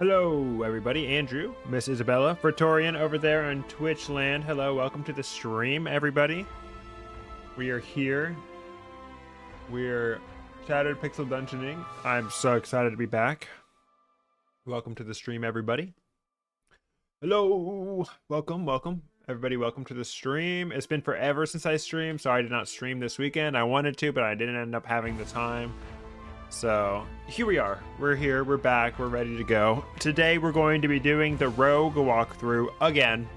Hello, everybody. Andrew, Miss Isabella, Praetorian over there on Twitch land. Hello, welcome to the stream, everybody. We are here. We're Shattered Pixel Dungeoning. I'm so excited to be back. Welcome to the stream, everybody. Hello, welcome, everybody. Welcome to the stream. It's been forever since I streamed, so I did not stream this weekend. I wanted to, but I didn't end up having the time. So here we are. We're here. We're back. We're ready to go. Today we're going to be doing the Rogue walkthrough again.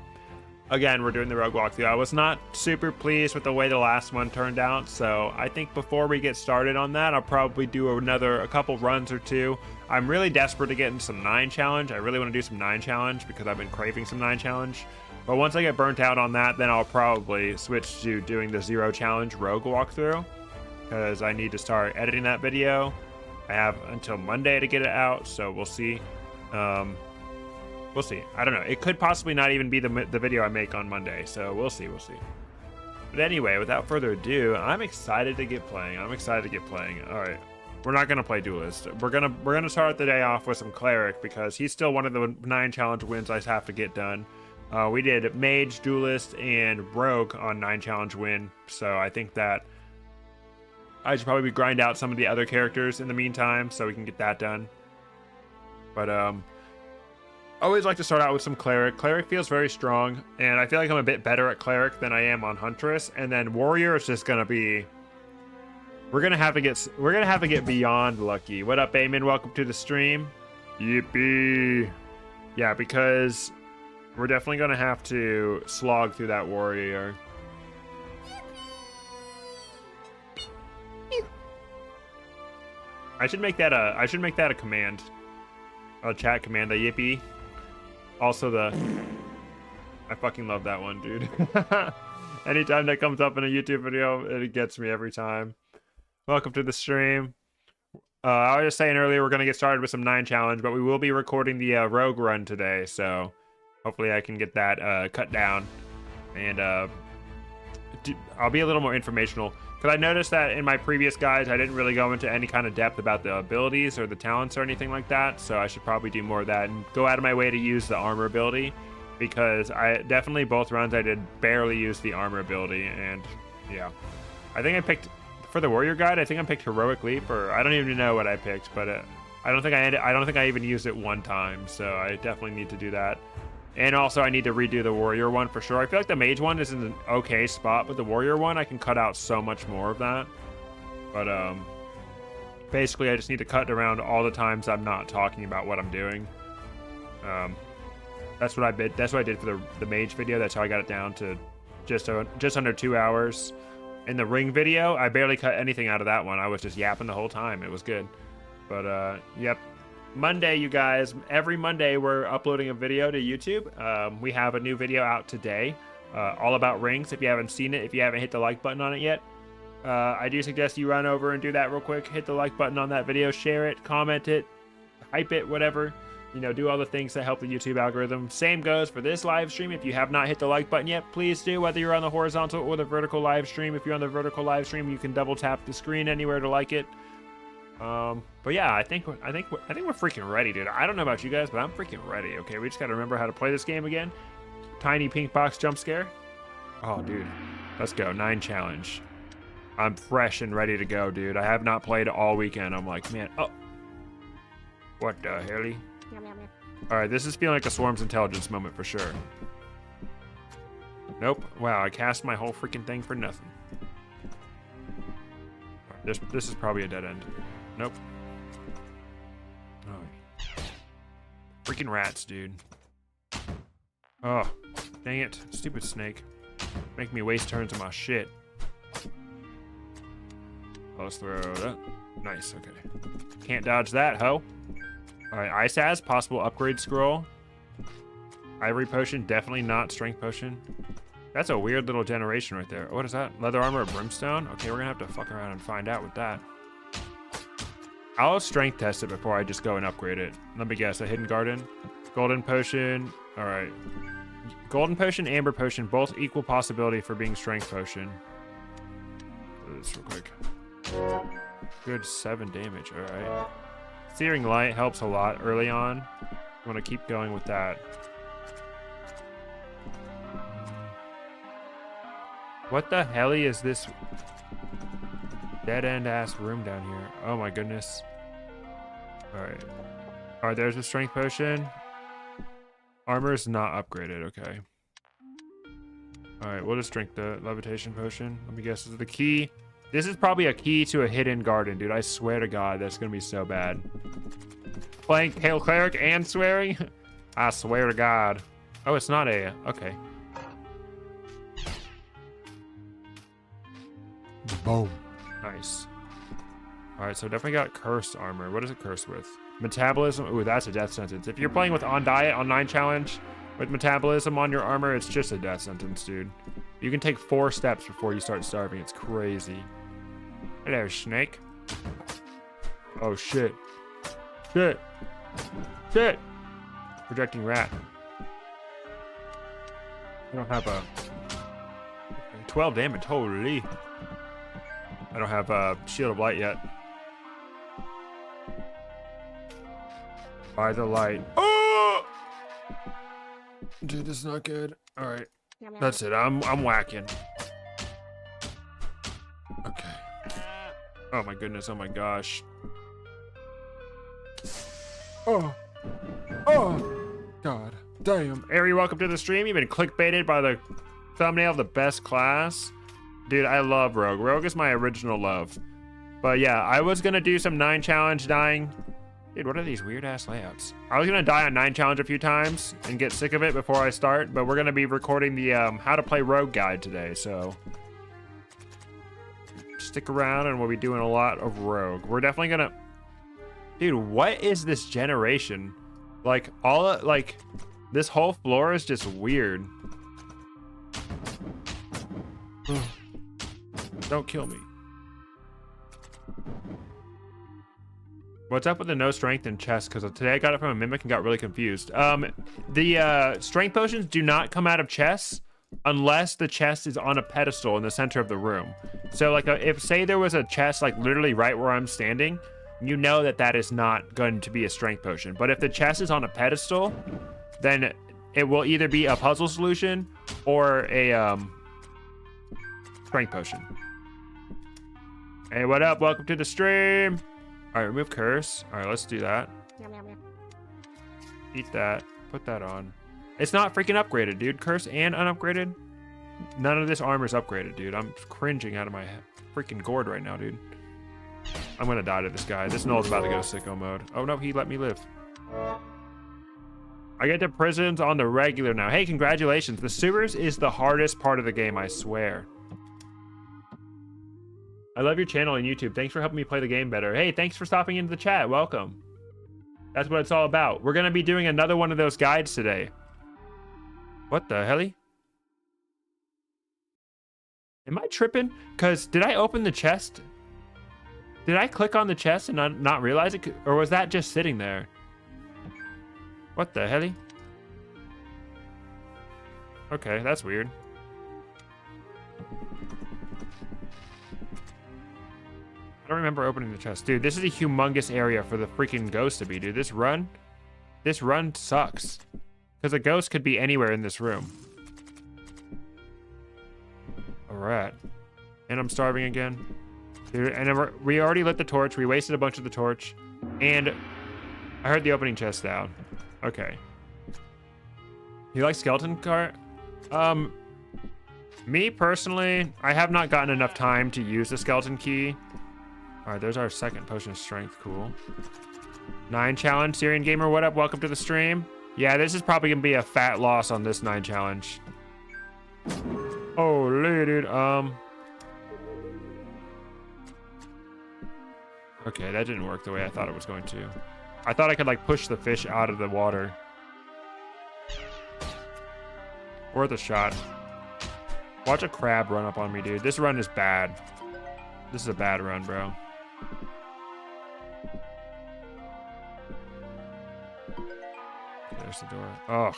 We're doing the Rogue walkthrough. I was not super pleased with the way the last one turned out, so I think before we get started on that, I'll probably do a couple runs or two. I'm really desperate to get into some 9 challenge. I really want to do some 9 challenge because I've been craving some 9 challenge. But once I get burnt out on that, then I'll probably switch to doing the 0 challenge Rogue walkthrough because I need to start editing that video. I have until Monday to get it out, so we'll see. We'll see. I don't know. It could possibly not even be the video I make on Monday, so we'll see. But anyway, without further ado, I'm excited to get playing. All right, we're not gonna play Duelist. We're gonna start the day off with some Cleric because he's still one of the 9 challenge wins I have to get done. We did Mage, Duelist, and Rogue on 9 challenge win, so I think that I should probably grind out some of the other characters in the meantime so we can get that done. But I always like to start out with some Cleric. Cleric feels very strong, and I feel like I'm a bit better at Cleric than I am on Huntress. And then Warrior is just gonna be. We're gonna have to get beyond lucky. What up, Eamon? Welcome to the stream. Yippee! Yeah, because we're definitely gonna have to slog through that Warrior. I should make that a command, a chat command, a yippee. Also I fucking love that one, dude. Anytime that comes up in a YouTube video, it gets me every time. Welcome to the stream. I was just saying earlier we're gonna get started with some 9 challenge, but we will be recording the Rogue run today, so hopefully I can get that cut down, and I'll be a little more informational. Because I noticed that in my previous guides, I didn't really go into any kind of depth about the abilities or the talents or anything like that. So I should probably do more of that and go out of my way to use the armor ability. Because I definitely, both runs, I did barely use the armor ability. And yeah, I think I picked, for the Warrior guide, I think I picked Heroic Leap, or I don't even know what I picked. But I don't think I even used it one time. So I definitely need to do that. And also, I need to redo the Warrior one for sure. I feel like the Mage one is in an okay spot, but the Warrior one, I can cut out so much more of that. But basically, I just need to cut around all the times I'm not talking about what I'm doing. That's what I did. That's what I did for the Mage video. That's how I got it down to just under 2 hours. In the Ring video, I barely cut anything out of that one. I was just yapping the whole time. It was good. But yep. Monday, you guys, every Monday we're uploading a video to YouTube. We have a new video out today, all about rings. If you haven't seen it, if you haven't hit the like button on it yet, I do suggest you run over and do that real quick. Hit the like button on that video, share it, comment it, hype it, whatever. You know, do all the things that help the YouTube algorithm. Same goes for this live stream. If you have not hit the like button yet, please do, whether you're on the horizontal or the vertical live stream. If you're on the vertical live stream, you can double tap the screen anywhere to like it. But yeah, I think we're freaking ready, dude. I don't know about you guys, but I'm freaking ready. Okay, we just gotta remember how to play this game again. Tiny pink box jump scare. Oh, dude, let's go. 9 challenge. I'm fresh and ready to go, dude. I have not played all weekend. I'm like, man, oh, what the hell? All right, this is feeling like a Swarm's Intelligence moment for sure. Nope. Wow, I cast my whole freaking thing for nothing. This is probably a dead end. Nope. Oh. Freaking rats, dude. Oh, dang it. Stupid snake. Make me waste turns on my shit. Let's throw that. Nice, okay. Can't dodge that, ho. Alright, Ice As, possible upgrade scroll. Ivory Potion, definitely not Strength Potion. That's a weird little generation right there. What is that? Leather Armor or Brimstone? Okay, we're gonna have to fuck around and find out with that. I'll strength test it before I just go and upgrade it. Let me guess, a Hidden Garden. Golden Potion. Alright. Golden Potion, Amber Potion, both equal possibility for being Strength Potion. Do this real quick. Good 7 damage, alright. Searing Light helps a lot early on. I want to keep going with that. What the hell is this dead end ass room down here? Oh my goodness. Alright. Alright, there's a strength potion. Armor is not upgraded, okay. Alright, we'll just drink the levitation potion. Let me guess, this is the key. This is probably a key to a hidden garden, dude. I swear to God, that's gonna be so bad. Playing Pale Cleric and swearing? I swear to God. Oh, it's not a... Okay. Boom. Nice. Alright, so definitely got cursed armor. What is it cursed with? Metabolism. Ooh, that's a death sentence. If you're playing with On Diet, on 9 challenge, with metabolism on your armor, it's just a death sentence, dude. You can take 4 steps before you start starving. It's crazy. Hello, snake. Oh, shit. Shit. Shit. Projecting rat. I don't have a... 12 damage. Holy. I don't have a Shield of Light yet. By the light. Oh! Dude, this is not good. All right. That's it. I'm whacking. Okay. Oh my goodness. Oh my gosh. Oh. Oh. God. Damn. Ari, welcome to the stream. You've been clickbaited by the thumbnail of the best class. Dude, I love Rogue. Rogue is my original love. But yeah, I was gonna do some 9 challenge dying. Dude, what are these weird ass layouts? I was gonna die on 9 challenge a few times and get sick of it before I start, but we're gonna be recording the how to play Rogue guide today, so stick around and we'll be doing a lot of Rogue. We're definitely gonna... Dude, what is this generation? Like, this whole floor is just weird. Don't kill me. What's up with the no strength in chest? Because today I got it from a mimic and got really confused. The strength potions do not come out of chests unless the chest is on a pedestal in the center of the room. So like if say there was a chest like literally right where I'm standing, you know that that is not going to be a strength potion. But if the chest is on a pedestal, then it will either be a puzzle solution or a strength potion. Hey, what up? Welcome to the stream. All right, remove curse. All right, let's do that. Eat that. Put that on. It's not freaking upgraded, dude. Curse and unupgraded. None of this armor is upgraded, dude. I'm cringing out of my freaking gourd right now, dude. I'm gonna die to this guy. This Null's about to go sicko mode. Oh no, he let me live. I get to prisons on the regular now. Hey, congratulations. The sewers is the hardest part of the game, I swear. I love your channel and YouTube. Thanks for helping me play the game better. Hey, thanks for stopping into the chat. Welcome. That's what it's all about. We're going to be doing another one of those guides today. What the hell? Am I tripping? Because did I open the chest? Did I click on the chest and not realize it? Or was that just sitting there? What the hell? Okay, that's weird. I don't remember opening the chest. Dude, this is a humongous area for the freaking ghost to be, dude. This run sucks. Because a ghost could be anywhere in this room. Alright. And I'm starving again. Dude, and we already lit the torch. We wasted a bunch of the torch. And I heard the opening chest down. Okay. You like skeleton cart? Me personally, I have not gotten enough time to use the skeleton key. All right, there's our second potion of strength. Cool. 9 challenge. Syrian Gamer, what up? Welcome to the stream. Yeah, this is probably gonna be a fat loss on this 9 challenge. Holy dude. Okay, that didn't work the way I thought it was going to. I thought I could like push the fish out of the water. Worth a shot. Watch a crab run up on me, dude. This run is bad. This is a bad run, bro. There's the door. Ugh.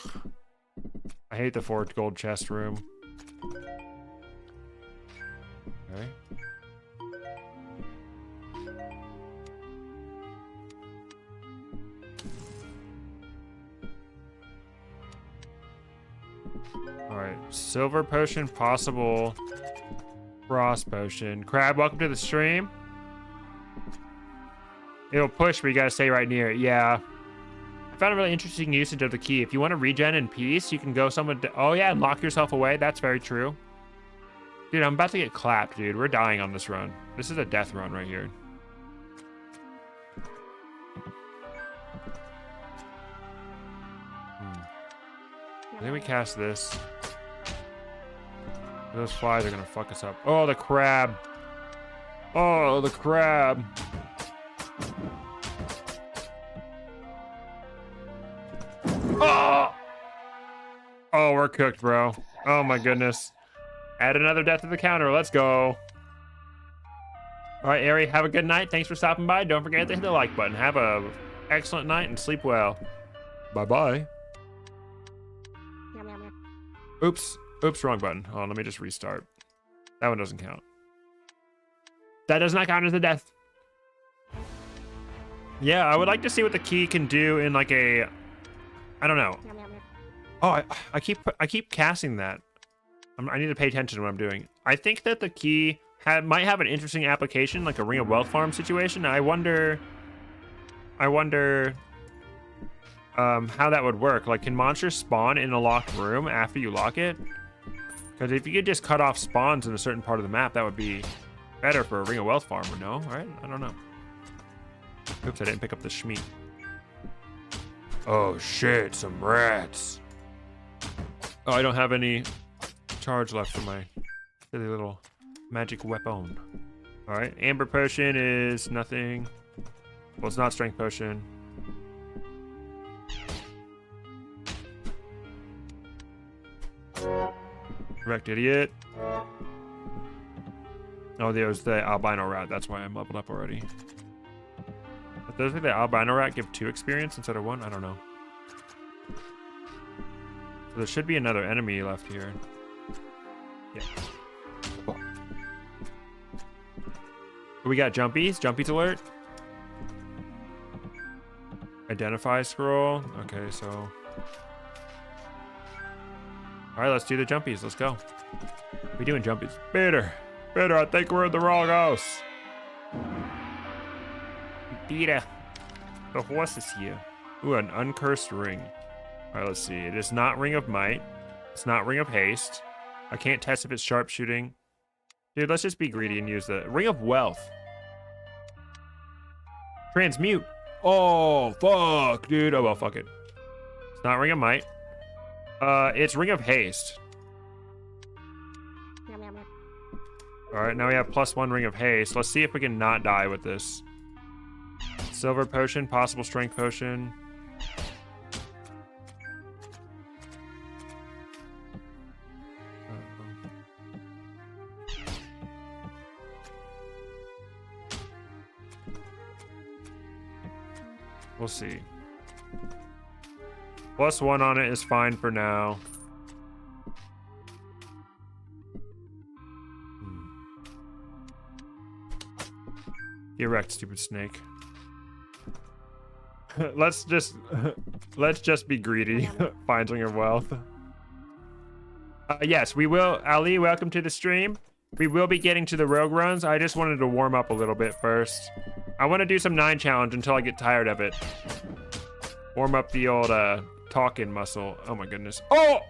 I hate the 4 gold chest room. Okay. Silver potion, possible frost potion. Crab, welcome to the stream. It'll push, but you gotta stay right near it. Yeah. I found a really interesting usage of the key. If you want to regen in peace, you can go someone. Oh yeah, and lock yourself away. That's very true. Dude, I'm about to get clapped, dude. We're dying on this run. This is a death run right here. I think we cast this. Those flies are gonna fuck us up. Oh, the crab. Oh, the crab. Oh! Oh, we're cooked, bro. Oh my goodness. Add another death to the counter. Let's go. All right, Ari, have a good night. Thanks for stopping by. Don't forget to hit the like button. Have a excellent night and sleep well. Bye-bye. Oops. Oops, wrong button. Oh, let me just restart. That one doesn't count. That does not count as a death. Yeah, I would like to see what the key can do in like a... I don't know. Oh, I keep casting that. I need to pay attention to what I'm doing. I think that the key might have an interesting application, like a Ring of Wealth farm situation. I wonder how that would work. Like, can monsters spawn in a locked room after you lock it? Because if you could just cut off spawns in a certain part of the map, that would be better for a Ring of Wealth farm, no? Right? I don't know. Oops, I didn't pick up the Shmeat. Oh shit, some rats. Oh, I don't have any charge left for my silly little magic weapon. All right, Amber Potion is nothing. Well, it's not Strength Potion. Correct, idiot. Oh, there's the albino rat. That's why I'm leveled up already. But does the albino rat give 2 experience instead of 1? I don't know. So there should be another enemy left here. Yeah. Oh. We got jumpies. Jumpies alert. Identify scroll. Okay, so... All right, let's do the jumpies. Let's go. We doing jumpies. Peter, I think we're in the wrong house. Peter, the horse is here. Ooh, an uncursed ring. All right, let's see. It is not Ring of Might. It's not Ring of Haste. I can't test if it's sharpshooting. Dude, let's just be greedy and use the Ring of Wealth. Transmute. Oh, fuck, dude. Oh, well, fuck it. It's not Ring of Might. It's Ring of Haste. All right, now we have +1 Ring of Haste. Let's see if we can not die with this. Silver Potion, possible Strength Potion. We'll see. +1 on it is fine for now. Get wrecked, stupid snake. let's just be greedy. Find Ring of Wealth. Yes, we will. Ali, welcome to the stream. We will be getting to the rogue runs. I just wanted to warm up a little bit first. I want to do some 9 challenge until I get tired of it. Warm up the old talking muscle. Oh my goodness. Oh!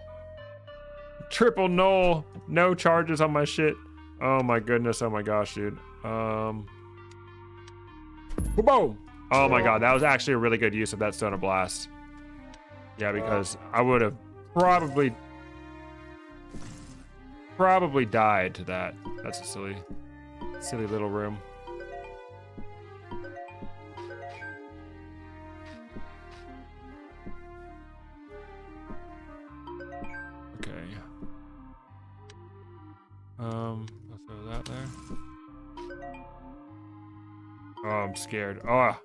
Triple null. No charges on my shit. Oh my goodness. Oh my gosh, dude. Boom! Oh my god, that was actually a really good use of that Stone of Blast. Yeah, because I would have probably died to that. That's a silly little room. Okay. I'll throw that there. Oh, I'm scared. Oh.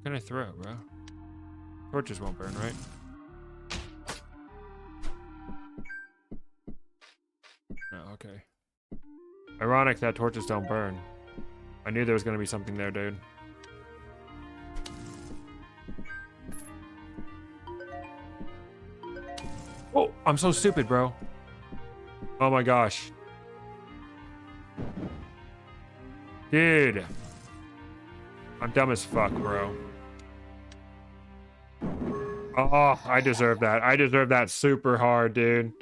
What can I throw, bro? Torches won't burn, right? No, okay. Ironic that torches don't burn. I knew there was gonna be something there, dude. Oh, I'm so stupid, bro. Oh my gosh. Dude. I'm dumb as fuck, bro. Oh, I deserve that. I deserve that super hard, dude.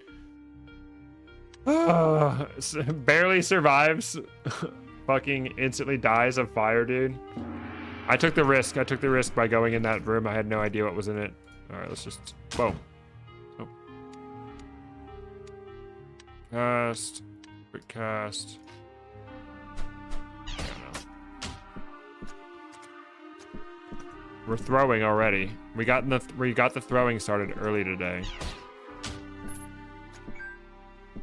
Barely survives. Fucking instantly dies of fire, dude. I took the risk. I took the risk by going in that room. I had no idea what was in it. All right, let's just... Whoa. Oh. Cast. Quick cast. We're throwing already. We got the throwing started early today.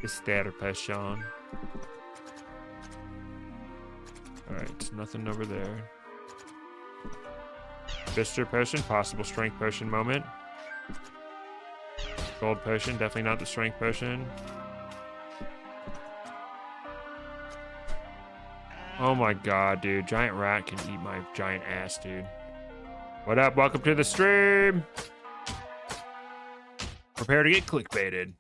Ester Passion. Alright, nothing over there. Bister potion, possible strength potion moment. Gold potion, definitely not the strength potion. Oh my god, dude. Giant rat can eat my giant ass, dude. What up? Welcome to the stream. Prepare to get clickbaited.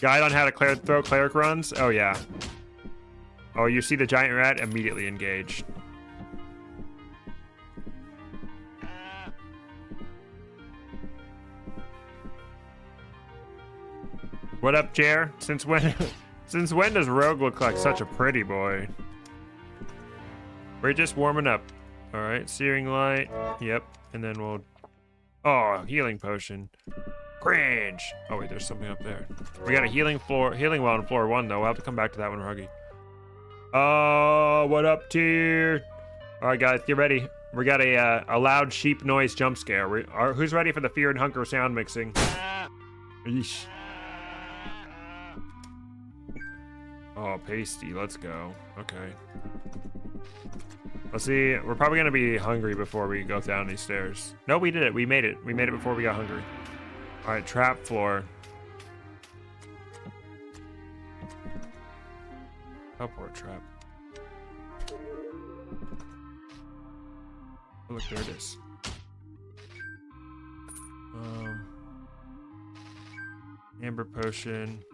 Guide on how to throw cleric runs? Oh, yeah. Oh, you see the giant rat? Immediately engaged. What up, Jer? Since when does Rogue look like such a pretty boy? We're just warming up. All right, searing light. Yep, and then we'll... Oh, healing potion. Cringe. Oh wait, there's something up there. We got a healing well on floor 1 though. We'll have to come back to that one, Huggy. Oh, what up, tier? All right, guys, get ready. We got a loud sheep noise jump scare. Who's ready for the fear and hunger sound mixing? Yeesh. Oh, pasty. Let's go. Okay. Let's see. We're probably gonna be hungry before we go down these stairs. No, we did it. We made it. We made it before we got hungry. All right, trap floor. Teleport trap. Oh, look, there it is. Amber potion.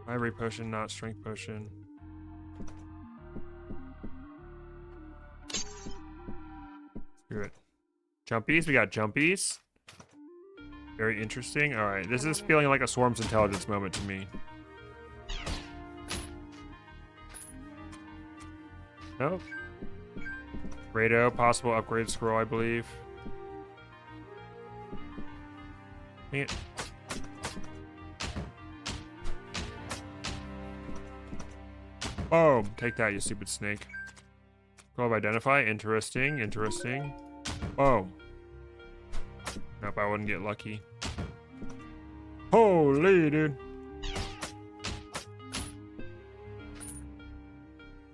Ivory potion, not strength potion. Screw it. Jumpies, we got jumpies. Very interesting. All right, this is feeling like a Swarm's Intelligence moment to me. Nope. Rado, possible upgrade scroll, I believe. Dang it. Boom! Take that, you stupid snake. Scroll of identify. Interesting. Interesting. Oh. Nope, I wouldn't get lucky. Holy, dude.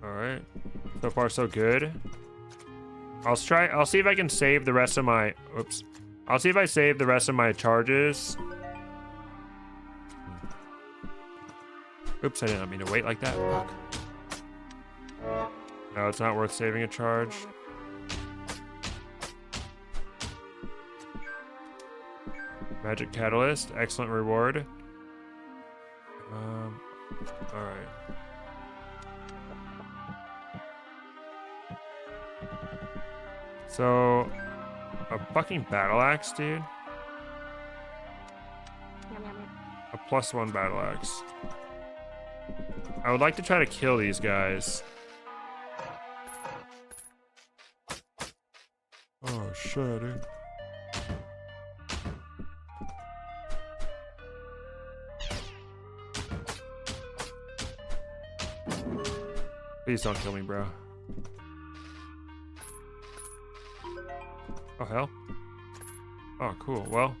Alright. So far, so good. I'll see if I can save the rest of my... Oops. I'll see if I save the rest of my charges. Oops, I didn't mean to wait like that. Fuck. No, it's not worth saving a charge. Magic Catalyst, excellent reward. Alright. So, a fucking battle axe, dude. A +1 battle axe. I would like to try to kill these guys. Oh shit, dude. Please don't kill me, bro. Oh hell. Oh cool. Well,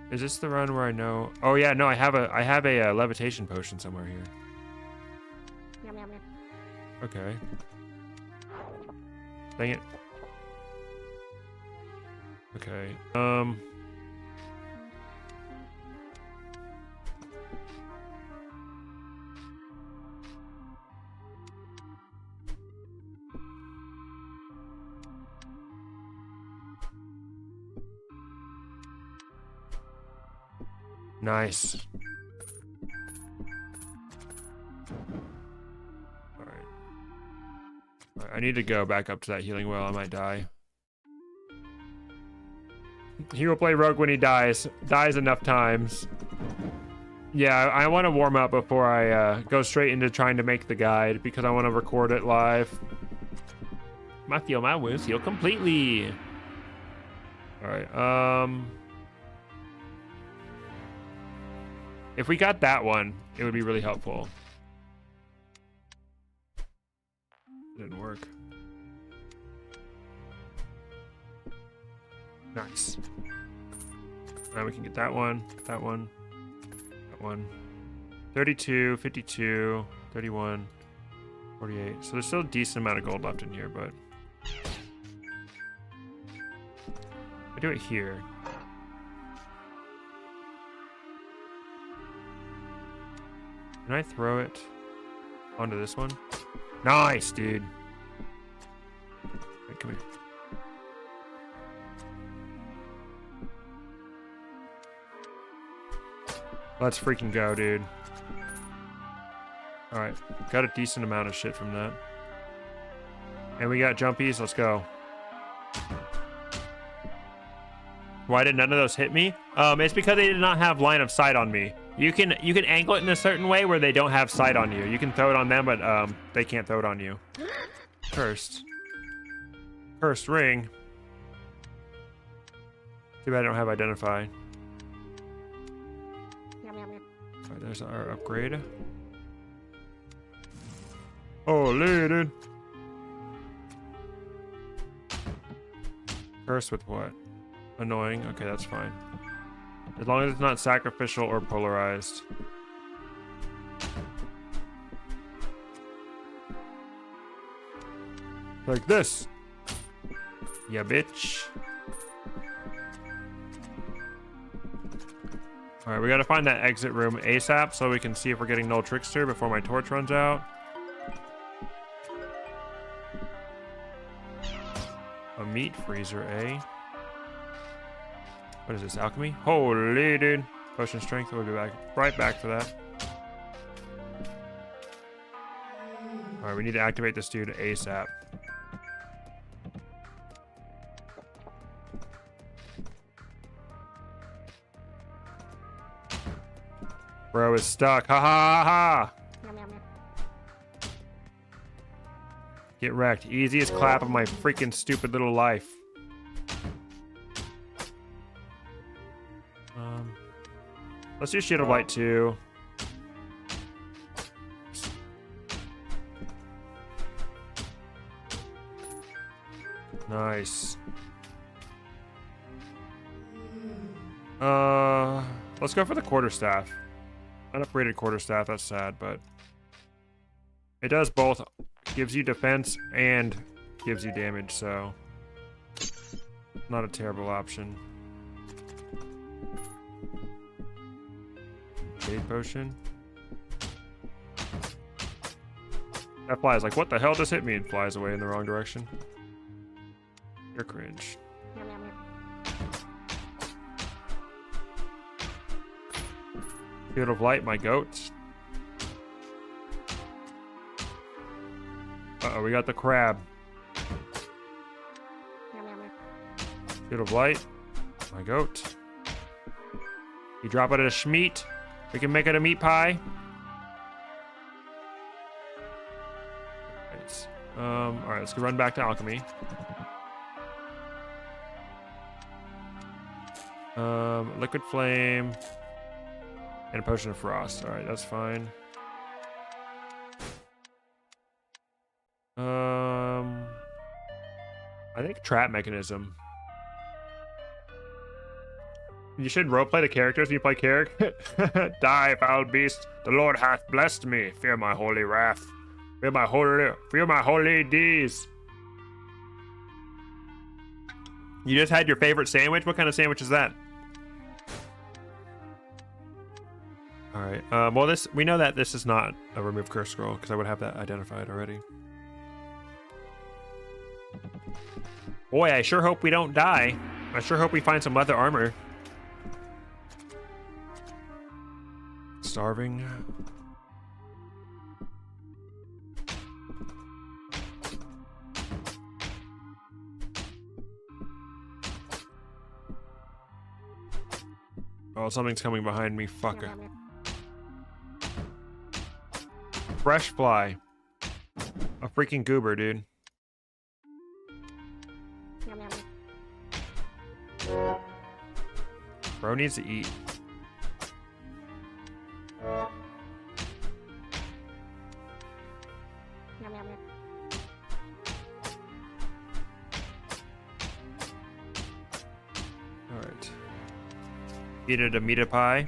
is this the run where I know? Oh yeah, no, I have a levitation potion somewhere here. Okay. Dang it. Okay. Nice. All right, I need to go back up to that healing well. I might die. He will play rogue when he dies. Dies enough times. Yeah, I want to warm up before I go straight into trying to make the guide because I want to record it live. My wounds heal completely. All right. If we got that one, it would be really helpful. It didn't work. Nice. Now we can get that one, that one, that one. 32, 52, 31, 48. So there's still a decent amount of gold left in here, but I do it here. Can I throw it onto this one? Nice, dude. Right, come here. Let's freaking go, dude. Alright, got a decent amount of shit from that. And we got jumpies, let's go. Why did none of those hit me? It's because they did not have line of sight on me. You can angle it in a certain way where they don't have sight on you. You can throw it on them, but they can't throw it on you. Cursed ring. Too bad I don't have identify. Alright, there's our upgrade. Holy, dude. Curse with what? Annoying. Okay, that's fine. As long as it's not sacrificial or polarized. Like this. Yeah, bitch. Alright, we gotta find that exit room ASAP so we can see if we're getting Null Trickster before my torch runs out. A meat freezer, eh? What is this, alchemy? Holy, dude. Potion strength, we'll be right back for that. Alright, we need to activate this dude ASAP. Bro is stuck. Ha ha ha! Get wrecked. Easiest clap of my freaking stupid little life. Let's do Shield of Light too. Nice. Let's go for the quarterstaff. Unupgraded quarterstaff, that's sad, but it does both. Gives you defense and gives you damage, so not a terrible option. Jade potion. That flies like, what the hell just hit me? And flies away in the wrong direction. You're cringe. Field of Light, my goats. Uh-oh, we got the crab. Field of Light, my goat. You drop it at a schmeat. We can make it a meat pie. Nice. Alright, let's go run back to alchemy. Liquid flame. And a potion of frost. Alright, that's fine. I think trap mechanism. You should roleplay the characters when you play Carrick. Die, foul beast. The Lord hath blessed me. Fear my holy wrath. Fear my holy deeds. You just had your favorite sandwich? What kind of sandwich is that? Alright, well we know that this is not a remove curse scroll, because I would have that identified already. Boy, I sure hope we don't die. I sure hope we find some leather armor. starving. Oh, something's coming behind me. Fuck. Fresh fly. A freaking goober, dude. Bro needs to eat. Alright. Eat it a meat pie.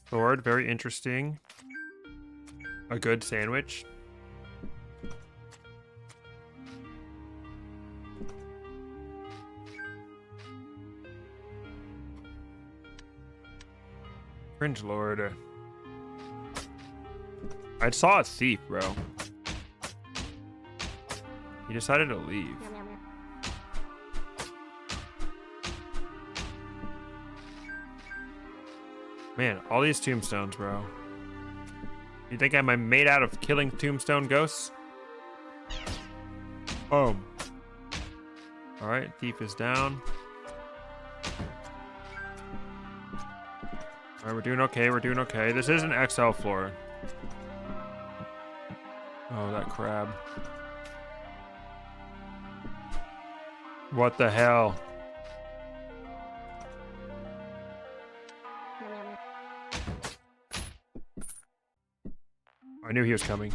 Sword, very interesting. A good sandwich. Cringe Lord. I saw a thief, bro. He decided to leave. Man, all these tombstones, bro. You think I'm made out of killing tombstone ghosts? Boom. Alright, thief is down. Alright, we're doing okay, we're doing okay. This is an XL floor. Oh, that crab. What the hell? I knew he was coming.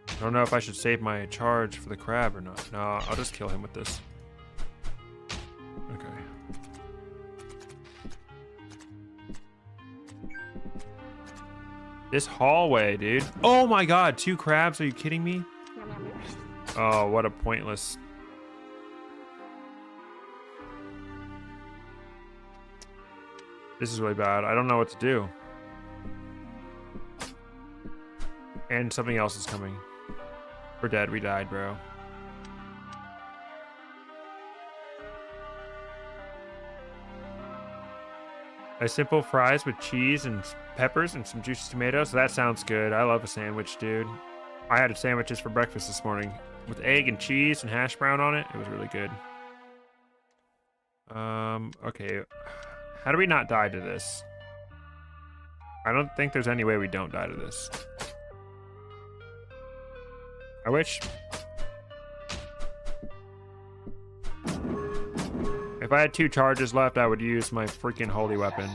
I don't know if I should save my charge for the crab or not. No, I'll just kill him with this. Okay. This hallway, dude. Oh my god, 2 crabs? Are you kidding me? Oh, what a pointless... This is really bad. I don't know what to do. And something else is coming. We're dead. We died, bro. A simple fries with cheese and peppers and some juicy tomatoes. That sounds good. I love a sandwich, dude. I had sandwiches for breakfast this morning with egg and cheese and hash brown on it. It was really good. Okay. How do we not die to this? I don't think there's any way we don't die to this. I wish... If I had 2 charges left, I would use my freaking holy weapon.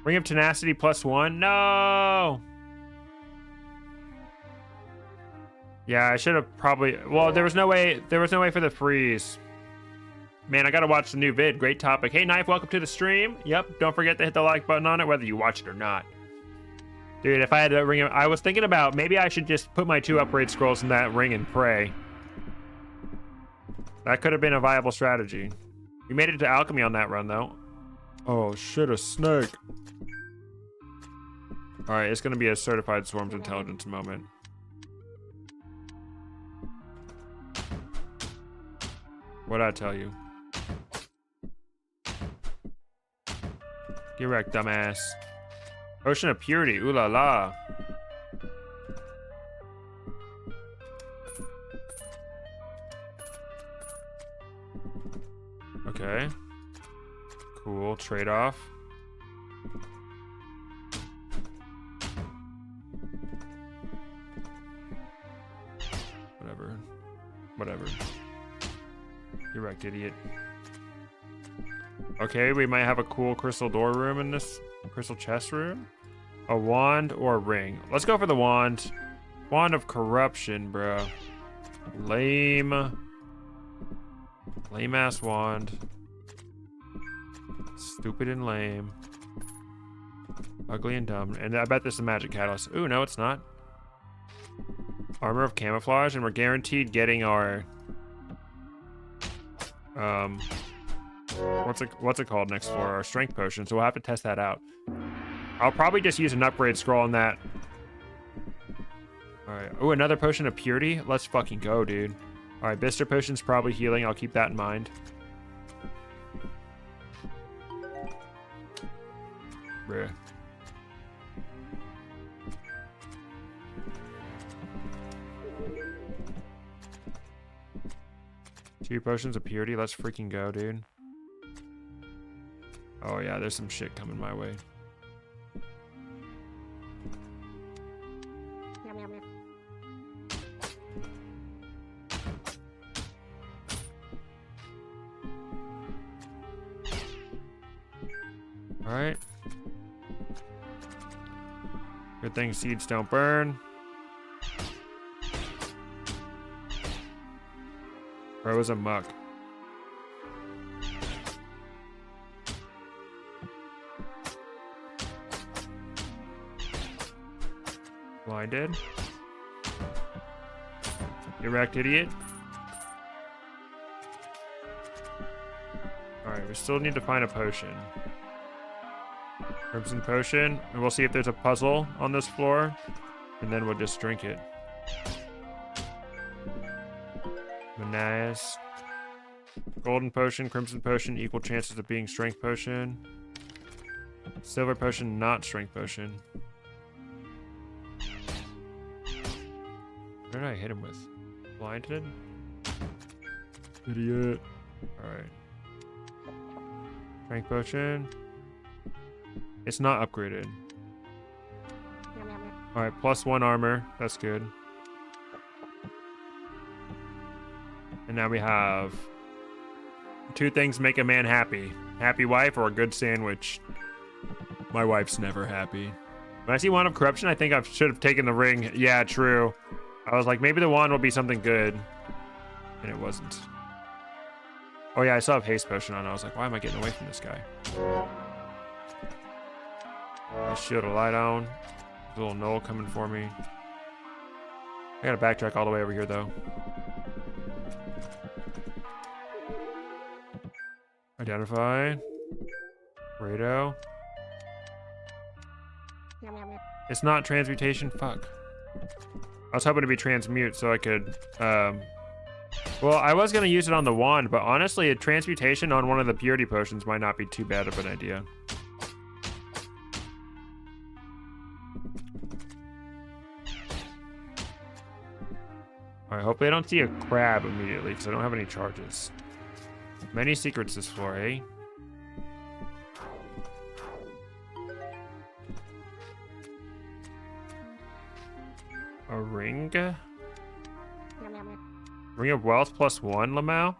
Ring of Tenacity +1? No! Yeah, I should have probably... Well, there was no way for the freeze. Man, I gotta watch the new vid. Great topic. Hey, Knife, welcome to the stream. Yep, don't forget to hit the like button on it, whether you watch it or not. Dude, if I had that ring... I was thinking about maybe I should just put my 2 upgrade scrolls in that ring and pray. That could have been a viable strategy. We made it to alchemy on that run, though. Oh, shit, a snake. Alright, it's gonna be a certified swarm's intelligence moment. What'd I tell you? Get wrecked, dumbass. Ocean of Purity, ooh la la. Okay. Cool, trade-off. Whatever. You're wrecked, idiot. Okay, we might have a cool crystal door room in this crystal chest room. A wand or a ring. Let's go for the wand. Wand of corruption, bro. Lame. Lame ass wand. Stupid and lame. Ugly and dumb. And I bet this is a magic catalyst. Ooh, no, it's not. Armor of camouflage, and we're guaranteed getting our what's it called next floor? Our strength potion, so we'll have to test that out. I'll probably just use an upgrade scroll on that. Alright. Oh, another potion of purity? Let's fucking go, dude. All right, Bister Potion's probably healing. I'll keep that in mind. Bruh. Two potions of purity. Let's freaking go, dude. Oh yeah, there's some shit coming my way. All right. Good thing seeds don't burn. Bro is a muck. Blinded. You wrecked, idiot. Alright, we still need to find a potion. Crimson Potion. And we'll see if there's a puzzle on this floor. And then we'll just drink it. Nice. Golden Potion, Crimson Potion, equal chances of being Strength Potion. Silver Potion, not Strength Potion. What did I hit him with? Blinded? Idiot. Alright. Strength Potion. It's not upgraded. Alright, +1 armor. That's good. And now we have 2 things make a man happy. Happy wife or a good sandwich. My wife's never happy. When I see Wand of Corruption, I think I should have taken the ring. Yeah, true. I was like, maybe the wand will be something good. And it wasn't. Oh yeah, I still have Haste Potion on. I was like, why am I getting away from this guy? Shield of Light on. There's a little Knoll coming for me. I gotta backtrack all the way over here though. Identify. Rado. It's not transmutation. Fuck. I was hoping to be transmute so I could. Well, I was gonna use it on the wand, but honestly, a transmutation on one of the purity potions might not be too bad of an idea. All right. Hopefully, I don't see a crab immediately because I don't have any charges. Many secrets this floor, eh? A ring? Ring of Wealth +1, Lamau?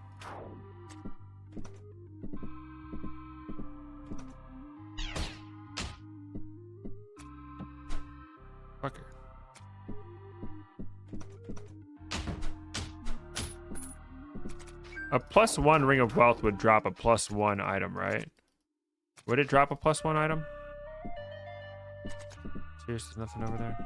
Fucker. A +1 Ring of Wealth would drop a +1 item, right? Would it drop a +1 item? Seriously, there's nothing over there?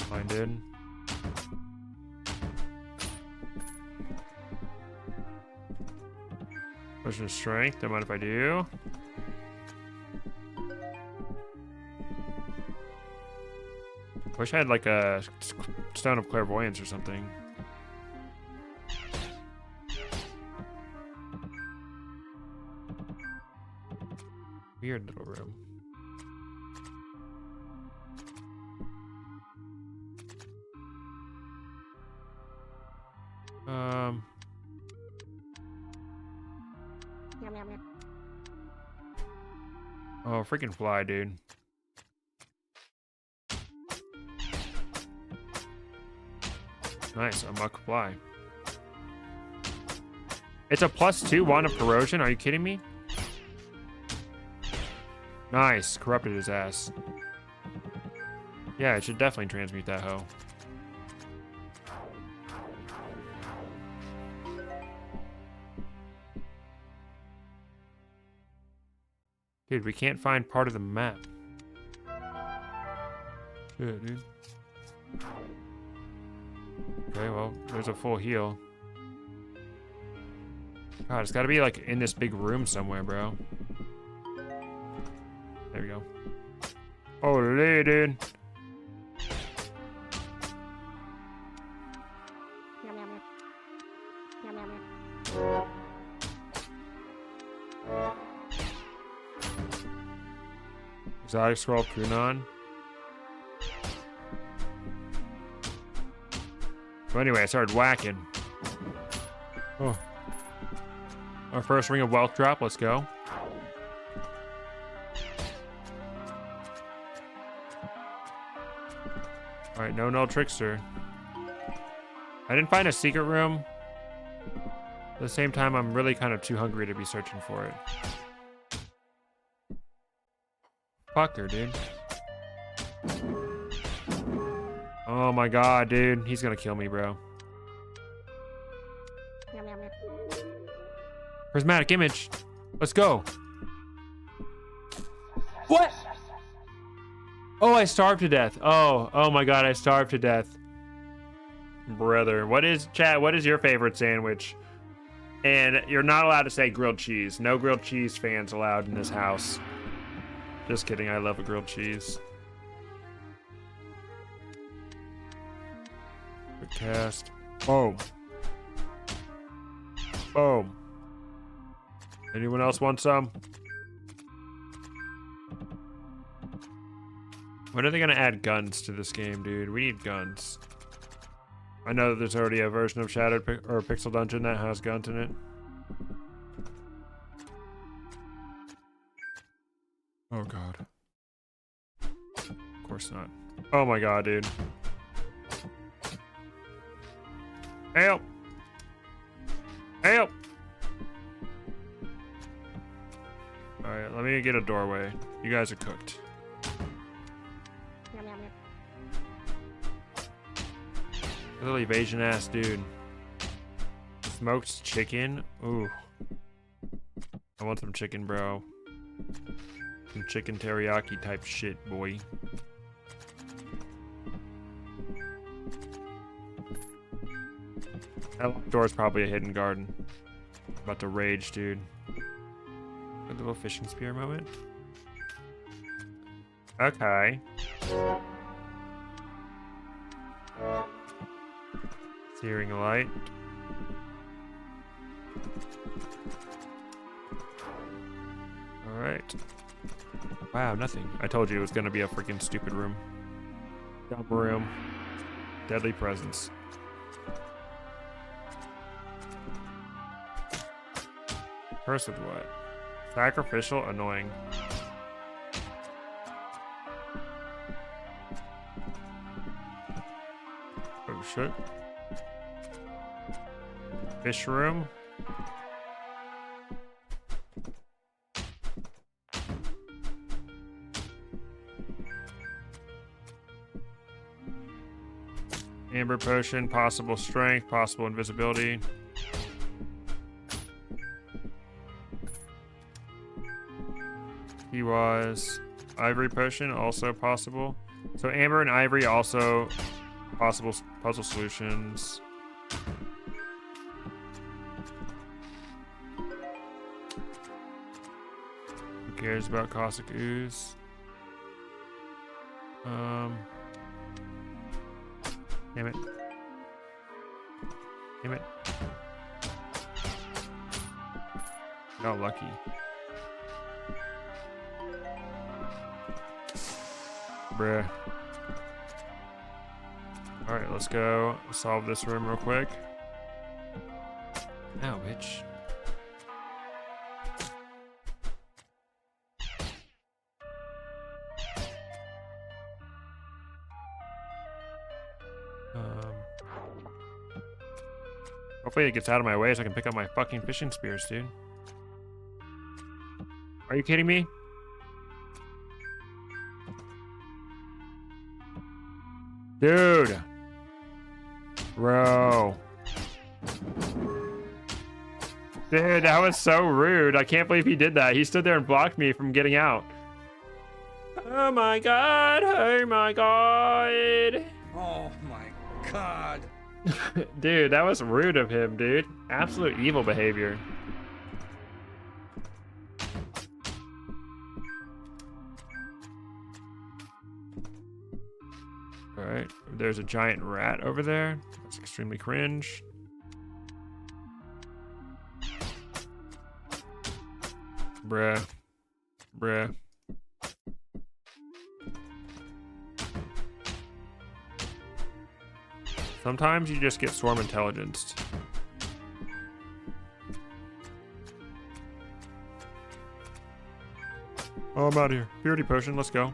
Blinded. Potion of Strength, don't mind if I do. Wish I had like a Stone of Clairvoyance or something. Weird little room. Oh, freaking fly, dude. Nice, a muck fly. It's a +2 Wand of Corrosion. Are you kidding me? Nice, corrupted his ass. Yeah, it should definitely transmute that hoe. Dude, we can't find part of the map. Shit, dude. Okay, well, there's a full heal. God, it's gotta be like in this big room somewhere, bro. There we go. Holy, dude. Exotic scroll Kunon. So anyway, I started whacking. Oh. Our first ring of wealth drop, let's go. Alright, no null trickster. I didn't find a secret room. At the same time, I'm really kind of too hungry to be searching for it. Fucker, dude. Oh my god, dude. He's gonna kill me, bro. Prismatic image. Let's go. What? Oh, I starved to death. Oh my god, I starved to death. Brother, what is, chat, what is your favorite sandwich? And you're not allowed to say grilled cheese. No grilled cheese fans allowed in this house. Just kidding, I love a grilled cheese. Good cast. Boom. Boom. Anyone else want some? When are they gonna add guns to this game, dude? We need guns. I know that there's already a version of Shattered or Pixel Dungeon that has guns in it. Oh god. Of course not. Oh my god, dude. Help! Help! Alright, let me get a doorway. You guys are cooked. Little evasion ass dude. Smoked chicken? Ooh. I want some chicken, bro. Some chicken teriyaki type shit, boy. That locked door is probably a hidden garden. About to rage, dude. A little fishing spear moment. Okay. Searing light. Alright. Wow, nothing. I told you it was gonna be a freaking stupid room. Dumb room. Deadly presence. First with what? Sacrificial, annoying. Oh shit. Fish room. Amber potion, possible strength, possible invisibility. He was ivory potion, also possible. So amber and ivory also possible puzzle solutions. Who cares about caustic ooze? Damn it. Damn it. Got lucky. Bruh. Alright, let's go solve this room real quick. Ow, bitch. Hopefully it gets out of my way so I can pick up my fucking fishing spears, dude. Are you kidding me? Dude. Bro. Dude, that was so rude. I can't believe he did that. He stood there and blocked me from getting out. Oh my god. Oh my god. Oh my god. Dude, that was rude of him, dude. Absolute evil behavior. Alright, there's a giant rat over there. That's extremely cringe. Bruh. Bruh. Sometimes you just get swarm intelligenced. Oh, I'm out of here. Purity potion, let's go.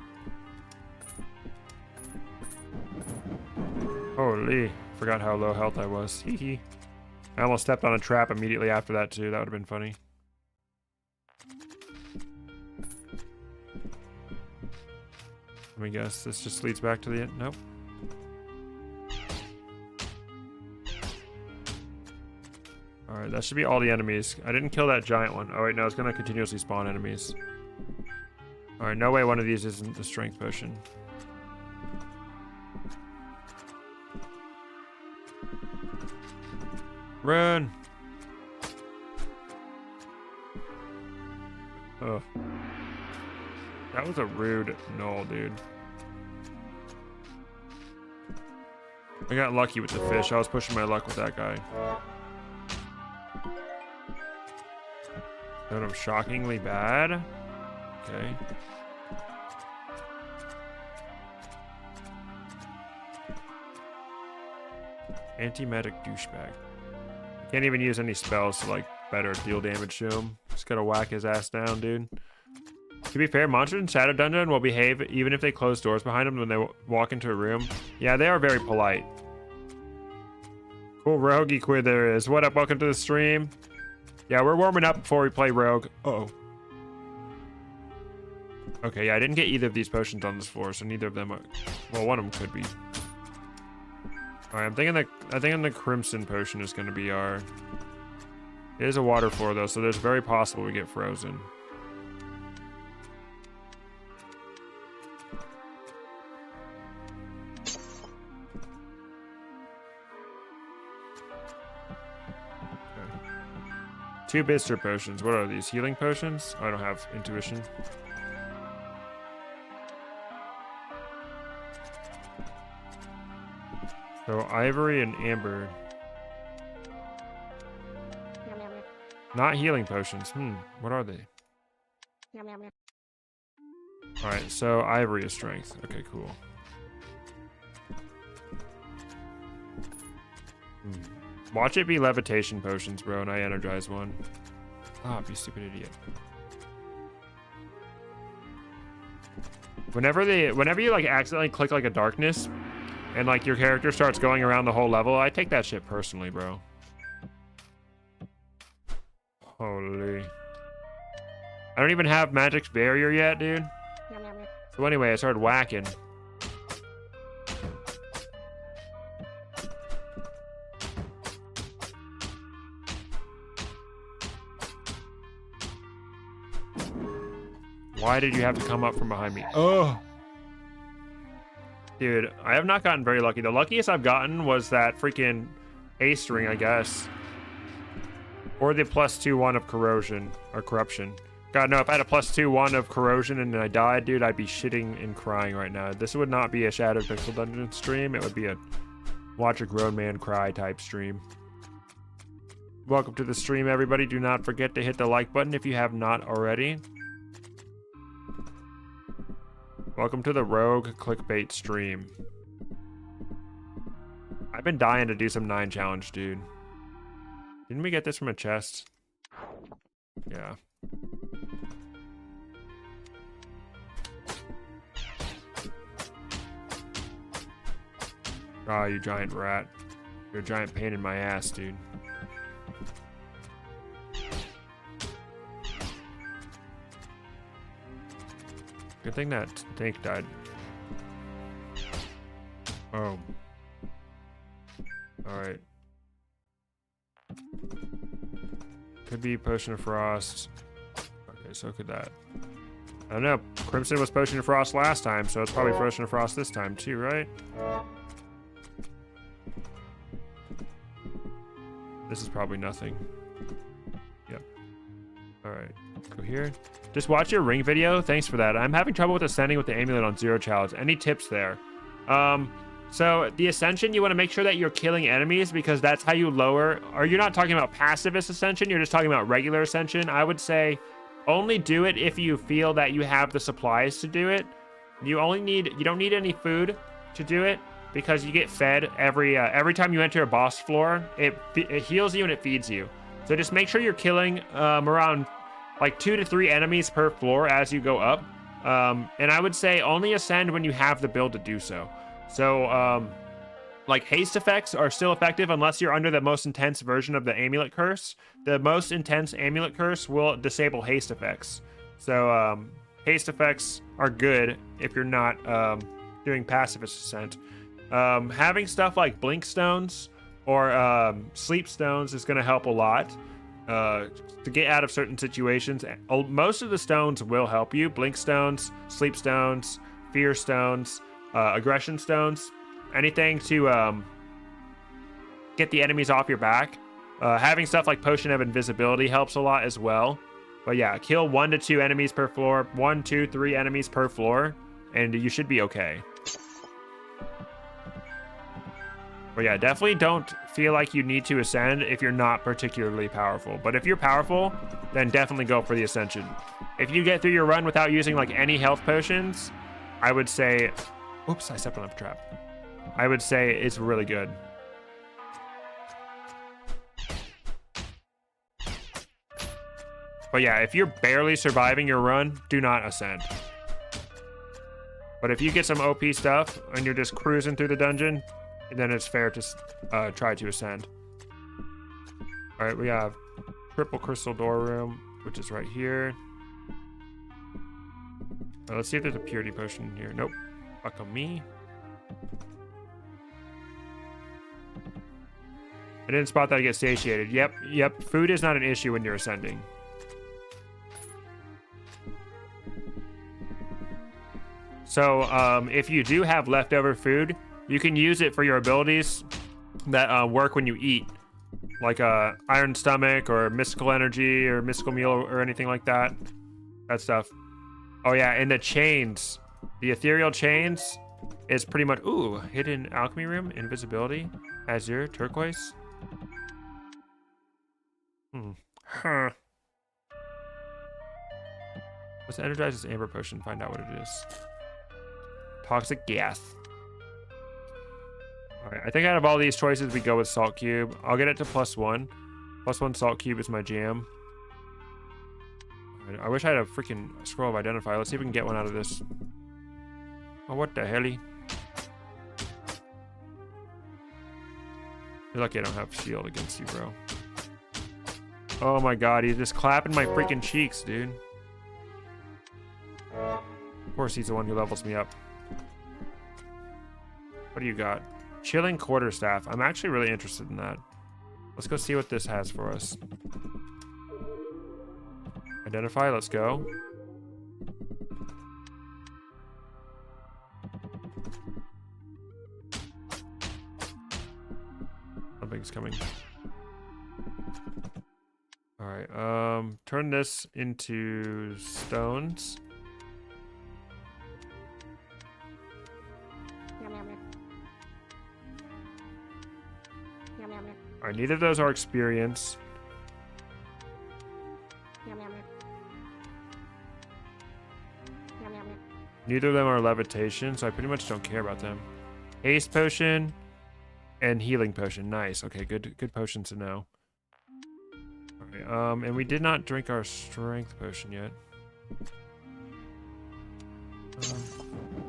Holy, forgot how low health I was. Hee hee. I almost stepped on a trap immediately after that too. That would have been funny. Let me guess, this just leads back to the end. Nope. Alright, that should be all the enemies. I didn't kill that giant one. Oh wait, no, it's gonna continuously spawn enemies. Alright, no way one of these isn't the strength potion. Run! Oh. That was a rude null, dude. I got lucky with the fish. I was pushing my luck with that guy. Then I'm shockingly bad. Okay. Anti-medic douchebag. Can't even use any spells to like better deal damage to him. Just gotta whack his ass down, dude. To be fair, monsters in Shadow Dungeon will behave even if they close doors behind them when they walk into a room. Yeah, they are very polite. Cool roguey quid there is. What up? Welcome to the stream. Yeah, we're warming up before we play rogue. Uh-oh. Okay, yeah, I didn't get either of these potions on this floor, so neither of them are... Well, one of them could be. Alright, I think the Crimson Potion is going to be our... It is a water floor, though, so there's very possible we get frozen. Okay. 2 Bister Potions. What are these? Healing potions? Oh, I don't have intuition. So ivory and amber. Not healing potions. What are they? Alright, so ivory is strength. Okay, cool. Watch it be levitation potions, bro, and I energize one. Ah, be stupid idiot. Whenever you like accidentally click like a darkness, and like your character starts going around the whole level, I take that shit personally, bro. Holy. I don't even have Magic's Barrier yet, dude. So anyway, I started whacking. Why did you have to come up from behind me? Oh. Dude, I have not gotten very lucky. The luckiest I've gotten was that freaking ace ring, I guess. Or the +2/1 of corrosion or corruption. God, no, if I had a +2/1 of corrosion and I died, dude, I'd be shitting and crying right now. This would not be a Shattered Pixel Dungeon stream. It would be a watch a grown man cry type stream. Welcome to the stream, everybody. Do not forget to hit the like button if you have not already. Welcome to the Rogue Clickbait stream. I've been dying to do some 9 challenge, dude. Didn't we get this from a chest? Yeah. Ah, you giant rat. You're a giant pain in my ass, dude. Good thing that tank died. Oh. Alright. Could be Potion of Frost. Okay, so could that. I don't know. Crimson was Potion of Frost last time, so it's probably Potion of Frost this time too, right? This is probably nothing. Yep. All right, go here. Just watch your ring video. Thanks for that. I'm having trouble with ascending with the amulet on Zero Challenge. Any tips there? So the ascension, you want to make sure that you're killing enemies because that's how you lower, or you're not talking about pacifist ascension, you're just talking about regular ascension. I would say only do it if you feel that you have the supplies to do it. You don't need any food to do it because you get fed every time you enter a boss floor. It heals you and it feeds you. So just make sure you're killing around like 2 to 3 enemies per floor as you go up. And I would say only ascend when you have the build to do so. So like haste effects are still effective unless you're under the most intense version of the amulet curse. The most intense amulet curse will disable haste effects. So haste effects are good if you're not doing pacifist ascent. Having stuff like blink stones or sleep stones is going to help a lot to get out of certain situations. Most of the stones will help you. Blink stones, sleep stones, fear stones, aggression stones, anything to get the enemies off your back. Having stuff like potion of invisibility helps a lot as well. But yeah, kill 1 to 2 enemies per floor, 1, 2, 3 enemies per floor, and you should be okay. But yeah, definitely don't feel like you need to ascend if you're not particularly powerful. But if you're powerful, then definitely go for the ascension. If you get through your run without using like any health potions, I would say, oops, I stepped on a trap. I would say it's really good. But yeah, if you're barely surviving your run, do not ascend. But if you get some OP stuff and you're just cruising through the dungeon, then it's fair to try to ascend. All right, we have triple crystal door room, which is right here. Let's see if there's a purity potion in here. Nope. Fuck on me. I didn't spot that I get satiated. Yep. Food is not an issue when you're ascending. So if you do have leftover food, you can use it for your abilities that work when you eat, like Iron Stomach or Mystical Energy or Mystical Meal or anything like that. That stuff. Oh yeah, and the chains, the ethereal chains is pretty much, ooh, hidden alchemy room, invisibility, azure, turquoise. Huh. Let's energize this amber potion, find out what it is. Toxic gas. All right, I think out of all these choices, we go with Salt Cube. I'll get it to +1. +1 Salt Cube is my jam. I wish I had a freaking scroll of identify. Let's see if we can get one out of this. Oh, what the hell? You're lucky I don't have shield against you, bro. Oh my god, he's just clapping my freaking cheeks, dude. Of course, he's the one who levels me up. What do you got? Chilling Quarterstaff. I'm actually really interested in that. Let's go see what this has for us. Identify, let's go. Something's coming. All right, turn this into stones. All right, neither of those are experience. Neither of them are levitation, so I pretty much don't care about them. Haste potion and healing potion. Nice. Okay, good potions to know. All right, and we did not drink our strength potion yet.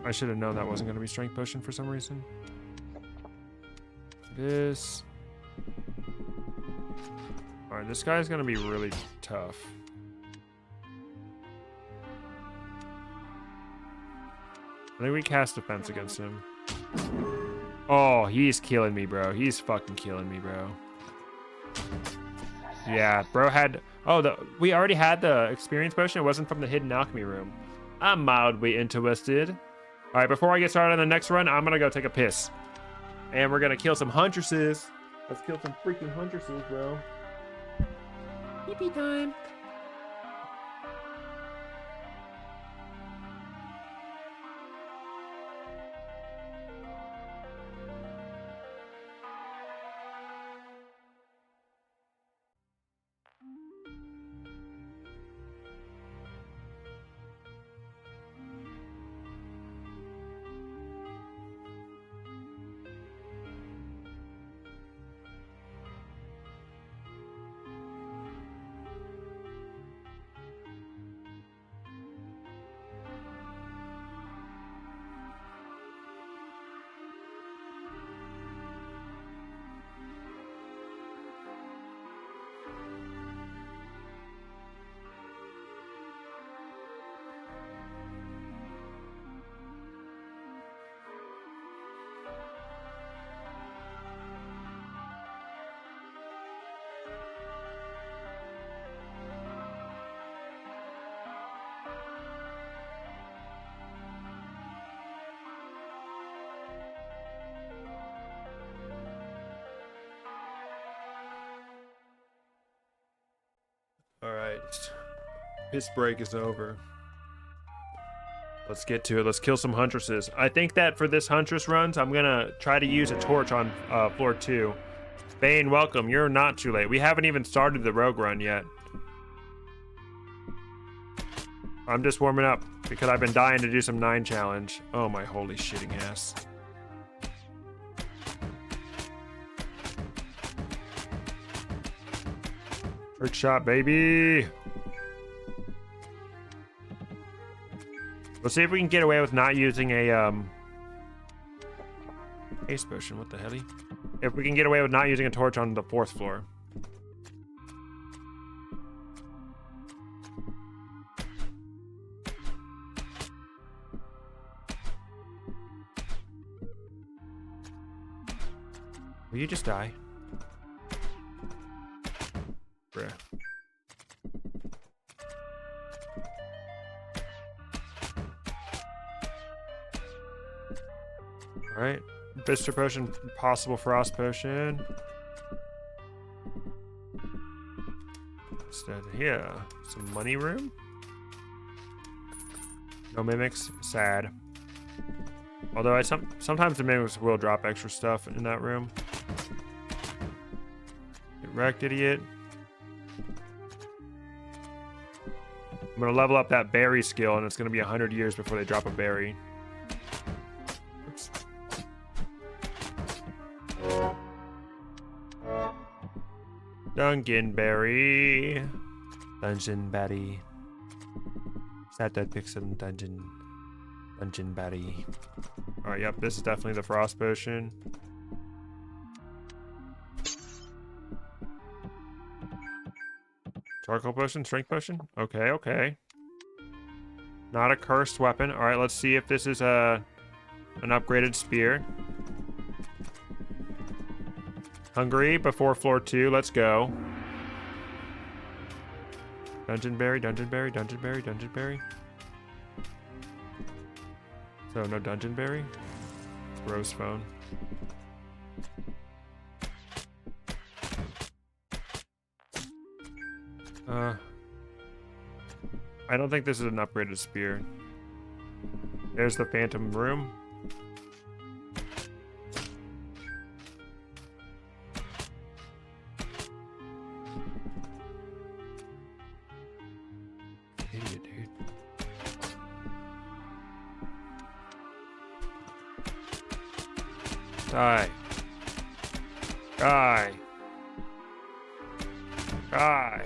I should have known that wasn't going to be strength potion for some reason. This. All right, this guy's going to be really tough. I think we cast defense against him. Oh, he's killing me, bro. He's fucking killing me, bro. Yeah, bro had... Oh, we already had the experience potion. It wasn't from the hidden alchemy room. I'm mildly interested. All right, before I get started on the next run, I'm going to go take a piss. And we're going to kill some huntresses. Let's kill some freaking huntresses, bro. Yippee time. All right, piss break is over. Let's get to it. Let's kill some huntresses. I think that for this huntress runs, I'm gonna try to use a torch on floor 2. Bane, welcome. You're not too late. We haven't even started the rogue run yet. I'm just warming up because I've been dying to do some 9 challenge. Oh my holy shitting ass. Trick shot, baby. Let's see if we can get away with not using a haste potion. What the hell? If we can get away with not using a torch on the 4th floor. Will you just die? Bruh. Alright. Blister potion, possible frost potion. Instead here, some money room. No mimics, sad. Although sometimes the mimics will drop extra stuff in that room. Get wrecked, idiot. I'm gonna level up that berry skill, and it's gonna be 100 years before they drop a berry. Oops. Duncanberry. Dungeon Batty. Saturday Pixel Dungeon. Dungeon Batty. Alright, yep, this is definitely the frost potion. Charcoal potion, strength potion? Okay, okay. Not a cursed weapon. Alright, let's see if this is an upgraded spear. Hungry before floor 2, let's go. Dungeonberry, Dungeonberry, Dungeonberry, Dungeonberry. So, no Dungeonberry? Rose phone. I don't think this is an upgraded spear. There's the phantom room. Idiot, dude. Die. Die. Die.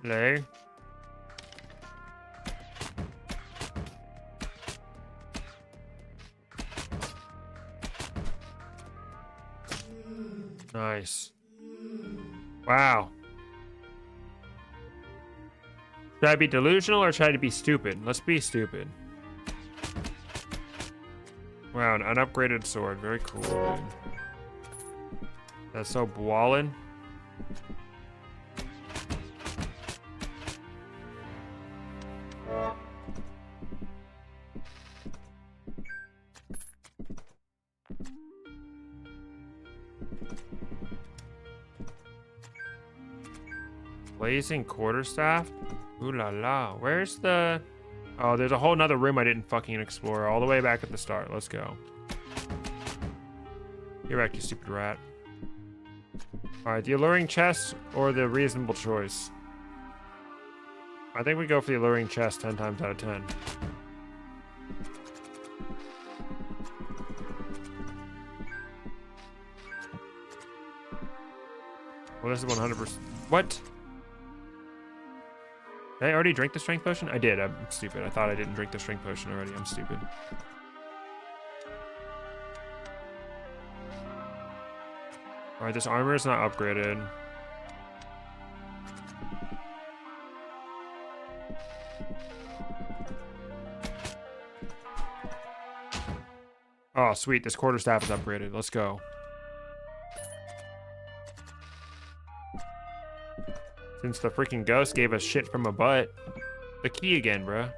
Lay. Nice. Wow. Should I be delusional or should I be stupid? Let's be stupid. Wow, an unupgraded sword. Very cool, dude. That's so ballin'. Blazing quarterstaff? Ooh la la. Where's the... Oh, there's a whole nother room I didn't fucking explore. All the way back at the start. Let's go. You're back, you stupid rat. Alright, the alluring chest or the reasonable choice? I think we go for the alluring chest 10 times out of 10. Well, this is 100%. What? Did I already drink the strength potion? I did. I'm stupid. I thought I didn't drink the strength potion already. I'm stupid. Alright, this armor is not upgraded. Oh, sweet. This quarterstaff is upgraded. Let's go. Since the freaking ghost gave us shit from a butt. The key again, bruh.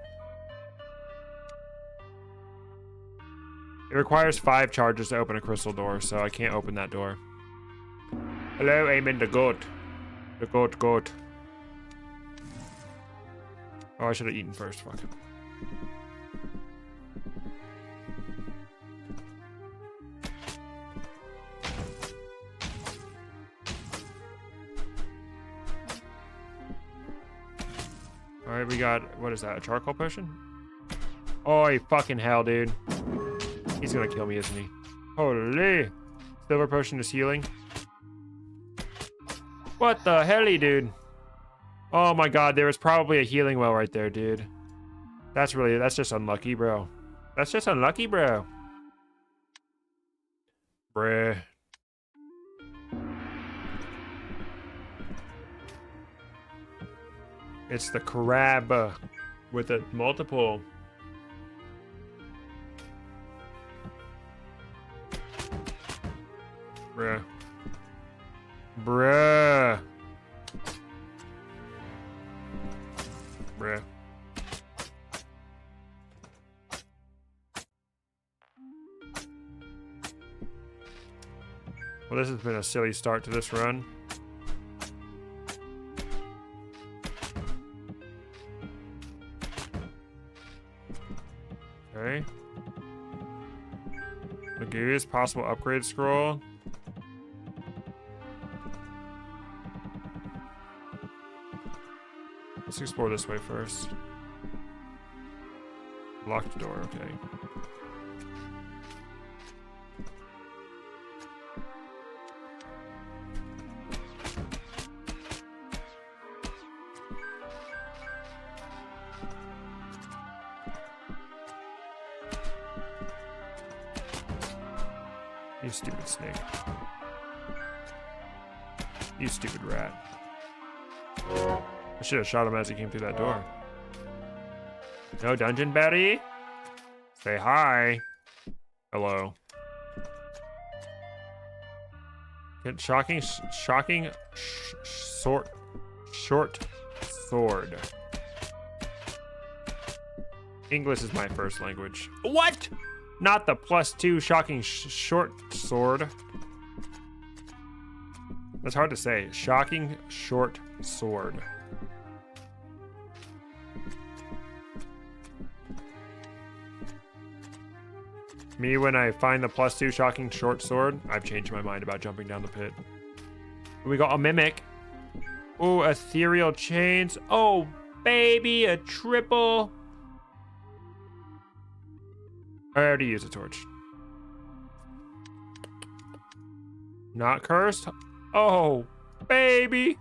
It requires 5 charges to open a crystal door, so I can't open that door. Hello, Amen the goat. The goat. Oh, I should have eaten first. Fuck. Alright, we got, what is that, a charcoal potion? Oh, fucking hell, dude. He's gonna kill me, isn't he? Holy. Silver potion is healing. What the helly, dude? Oh my god, there was probably a healing well right there, dude. That's just unlucky, bro. That's just unlucky, bro. Bruh. It's the crab with a multiple. Bruh. Bruh. Bruh. Well, this has been a silly start to this run. Okay. Magoo's possible upgrade scroll. Let's explore this way first. Locked door, okay. You stupid snake. You stupid rat. I should have shot him as he came through that door. No dungeon Betty? Say hi. Hello. Get short sword. English is my first language. What? Not the +2 shocking short sword. That's hard to say. Shocking short sword. Me, when I find the +2 shocking short sword, I've changed my mind about jumping down the pit. We got a mimic. Oh, ethereal chains. Oh, baby, a triple. I already used a torch. Not cursed? Oh, baby.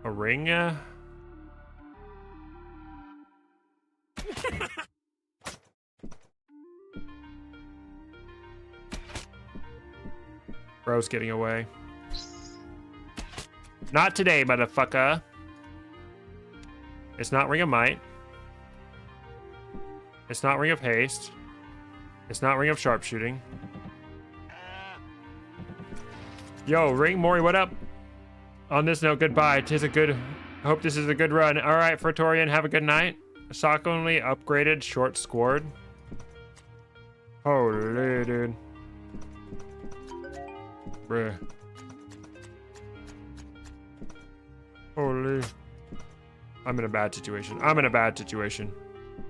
A ring? Bro's getting away. Not today, motherfucker. It's not Ring of Might. It's not Ring of Haste. It's not Ring of Sharpshooting. Yo, Ring Mori, what up? On this note, goodbye. Hope this is a good run. All right, Praetorian, have a good night. Sock only upgraded short sword. Holy, dude. Bruh. Holy. I'm in a bad situation. I'm in a bad situation.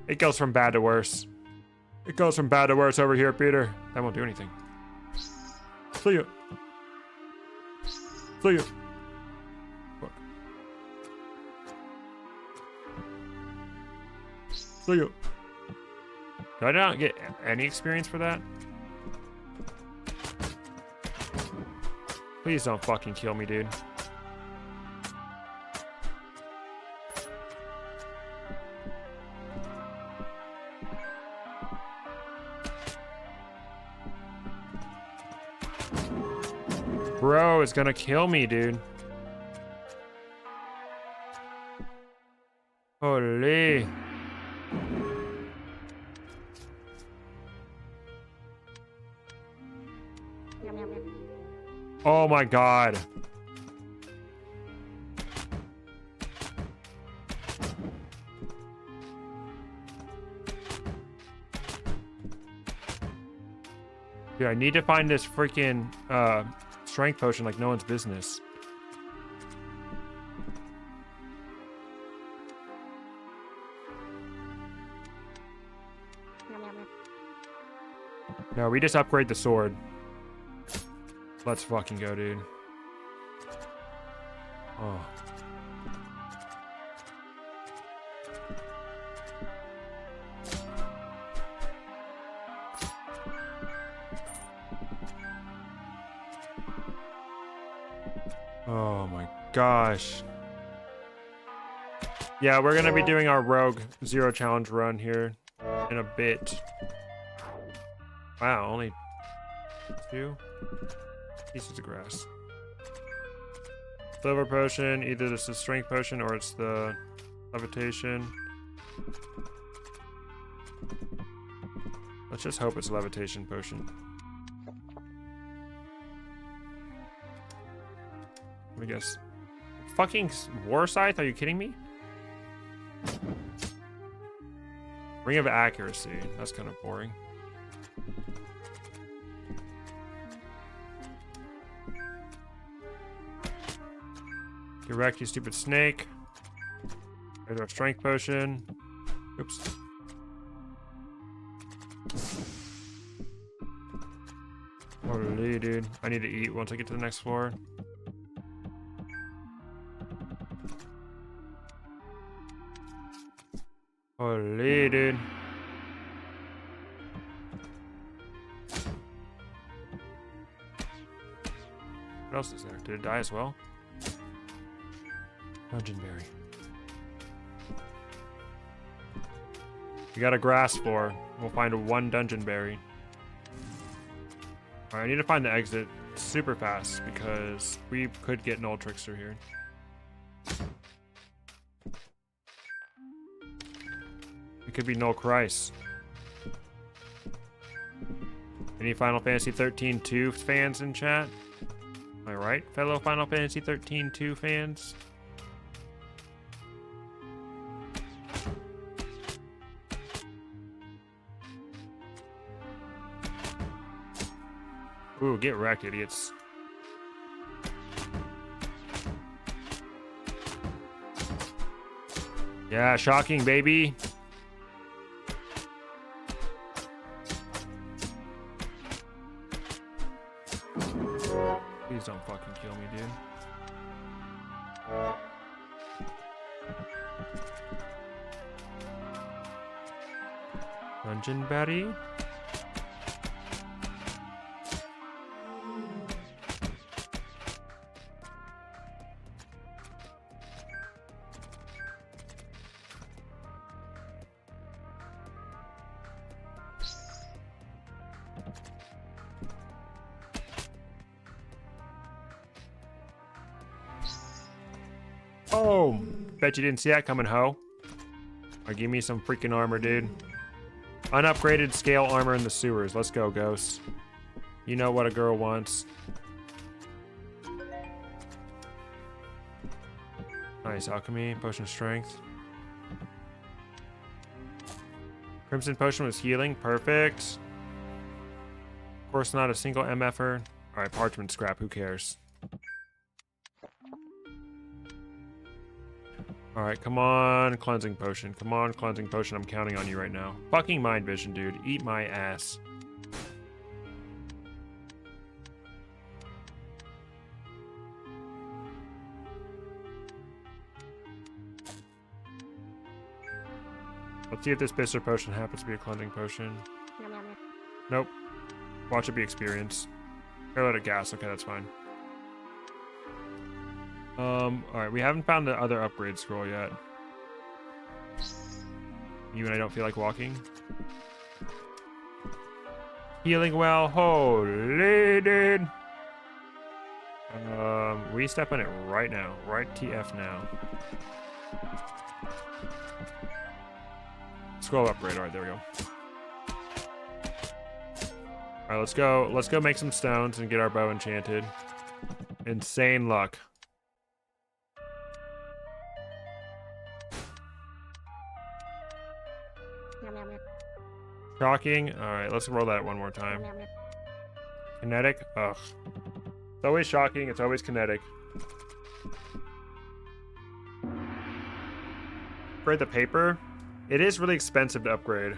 It goes from bad to worse. It goes from bad to worse over here, Peter. That won't do anything. See ya. See ya. Fuck. See ya. Did I not get any experience for that? Please don't fucking kill me, dude. Bro, it's gonna kill me, dude. Holy. Oh my god. Dude, I need to find this freaking strength potion like no one's business. No, we just upgrade the sword. Let's fucking go, dude. Oh. Oh my gosh. Yeah, we're gonna be doing our rogue zero challenge run here in a bit. Wow, only 2 pieces of grass. Silver potion, either this is strength potion or it's the levitation. Let's just hope it's a levitation potion. Let me guess. Fucking war scythe? Are you kidding me? Ring of accuracy. That's kind of boring. Get wrecked, you stupid snake. There's our strength potion. Oops. Holy dude. I need to eat once I get to the next floor. Holy dude. What else is there? Did it die as well? Dungeon berry. We got a grass floor. We'll find 1 dungeon berry. Alright, I need to find the exit super fast because we could get Null Trickster here. It could be Null Christ. Any Final Fantasy 13-2 fans in chat? Am I right, fellow Final Fantasy 13-2 fans? Ooh, get wrecked, idiots. Yeah, shocking, baby. Please don't fucking kill me, dude. Dungeon berry? Oh, bet you didn't see that coming, ho. Or give me some freaking armor, dude. Unupgraded scale armor in the sewers. Let's go, ghosts. You know what a girl wants. Nice alchemy, potion of strength. Crimson potion was healing, perfect. Of course, not a single MFer. All right, parchment scrap. Who cares? All right, come on, cleansing potion. Come on, cleansing potion. I'm counting on you right now. Fucking mind vision, dude. Eat my ass. Let's see if this Bisser potion happens to be a cleansing potion. Nope. Watch it be experience. Or let it gas. Okay, that's fine. Alright, we haven't found the other upgrade scroll yet. You and I don't feel like walking. Healing well. Holy dude. We step on it right now. Right TF now. Scroll upgrade. Alright, there we go. Alright, let's go. Let's go make some stones and get our bow enchanted. Insane luck. Shocking. Alright, let's roll that one more time. Kinetic. Ugh. It's always shocking. It's always kinetic. Upgrade the paper. It is really expensive to upgrade.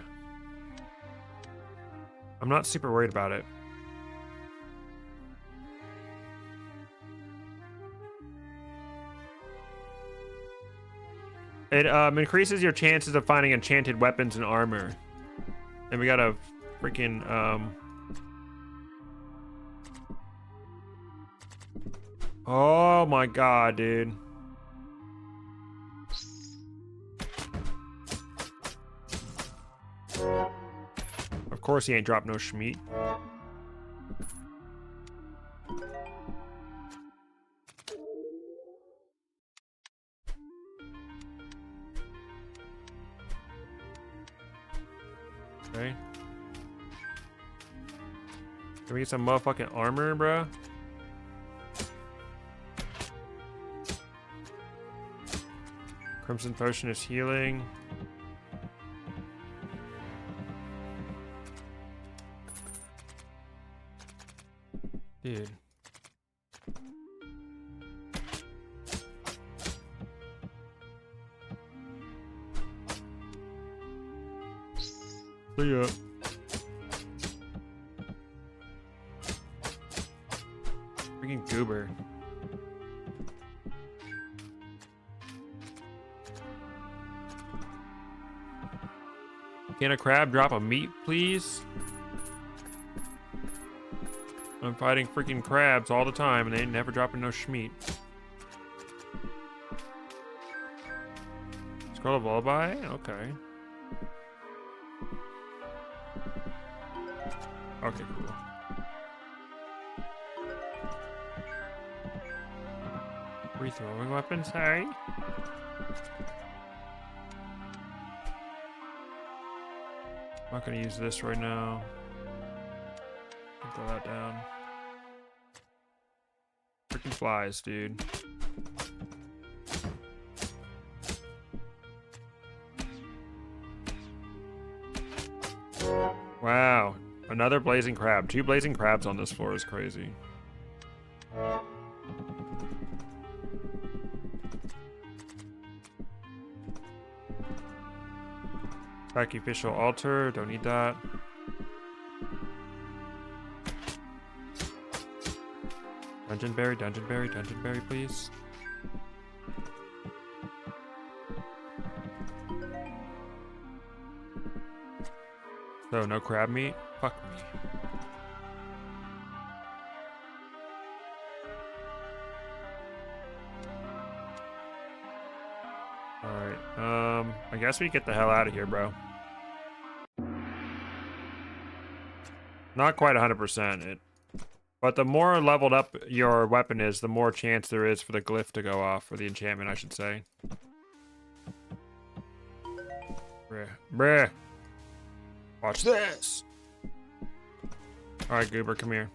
I'm not super worried about it. It increases your chances of finding enchanted weapons and armor. And we got a freaking oh my god, dude. Of course he ain't dropped no schmeat. Okay. Can we get some motherfucking armor, bro? Crimson potion is healing. Dude. See ya. Freaking goober. Can a crab drop a meat, please? I'm fighting freaking crabs all the time and they ain't never dropping no schmeat. Scroll of Lullaby? Okay. Okay, cool. Rethrowing weapons, hey? I'm not gonna use this right now. Throw that down. Freaking flies, dude. Wow. Another blazing crab. 2 blazing crabs on this floor is crazy. Sacrificial altar. Don't need that. Dungeon berry, please. So, no crab meat? Fuck me. Alright, I guess we get the hell out of here, bro. Not quite 100%. But the more leveled up your weapon is, the more chance there is for the glyph to go off, or the enchantment, I should say. Bruh. Watch this. Alright, Goober, come here.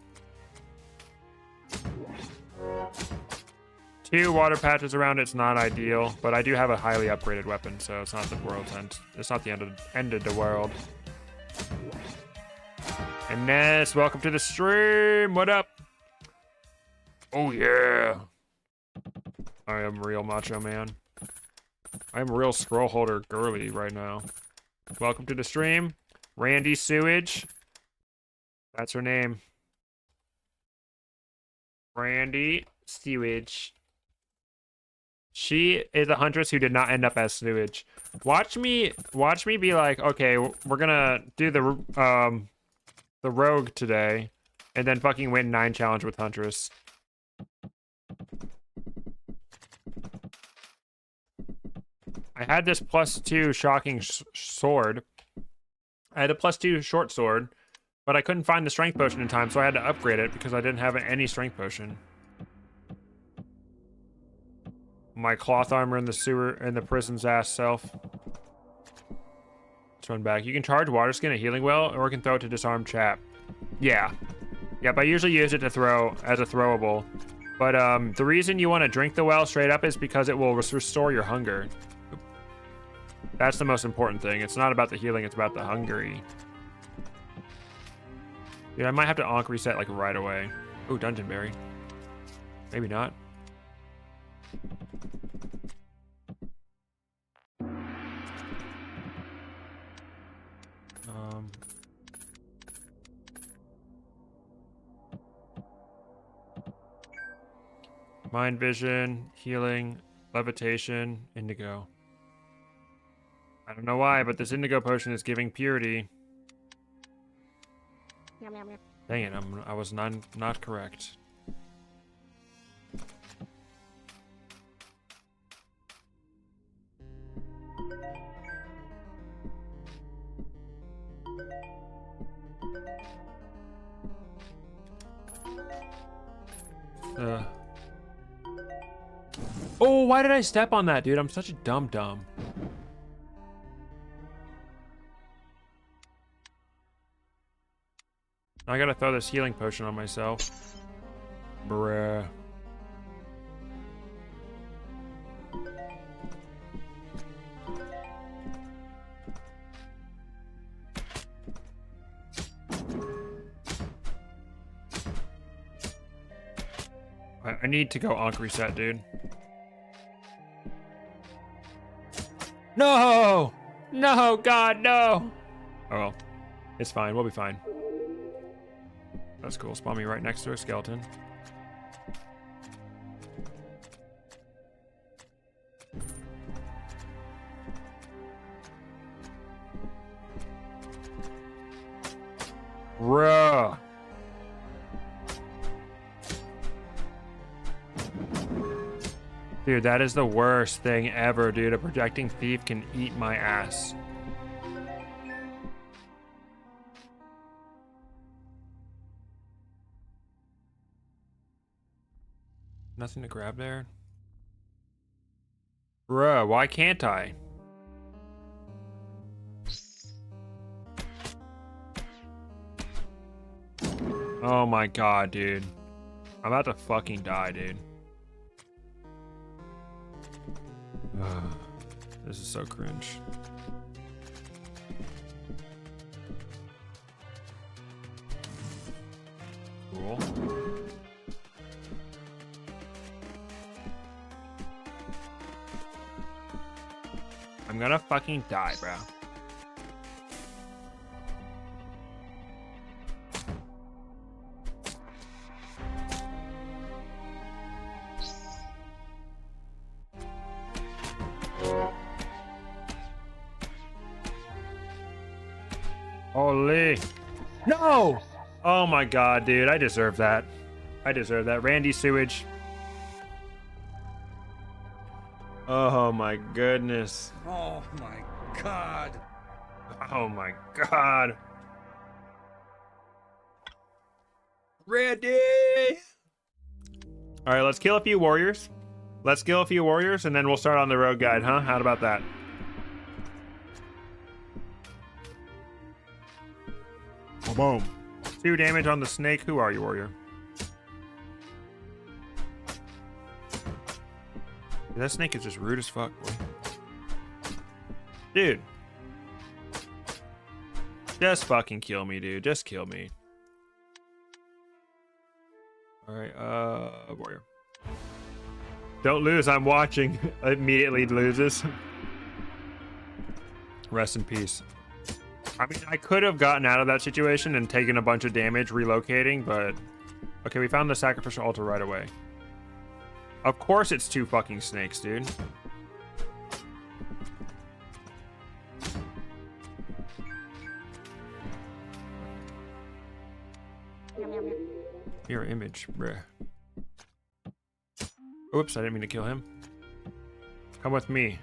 2 water patches around it's not ideal, but I do have a highly upgraded weapon, so it's not the world's end. It's not the end of the world. And Ness, welcome to the stream. What up? Oh yeah. I am real macho man. I'm real scroll holder girly right now. Welcome to the stream. Randy Sewage. That's her name. Randy Sewage. She is a huntress who did not end up as sewage. Watch me be like, okay, we're gonna do the rogue today, and then fucking win 9 challenge with huntress. I had this +2 shocking sword. I had a +2 short sword, but I couldn't find the strength potion in time, so I had to upgrade it because I didn't have any strength potion. My cloth armor in the sewer in the prison's ass self. Let's run back. You can charge water skin at healing well, or you can throw it to disarm chap. Yeah. Yep, I usually use it to throw as a throwable. But the reason you want to drink the well straight up is because it will restore your hunger. That's the most important thing. It's not about the healing, it's about the hungry. Dude, I might have to Ankh reset like right away. Ooh, dungeon berry. Maybe not. Mind vision, healing, levitation, indigo. I don't know why, but this indigo potion is giving purity. Dang it, I was not correct. Oh, why did I step on that, dude? I'm such a dumb. I gotta throw this healing potion on myself. Bruh. I need to go Ankh reset, dude. No! No, God, no! Oh well. It's fine, we'll be fine. That's cool. Spawn me right next to a skeleton. Bruh. Dude, that is the worst thing ever, dude. A projecting thief can eat my ass. Nothing to grab there? Bruh, why can't I? Oh my god, dude. I'm about to fucking die, dude. This is so cringe. Cool. I'm gonna fucking die, bro. Holy. No! Oh my god, dude. I deserve that. I deserve that. Randy Sewage. Oh my goodness. Oh my god. Oh my god. Randy! Alright, let's kill a few warriors. Let's kill a few warriors and then we'll start on the road guide, huh? How about that? Boom. 2 damage on the snake. Who are you, warrior? That snake is just rude as fuck, boy. Dude. Just fucking kill me, dude. Just kill me. Alright, warrior. Don't lose, I'm watching. Immediately loses. Rest in peace. I mean, I could have gotten out of that situation and taken a bunch of damage relocating, but... Okay, we found the sacrificial altar right away. Of course it's 2 fucking snakes, dude. Mirror image, bruh. Oops, I didn't mean to kill him. Come with me.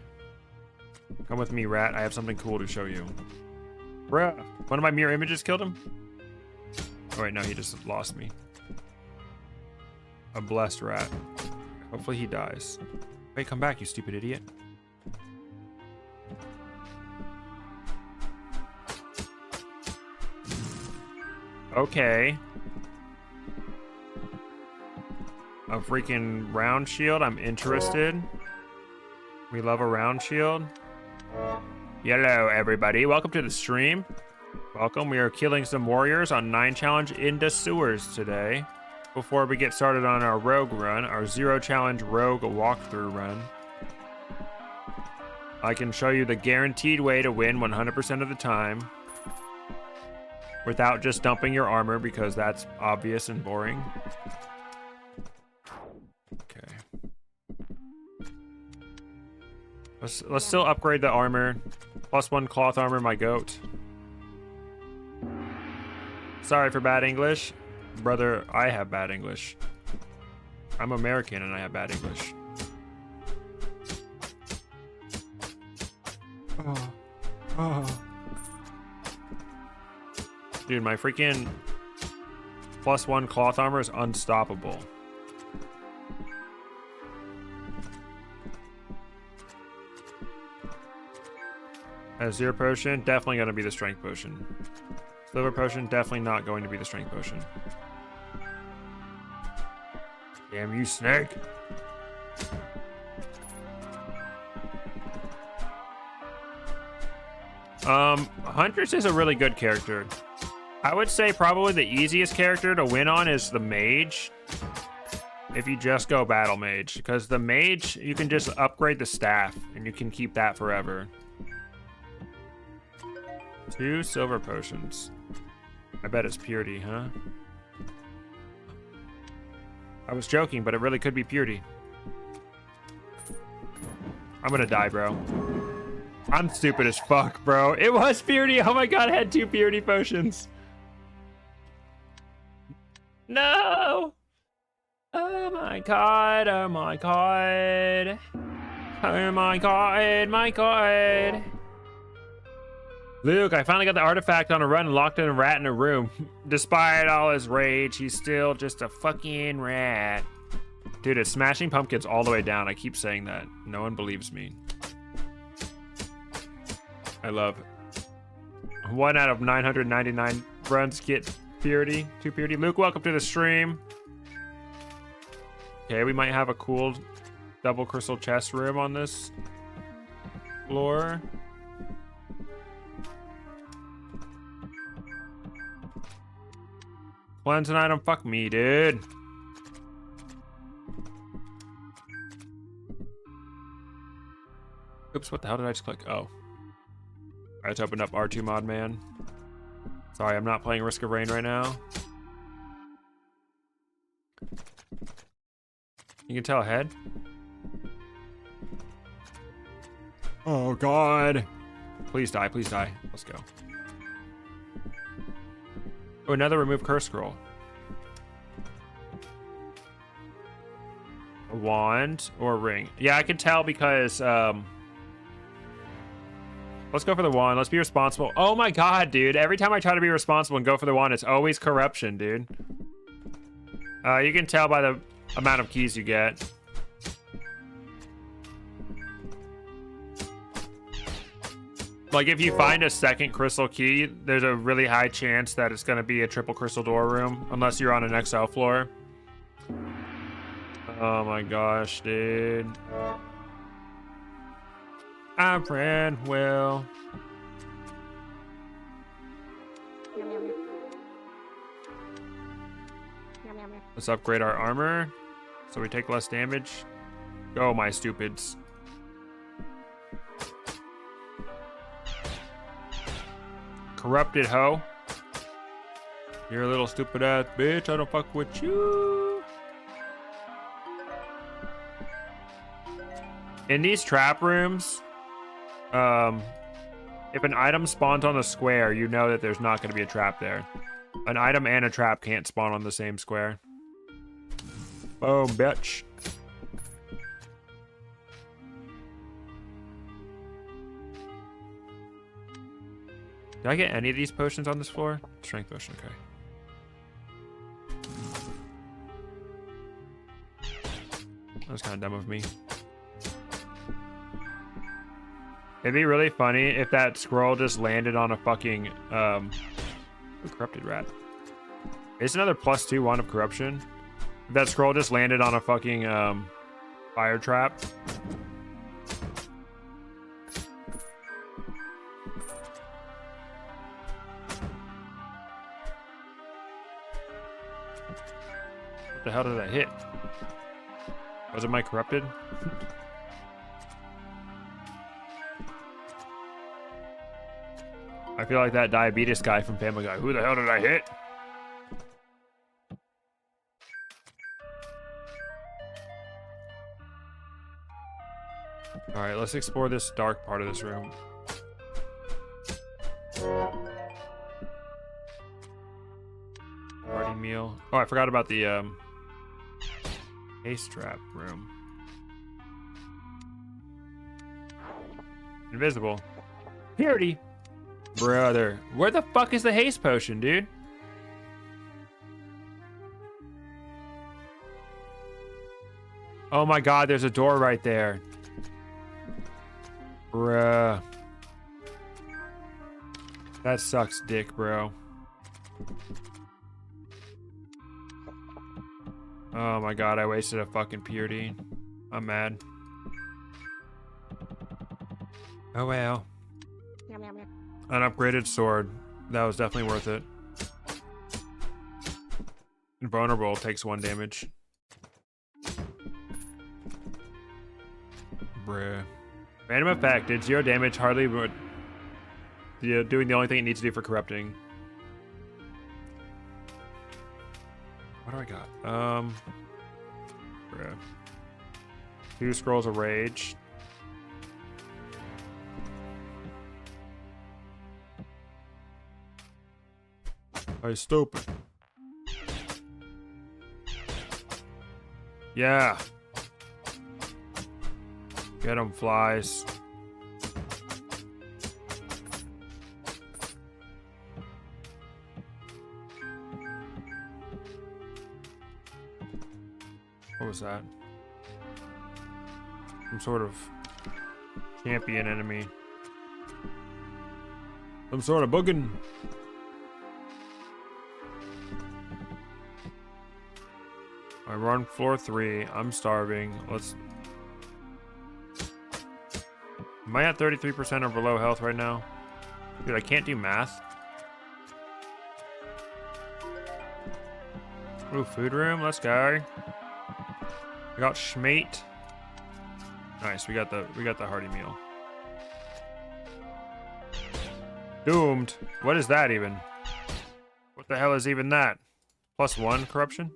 Come with me, rat. I have something cool to show you. Bruh. One of my mirror images killed him? Oh wait, no, he just lost me. A blessed rat. Hopefully he dies. Wait, come back, you stupid idiot. Okay. A freaking round shield. I'm interested. We love a round shield. Hello, everybody. Welcome to the stream. Welcome. We are killing some warriors on 9 challenge in the sewers today. Before we get started on our rogue run, our 0 challenge rogue walkthrough run, I can show you the guaranteed way to win 100% of the time without just dumping your armor, because that's obvious and boring. Let's still upgrade the armor. +1 cloth armor, my goat. Sorry for bad English. Brother, I have bad English. I'm American and I have bad English. Dude, my freaking +1 cloth armor is unstoppable. A 0 potion, definitely going to be the strength potion. Silver potion, definitely not going to be the strength potion. Damn you, snake. Huntress is a really good character. I would say probably the easiest character to win on is the mage. If you just go battle mage, because the mage, you can just upgrade the staff and you can keep that forever. 2 silver potions. I bet it's purity, huh? I was joking, but it really could be purity. I'm gonna die, bro. I'm stupid as fuck, bro. It was purity. Oh my god, I had 2 purity potions. No! Oh my god, oh my god. Oh my god, my god. Luke, I finally got the artifact on a run and locked in a rat in a room. Despite all his rage, he's still just a fucking rat. Dude, it's smashing pumpkins all the way down. I keep saying that. No one believes me. I love it. 1 out of 999 runs get purity. 2 purity. Luke, welcome to the stream. Okay, we might have a cool double crystal chest room on this floor. Cleanse an item, fuck me, dude. Oops, what the hell did I just click? Oh. I just opened up R2 Mod Man. Sorry, I'm not playing Risk of Rain right now. You can tell ahead. Oh, God. Please die, please die. Let's go. Oh, another remove curse scroll. A wand or a ring. Yeah, I can tell because let's go for the wand. Let's be responsible. Oh my god, dude. Every time I try to be responsible and go for the wand, it's always corruption, dude. You can tell by the amount of keys you get. Like, if you find a second crystal key, there's a really high chance that it's going to be a triple crystal door room, unless you're on an XL floor. Oh my gosh, dude. Our friend Will. Let's upgrade our armor so we take less damage. Go, my stupids. corrupted hoe. You're a little stupid ass bitch. I don't fuck with you. In these trap rooms, if an item spawns on a square, you know that there's not going to be a trap there. An item and a trap can't spawn on the same square. Boom, bitch. Did I get any of these potions on this floor? Strength potion, okay. That was kind of dumb of me. It'd be really funny if that scroll just landed on a fucking, corrupted rat. It's another +2 1 of corruption. If that scroll just landed on a fucking, fire trap. What the hell did I hit? Was it my corrupted? I feel like that diabetes guy from Family Guy. Who the hell did I hit? All right, let's explore this dark part of this room. Party meal. Oh, I forgot about the haste trap room. Invisible. Purity. Brother, where the fuck is the haste potion, dude? Oh my god, there's a door right there. Bruh. That sucks dick, bro. Oh my god, I wasted a fucking purity. I'm mad. Oh well. An upgraded sword. That was definitely worth it. Invulnerable takes 1 damage. Bruh. Random effect. Did 0 damage, hardly but doing the only thing it needs to do for corrupting. What do I got? Bruh. 2 scrolls of rage. I stupid. Yeah. Get 'em, flies. What was that? Some sort of champion enemy. Some sort of buggin'. We're on floor 3. I'm starving. Let's. Am I at 33% or below health right now? Dude, I can't do math. Ooh, food room. Let's go. We got schmate. Nice. We got the hearty meal. Doomed. What is that even? What the hell is even that? +1 corruption?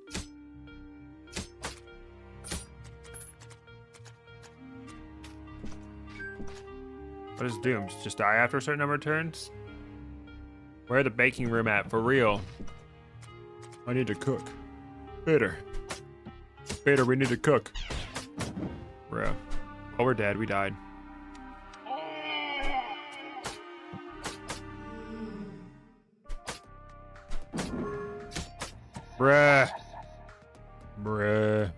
What is doomed? Just die after a certain number of turns? Where the baking room at? For real. I need to cook. Bitter. Bitter, we need to cook. Bro. Oh, we're dead. We died. Bruh. Bruh.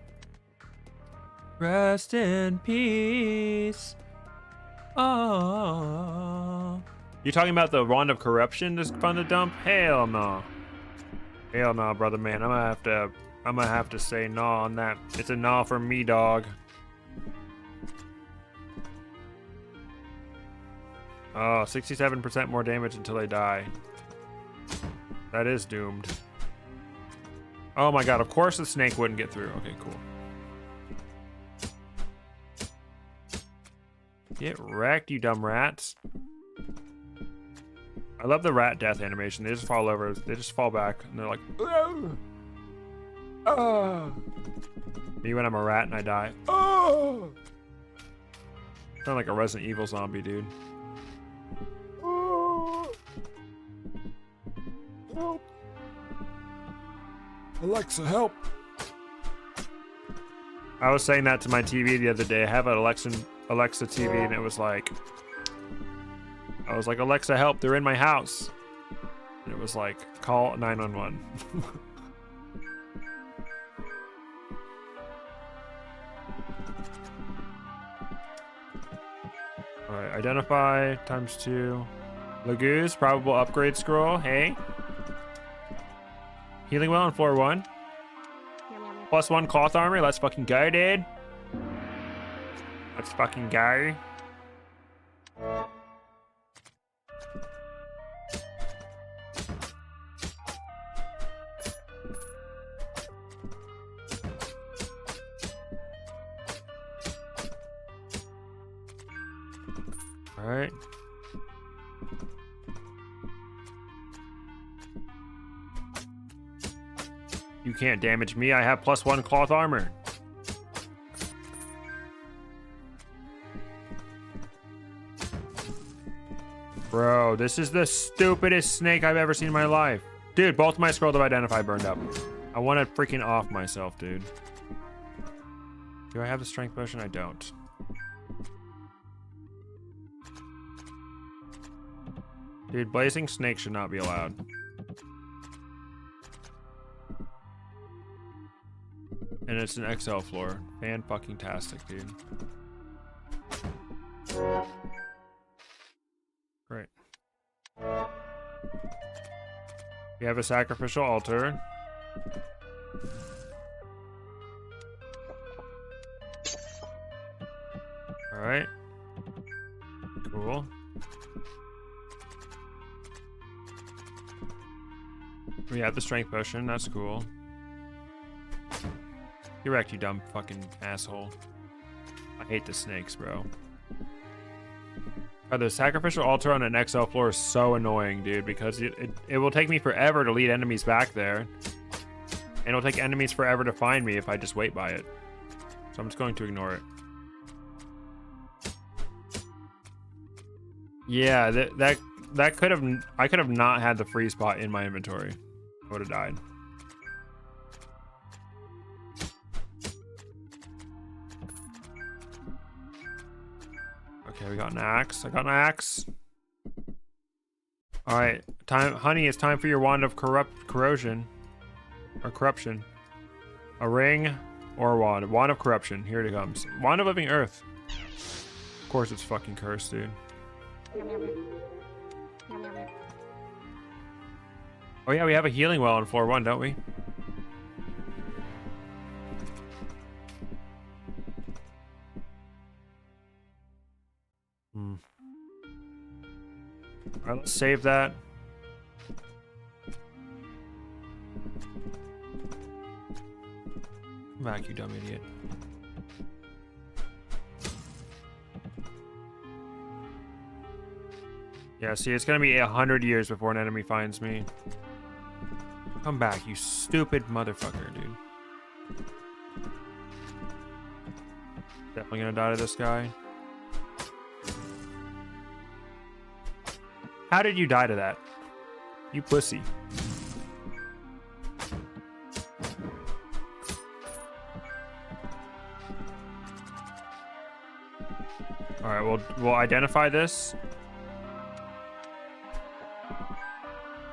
Rest in peace. Oh. You talking about the wand of corruption that's fun to dump? Hell no. Hell no, brother man. I'm gonna have to say no on that. It's a no for me, dog. Oh, 67% more damage until they die. That is doomed. Oh my god, of course the snake wouldn't get through. Okay, cool. Get wrecked, you dumb rats. I love the rat death animation. They just fall over. They just fall back, and they're like, oh, oh. Me when I'm a rat and I die. Oh. Sound like a Resident Evil zombie, dude. Oh. Help. Alexa, help. I was saying that to my TV the other day. I have an Alexa TV, and it was like, I was like, Alexa, help, they're in my house. And it was like, call 911. All right, identify ×2. Lagoose, probable upgrade scroll. Hey. Healing well on floor 1. +1 cloth armor. Let's fucking go, dude. Let's fucking go. All right. You can't damage me. I have +1 cloth armor. Bro, this is the stupidest snake I've ever seen in my life. Dude, both my scrolls of identify burned up. I want to freaking off myself, dude. Do I have the strength potion? I don't. Dude, blazing snake should not be allowed. And it's an XL floor. Fan-fucking-tastic, dude. Great. We have a sacrificial altar. Alright. Cool. We have the strength potion. That's cool. You're wrecked, you dumb fucking asshole. I hate the snakes, bro. Oh, the sacrificial altar on an XL floor is so annoying, dude, because it will take me forever to lead enemies back there. And it'll take enemies forever to find me if I just wait by it. So I'm just going to ignore it. Yeah, that could have... I could have not had the free spot in my inventory. I would have died. Okay, we got an axe. I got an axe. All right, honey. It's time for your wand of corruption. A ring or a wand. A wand of corruption. Here it comes. Wand of living earth. Of course, it's fucking cursed, dude. Oh yeah, we have a healing well on floor 1, don't we? All right, let's save that. Come back, you dumb idiot. Yeah, see, it's gonna be 100 years before an enemy finds me. Come back, you stupid motherfucker, dude. Definitely gonna die to this guy. How did you die to that? You pussy. Alright, we'll identify this.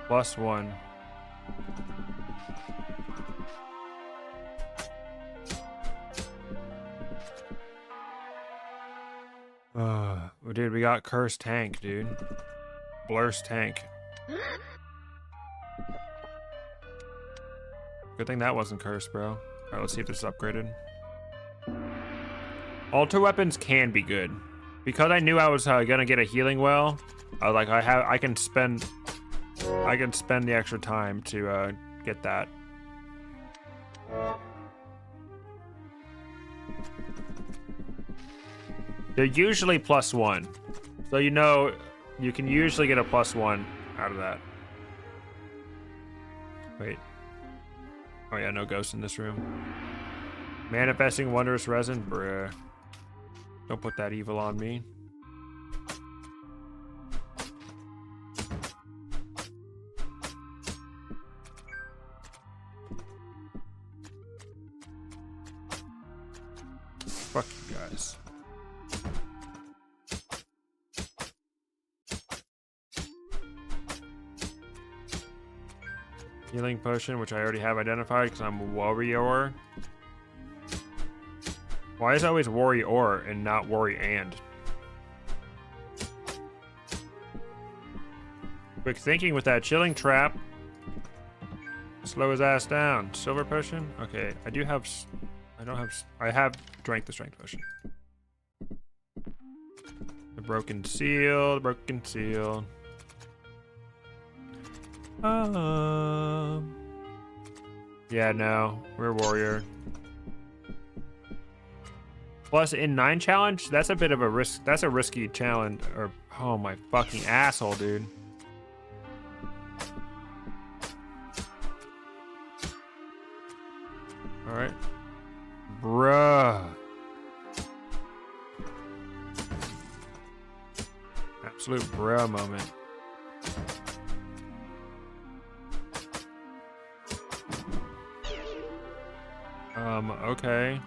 +1. Dude, we got cursed tank, dude. Blur's tank. Good thing that wasn't cursed, bro. Alright, let's see if this is upgraded. Altar weapons can be good. Because I knew I was gonna get a healing well, I was like, I can spend the extra time to get that. They're usually +1. So you know you can usually get a +1 out of that. Wait. Oh yeah, no ghosts in this room. Manifesting wondrous resin? Bruh. Don't put that evil on me. Fuck you guys. Healing potion, which I already have identified because I'm a warrior. Why is it always warrior and not worry and? Quick thinking with that chilling trap. Slow his ass down. Silver potion? Okay, I do have... I have drank the strength potion. The broken seal. Yeah, no. We're warrior. Plus, in 9 challenge, that's a bit of a risk. That's a risky challenge. Or, oh my fucking asshole, dude. Alright. Bruh. Absolute bruh moment. Okay.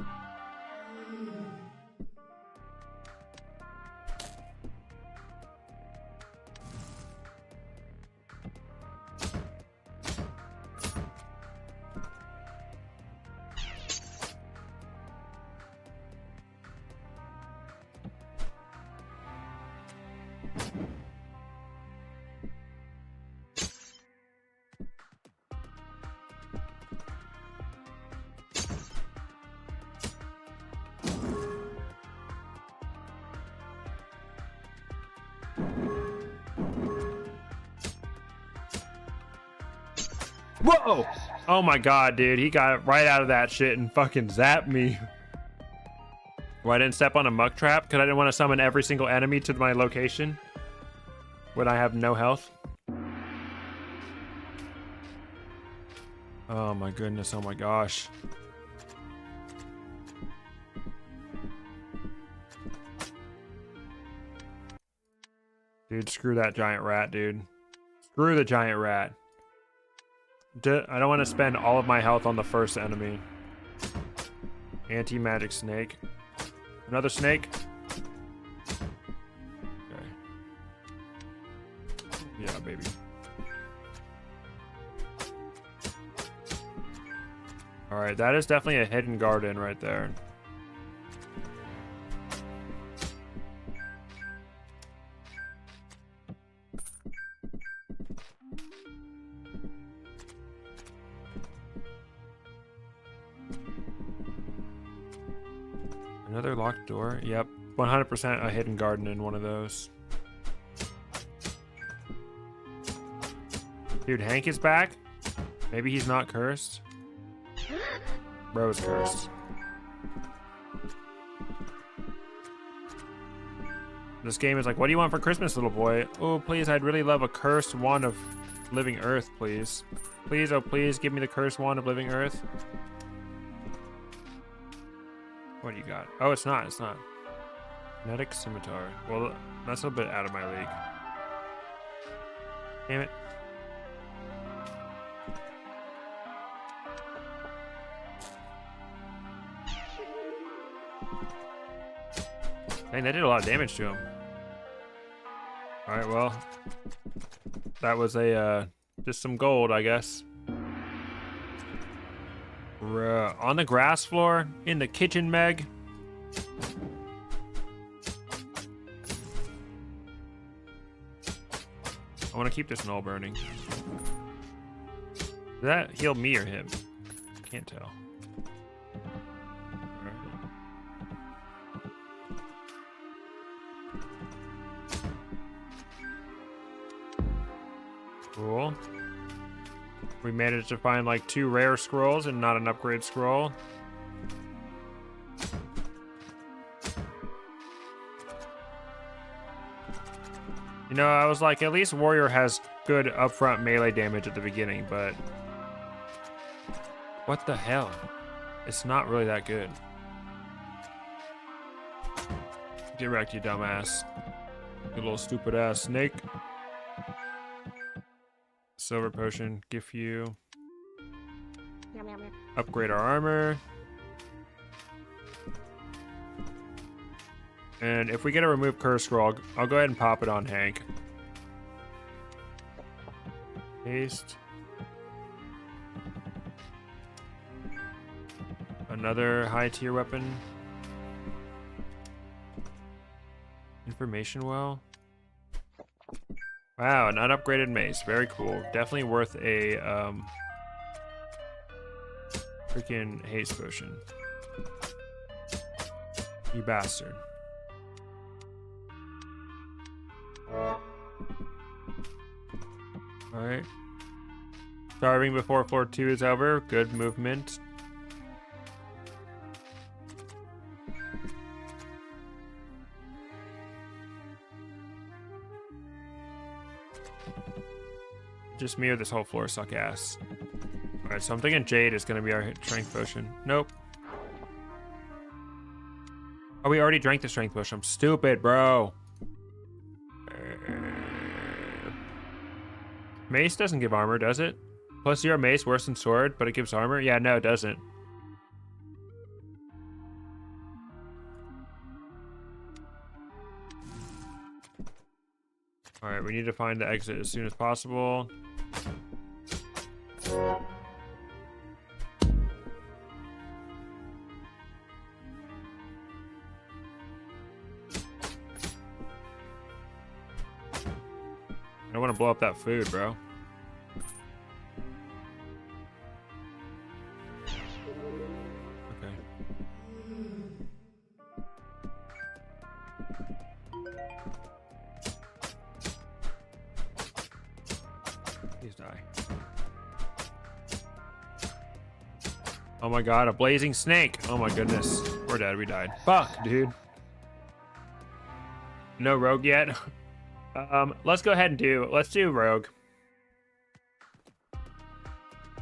Whoa! Oh my god, dude. He got right out of that shit and fucking zapped me. Well, I didn't step on a muck trap because I didn't want to summon every single enemy to my location when I have no health. Oh my goodness. Oh my gosh. Dude, screw that giant rat, dude. Screw the giant rat. I don't want to spend all of my health on the first enemy. Anti-magic snake. Another snake. Okay. Yeah, baby. Alright, that is definitely a hidden garden right there. Another locked door? Yep. 100% a hidden garden in one of those. Dude, Hank is back? Maybe he's not cursed? Bro is cursed. This game is like, what do you want for Christmas, little boy? Oh, please, I'd really love a cursed wand of living earth, please. Please, oh, please, give me the cursed wand of living earth. What do you got? Oh, it's not. It's not. Kinetic scimitar. Well, that's a bit out of my league. Damn it. Dang, that did a lot of damage to him. Alright, well. That was a, just some gold, I guess. On the grass floor, in the kitchen, Meg. I want to keep this null burning. Did that heal me or him? Can't tell. Cool. We managed to find like 2 rare scrolls and not an upgrade scroll. You know, I was like, at least Warrior has good upfront melee damage at the beginning, but what the hell? It's not really that good. Get wrecked, you dumbass. You little stupid ass snake. Silver potion, gift you. Upgrade our armor. And if we get a remove curse scroll, I'll go ahead and pop it on Hank. Haste. Another high tier weapon. Information well. Wow, an unupgraded mace. Very cool. Definitely worth a freaking haste potion. You bastard. Alright. Starving before floor 2 is over. Good movement. Just me or this whole floor suck ass. Alright, so I'm thinking Jade is going to be our strength potion. Nope. Oh, we already drank the strength potion. I'm stupid, bro. Mace doesn't give armor, does it? Plus zero mace, worse than sword, but it gives armor? Yeah, no, it doesn't. Alright, we need to find the exit as soon as possible. I don't want to blow up that food, bro. Okay. Please die. Oh my god, a blazing snake. Oh my goodness. We're dead, we died. Fuck, dude. No rogue yet? Let's go ahead and let's do rogue.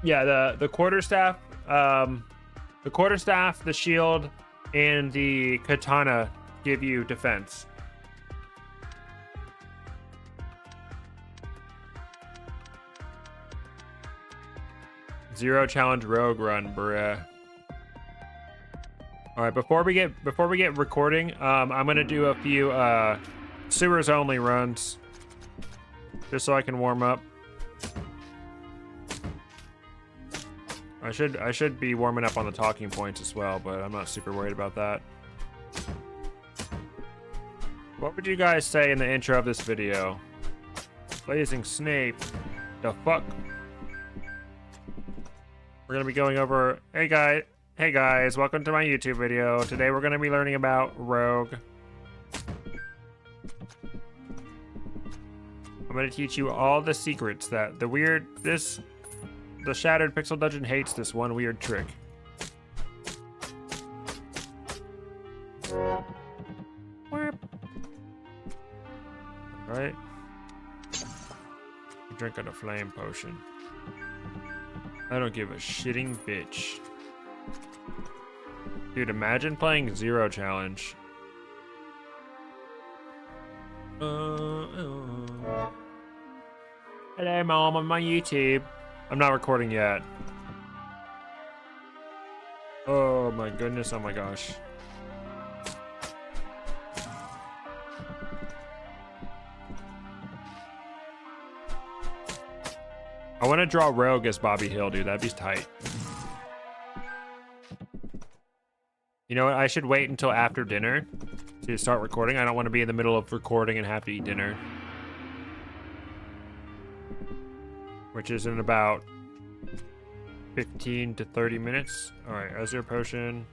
Yeah, the quarterstaff, the shield, and the katana give you defense. Zero challenge rogue run, bruh. All right, before we get recording, I'm gonna do a few sewers only runs, just so I can warm up. I should be warming up on the talking points as well, but I'm not super worried about that. What would you guys say in the intro of this video? Blazing snake. The fuck? We're gonna be going over. Hey guys, welcome to my YouTube video. Today we're gonna be learning about rogue. I'm gonna teach you all the secrets that the Shattered Pixel Dungeon hates this one weird trick. Right? Drinking a flame potion. I don't give a shitting bitch. Dude, imagine playing Zero Challenge. Hello, Mom, I'm on YouTube. I'm not recording yet. Oh my goodness, oh my gosh. I want to draw Rogue as Bobby Hill, dude. That'd be tight. You know what? I should wait until after dinner to start recording. I don't want to be in the middle of recording and have to eat dinner. Which is in about 15 to 30 minutes. Alright, Ezra Potion.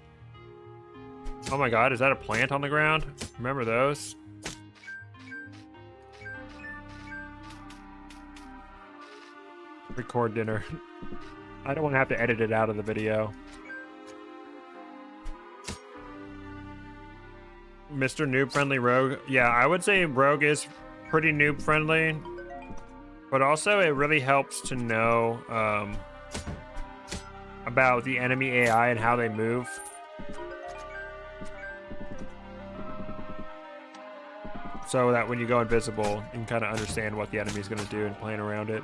Oh my god, is that a plant on the ground? Remember those? Record dinner. I don't want to have to edit it out of the video. Mr. Noob Friendly Rogue. Yeah, I would say Rogue is pretty noob friendly. But also, it really helps to know about the enemy AI and how they move. So that when you go invisible, you can kind of understand what the enemy is going to do and plan around it.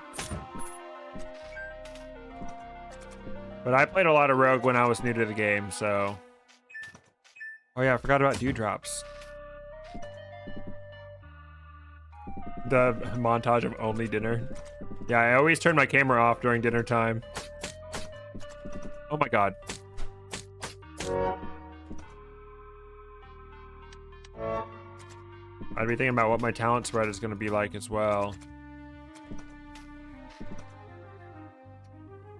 But I played a lot of Rogue when I was new to the game, so... Oh yeah, I forgot about Dewdrops. The montage of only dinner. Yeah, I always turn my camera off during dinner time. Oh my god. I'd be thinking about what my talent spread is going to be like as well.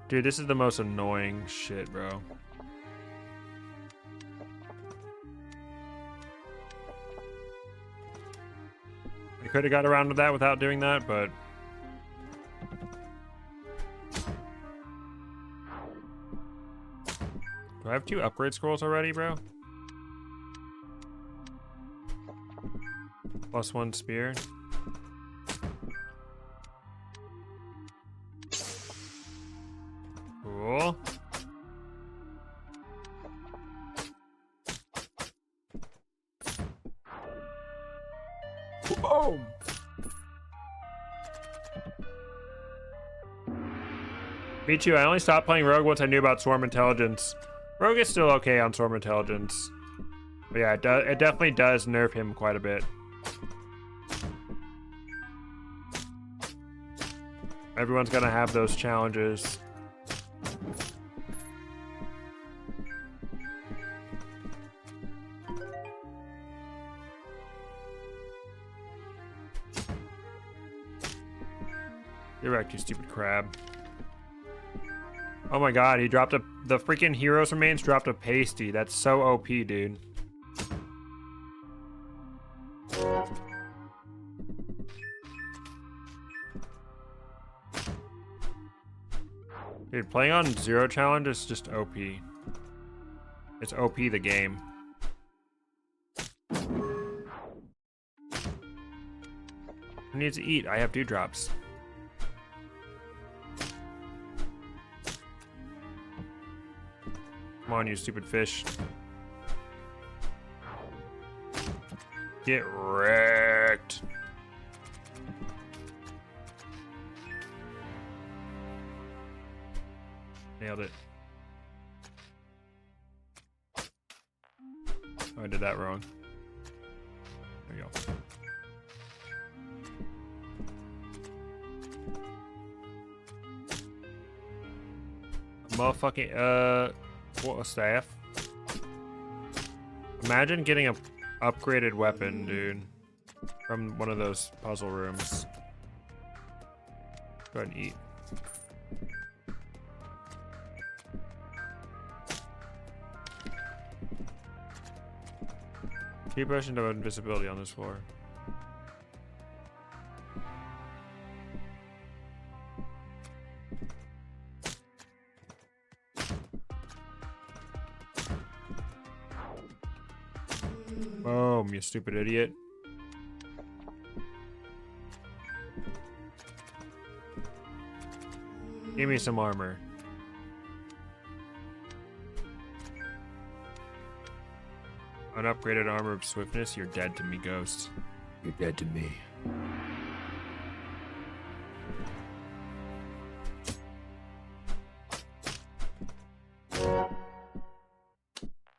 Dude, this is the most annoying shit, bro. I could have got around to that without doing that, but... Do I have 2 upgrade scrolls already, bro? +1 spear. Cool. Boom! Me too. I only stopped playing Rogue once I knew about Swarm Intelligence. Rogue is still okay on Swarm Intelligence. But yeah, it definitely does nerf him quite a bit. Everyone's gonna have those challenges. You're wrecked, you stupid crab. Oh my god, he dropped the freaking Heroes Remains dropped a pasty. That's so OP, dude. Dude, playing on 0 challenge is just OP. It's OP the game. Who needs to eat? I have Dewdrops. Come on, you stupid fish. Get wrecked. Nailed it. Oh, I did that wrong. There we go. Motherfucking, what a staff. Imagine getting a upgraded weapon, dude, from one of those puzzle rooms. Go ahead and eat. Keep pushing to invisibility on this floor. Boom, you stupid idiot. Give me some armor. Unupgraded armor of swiftness, you're dead to me, Ghost. You're dead to me.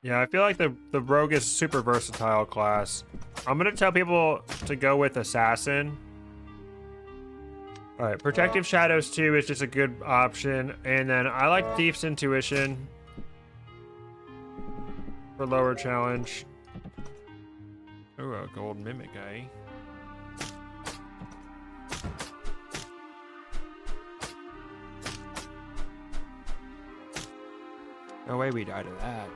Yeah, I feel like the rogue is super versatile class. I'm gonna tell people to go with assassin. All right, protective shadows 2 is just a good option, and then I like thief's intuition for lower challenge. Ooh, a gold mimic, eh? No way we died of that.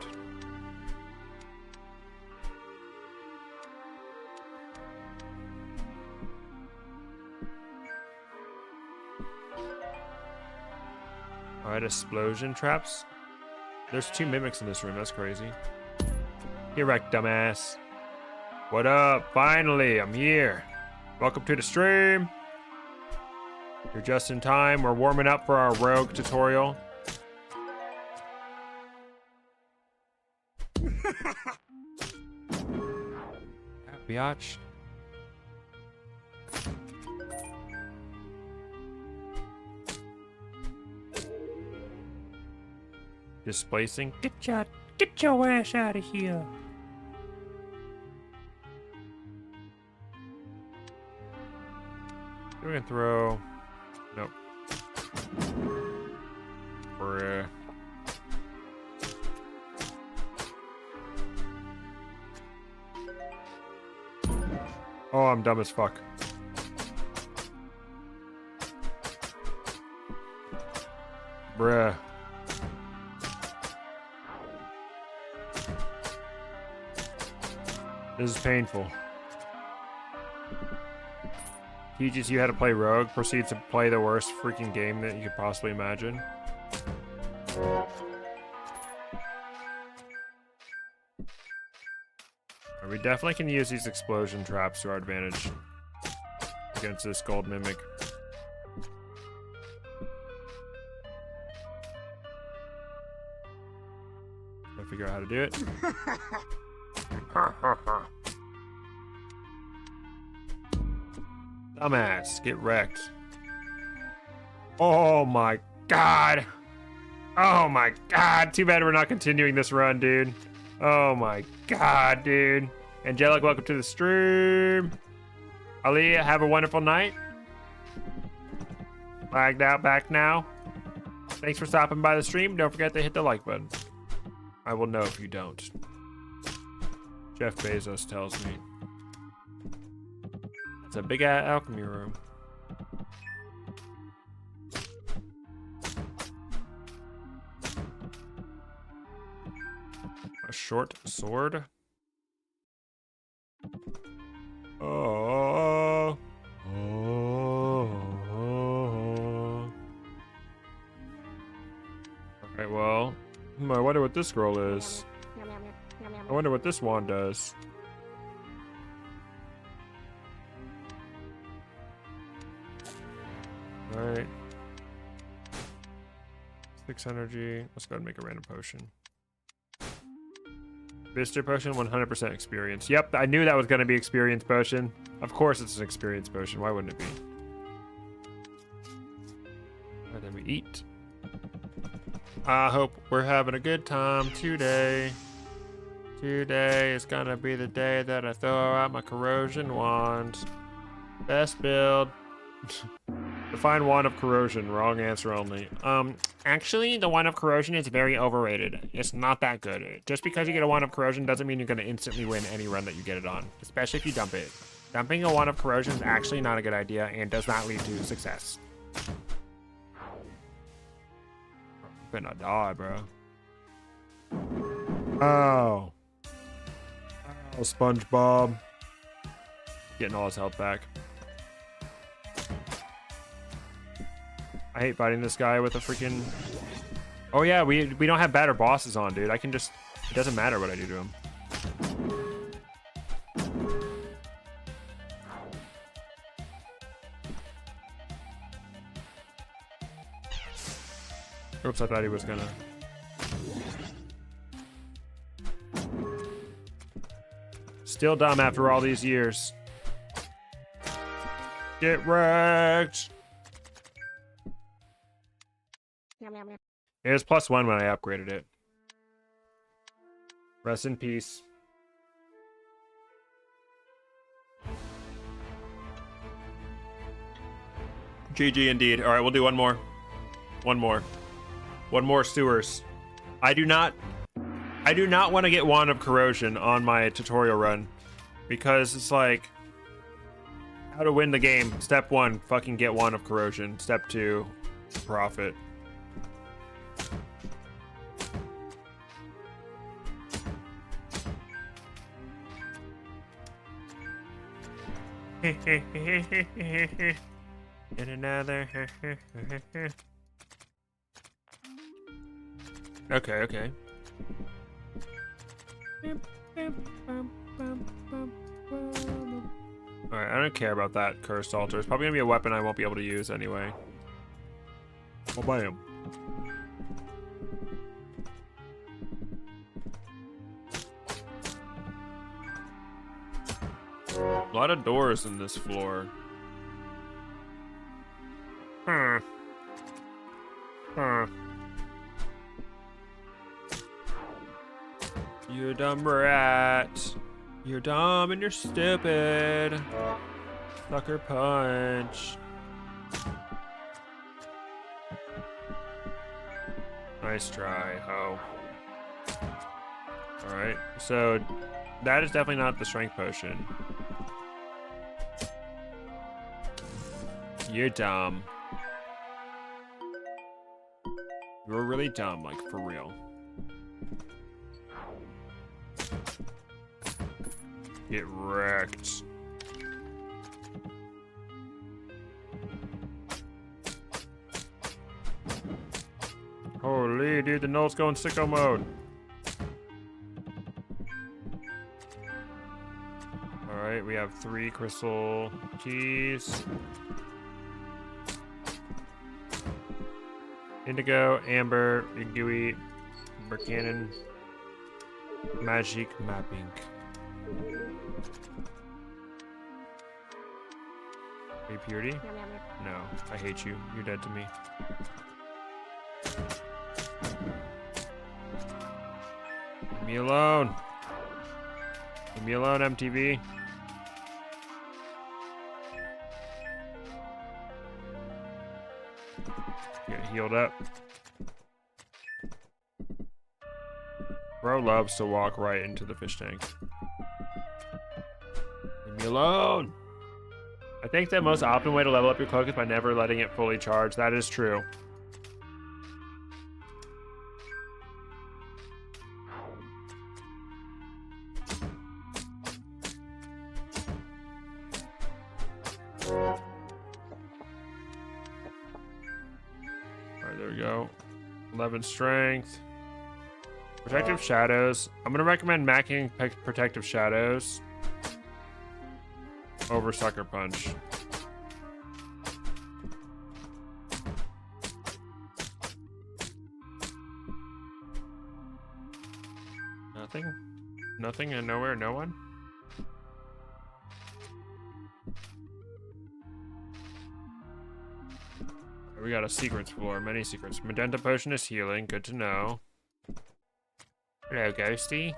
Alright, explosion traps. There's 2 mimics in this room, that's crazy. Get wrecked, dumbass. What up? Finally, I'm here. Welcome to the stream. You're just in time. We're warming up for our rogue tutorial. Biatch. Displacing. Get your ass out of here. We can throw. Nope. Bruh. Oh, I'm dumb as fuck. Bruh. This is painful. Teaches you how to play Rogue, proceeds to play the worst freaking game that you could possibly imagine. We definitely can use these explosion traps to our advantage against this gold mimic. I'll figure out how to do it. Dumbass, get wrecked. Oh my god. Oh my god. Too bad we're not continuing this run, dude. Oh my god, dude. Angelic, welcome to the stream. Aliyah, have a wonderful night. Lagged out back now. Thanks for stopping by the stream. Don't forget to hit the like button. I will know if you don't. Jeff Bezos tells me. It's a big alchemy room. A short sword. Oh. Alright, well. I wonder what this scroll is. I wonder what this wand does. Alright. 6 energy. Let's go ahead and make a random potion. Visitor potion, 100% experience. Yep, I knew that was going to be experience potion. Of course it's an experience potion. Why wouldn't it be? Alright, then we eat. I hope we're having a good time today. Today is going to be the day that I throw out my corrosion wand. Best build. Define wand of corrosion. Wrong answer only. Actually, the wand of corrosion is very overrated. It's not that good. Just because you get a wand of corrosion doesn't mean you're going to instantly win any run that you get it on, especially if you dump it. Dumping a wand of corrosion is actually not a good idea and does not lead to success. You better not die, bro. Oh. Oh, SpongeBob. Getting all his health back. I hate fighting this guy with a freaking... Oh yeah, we don't have batter bosses on, dude. I can just... It doesn't matter what I do to him. Oops, I thought he was gonna... Still dumb after all these years. Get wrecked! It was +1 when I upgraded it. Rest in peace. GG indeed. All right, we'll do one more. One more sewers. I do not want to get Wand of Corrosion on my tutorial run because it's like how to win the game. Step 1, fucking get Wand of Corrosion. Step 2, profit. And another. Okay. Alright, I don't care about that cursed altar. It's probably gonna be a weapon I won't be able to use anyway. Oh, bam. A lot of doors in this floor. Huh. Huh. You dumb rat. You're dumb and you're stupid. Sucker punch. Nice try, ho. Alright, so that is definitely not the strength potion. You're dumb. You're really dumb, like for real. Get wrecked. Holy dude, the null's going sicko mode. Alright, we have 3 crystal keys. Indigo, Amber, Igui, Burkanon, Magic Mapping. Hey, Purity? No, I hate you. You're dead to me. Leave me alone. Leave me alone, MTV. Get healed up. Bro loves to walk right into the fish tank. Leave me alone. I think the most optimal way to level up your cloak is by never letting it fully charge. That is true. Alright, there we go. 11 strength. Protective Shadows. I'm going to recommend macking Protective Shadows over Sucker Punch. Nothing? Nothing and nowhere, no one? We got a secrets floor, many secrets. Magenta Potion is healing, good to know. Hello, Ghosty.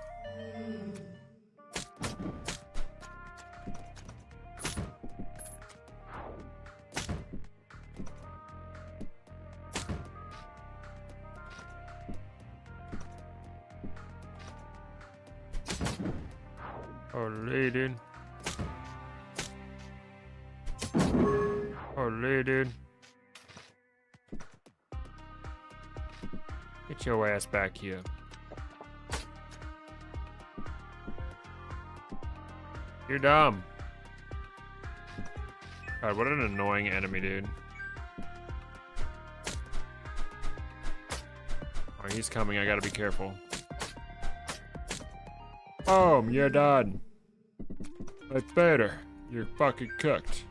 Holy dude. Holy dude. Get your ass back here. You're dumb. God, what an annoying enemy, dude. Oh, he's coming. I gotta be careful. Oh, you're done. That's better. You're fucking cooked.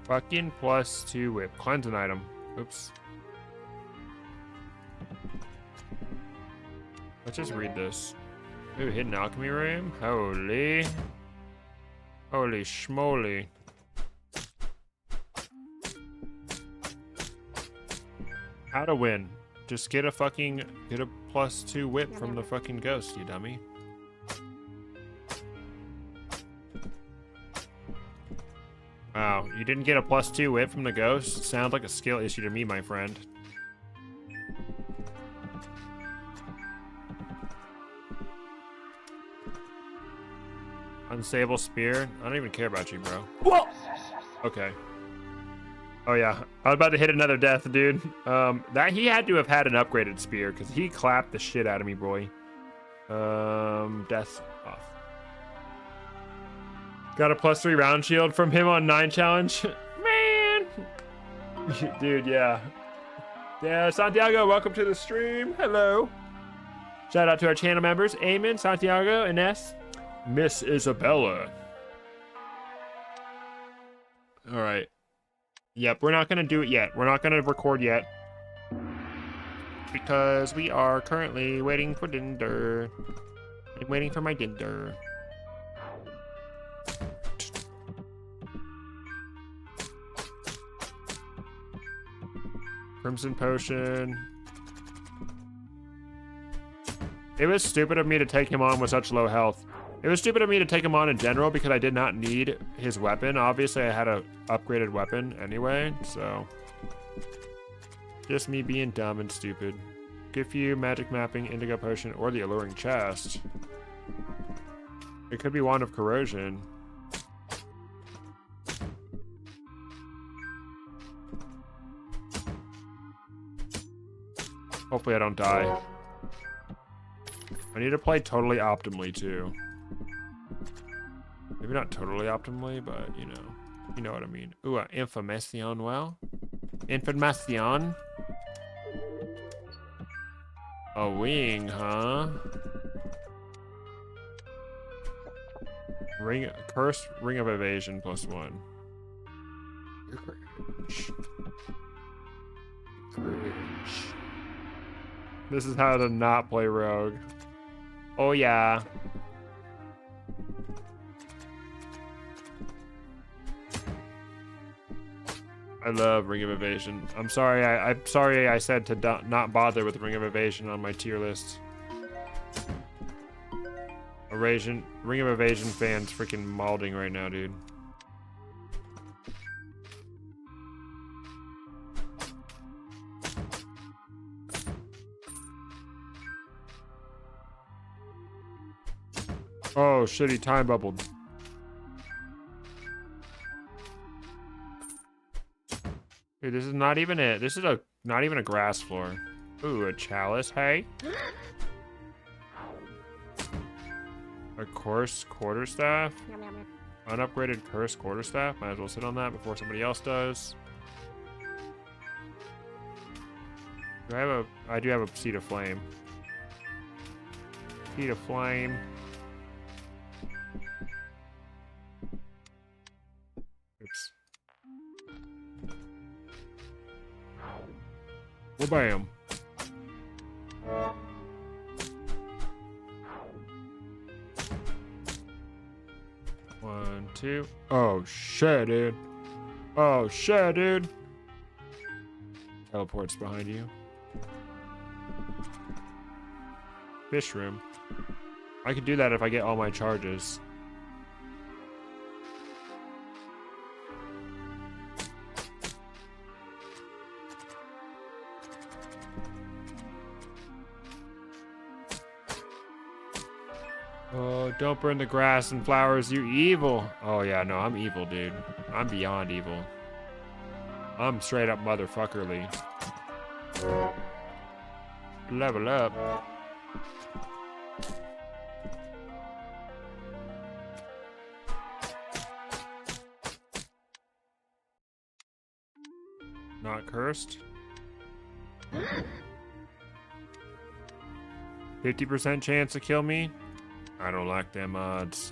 Fucking +2 whip. Cleanse an item. Oops. Let's just read this. Ooh, hidden alchemy room. Holy. Holy schmoly. How to win. Just get a +2 whip from the fucking ghost, you dummy. Wow, you didn't get a +2 whip from the ghost? Sounds like a skill issue to me, my friend. Unstable spear? I don't even care about you, bro. Whoa! Okay. Oh yeah, I was about to hit another death, dude. That he had to have had an upgraded spear because he clapped the shit out of me, boy. Death off. Got a +3 round shield from him on 9 challenge. Man! Dude, yeah. Yeah, Santiago, welcome to the stream. Hello. Shout out to our channel members, Eamon, Santiago, Ines, Miss Isabella. All right. Yep, we're not going to do it yet. We're not going to record yet. Because we are currently waiting for dinner. I'm waiting for my dinner. Crimson Potion. It was stupid of me to take him on with such low health. It was stupid of me to take him on in general because I did not need his weapon. Obviously, I had a upgraded weapon anyway, so... Just me being dumb and stupid. Gift you, Magic Mapping, Indigo Potion, or the Alluring Chest. It could be Wand of Corrosion. Hopefully I don't die. I need to play totally optimally too. Maybe not totally optimally, but you know what I mean. Ooh, Information, well. Information. A wing, huh? Cursed Ring of Evasion +1. Cringe. This is how to not play Rogue. Oh yeah. I love Ring of Evasion. I'm sorry I said to not bother with Ring of Evasion on my tier list. Ring of Evasion fans freaking malding right now, dude. Oh shit, he time bubbled. Dude, this is not even it. This is not even a grass floor. Ooh, a chalice, hey? A coarse quarterstaff? Unupgraded cursed quarterstaff? Might as well sit on that before somebody else does. I do have a Seed of Flame. Seed of Flame. Oops. Well, bam. One, two. Oh shit, dude. Oh shit, dude. Teleports behind you. Fish room. I could do that if I get all my charges. Oh, don't burn the grass and flowers, you evil. Oh yeah, no, I'm evil, dude. I'm beyond evil. I'm straight up motherfuckerly. Level up. Not cursed. 50% chance to kill me? I don't like them odds.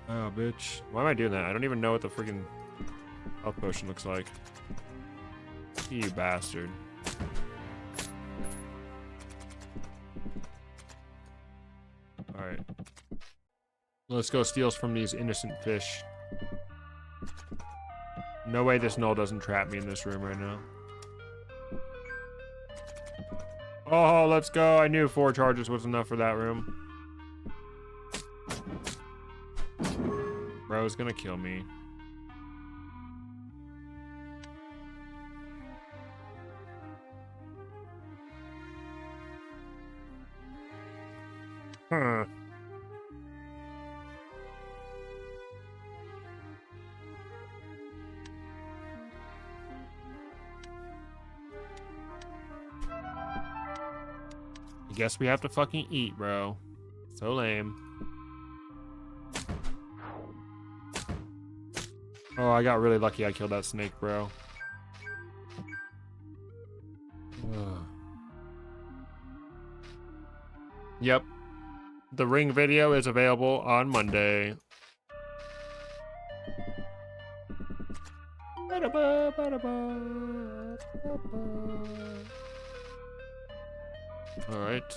Oh, bitch. Why am I doing that? I don't even know what the freaking health potion looks like. You bastard. Alright. Let's go steal from these innocent fish. No way this null doesn't trap me in this room right now. Oh, let's go. I knew 4 charges was enough for that room. Bro's gonna kill me. Huh. Guess we have to fucking eat, bro. So lame. Oh, I got really lucky I killed that snake, bro. Yep. The ring video is available on Monday. Alright,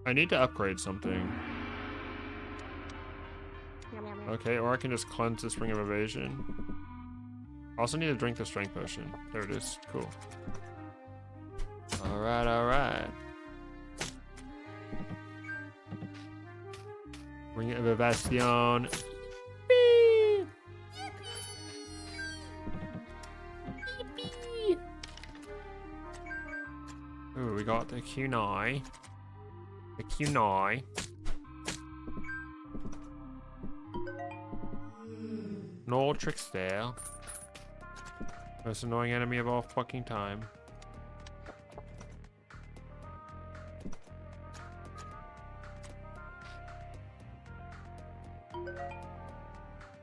I need to upgrade something. Okay, or I can just cleanse this ring of evasion. Also need to drink the strength potion. There it is. Cool. Alright, alright. Ring of evasion. Beep. Ooh, we got the kunai. The kunai. Null Trickster. Most annoying enemy of all fucking time.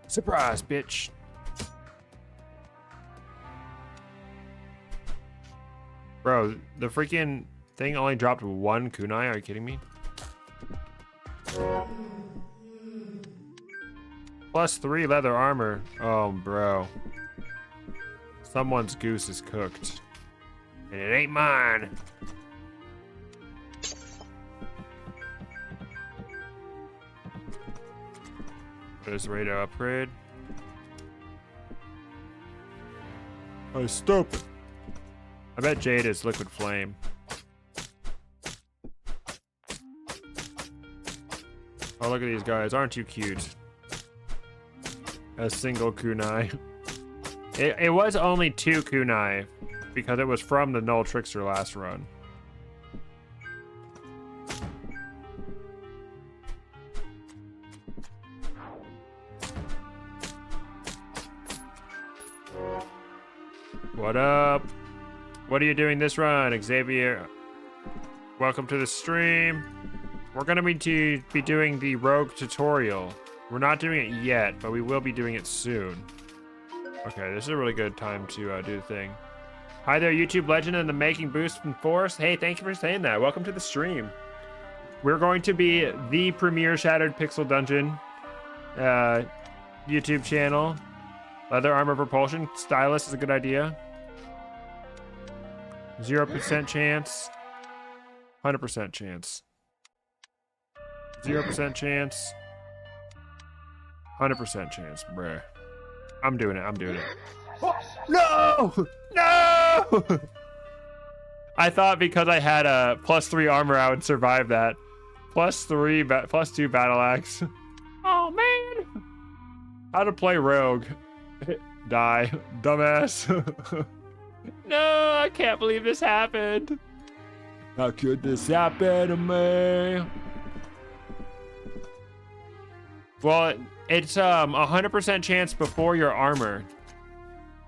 Surprise, bitch. Bro, the freaking thing only dropped one kunai. Are you kidding me? +3 leather armor. Oh, bro. Someone's goose is cooked. And it ain't mine. There's ready to upgrade. Oh, stupid. I bet Jade is liquid flame. Oh, look at these guys. Aren't you cute? A single kunai. It was only 2 kunai because it was from the Null Trickster last run. What up? What are you doing this run, Xavier? Welcome to the stream. We're gonna be doing the rogue tutorial. We're not doing it yet, but we will be doing it soon. Okay, this is a really good time to do the thing. Hi there, YouTube legend in the making, Boost from Force. Hey, thank you for saying that. Welcome to the stream. We're going to be the premier Shattered Pixel Dungeon YouTube channel. Leather armor propulsion. Stylus is a good idea. 0% chance. 100% chance. 0% chance. 100% chance, bruh. I'm doing it. I'm doing it. Oh, no! No! I thought because I had a +3 armor, I would survive that. +2 battle axe. Oh man! How to play rogue? Die, dumbass. No, I can't believe this happened. How could this happen to me? Well, it's 100% chance before your armor.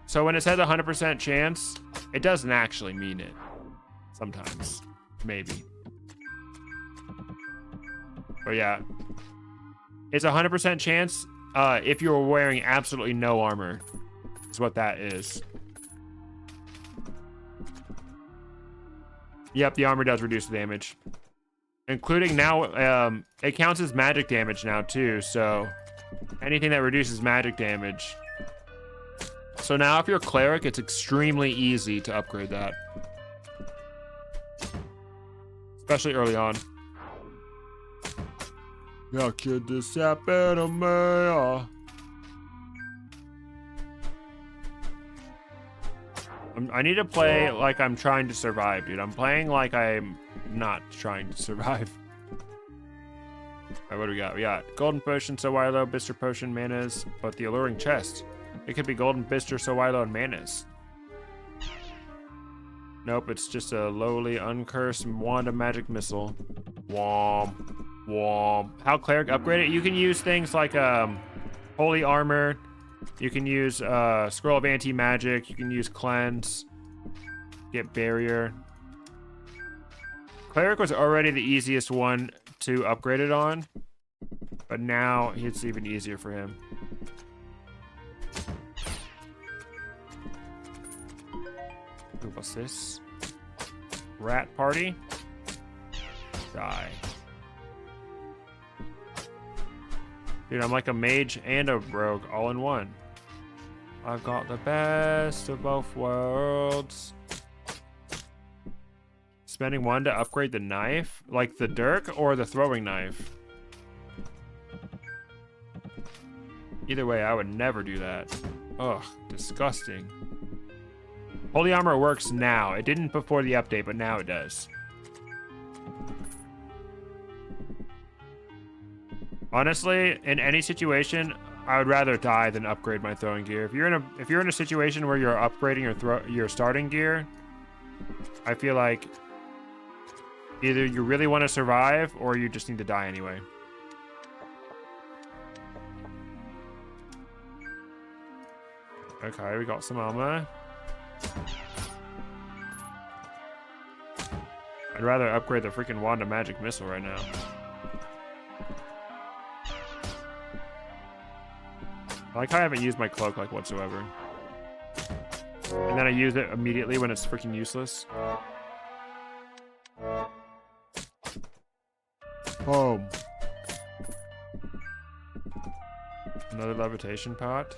So when it says 100% chance, it doesn't actually mean it. Sometimes, maybe. But yeah, it's 100% chance if you're wearing absolutely no armor. Is what that is. Yep, the armor does reduce the damage. Including now, it counts as magic damage now too, so anything that reduces magic damage. So now if you're a cleric, it's extremely easy to upgrade that. Especially early on. How could this happen to me? I need to play like I'm trying to survive, dude. I'm playing like I'm not trying to survive. Alright, what do we got? We got Golden Potion, Sowilo, Bister Potion, Manas, but the Alluring Chest. It could be Golden Bister, Sowilo, and Manas. Nope, it's just a lowly, uncursed Wand of Magic Missile. Womp. Womp. How Cleric upgrade it? You can use things like Holy Armor. You can use Scroll of Anti-Magic. You can use Cleanse. Get Barrier. Cleric was already the easiest one to upgrade it on, but now it's even easier for him. Ooh, what's this? Rat Party. Die. Dude, I'm like a mage and a rogue all in one. I've got the best of both worlds. Spending 1 to upgrade the knife? Like the dirk or the throwing knife? Either way, I would never do that. Ugh, disgusting. Holy armor works now. It didn't before the update, but now it does. Honestly, in any situation, I would rather die than upgrade my throwing gear. If you're in a situation where you're upgrading your starting gear, I feel like either you really want to survive or you just need to die anyway. Okay, we got some armor. I'd rather upgrade the freaking wand of magic missile right now. I like how I haven't used my cloak like whatsoever. And then I use it immediately when it's freaking useless. Boom. Another levitation pot.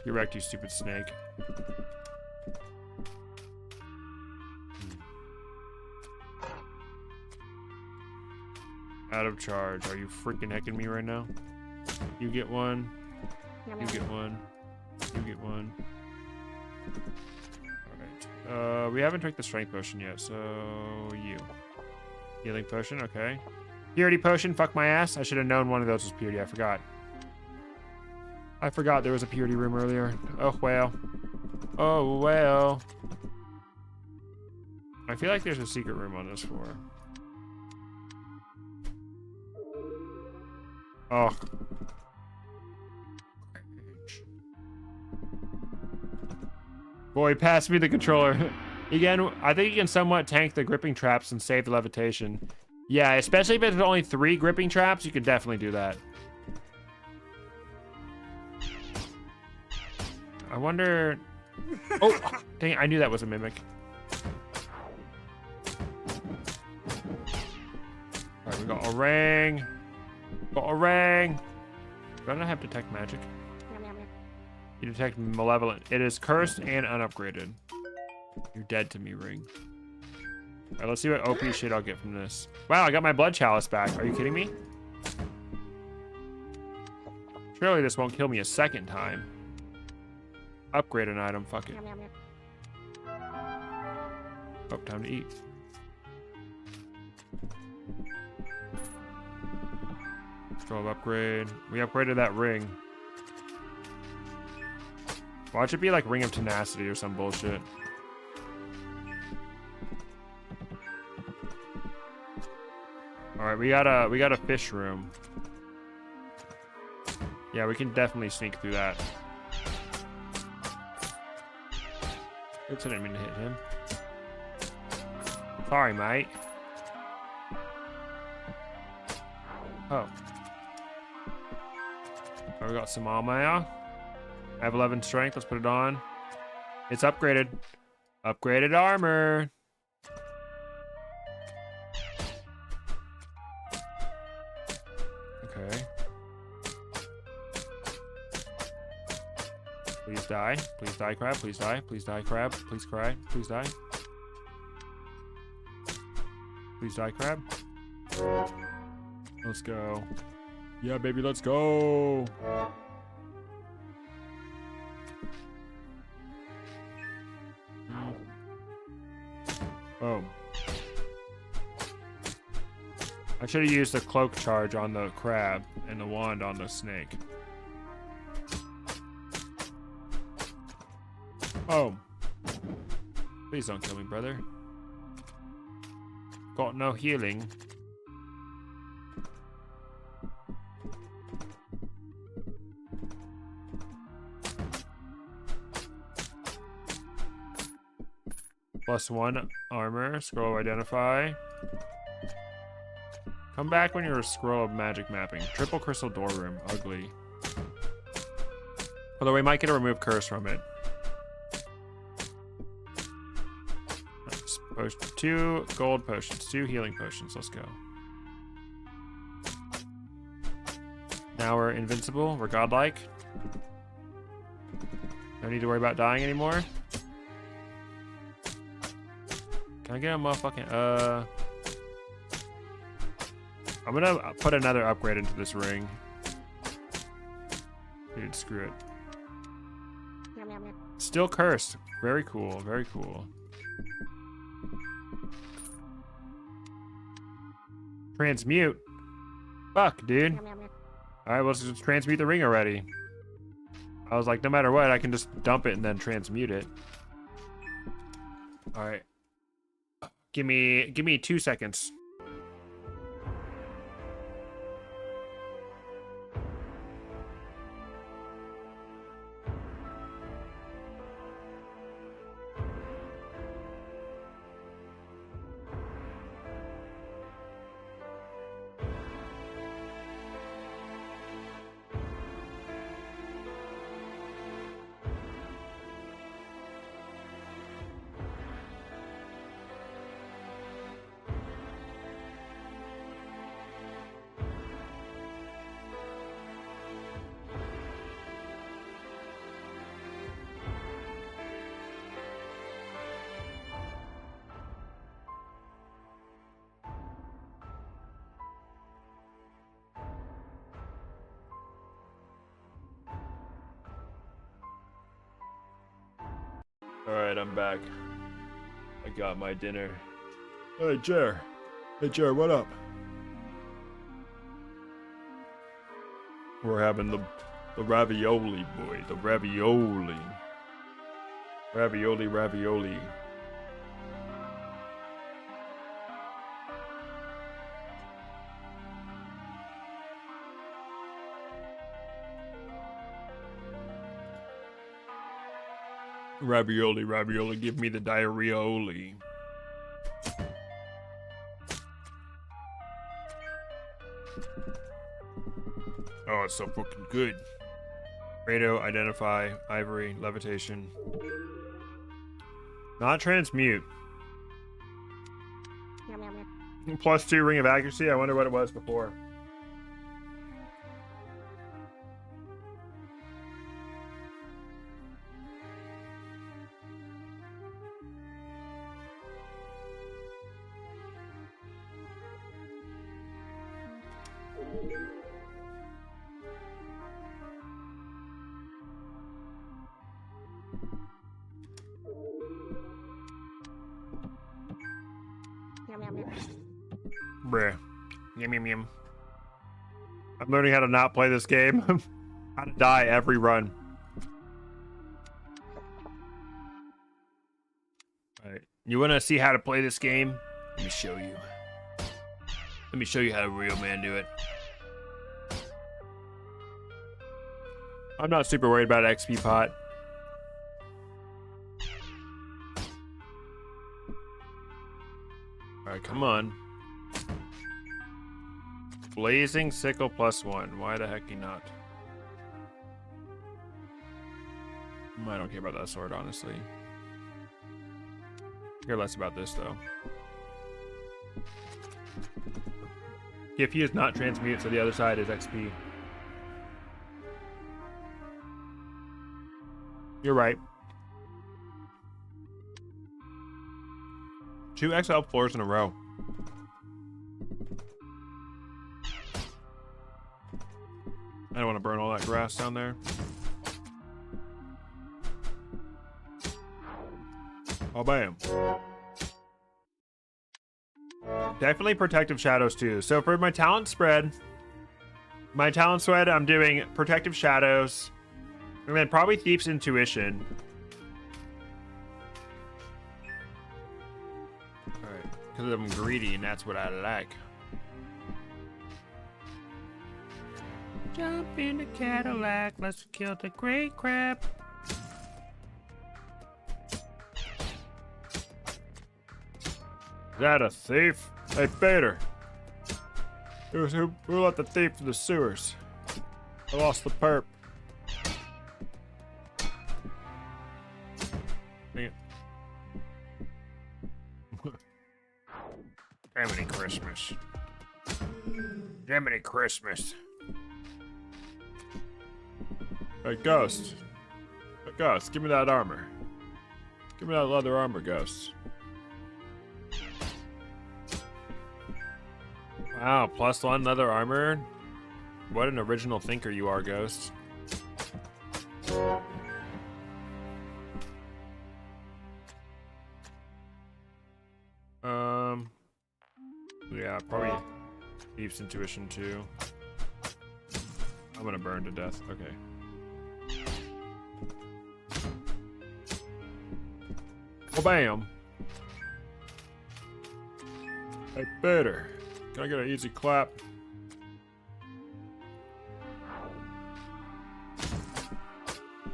You wrecked, you stupid snake. Out of charge. Are you freaking hecking me right now? You get one. You get one. You get one. Alright. We haven't took the strength potion yet, so you. Healing potion, okay. Purity potion, fuck my ass. I should have known one of those was purity, I forgot. I forgot there was a purity room earlier. Oh, well. Oh, well. I feel like there's a secret room on this floor. Oh. Boy, pass me the controller. Again, I think you can somewhat tank the gripping traps and save the levitation. Yeah, especially if there's only 3 gripping traps, you could definitely do that. I wonder... Oh, dang it, I knew that was a mimic. Alright, we got a ring. Got a ring. Don't I have detect magic? You detect malevolent. It is cursed and unupgraded. You're dead to me, ring. Alright, let's see what OP shit I'll get from this. Wow, I got my blood chalice back. Are you kidding me? Surely this won't kill me a second time. Upgrade an item, fuck it. Oh, time to eat. Scroll upgrade. We upgraded that ring. Watch it be like Ring of Tenacity or some bullshit. Alright, we got a fish room. Yeah, we can definitely sneak through that. Oops, I didn't mean to hit him. Sorry, mate. Oh. Oh, we got some armor. I have 11 strength. Let's put it on. It's upgraded. Upgraded armor. Okay. Please die. Please die, crab. Please die. Please die, crab. Please cry. Please die. Please die, crab. Let's go. Yeah, baby, let's go. Boom. I should have used the cloak charge on the crab and the wand on the snake. Boom. Please don't kill me, brother. Got no healing. +1 armor. Scroll of identify. Come back when you're a scroll of magic mapping. Triple crystal door room. Ugly. Although we might get a remove curse from it. potion, 2 gold potions, 2 healing potions. Let's go. Now we're invincible. We're godlike. No need to worry about dying anymore. Can I get a motherfucking I'm gonna put another upgrade into this ring. Dude, screw it. Still cursed. Very cool. Very cool. Transmute. Fuck, dude. Alright, let's just transmute the ring already. I was like, no matter what, I can just dump it and then transmute it. Alright. Give me 2 seconds. Alright, I'm back. I got my dinner. Hey, Jer. Hey, Jer, what up? We're having the ravioli, boy. The ravioli. Ravioli. Ravioli, give me the diarrhea-oli. Oh, it's so fucking good. Rado, identify, ivory, levitation. Not transmute. +2 ring of accuracy, I wonder what it was before. Bruh. Yum. I'm learning how to not play this game. How to die every run. Alright. You wanna see how to play this game? Let me show you. Let me show you how a real man do it. I'm not super worried about XP pot. Alright, come on. Blazing Sickle +1. Why the heck not? I don't care about that sword, honestly. Care less about this, though. If he is not transmute, so the other side is XP. You're right. 2 XL floors in a row. I don't want to burn all that grass down there. Oh, bam. Definitely Protective Shadows too. So for my talent spread, I'm doing Protective Shadows, and then probably Thief's Intuition. Alright, because I'm greedy and that's what I like. Jump in the Cadillac, let's kill the great crab. Is that a thief? Hey, Bader. Who let the thief to the sewers? I lost the perp. Dang it. Christmas. Jiminy Christmas. Hey, Ghost. Hey, Ghost, give me that armor. Give me that leather armor, Ghost. Wow, +1 leather armor. What an original thinker you are, Ghost. Yeah, probably Thief's Intuition too. I'm gonna burn to death. Okay. Oh, bam. Hey, Bitter. Can I get an easy clap?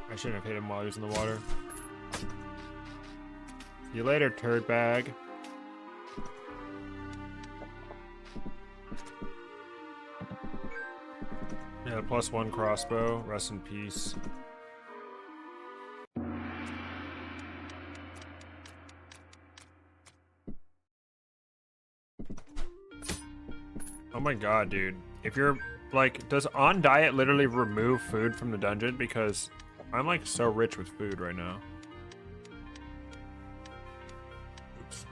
I shouldn't have hit him while he was in the water. See you later, turd bag. Yeah, +1 crossbow. Rest in peace. Oh my god, dude. If you're, like, does On Diet literally remove food from the dungeon? Because I'm, like, so rich with food right now. Oops.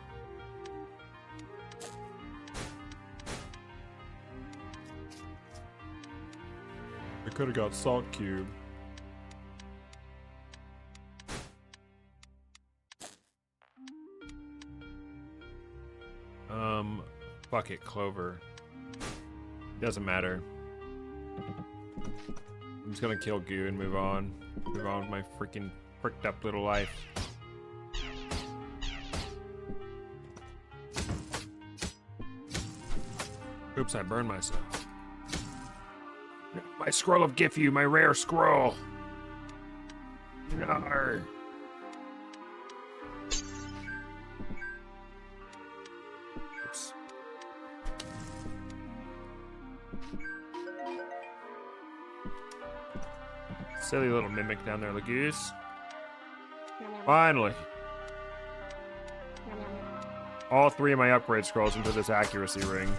I could have got Salt Cube. Fuck it, Clover. Doesn't matter. I'm just gonna kill Goo and move on. Move on with my freaking fricked up little life. Oops, I burned myself. My scroll of Gifu, my rare scroll. Nar. Oops. Silly little mimic down there, Lagoose. Finally. All 3 of my upgrade scrolls into this accuracy ring.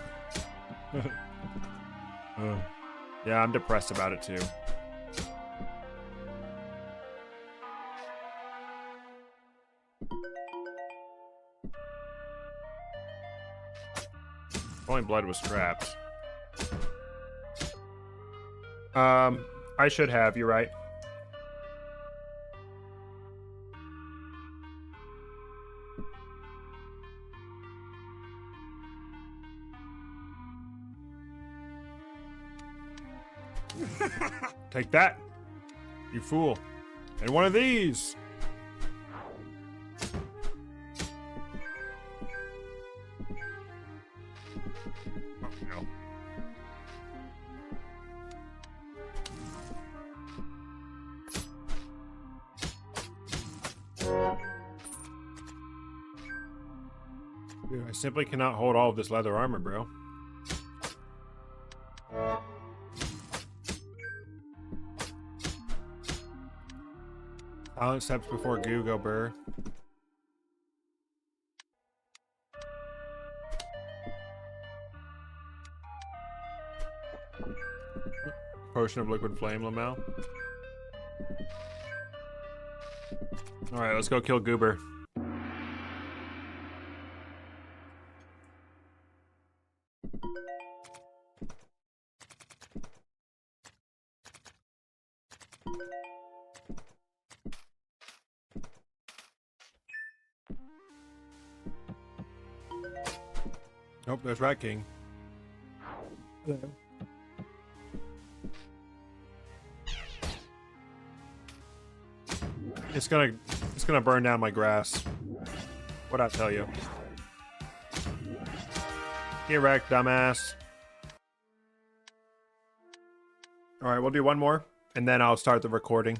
Yeah, I'm depressed about it too. Only blood was trapped. I should have, you're right. Take that, you fool. And one of these. Oh, no. Dude, I simply cannot hold all of this leather armor, bro. Silent steps before Goo, go burr. Potion of liquid flame, Lamel. Alright, let's go kill Goober. Nope, there's Rat King. Hello. It's gonna burn down my grass. What'd I tell you? Get wrecked, dumbass. Alright, we'll do one more, and then I'll start the recording.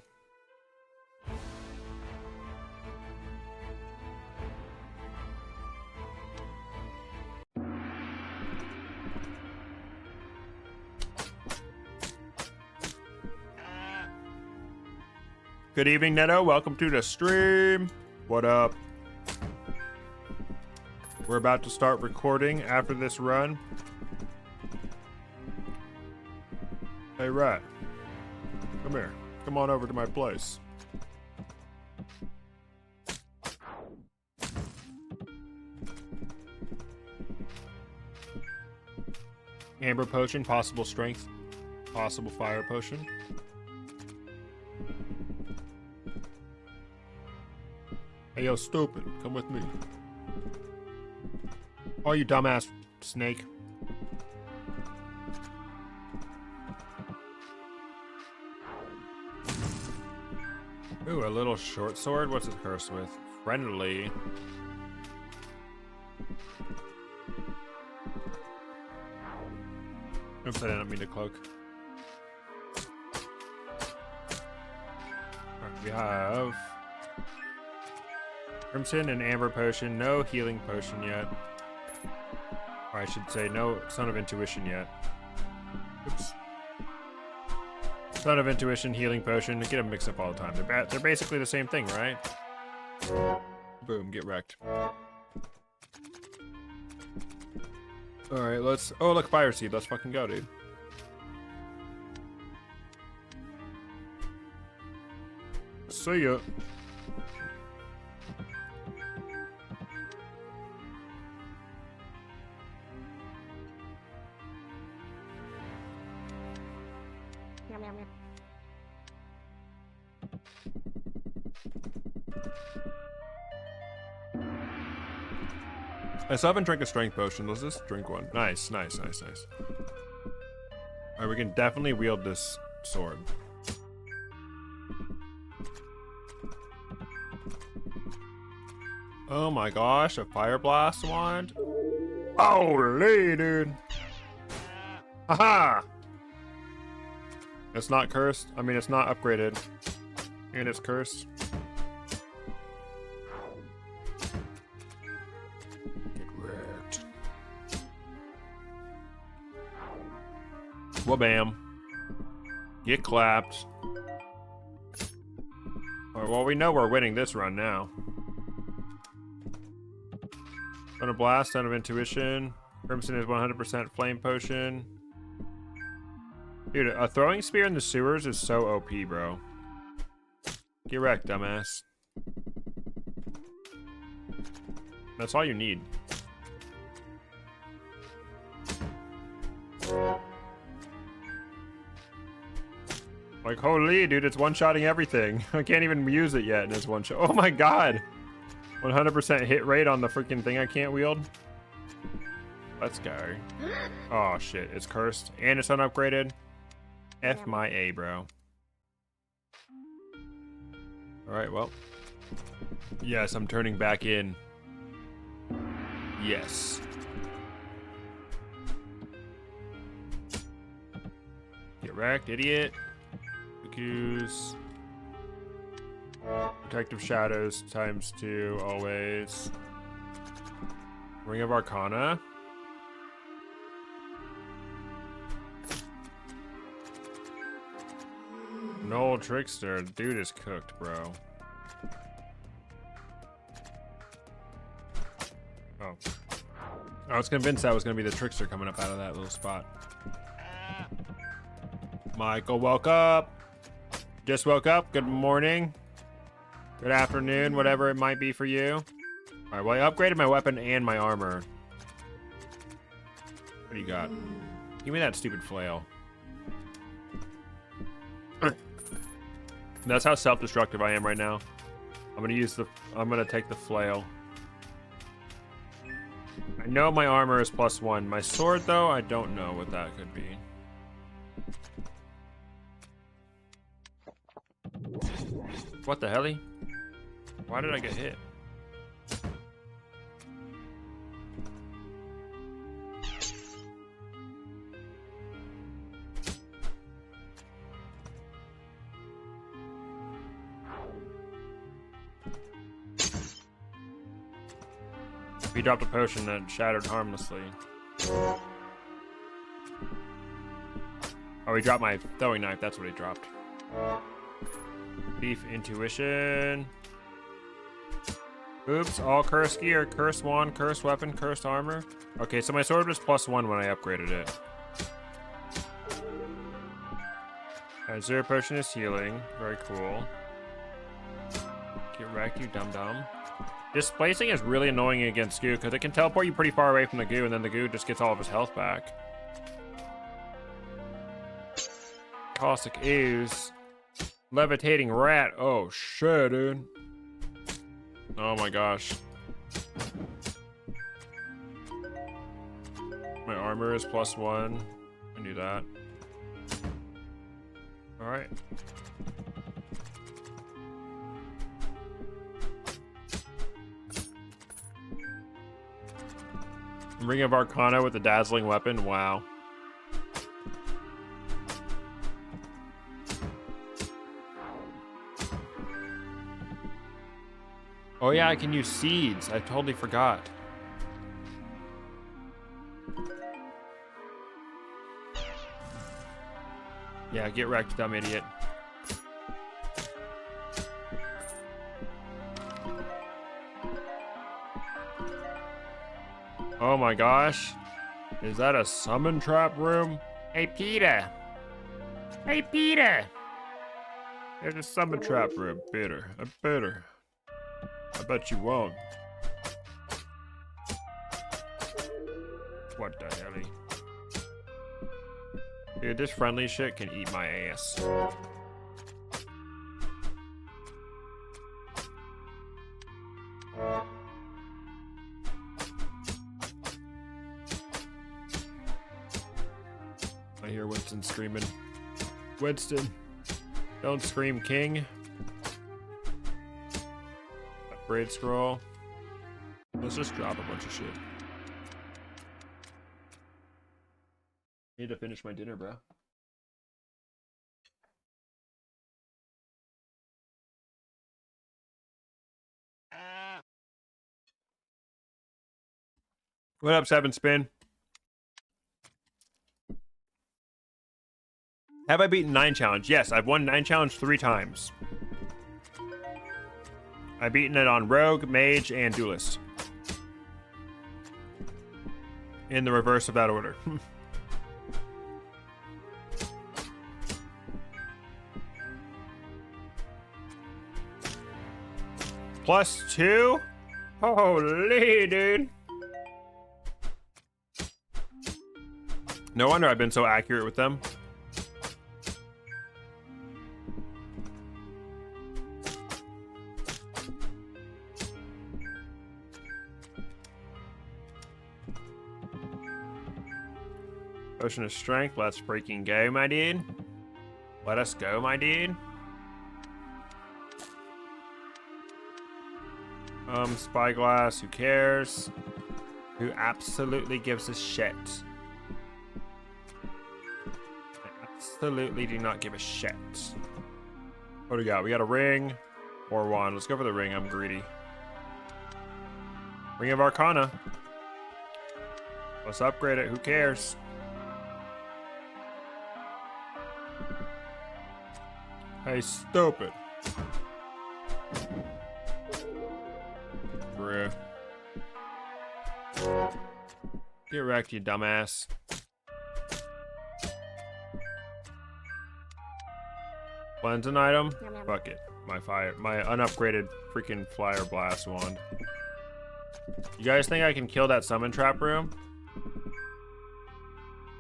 Good evening, Neto. Welcome to the stream. What up? We're about to start recording after this run. Hey, Rat. Come here. Come on over to my place. Amber potion, possible strength, possible fire potion. Hey, yo, stupid. Come with me. Oh, you dumbass snake. Ooh, a little short sword? What's it cursed with? Friendly. Oops, I didn't mean to cloak. Alright, we have Crimson and Amber potion. No healing potion yet. Or I should say no Son of Intuition yet. Oops. Son of Intuition, healing potion. Get them mixed up all the time. They're basically the same thing, right? Boom, get wrecked. Alright, let's... Oh, look, Fire Seed. Let's fucking go, dude. See ya. I still haven't drank a strength potion. Let's just drink one. Nice, nice, nice, nice. Alright, we can definitely wield this sword. Oh my gosh, a fire blast wand? Holy, dude. Haha! It's not cursed. I mean, it's not upgraded. And it's cursed. Get wrecked. Wabam. Get clapped. Alright, well, we know we're winning this run now. Thunder Blast, Son of Intuition. Crimson is 100% Flame Potion. Dude, a throwing spear in the sewers is so OP, bro. Get wrecked, dumbass. That's all you need. Like, holy, dude, it's one-shotting everything. I can't even use it yet, and it's one-shot. Oh my god! 100% hit rate on the freaking thing I can't wield. Let's go. Oh shit, it's cursed and it's unupgraded. F my A, bro. Alright, well. Yes, I'm turning back in. Yes. Get wrecked, idiot. Goose. Protective Shadows ×2, always. Ring of Arcana. No Trickster. Dude is cooked, bro. Oh. I was convinced that was going to be the Trickster coming up out of that little spot. Michael, woke up. Just woke up. Good morning. Good afternoon, whatever it might be for you. Alright, well, I upgraded my weapon and my armor. What do you got? Give me that stupid flail. That's how self-destructive I am right now. I'm gonna take the flail. I know my armor is +1. My sword, though, I don't know what that could be. What the hell? Why did I get hit? He dropped a potion that shattered harmlessly. Oh, he dropped my throwing knife. That's what he dropped. Beef Intuition. Oops, all cursed gear, cursed wand, cursed weapon, cursed armor. Okay, so my sword was +1 when I upgraded it. Alright, 0 potion is healing. Very cool. Get wrecked, you dum-dum. Displacing is really annoying against goo because it can teleport you pretty far away from the goo and then the goo just gets all of his health back. Caustic ooze. Levitating rat. Oh shit, dude. Oh my gosh. My armor is +1. I knew that. Alright. Ring of Arcana with the dazzling weapon. Wow. Oh yeah, I can use seeds. I totally forgot. Yeah, get wrecked, dumb idiot. Oh my gosh. Is that a summon trap room? Hey, Peter. Hey, Peter. There's a summon trap room, Peter. I bet you won't. What the hell? Dude, this friendly shit can eat my ass. I hear Winston screaming. Winston, don't scream, King. Upgrade scroll. Let's just drop a bunch of shit. Need to finish my dinner, bro. What up, 7spin? Have I beaten 9 challenge? Yes, I've won 9 challenge 3 times. I've beaten it on Rogue, Mage, and Duelist. In the reverse of that order. +2? Holy, dude. No wonder I've been so accurate with them. Potion of Strength, let's freaking go, my dude. Let us go, my dude. Spyglass, who cares? Who absolutely gives a shit? I absolutely do not give a shit. What do we got? We got a ring or wand. Let's go for the ring. I'm greedy. Ring of Arcana. Let's upgrade it. Who cares? Hey, stupid. Bruh. Get wrecked, you dumbass. Cleanse an item? Fuck it. My unupgraded freaking Flyer Blast wand. You guys think I can kill that summon trap room?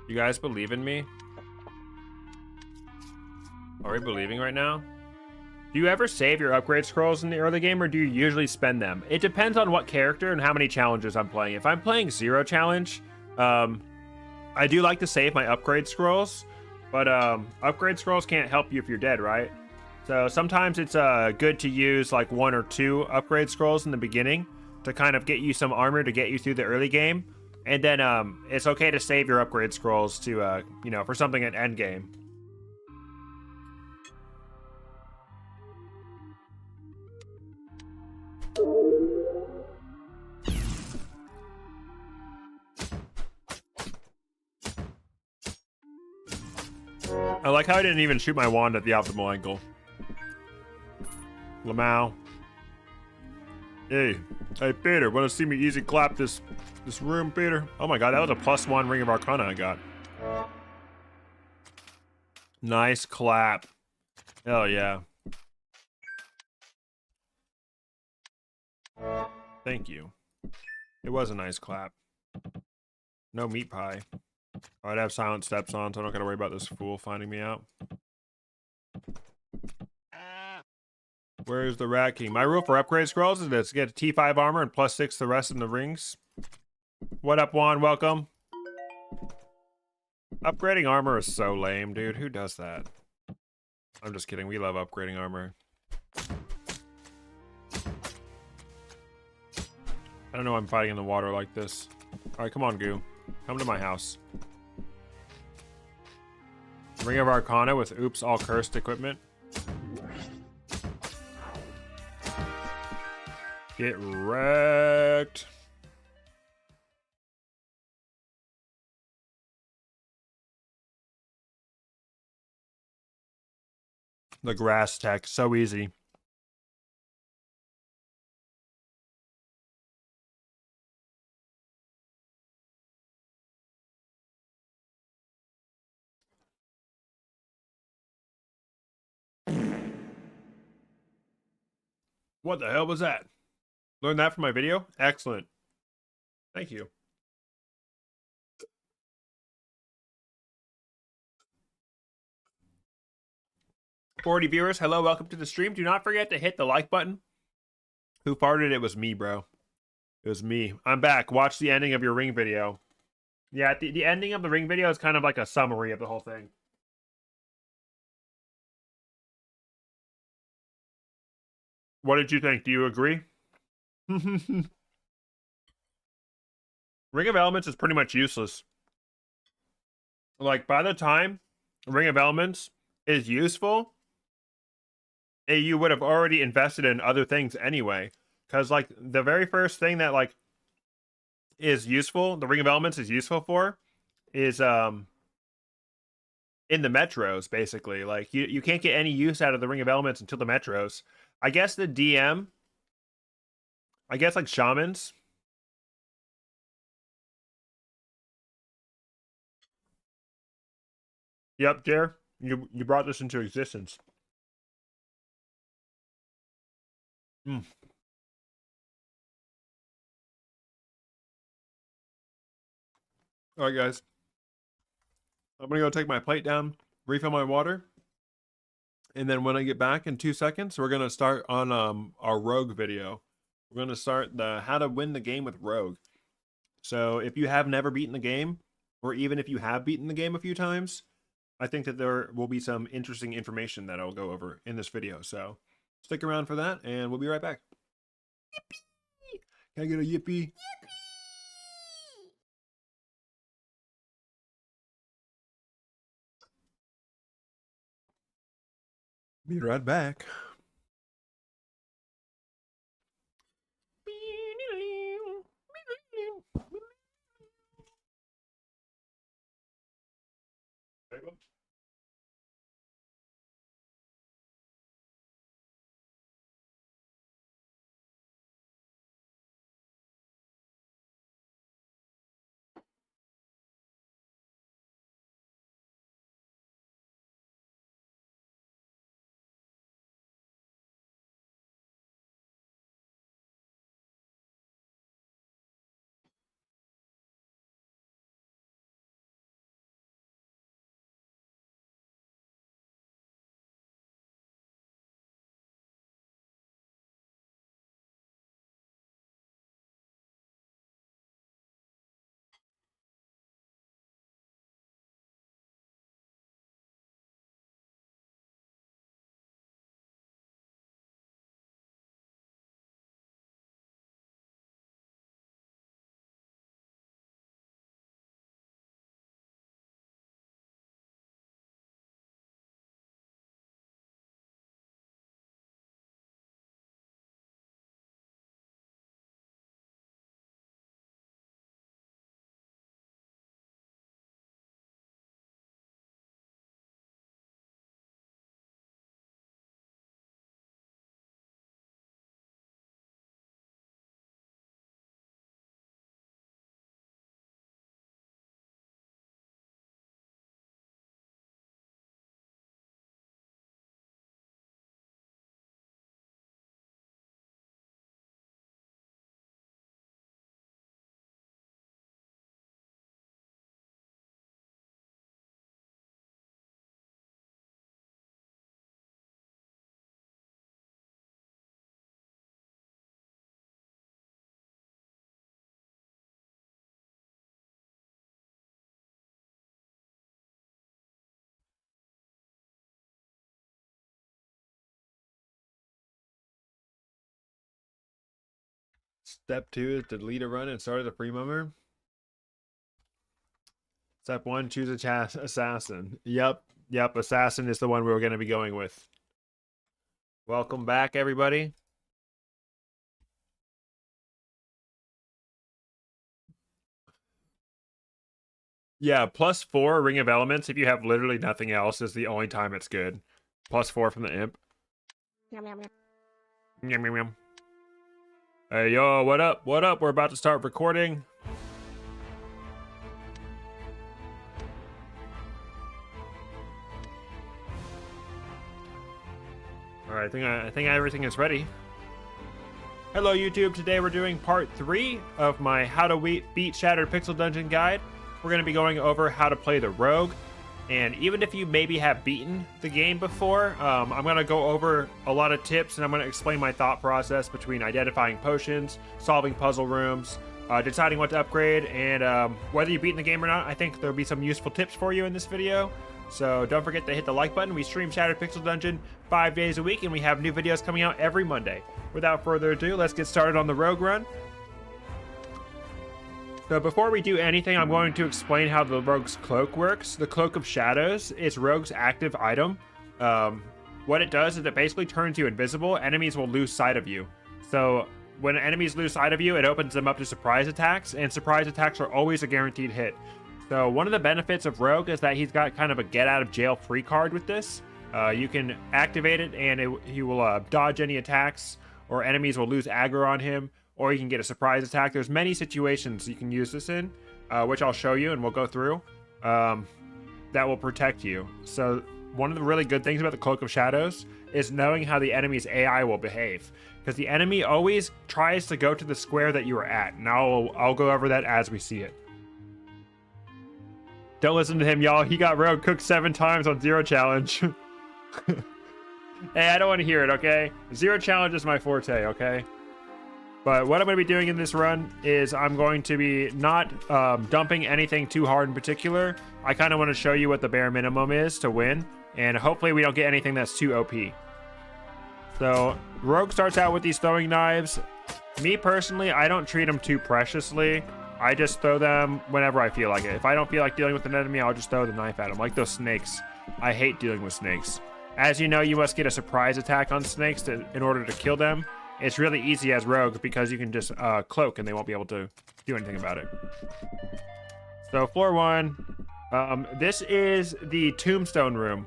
You guys believe in me? Are we believing right now? Do you ever save your upgrade scrolls in the early game, or do you usually spend them? It depends on what character and how many challenges I'm playing. If I'm playing 0 challenge, I do like to save my upgrade scrolls, but upgrade scrolls can't help you if you're dead, right? So sometimes it's good to use like 1 or 2 upgrade scrolls in the beginning to kind of get you some armor to get you through the early game. And then it's okay to save your upgrade scrolls to, you know, for something at end game. I like how I didn't even shoot my wand at the optimal angle. Lamau. Hey, hey, Peter, want to see me easy clap this room, Peter? Oh my god, that was a +1 Ring of Arcana I got. Nice clap. Hell yeah. Thank you. It was a nice clap. No meat pie. I'd have silent steps on, so I don't gotta worry about this fool finding me out. Where's the Rat King? My rule for upgrade scrolls is to get T5 armor and +6 the rest in the rings. What up, Juan? Welcome. Upgrading armor is so lame, dude. Who does that? I'm just kidding. We love upgrading armor. I don't know why I'm fighting in the water like this. Alright, come on, Goo. Come to my house. Ring of Arcana with oops, all cursed equipment. Get wrecked. The grass tech, so easy. What the hell was that? Learned that from my video? Excellent. Thank you. $40 viewers, hello, welcome to the stream. Do not forget to hit the like button. Who farted? It was me, bro. It was me. I'm back. Watch the ending of your ring video. Yeah, the ending of the ring video is kind of like a summary of the whole thing. What did you think? Do you agree? Ring of Elements is pretty much useless. Like, by the time Ring of Elements is useful, you would have already invested in other things anyway. Because, like, the very first thing that, like, is useful, the Ring of Elements is useful for, is, in the Metros, basically. Like, you can't get any use out of the Ring of Elements until the Metros. I guess the DM, I guess, like, Shamans. Yep, Jer, you brought this into existence. Hmm. All right, guys. I'm gonna go take my plate down, refill my water, and then when I get back in 2 seconds, we're gonna start on our Rogue video. We're gonna start the how to win the game with Rogue. So if you have never beaten the game, or even if you have beaten the game a few times, I think that there will be some interesting information that I'll go over in this video. So stick around for that, and we'll be right back. Yippee! Can I get a yippee? Be right back. Step 2 is delete a run and start as a free member. Step 1, choose a assassin. Yep, assassin is the one we were going to be going with. Welcome back, everybody. Yeah, +4 Ring of Elements if you have literally nothing else is the only time it's good. +4 from the imp. Yum, yum, yum. Yum, yum, yum. Hey, yo, what up? What up? We're about to start recording. All right, I think everything is ready. Hello, YouTube. Today we're doing part 3 of my How to Beat Shattered Pixel Dungeon guide. We're going to be going over how to play the Rogue. And even if you maybe have beaten the game before, I'm going to go over a lot of tips, and I'm going to explain my thought process between identifying potions, solving puzzle rooms, deciding what to upgrade, and whether you've beaten the game or not. I think there'll be some useful tips for you in this video. So don't forget to hit the like button. We stream Shattered Pixel Dungeon 5 days a week, and we have new videos coming out every Monday. Without further ado, let's get started on the Rogue run. So before we do anything, I'm going to explain how the Rogue's Cloak works. The Cloak of Shadows is Rogue's active item. What it does is it basically turns you invisible. Enemies will lose sight of you. So when enemies lose sight of you, it opens them up to surprise attacks, and surprise attacks are always a guaranteed hit. So one of the benefits of Rogue is that he's got kind of a get out of jail free card with this. You can activate it, and he will dodge any attacks, or enemies will lose aggro on him, or you can get a surprise attack. There's many situations you can use this in, which I'll show you and we'll go through, that will protect you. So one of the really good things about the Cloak of Shadows is knowing how the enemy's AI will behave, because the enemy always tries to go to the square that you are at. And I'll go over that as we see it. Don't listen to him, y'all. He got Rogue cooked 7 times on Zero Challenge. Hey, I don't want to hear it, okay? Zero Challenge is my forte, okay? But what I'm going to be doing in this run is I'm going to be not dumping anything too hard in particular. I kind of want to show you what the bare minimum is to win, and hopefully we don't get anything that's too OP. So Rogue starts out with these throwing knives. Me personally, I don't treat them too preciously. I just throw them whenever I feel like it. If I don't feel like dealing with an enemy, I'll just throw the knife at them, like those snakes. I hate dealing with snakes. As you know, you must get a surprise attack on snakes in order to kill them. It's really easy as Rogue because you can just cloak and they won't be able to do anything about it. So floor 1, this is the tombstone room.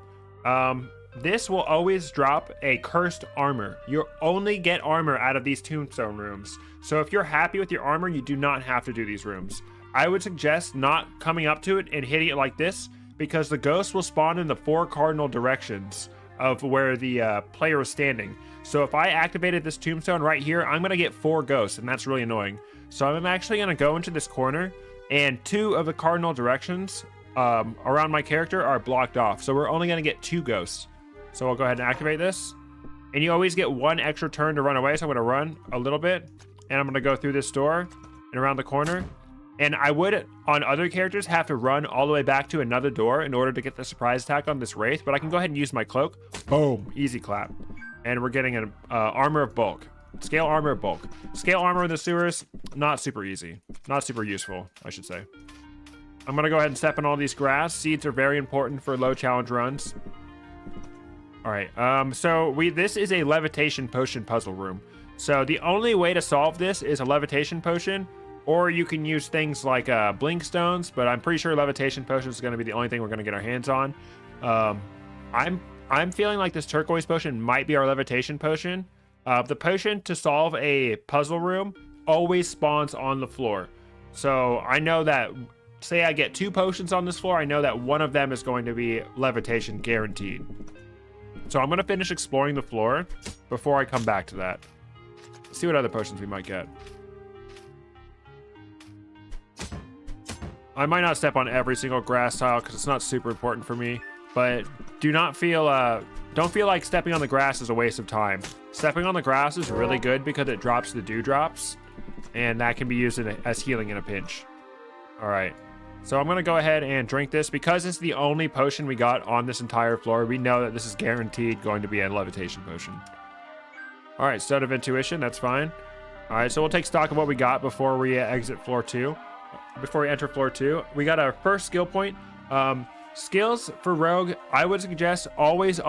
This will always drop a cursed armor. You'll only get armor out of these tombstone rooms. So if you're happy with your armor, you do not have to do these rooms. I would suggest not coming up to it and hitting it like this, because the ghosts will spawn in the 4 cardinal directions of where the player is standing. So if I activated this tombstone right here, I'm going to get 4 ghosts, and that's really annoying. So I'm actually going to go into this corner, and 2 of the cardinal directions around my character are blocked off. So we're only going to get 2 ghosts. So I'll go ahead and activate this. And you always get 1 extra turn to run away, so I'm going to run a little bit, and I'm going to go through this door and around the corner. And I would, on other characters, have to run all the way back to another door in order to get the surprise attack on this Wraith, but I can go ahead and use my cloak. Boom, easy clap. And we're getting an armor of bulk. Scale armor of bulk. Scale armor in the sewers, not super easy. Not super useful, I should say. I'm going to go ahead and step on all these grass. Seeds are very important for low challenge runs. All right, so this is a levitation potion puzzle room. So the only way to solve this is a levitation potion, or you can use things like blink stones, but I'm pretty sure levitation potion is going to be the only thing we're going to get our hands on. I'm feeling like this turquoise potion might be our levitation potion. The potion to solve a puzzle room always spawns on the floor. So I know that, say I get 2 potions on this floor, I know that one of them is going to be levitation guaranteed. So I'm going to finish exploring the floor before I come back to that. See what other potions we might get. I might not step on every single grass tile because it's not super important for me, but don't feel like stepping on the grass is a waste of time. Stepping on the grass is really good because it drops the dewdrops, and that can be used as healing in a pinch. All right, so I'm going to go ahead and drink this. Because it's the only potion we got on this entire floor, we know that this is guaranteed going to be a levitation potion. All right, Stone of Intuition, that's fine. All right, so we'll take stock of what we got before we exit floor 2. Before we enter floor 2, we got our first skill point. Skills for Rogue, I would suggest always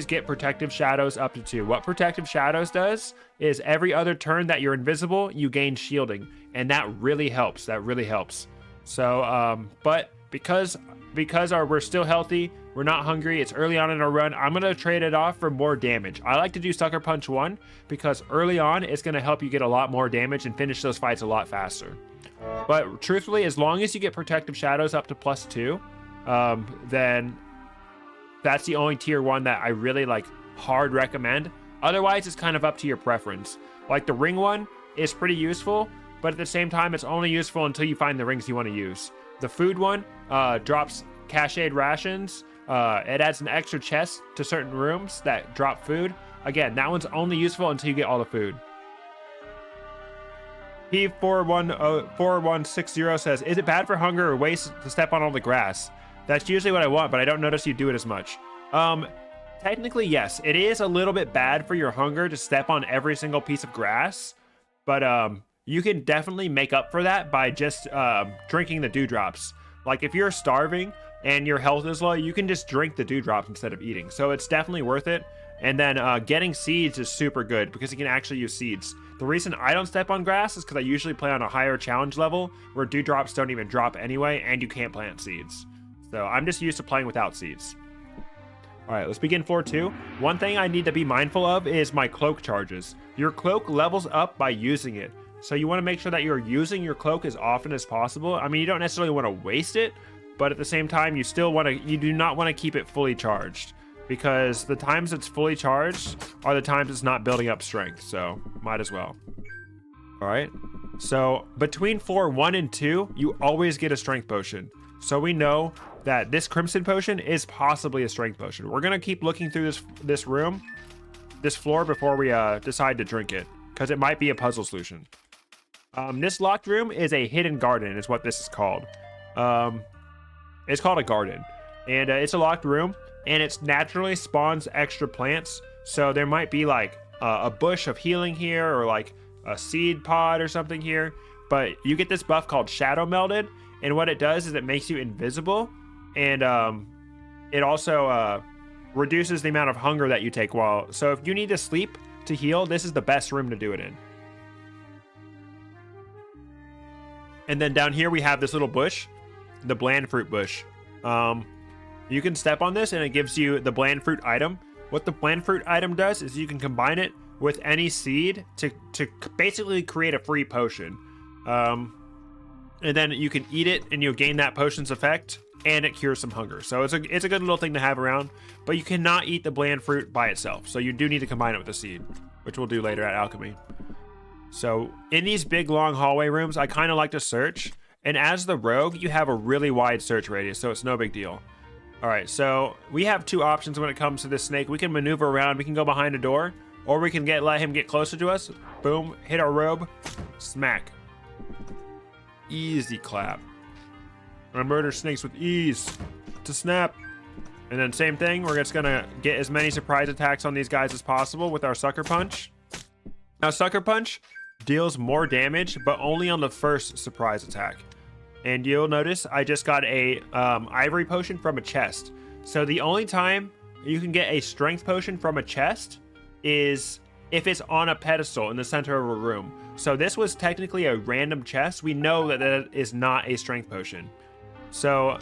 get Protective Shadows up to 2. What Protective Shadows does is every other turn that you're invisible, you gain shielding, and that really helps. So, but because we're still healthy, we're not hungry, it's early on in our run, I'm going to trade it off for more damage. I like to do Sucker Punch 1 because early on, it's going to help you get a lot more damage and finish those fights a lot faster. But truthfully, as long as you get Protective Shadows up to +2, then that's the only tier 1 that I really like hard recommend. Otherwise, it's kind of up to your preference. Like the ring one is pretty useful, but at the same time, it's only useful until you find the rings you want to use. The food one drops cached rations. It adds an extra chest to certain rooms that drop food. Again, that one's only useful until you get all the food. P4160 says, is it bad for hunger or waste to step on all the grass? That's usually what I want, but I don't notice you do it as much. Technically, yes. It is a little bit bad for your hunger to step on every single piece of grass, but you can definitely make up for that by just drinking the dewdrops. Like if you're starving and your health is low, you can just drink the dewdrops instead of eating. So it's definitely worth it. And then getting seeds is super good because you can actually use seeds. The reason I don't step on grass is because I usually play on a higher challenge level where dewdrops don't even drop anyway, and you can't plant seeds. So I'm just used to playing without seeds. All right, let's begin floor 2. One thing I need to be mindful of is my cloak charges. Your cloak levels up by using it. So you want to make sure that you're using your cloak as often as possible. I mean, you don't necessarily want to waste it, but at the same time, you do not want to keep it fully charged, because the times it's fully charged are the times it's not building up strength. So might as well. All right. So between floor 1 and 2, you always get a strength potion. So we know that this Crimson Potion is possibly a strength potion. We're going to keep looking through this floor before we decide to drink it, because it might be a puzzle solution. This locked room is a hidden garden is what this is called. It's called a garden, and it's a locked room, and it naturally spawns extra plants. So there might be like a bush of healing here, or like a seed pod or something here, but you get this buff called Shadow Melded, and what it does is it makes you invisible, and it also reduces the amount of hunger that you take so if you need to sleep to heal, this is the best room to do it in. And then down here we have this little bush, the bland fruit bush. You can step on this and it gives you the bland fruit item. What the bland fruit item does is you can combine it with any seed to basically create a free potion. And then you can eat it and you'll gain that potion's effect, and it cures some hunger. So it's a good little thing to have around, but you cannot eat the bland fruit by itself. So you do need to combine it with a seed, which we'll do later at alchemy. So in these big long hallway rooms, I kind of like to search. And as the rogue, you have a really wide search radius, so it's no big deal. All right, so we have two options when it comes to this snake. We can maneuver around, we can go behind a door, or we can let him get closer to us. Boom, hit our robe, smack. Easy clap. I murder snakes with ease to snap. And then same thing, we're just gonna get as many surprise attacks on these guys as possible with our Sucker Punch. Now, Sucker Punch deals more damage, but only on the first surprise attack. And you'll notice I just got a ivory potion from a chest. So the only time you can get a strength potion from a chest is if it's on a pedestal in the center of a room. So this was technically a random chest. We know that that is not a strength potion. So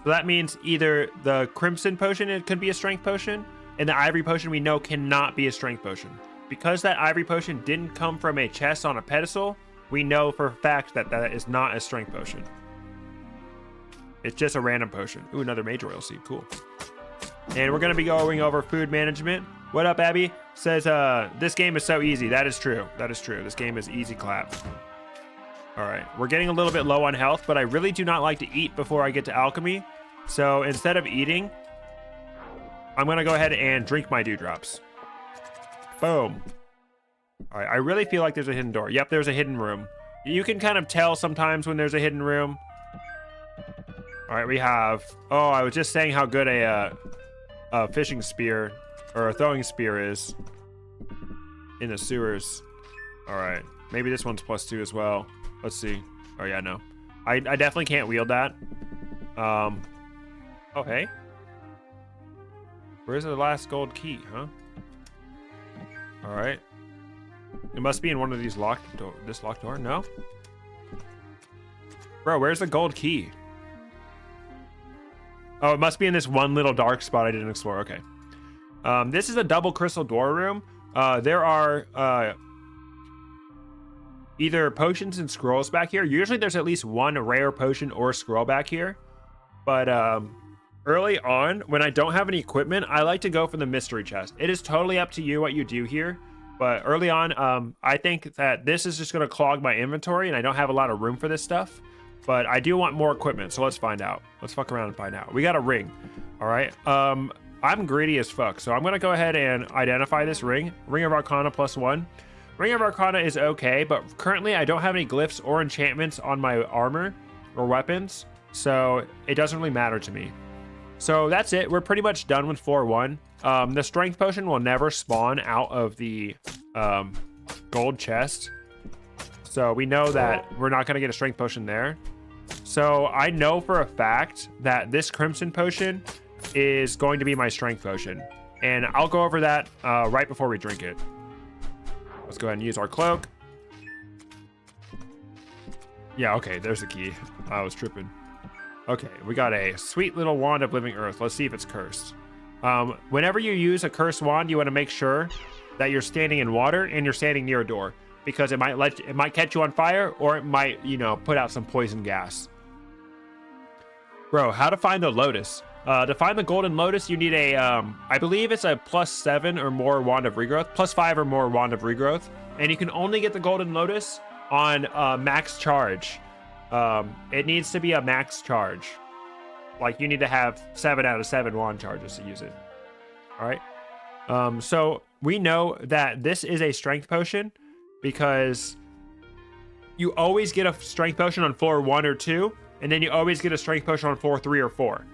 that means either the Crimson Potion, it could be a strength potion, and the Ivory Potion we know cannot be a strength potion. Because that Ivory Potion didn't come from a chest on a pedestal, we know for a fact that that is not a strength potion. It's just a random potion. Ooh, another Major Oil Seed, cool. And we're gonna be going over food management. What up, Abby? Says, this game is so easy. That is true. That is true. This game is easy clap. All right, we're getting a little bit low on health, but I really do not like to eat before I get to alchemy. So instead of eating, I'm gonna go ahead and drink my dewdrops. Boom. All right, I really feel like there's a hidden door. Yep, there's a hidden room. You can kind of tell sometimes when there's a hidden room. All right, we have, oh, I was just saying how good a fishing spear or a throwing spear is in the sewers. All right. Maybe this one's +2 as well. Let's see. Oh, yeah, no. I definitely can't wield that. Oh, hey. Where's the last gold key, huh? All right. It must be in one of these locked door. This locked door? No? Bro, where's the gold key? Oh, it must be in this one little dark spot I didn't explore. Okay. This is a double crystal door room. There are either potions and scrolls back here. Usually there's at least one rare potion or scroll back here. But early on, when I don't have any equipment, I like to go for the mystery chest. It is totally up to you what you do here. But early on, I think that this is just going to clog my inventory, and I don't have a lot of room for this stuff. But I do want more equipment, so let's find out. Let's fuck around and find out. We got a ring. All right. I'm greedy as fuck, so I'm going to go ahead and identify this ring. Ring of Arcana +1. Ring of Arcana is okay, but currently I don't have any glyphs or enchantments on my armor or weapons, so it doesn't really matter to me. So that's it. We're pretty much done with floor 1. The strength potion will never spawn out of the gold chest. So we know that we're not going to get a strength potion there. So I know for a fact that this crimson potion is going to be my strength potion. And I'll go over that right before we drink it. Let's go ahead and use our cloak. Yeah, okay, there's the key. I was tripping. Okay, we got a sweet little wand of living earth. Let's see if it's cursed. Whenever you use a cursed wand, you want to make sure that you're standing in water and you're standing near a door, because it might catch you on fire, or it might, you know, put out some poison gas. Bro, how to find the lotus? To find the golden lotus, you need a, I believe it's a +7 or more wand of regrowth, +5 or more wand of regrowth, and you can only get the golden lotus on max charge. It needs to be a max charge. Like, you need to have 7 out of 7 wand charges to use it. All right. So we know that this is a strength potion because you always get a strength potion on floor 1 or 2, and then you always get a strength potion on floor 3 or 4.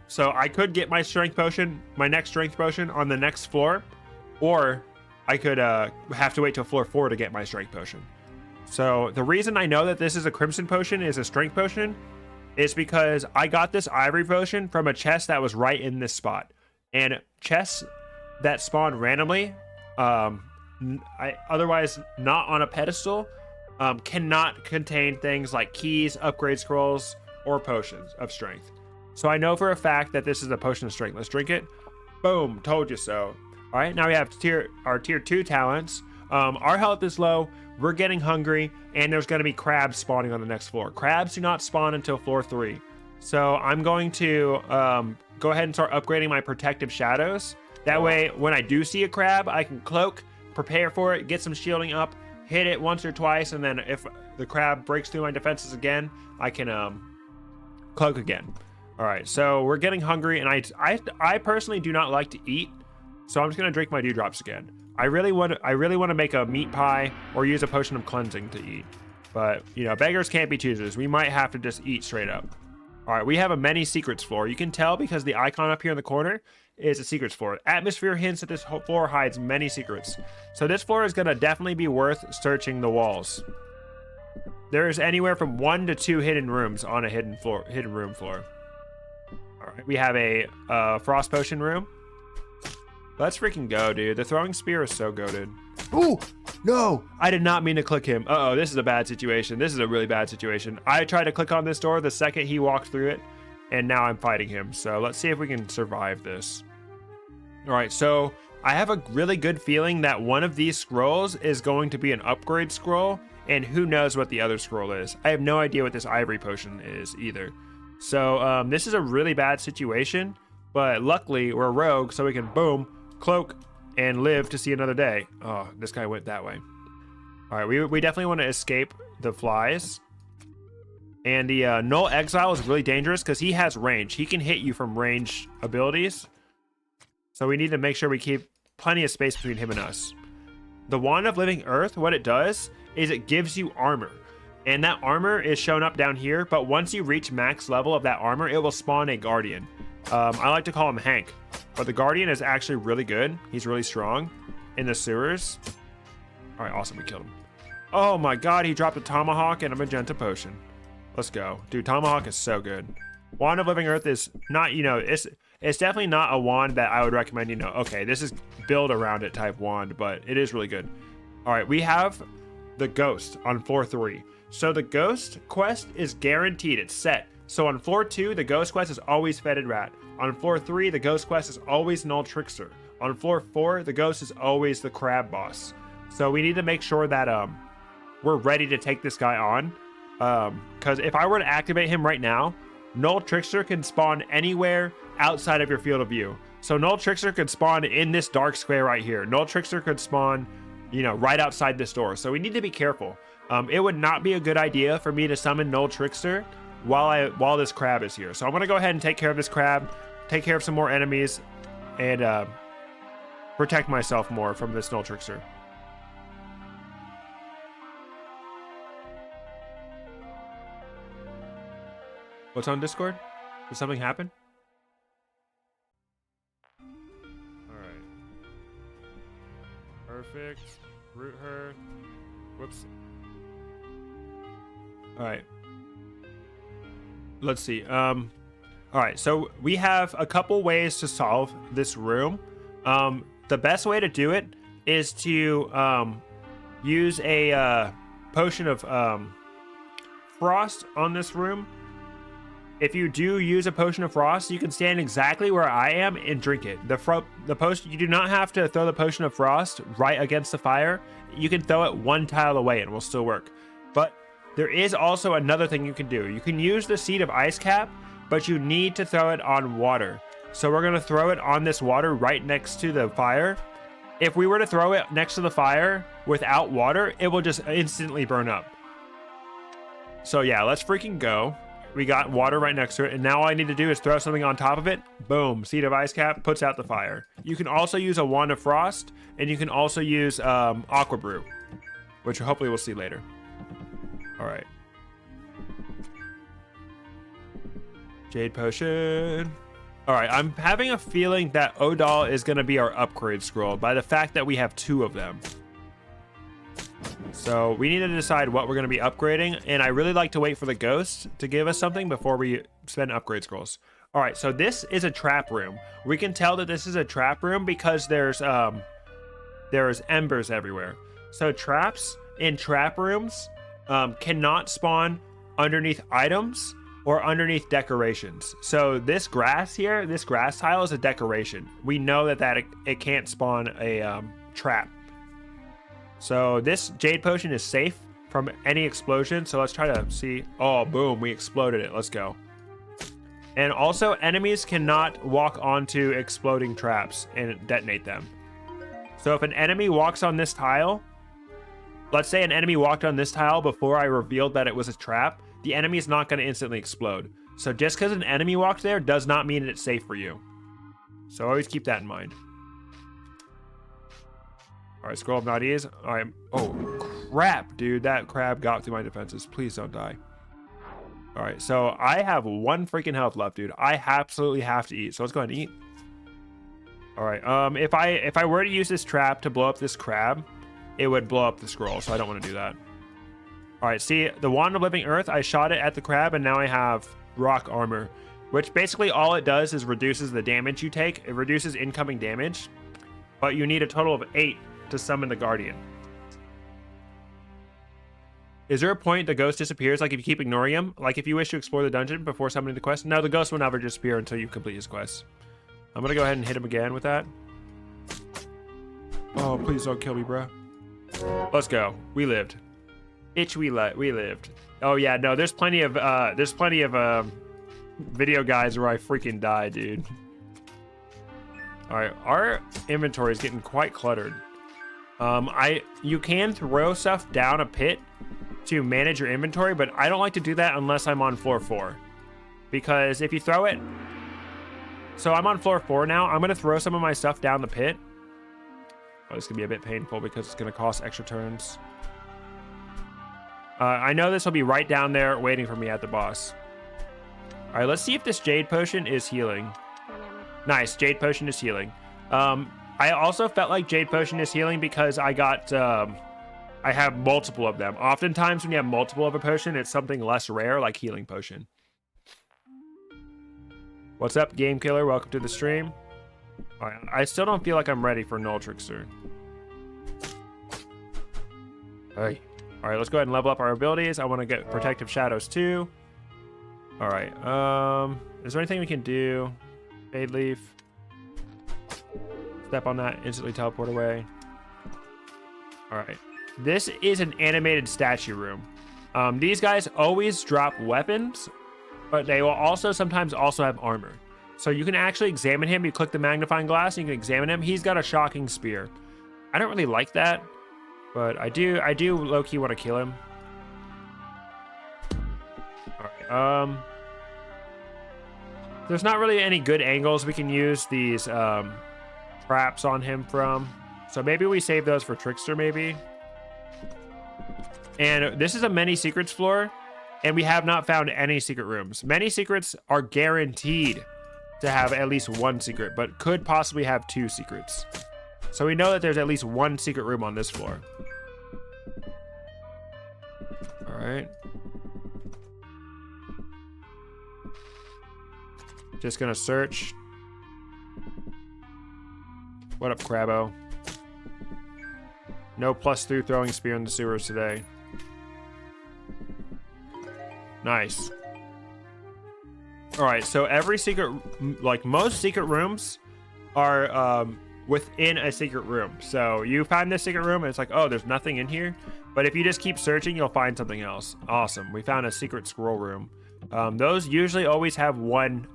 So I could get my strength potion, my next strength potion, on the next floor, or I could have to wait till floor 4 to get my strength potion. So the reason I know that this is a crimson potion, is a strength potion, is because I got this ivory potion from a chest that was right in this spot. And chests that spawn randomly, otherwise not on a pedestal, cannot contain things like keys, upgrade scrolls, or potions of strength. So I know for a fact that this is a potion of strength. Let's drink it. Boom, told you so. All right, now we have our tier 2 talents. Our health is low, we're getting hungry, and there's going to be crabs spawning on the next floor. Crabs do not spawn until floor 3. So I'm going to go ahead and start upgrading my protective shadows. That way, when I do see a crab, I can cloak, prepare for it, get some shielding up, hit it once or twice, and then if the crab breaks through my defenses again, I can cloak again. All right, so we're getting hungry, and I personally do not like to eat, so I'm just gonna drink my dewdrops again. I really want to make a meat pie or use a potion of cleansing to eat, but you know, beggars can't be choosers. We might have to just eat straight up. All right, we have a many secrets floor. You can tell because the icon up here in the corner is a secrets floor. Atmosphere hints that this whole floor hides many secrets, so this floor is gonna definitely be worth searching the walls. There's anywhere from 1 to 2 hidden rooms on a hidden room floor. All right, we have a frost potion room. Let's freaking go, dude. The throwing spear is so goated. Ooh, no, I did not mean to click him. Uh-oh, this is a bad situation. This is a really bad situation. I tried to click on this door the second he walked through it, and now I'm fighting him. So let's see if we can survive this. All right, so I have a really good feeling that one of these scrolls is going to be an upgrade scroll, and who knows what the other scroll is. I have no idea what this ivory potion is either. So this is a really bad situation, but luckily we're a rogue, so we can boom, cloak, and live to see another day. Oh, this guy went that way. All right, we definitely want to escape the flies. And the Null Exile is really dangerous because he has range. He can hit you from range abilities. So we need to make sure we keep plenty of space between him and us. The Wand of Living Earth, what it does is it gives you armor. And that armor is shown up down here, but once you reach max level of that armor, it will spawn a Guardian. I like to call him Hank, but the Guardian is actually really good. He's really strong in the sewers. All right, awesome. We killed him. Oh my god, he dropped a tomahawk and a magenta potion. Let's go. Dude, tomahawk is so good. Wand of Living Earth is not, you know, it's definitely not a wand that I would recommend, you know, okay, this is build around it type wand, but it is really good. All right, we have the ghost on floor 3. So the ghost quest is guaranteed, it's set. So on floor 2, the ghost quest is always Fetid Rat. On floor 3, the ghost quest is always Null Trickster. On floor 4, the ghost is always the crab boss. So we need to make sure that we're ready to take this guy on. Because if I were to activate him right now, Null Trickster can spawn anywhere outside of your field of view. So Null Trickster could spawn in this dark square right here. Null Trickster could spawn, you know, right outside this door. So we need to be careful. It would not be a good idea for me to summon Null Trickster while this crab is here. So I'm gonna go ahead and take care of this crab, take care of some more enemies, and protect myself more from this Null Trickster. What's on Discord? Did something happen? Alright. Perfect. Root her. Whoops. Alright. Let's see. Alright, so we have a couple ways to solve this room. The best way to do it is to use a potion of frost on this room. If you do use a potion of frost, you can stand exactly where I am and drink it. The potion, you do not have to throw the potion of frost right against the fire. You can throw it one tile away and it will still work. But there is also another thing you can do. You can use the seed of ice cap, but you need to throw it on water. So we're gonna throw it on this water right next to the fire. If we were to throw it next to the fire without water, it will just instantly burn up. So yeah, let's freaking go. We got water right next to it, and now all I need to do is throw something on top of it. Boom, seed of ice cap puts out the fire. You can also use a wand of frost, and you can also use aqua brew, which hopefully we'll see later. All right. Jade potion. All right, I'm having a feeling that Odal is going to be our upgrade scroll by the fact that we have 2 of them. So we need to decide what we're going to be upgrading, and I really like to wait for the ghost to give us something before we spend upgrade scrolls. All right, so this is a trap room. We can tell that this is a trap room because there's embers everywhere. So traps in trap rooms cannot spawn underneath items or underneath decorations. So this grass here, this grass tile is a decoration. We know that it can't spawn a trap. So this jade potion is safe from any explosion. So let's try to see. Oh, boom, we exploded it. Let's go. And also enemies cannot walk onto exploding traps and detonate them. So if an enemy walks on this tile, let's say an enemy walked on this tile before I revealed that it was a trap, the enemy is not going to instantly explode. So just because an enemy walked there does not mean it's safe for you. So always keep that in mind. All right, scroll of not ease. All right. Oh, crap, dude. That crab got through my defenses. Please don't die. All right, so I have 1 freaking health left, dude. I absolutely have to eat. So let's go ahead and eat. All right. If I were to use this trap to blow up this crab, it would blow up the scroll. So I don't want to do that. All right. See, the Wand of Living Earth, I shot it at the crab, and now I have rock armor, which basically all it does is reduces the damage you take. It reduces incoming damage, but you need a total of 8 to summon the guardian. Is there a point the ghost disappears, like if you keep ignoring him? Like if you wish to explore the dungeon before summoning the quest? No, the ghost will never disappear until you complete his quest. I'm gonna go ahead and hit him again with that. Oh, please don't kill me, bro. Let's go. We lived. We lived. Oh yeah, no, there's plenty of video guides where I freaking die, dude. All right, our inventory is getting quite cluttered. You can throw stuff down a pit to manage your inventory, but I don't like to do that unless I'm on floor 4. Because if you throw it... So I'm on floor 4 now. I'm going to throw some of my stuff down the pit. Oh, this is going to be a bit painful because it's going to cost extra turns. I know this will be right down there waiting for me at the boss. All right, let's see if this Jade Potion is healing. Nice, Jade Potion is healing. I also felt like Jade Potion is healing because I got I have multiple of them. Oftentimes when you have multiple of a potion, it's something less rare, like healing potion. What's up, Game Killer? Welcome to the stream. All right, I still don't feel like I'm ready for Null Trickster. Hey. All right, let's go ahead and level up our abilities. I want to get Protective Shadows too. All right. Is there anything we can do? Fade Leaf. Step on that, instantly teleport away. All right. This is an animated statue room. These guys always drop weapons, but they will also sometimes also have armor. So you can actually examine him. You click the magnifying glass and you can examine him. He's got a shocking spear. I don't really like that, but I do low-key want to kill him. All right. There's not really any good angles we can use these traps on him from. So maybe we save those for Trickster, maybe. And this is a many secrets floor, and we have not found any secret rooms. Many secrets are guaranteed to have at least one secret, but could possibly have 2 secrets. So we know that there's at least 1 secret room on this floor. All right. Just gonna search. What up, Crabbo? No +3 throwing spear in the sewers today. Nice. All right, so every secret, like most secret rooms are within a secret room. So you find this secret room and it's like, oh, there's nothing in here. But if you just keep searching, you'll find something else. Awesome. We found a secret scroll room. Those usually always have one,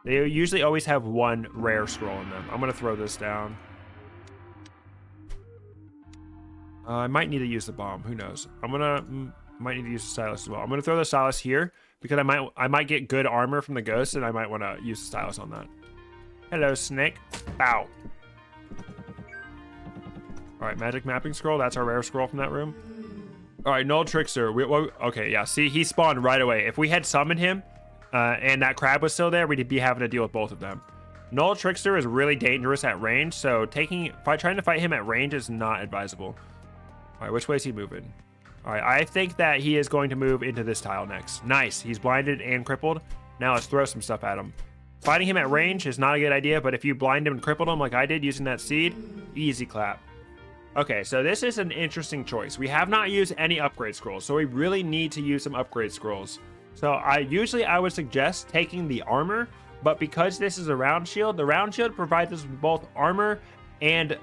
they usually always have one rare scroll in them. I'm gonna throw this down. I might need to use the bomb, who knows? Might need to use the stylus as well. I'm gonna throw the stylus here because I might get good armor from the ghost and I might want to use the stylus on that. Hello, snake. Bow. All right, magic mapping scroll. That's our rare scroll from that room. All right, Null Trickster. Okay, yeah. See, he spawned right away. If we had summoned him and that crab was still there, we'd be having to deal with both of them. Null Trickster is really dangerous at range, so trying to fight him at range is not advisable. All right, which way is he moving? All right, I think that he is going to move into this tile next. Nice. He's blinded and crippled. Now let's throw some stuff at him. Fighting him at range is not a good idea, but if you blind him and crippled him like I did using that seed, easy clap. Okay, so this is an interesting choice. We have not used any upgrade scrolls, so we really need to use some upgrade scrolls. So I would suggest taking the armor, but because this is a round shield, the round shield provides us with both armor and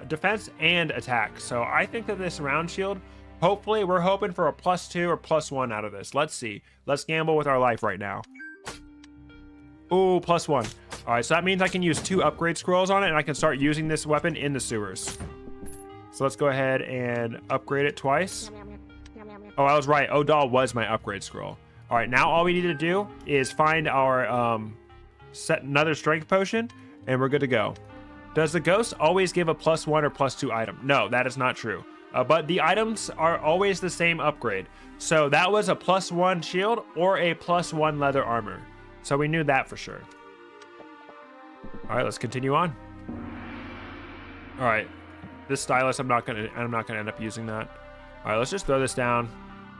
defense and attack. So I think that this round shield, hopefully we're hoping for a +2 or +1 out of this. Let's see. Let's gamble with our life right now. Ooh, +1. All right, so that means I can use 2 upgrade scrolls on it and I can start using this weapon in the sewers. So let's go ahead and upgrade it twice. Oh, I was right. Odal was my upgrade scroll. All right, now all we need to do is find our set another strength potion and we're good to go. Does the ghost always give a +1 or +2 item? No, that is not true. But the items are always the same upgrade. So that was a +1 shield or a +1 leather armor. So we knew that for sure. All right, let's continue on. All right, this stylus, I'm not gonna end up using that. All right, let's just throw this down,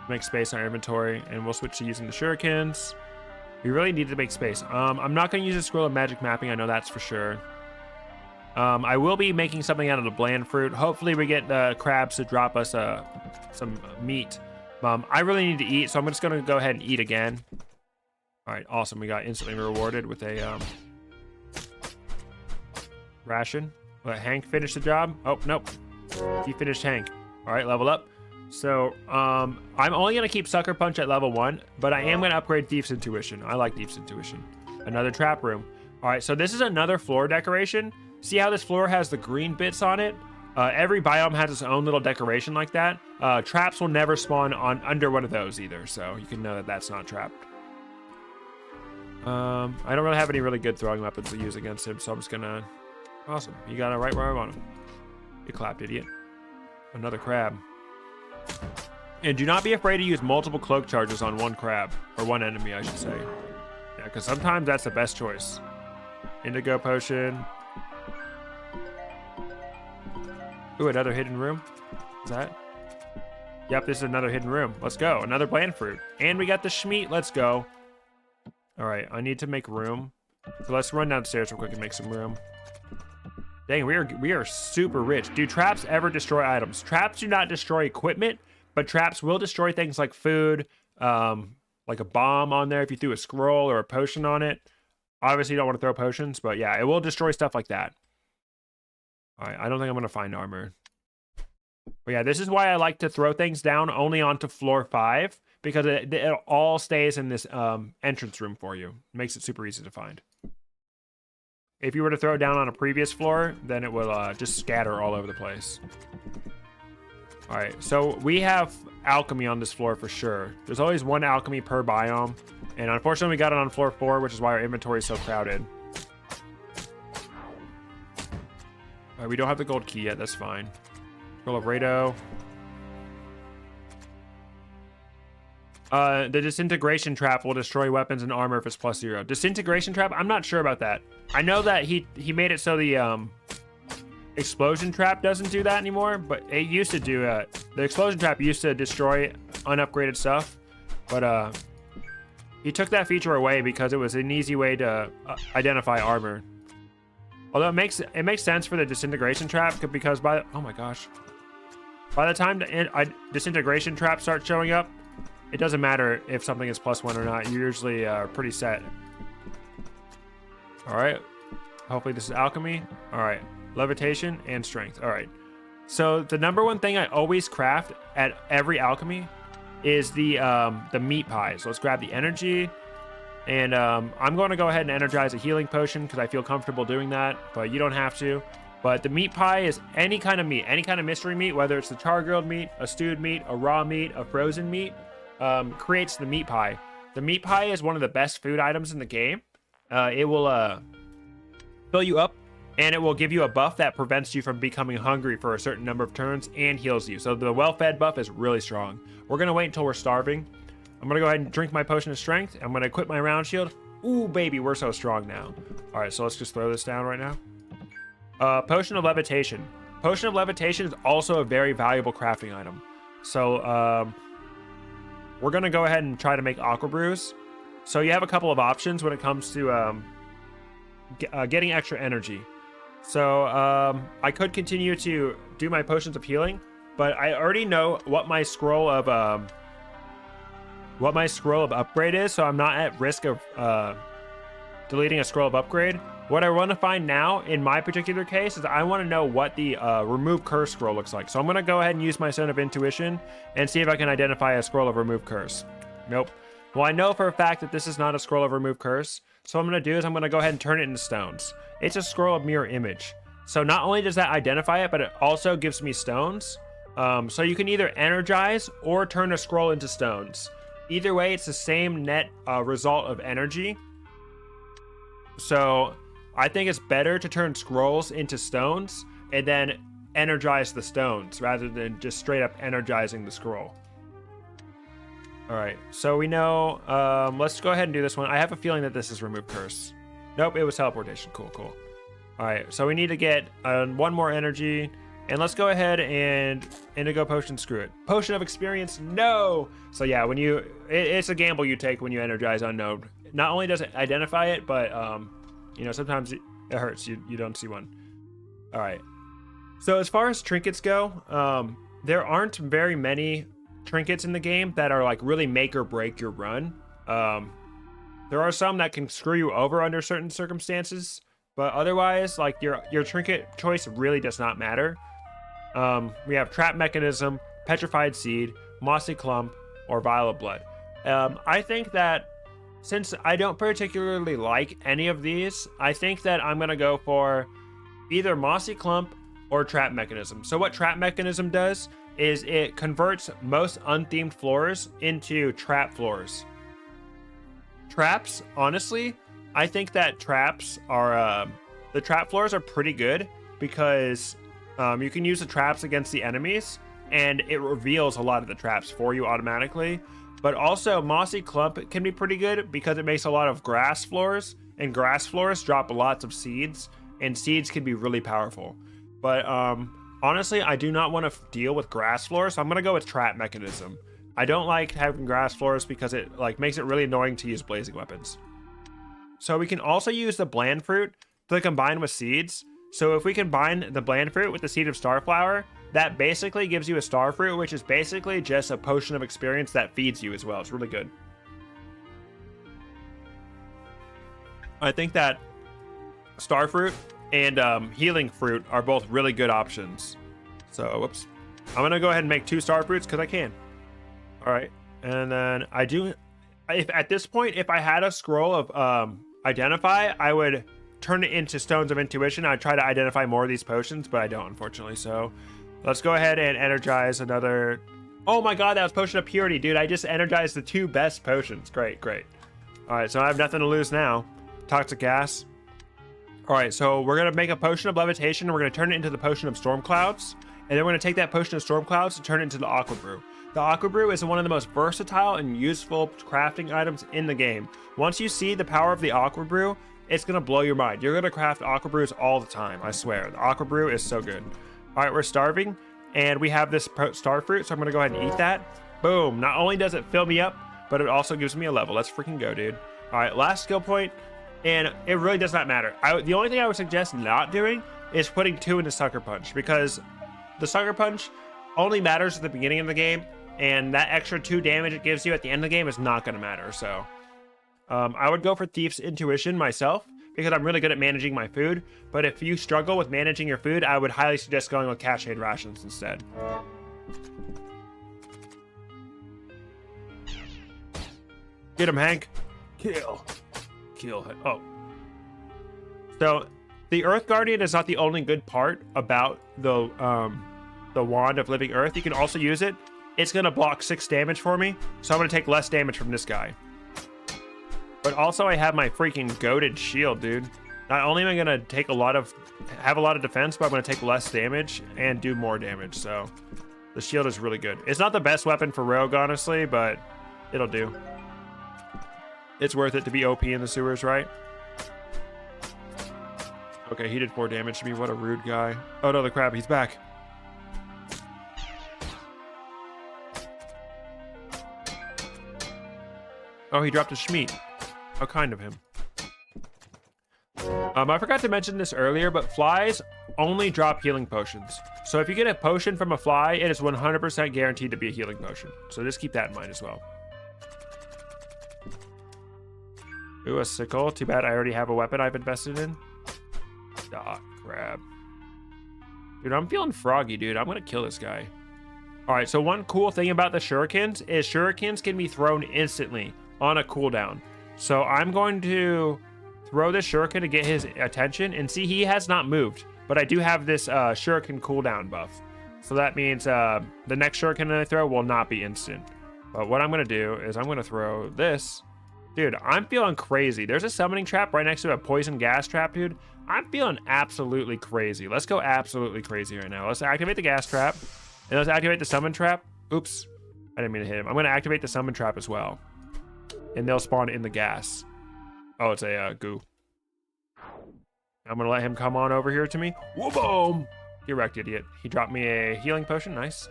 make space in our inventory, and we'll switch to using the shurikens. We really need to make space. I'm not gonna use a scroll of magic mapping. I know that's for sure. I will be making something out of the bland fruit. Hopefully we get the crabs to drop us some meat. I really need to eat, so I'm just gonna go ahead and eat again. All right, awesome. We got instantly rewarded with a ration. Let Hank finish the job. Oh, nope. He finished Hank. All right, level up. So I'm only gonna keep Sucker Punch at level 1, but I am gonna upgrade Thief's Intuition. I like Thief's Intuition. Another trap room. All right, so this is another floor decoration. See how this floor has the green bits on it? Every biome has its own little decoration like that. Traps will never spawn under one of those either, so you can know that that's not trapped. I don't really have any really good throwing weapons to use against him, so I'm just gonna... Awesome, you got it right where I want him. You clapped, idiot. Another crab. And do not be afraid to use multiple cloak charges on one crab, or one enemy, I should say. Yeah, because sometimes that's the best choice. Indigo potion. Ooh, another hidden room. Is that? Yep, this is another hidden room. Let's go. Another bland fruit. And we got the Schmeat. Let's go. All right, I need to make room. So let's run downstairs real quick and make some room. Dang, we are super rich. Do traps ever destroy items? Traps do not destroy equipment, but traps will destroy things like food, like a bomb on there if you threw a scroll or a potion on it. Obviously, you don't want to throw potions, but yeah, it will destroy stuff like that. All right, I don't think I'm going to find armor. But yeah, this is why I like to throw things down only onto floor 5, because it all stays in this entrance room for you. It makes it super easy to find. If you were to throw it down on a previous floor, then it will just scatter all over the place. All right, so we have alchemy on this floor for sure. There's always one alchemy per biome. And unfortunately, we got it on floor 4, which is why our inventory is so crowded. All right, we don't have the gold key yet. That's fine. Scroll of Rado. The disintegration trap will destroy weapons and armor if it's +0. Disintegration trap? I'm not sure about that. I know that he made it so the explosion trap doesn't do that anymore, but it used to do it. The explosion trap used to destroy unupgraded stuff, but he took that feature away because it was an easy way to identify armor. Although it makes sense for the disintegration trap because oh my gosh, by the time the disintegration trap starts showing up, it doesn't matter if something is +1 or not. You're usually pretty set. All right. Hopefully this is alchemy. All right. Levitation and strength. All right. So the number one thing I always craft at every alchemy is the meat pie. So let's grab the energy. And I'm going to go ahead and energize a healing potion because I feel comfortable doing that, but you don't have to. But the meat pie is any kind of meat, any kind of mystery meat, whether it's the char-grilled meat, a stewed meat, a raw meat, a frozen meat, creates the meat pie. The meat pie is one of the best food items in the game. It will fill you up, and it will give you a buff that prevents you from becoming hungry for a certain number of turns and heals you. So the well-fed buff is really strong. We're going to wait until we're starving. I'm going to go ahead and drink my potion of strength. I'm going to equip my round shield. Ooh, baby, we're so strong now. All right, so let's just throw this down right now. Potion of levitation. Potion of levitation is also a very valuable crafting item. So we're going to go ahead and try to make aqua brews. So you have a couple of options when it comes to getting extra energy. So I could continue to do my potions of healing, but I already know what my scroll of upgrade is, so I'm not at risk of deleting a scroll of upgrade. What I want to find now, in my particular case, is I want to know what the remove curse scroll looks like. So I'm going to go ahead and use my Stone of Intuition and see if I can identify a scroll of remove curse. Nope. Well, I know for a fact that this is not a scroll of remove curse. So what I'm going to do is I'm going to go ahead and turn it into stones. It's a scroll of mirror image. So not only does that identify it, but it also gives me stones. So you can either energize or turn a scroll into stones. Either way, it's the same net result of energy. So I think it's better to turn scrolls into stones and then energize the stones rather than just straight up energizing the scroll. All right, so we know, let's go ahead and do this one. I have a feeling that this is remove curse. Nope, it was teleportation. Cool. All right, so we need to get one more energy. And let's go ahead and indigo potion, screw it. Potion of experience, no! So yeah, when it's a gamble you take when you energize unknown. Not only does it identify it, but sometimes it hurts. You don't see one. All right. So as far as trinkets go, there aren't very many trinkets in the game that are like really make or break your run. There are some that can screw you over under certain circumstances, but otherwise, like your trinket choice really does not matter. We have Trap Mechanism, Petrified Seed, Mossy Clump, or Vial of Blood. I think that since I don't particularly like any of these, I think that I'm going to go for either Mossy Clump or Trap Mechanism. So what Trap Mechanism does is it converts most unthemed floors into trap floors. Traps, honestly, I think that traps are... the trap floors are pretty good because... you can use the traps against the enemies, and it reveals a lot of the traps for you automatically. But also, Mossy Clump can be pretty good because it makes a lot of grass floors, and grass floors drop lots of seeds, and seeds can be really powerful. But Honestly, I do not want to deal with grass floor, so I'm gonna go with trap mechanism. I don't like having grass floors because it like makes it really annoying to use blazing weapons. So we can also use the bland fruit to combine with seeds. So if we combine the bland fruit with the seed of starflower, that basically gives you a star fruit, which is basically just a potion of experience that feeds you as well. It's really good. I think that star fruit and healing fruit are both really good options. So, whoops. I'm going to go ahead and make 2 star fruits because I can. All right. And then I do... If at this point, if I had a scroll of identify, I would turn it into stones of intuition. I'd try to identify more of these potions, but I don't, unfortunately. So let's go ahead and energize another... Oh my god, that was potion of purity, dude. I just energized the 2 best potions. Great, great. All right, so I have nothing to lose now. Toxic gas. All right, so we're going to make a potion of levitation. We're going to turn it into the potion of storm clouds. And then we're going to take that potion of storm clouds and turn it into the aqua brew. The aqua brew is one of the most versatile and useful crafting items in the game. Once you see the power of the aqua brew, it's going to blow your mind. You're going to craft aqua brews all the time, I swear. The aqua brew is so good. All right, we're starving, and we have this star fruit, so I'm going to go ahead and eat that. Boom. Not only does it fill me up, but it also gives me a level. Let's freaking go, dude. All right, last skill point. And it really does not matter. The only thing I would suggest not doing is putting 2 into Sucker Punch, because the Sucker Punch only matters at the beginning of the game, and that extra 2 damage it gives you at the end of the game is not going to matter. So I would go for Thief's Intuition myself, because I'm really good at managing my food. But if you struggle with managing your food, I would highly suggest going with Cached Rations instead. Get him, Hank. Kill. Oh. So the Earth Guardian is not the only good part about the Wand of Living Earth. You can also use it. It's going to block 6 damage for me, so I'm going to take less damage from this guy. But also I have my freaking goated shield, dude. Not only am I going to have a lot of defense, but I'm going to take less damage and do more damage. So the shield is really good. It's not the best weapon for Rogue, honestly, but it'll do. It's worth it to be OP in the sewers, right? Okay, he did 4 damage to me. What a rude guy. Oh no, the crab, he's back. Oh, he dropped a Schmeat. How kind of him. I forgot to mention this earlier, but flies only drop healing potions. So if you get a potion from a fly, it is 100% guaranteed to be a healing potion. So just keep that in mind as well. Ooh, a sickle. Too bad I already have a weapon I've invested in. Ah, crap. Dude, I'm feeling froggy, dude. I'm gonna kill this guy. All right, so one cool thing about the shurikens is shurikens can be thrown instantly on a cooldown. So I'm going to throw this shuriken to get his attention, and see, he has not moved, but I do have this shuriken cooldown buff. So that means the next shuriken that I throw will not be instant. But what I'm gonna do is I'm gonna throw this. Dude, I'm feeling crazy. There's a summoning trap right next to a poison gas trap, dude. I'm feeling absolutely crazy. Let's go absolutely crazy right now. Let's activate the gas trap, and let's activate the summon trap. Oops, I didn't mean to hit him. I'm gonna activate the summon trap as well, and they'll spawn in the gas. Oh, it's a goo. I'm gonna let him come on over here to me. Whoa, boom! He wrecked, idiot. He dropped me a healing potion. Nice.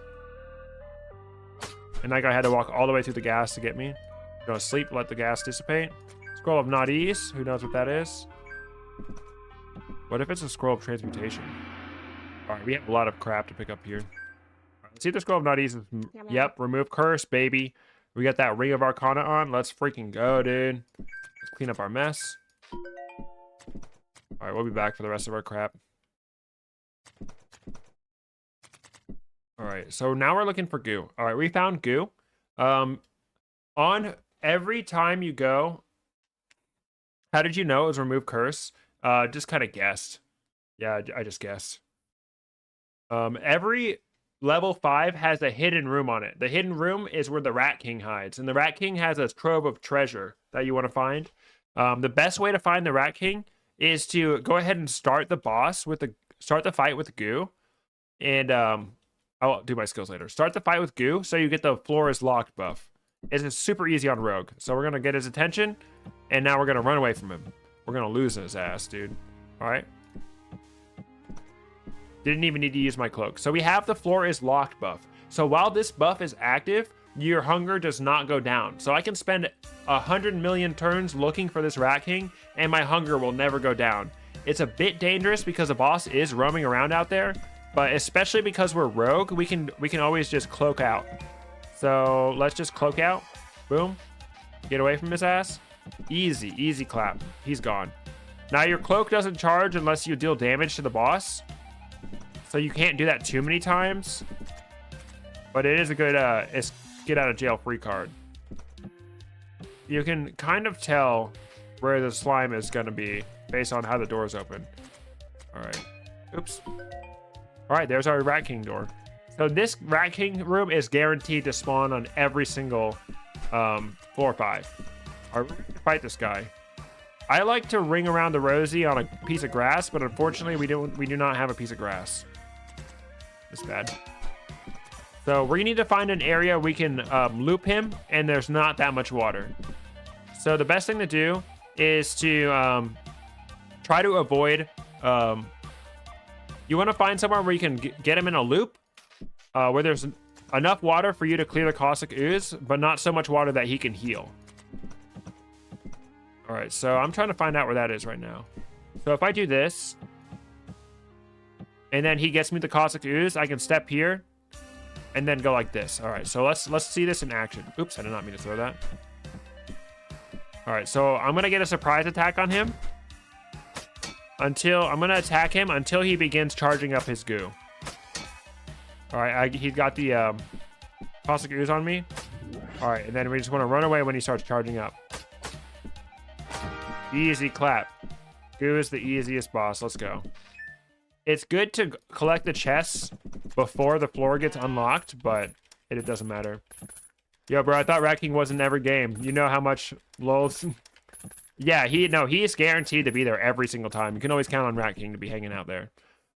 And that guy had to walk all the way through the gas to get me. Gonna sleep, let the gas dissipate. Scroll of Nadis. Who knows what that is? What if it's a scroll of transmutation? All right, we have a lot of crap to pick up here. All right, let's see if the scroll of Nadis is... Yep, remove curse, baby. We got that ring of Arcana on. Let's freaking go, dude. Let's clean up our mess. All right, we'll be back for the rest of our crap. All right, so now we're looking for goo. All right, we found goo. On every time you go, how did you know it was remove curse? Just kind of guessed. Yeah, I just guessed. Every level 5 has a hidden room on it. The hidden room is where the Rat King hides, and the Rat King has a trove of treasure that you want to find. The best way to find the Rat King is to go ahead and start the fight with goo, and I'll do my skills later. Start the fight with goo, so you get the floor is locked buff. It's super easy on Rogue. So we're gonna get his attention, and now we're gonna run away from him. We're gonna lose his ass, dude. All right. Didn't even need to use my cloak. So we have the floor is locked buff. So while this buff is active, your hunger does not go down. So I can spend 100 million turns looking for this Rat King, and my hunger will never go down. It's a bit dangerous because the boss is roaming around out there, but especially because we're rogue, we can always just cloak out. So let's just cloak out. Boom. Get away from his ass. Easy, easy clap. He's gone. Now your cloak doesn't charge unless you deal damage to the boss. So you can't do that too many times. But it is a good it's get out of jail free card. You can kind of tell where the slime is going to be based on how the doors open. All right. Oops. All right, there's our Rat King door. So this Rat King room is guaranteed to spawn on every single floor 5. All right, we're going to fight this guy. I like to ring around the Rosie on a piece of grass, but unfortunately we do not have a piece of grass. It's bad. So we need to find an area we can loop him, and there's not that much water. So the best thing to do is to try to avoid. You want to find somewhere where you can get him in a loop, where there's enough water for you to clear the caustic ooze, but not so much water that he can heal. All right, so I'm trying to find out where that is right now. So if I do this, and then he gets me the caustic ooze, I can step here, and then go like this. All right, so let's see this in action. Oops, I did not mean to throw that. All right, so I'm gonna get a surprise attack on him. I'm gonna attack him until he begins charging up his goo. All right, he's got the caustic ooze on me. All right, and then we just want to run away when he starts charging up. Easy clap. Goo is the easiest boss. Let's go. It's good to collect the chests before the floor gets unlocked, but it doesn't matter. Yo, bro, I thought Rat King wasn't every game. You know how much lols... Yeah, he's guaranteed to be there every single time. You can always count on Rat King to be hanging out there.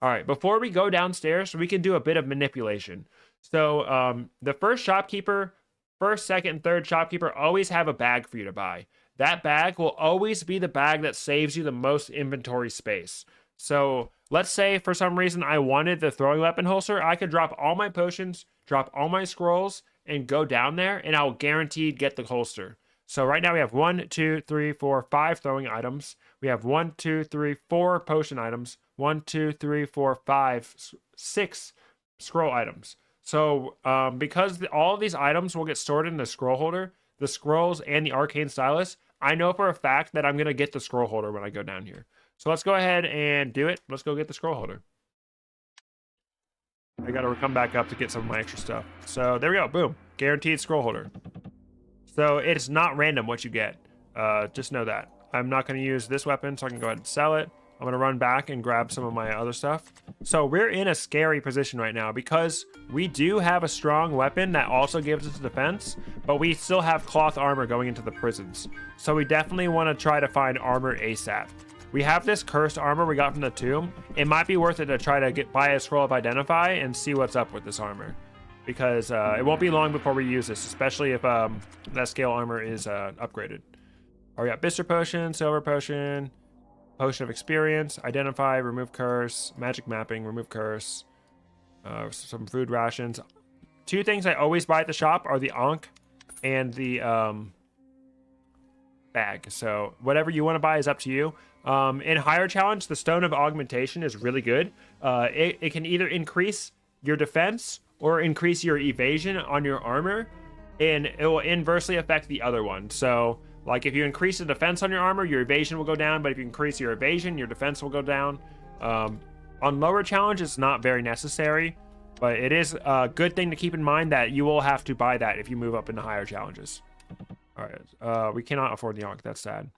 All right, before we go downstairs, we can do a bit of manipulation. So the first, second, and third shopkeeper always have a bag for you to buy. That bag will always be the bag that saves you the most inventory space. So let's say for some reason I wanted the throwing weapon holster. I could drop all my potions, drop all my scrolls, and go down there, and I'll guaranteed get the holster. So right now we have 1, 2, 3, 4, 5 throwing items. We have 1, 2, 3, 4 potion items. 1, 2, 3, 4, 5, 6 scroll items. So because all of these items will get stored in the scroll holder, the scrolls and the arcane stylus, I know for a fact that I'm going to get the scroll holder when I go down here. So let's go ahead and do it. Let's go get the scroll holder. I got to come back up to get some of my extra stuff. So there we go. Boom. Guaranteed scroll holder. So it's not random what you get. Just know that. I'm not going to use this weapon, so I can go ahead and sell it. I'm going to run back and grab some of my other stuff. So we're in a scary position right now because we do have a strong weapon that also gives us defense, but we still have cloth armor going into the prisons. So we definitely want to try to find armor ASAP. We have this cursed armor we got from the tomb. It might be worth it to try to buy a scroll of identify and see what's up with this armor. Because it won't be long before we use this, especially if that scale armor is upgraded. Oh, we got Bister Potion, Silver Potion, Potion of Experience, Identify, Remove Curse, Magic Mapping, Remove Curse, some food rations. 2 things I always buy at the shop are the Ankh and the bag. So whatever you want to buy is up to you. In higher challenge, the Stone of Augmentation is really good. It can either increase your defense or increase your evasion on your armor, and it will inversely affect the other one. So like if you increase the defense on your armor, your evasion will go down, but if you increase your evasion, your defense will go down. On lower challenge, it's not very necessary, but it is a good thing to keep in mind that you will have to buy that if you move up into higher challenges. All right, we cannot afford the Ankh. That's sad.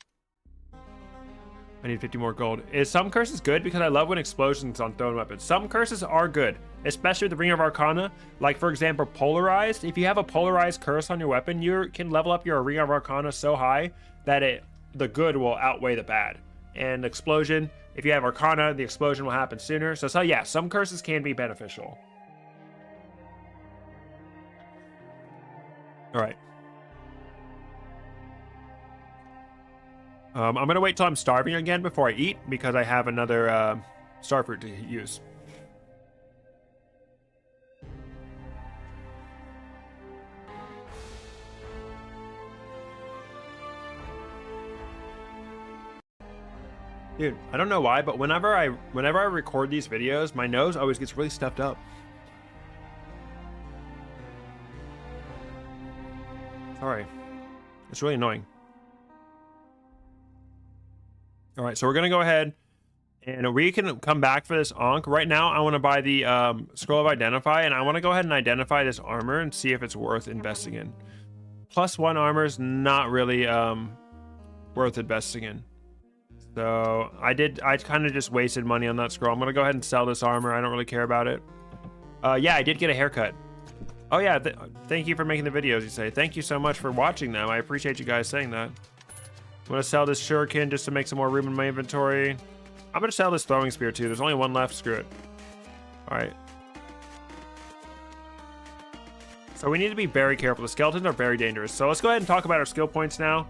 I need 50 more gold. Is some curses good? Because I love when explosions on thrown weapons. Some curses are good, especially the Ring of Arcana. Like, for example, Polarized. If you have a Polarized curse on your weapon, you can level up your Ring of Arcana so high that the good will outweigh the bad. And Explosion, if you have Arcana, the explosion will happen sooner. So yeah, some curses can be beneficial. All right. I'm going to wait till I'm starving again before I eat because I have another star fruit to use. Dude, I don't know why, but whenever I record these videos, my nose always gets really stuffed up. Sorry. It's really annoying. All right, so we're gonna go ahead and we can come back for this Ankh. Right now, I want to buy the Scroll of Identify, and I want to go ahead and identify this armor and see if it's worth investing in. +1 armor is not really worth investing in. So I kind of just wasted money on that scroll. I'm gonna go ahead and sell this armor. I don't really care about it. Yeah, I did get a haircut. Oh yeah, thank you for making the videos, you say. Thank you so much for watching them. I appreciate you guys saying that. I'm gonna sell this shuriken just to make some more room in my inventory. I'm gonna sell this throwing spear too. There's only one left, screw it. All right. So we need to be very careful. The skeletons are very dangerous. So let's go ahead and talk about our skill points now.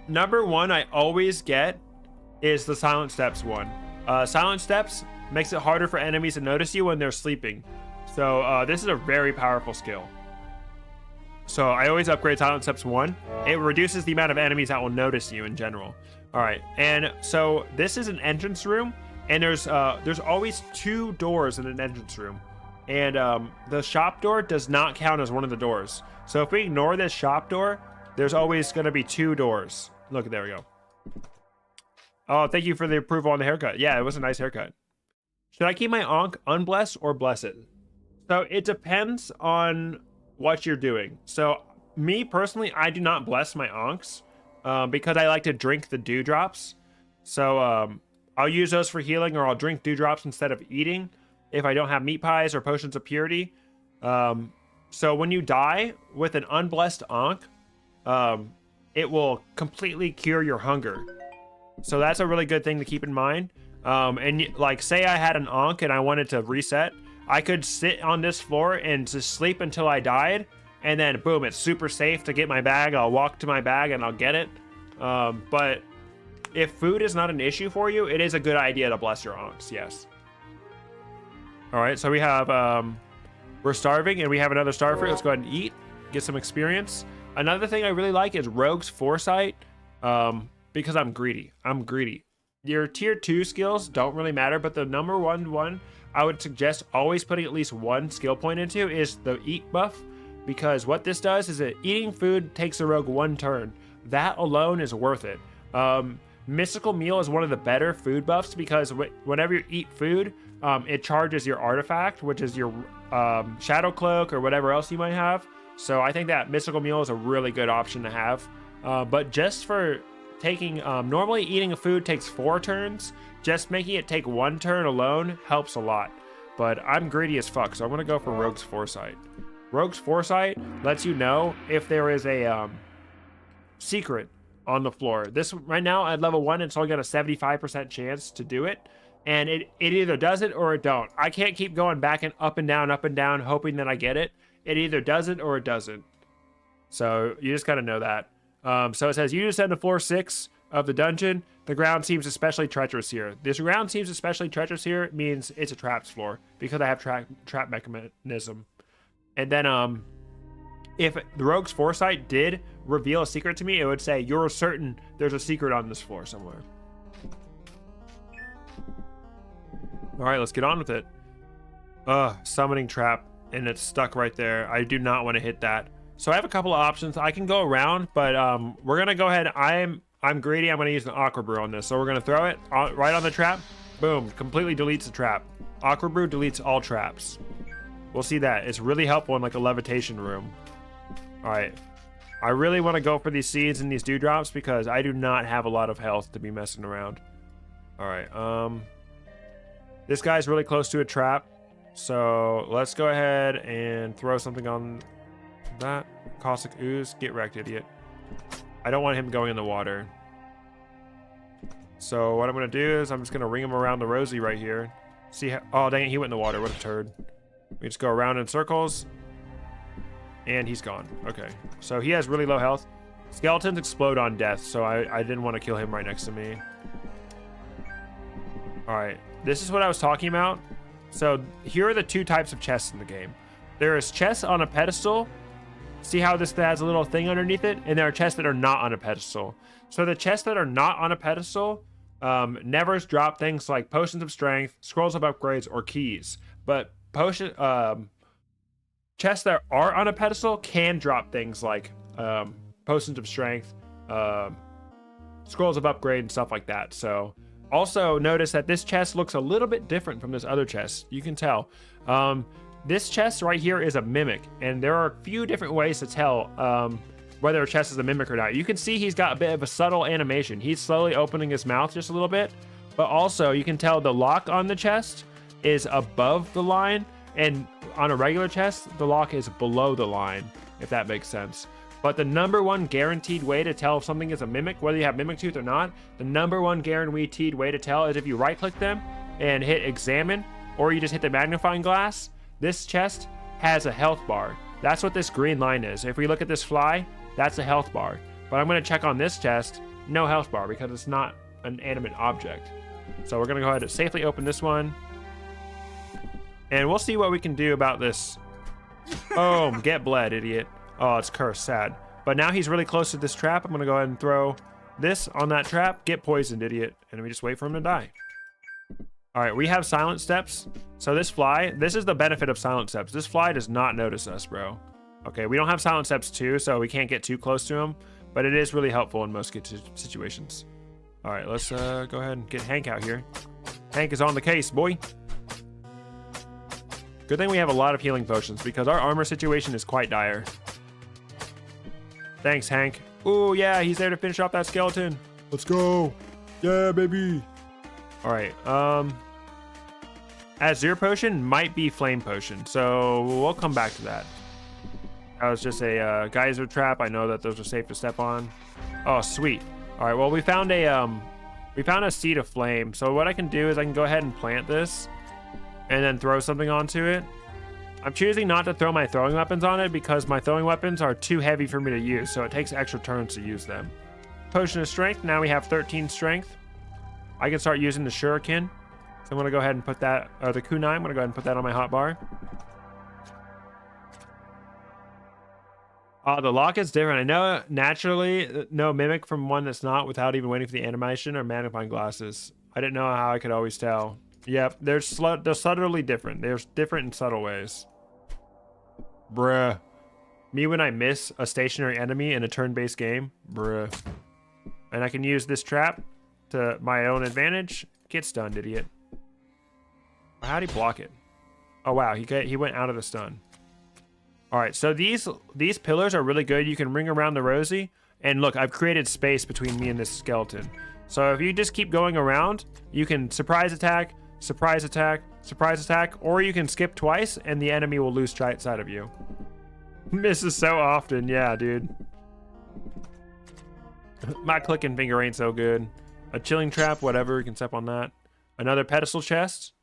Number 1 I always get is the Silent Steps one. Silent Steps makes it harder for enemies to notice you when they're sleeping. So this is a very powerful skill. So I always upgrade Silent Steps 1. It reduces the amount of enemies that will notice you in general. All right, and so this is an entrance room, and there's always 2 doors in an entrance room, and the shop door does not count as one of the doors. So if we ignore this shop door, there's always going to be 2 doors. Look, there we go. Oh, thank you for the approval on the haircut. Yeah, it was a nice haircut. Should I keep my Ankh unblessed or bless it? So it depends on what you're doing. So me personally, I do not bless my Ankhs because I like to drink the dewdrops. So I'll use those for healing, or I'll drink dewdrops instead of eating if I don't have meat pies or potions of purity. So when you die with an unblessed Ankh, it will completely cure your hunger. So that's a really good thing to keep in mind. And like, say I had an Ankh and I wanted to reset, I could sit on this floor and just sleep until I died, and then boom, it's super safe to get my bag. I'll walk to my bag and I'll get it. But if food is not an issue for you, it is a good idea to bless your Ankhs, yes. All right, so we have, we're starving and we have another star fruit. Let's go ahead and eat, get some experience. Another thing I really like is Rogue's Foresight, because I'm greedy. Your tier 2 skills don't really matter, but the number one I would suggest always putting at least 1 skill point into is the eat buff, because what this does is that eating food takes the rogue 1 turn. That alone is worth it. Mystical Meal is one of the better food buffs because whenever you eat food, it charges your artifact, which is your Shadow Cloak or whatever else you might have. So I think that Mystical Meal is a really good option to have. But just for taking, normally eating a food takes 4 turns. Just making it take 1 turn alone helps a lot. But I'm greedy as fuck, so I'm gonna go for Rogue's Foresight. Rogue's Foresight lets you know if there is a secret on the floor. This right now at level 1, it's only got a 75% chance to do it, and it either does it or it don't. I can't keep going back and up and down, hoping that I get it. It either does it or it doesn't. So you just gotta know that. So it says you descend to floor 6 of the dungeon. The ground seems especially treacherous here. This ground seems especially treacherous here means it's a traps floor because I have trap mechanism. And then if the Rogue's Foresight did reveal a secret to me, it would say you're certain there's a secret on this floor somewhere. All right, let's get on with it. Summoning trap, and it's stuck right there. I do not want to hit that. So I have a couple of options. I can go around, but we're gonna go ahead. I'm greedy. I'm gonna use an Aqua Brew on this. So we're gonna throw it right on the trap. Boom, completely deletes the trap. Aqua Brew deletes all traps. We'll see that. It's really helpful in like a levitation room. All right. I really want to go for these seeds and these dewdrops because I do not have a lot of health to be messing around. All right. This guy's really close to a trap. So let's go ahead and throw something on that. Caustic Ooze. Get wrecked, idiot. I don't want him going in the water. So what I'm going to do is I'm just going to ring him around the rosy right here. See how... Oh, dang it. He went in the water. What a turd. We just go around in circles. And he's gone. Okay. So he has really low health. Skeletons explode on death, so I didn't want to kill him right next to me. Alright. This is what I was talking about. So here are the 2 types of chests in the game. There is chests on a pedestal. See how this has a little thing underneath it? And there are chests that are not on a pedestal. So the chests that are not on a pedestal, Nevers drop things like potions of strength, scrolls of upgrades, or keys. But chests that are on a pedestal can drop things like potions of strength, scrolls of upgrade, and stuff like that. So also notice that this chest looks a little bit different from this other chest. You can tell. This chest right here is a mimic, and there are a few different ways to tell whether a chest is a mimic or not. You can see he's got a bit of a subtle animation. He's slowly opening his mouth just a little bit, but also you can tell the lock on the chest is above the line, and on a regular chest, the lock is below the line, if that makes sense. But the number one guaranteed way to tell if something is a mimic, whether you have mimic tooth or not, the number one guaranteed way to tell is if you right click them and hit examine, or you just hit the magnifying glass. This chest has a health bar. That's what this green line is. If we look at this fly, that's a health bar. But I'm going to check on this chest, no health bar, because it's not an animate object. So we're going to go ahead and safely open this one. And we'll see what we can do about this. Oh, get bled, idiot. Oh, it's cursed, sad. But now he's really close to this trap. I'm going to go ahead and throw this on that trap. Get poisoned, idiot. And we just wait for him to die. All right, we have silent steps. So this fly, this is the benefit of silent steps. This fly does not notice us, bro. Okay, we don't have silent steps too, so we can't get too close to him. But it is really helpful in most situations. All right, let's go ahead and get Hank out here. Hank is on the case, boy. Good thing we have a lot of healing potions because our armor situation is quite dire. Thanks, Hank. Ooh, yeah, he's there to finish off that skeleton. Let's go. Yeah, baby. All right. Azure potion might be flame potion, so we'll come back to that. That was just a geyser trap. I know that those are safe to step on. Oh, sweet. All right. Well, we found a seed of flame. So what I can do is I can go ahead and plant this, and then throw something onto it. I'm choosing not to throw my throwing weapons on it because my throwing weapons are too heavy for me to use, so it takes extra turns to use them. Potion of strength. Now we have 13 strength. I can start using the shuriken. So I'm gonna go ahead and put that, the kunai, I'm gonna go ahead and put that on my hotbar. The lock is different. I know naturally no mimic from one that's not without even waiting for the animation or magnifying glasses. I didn't know how I could always tell. Yep, they're subtly different. They're different in subtle ways. Bruh. Me when I miss a stationary enemy in a turn-based game. Bruh. And I can use this trap to my own advantage. Get stunned, idiot. How'd he block it? Oh, wow. He went out of the stun. All right, so these pillars are really good. You can ring around the Rosie. And look, I've created space between me and this skeleton. So if you just keep going around, you can surprise attack, surprise attack, surprise attack, or you can skip twice and the enemy will lose sight of you. Misses so often. Yeah, dude. My clicking finger ain't so good. A chilling trap, whatever. You can step on that. Another pedestal chest.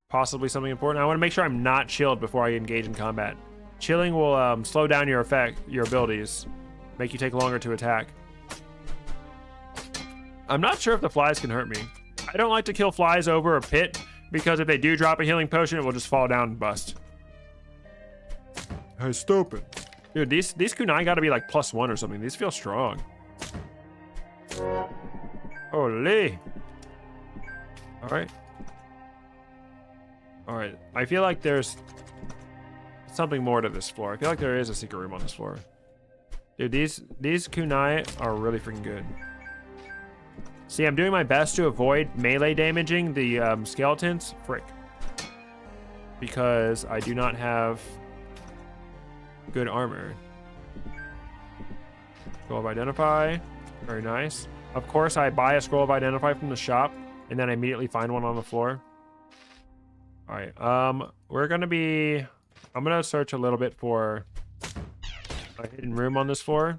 Possibly something important. I want to make sure I'm not chilled before I engage in combat. Chilling will slow down your abilities. Make you take longer to attack. I'm not sure if the flies can hurt me. I don't like to kill flies over a pit because if they do drop a healing potion, it will just fall down and bust. Hey, stupid. Dude, these kunai gotta be like +1 or something. These feel strong. Holy. Alright. Alright. I feel like there's something more to this floor. I feel like there is a secret room on this floor. Dude, these kunai are really freaking good. See, I'm doing my best to avoid melee damaging the skeletons. Frick. Because I do not have good armor. Scroll of Identify. Very nice. Of course, I buy a Scroll of Identify from the shop, and then I immediately find one on the floor. All right. I'm gonna search a little bit for a hidden room on this floor.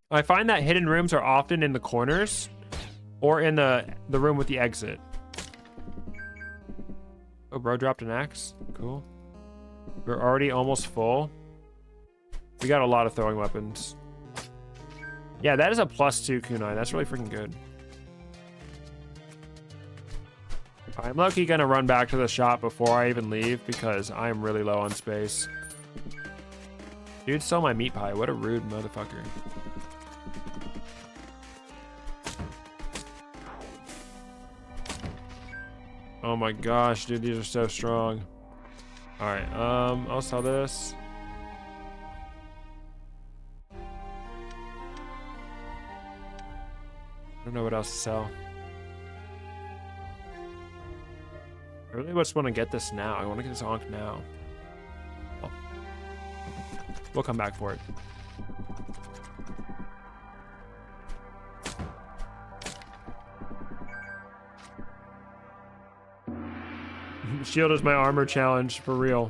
I find that hidden rooms are often in the corners or in the room with the exit. Oh, bro dropped an axe. Cool. We're already almost full. We got a lot of throwing weapons. Yeah, that is a +2 kunai. That's really freaking good. I'm low-key gonna run back to the shop before I even leave because I'm really low on space. Dude stole my meat pie. What a rude motherfucker. Oh my gosh, dude, these are so strong. All right, I'll sell this. I don't know what else to sell. I really just want to get this now. I want to get this Ankh now. Oh. We'll come back for it. Shield is my armor challenge for real.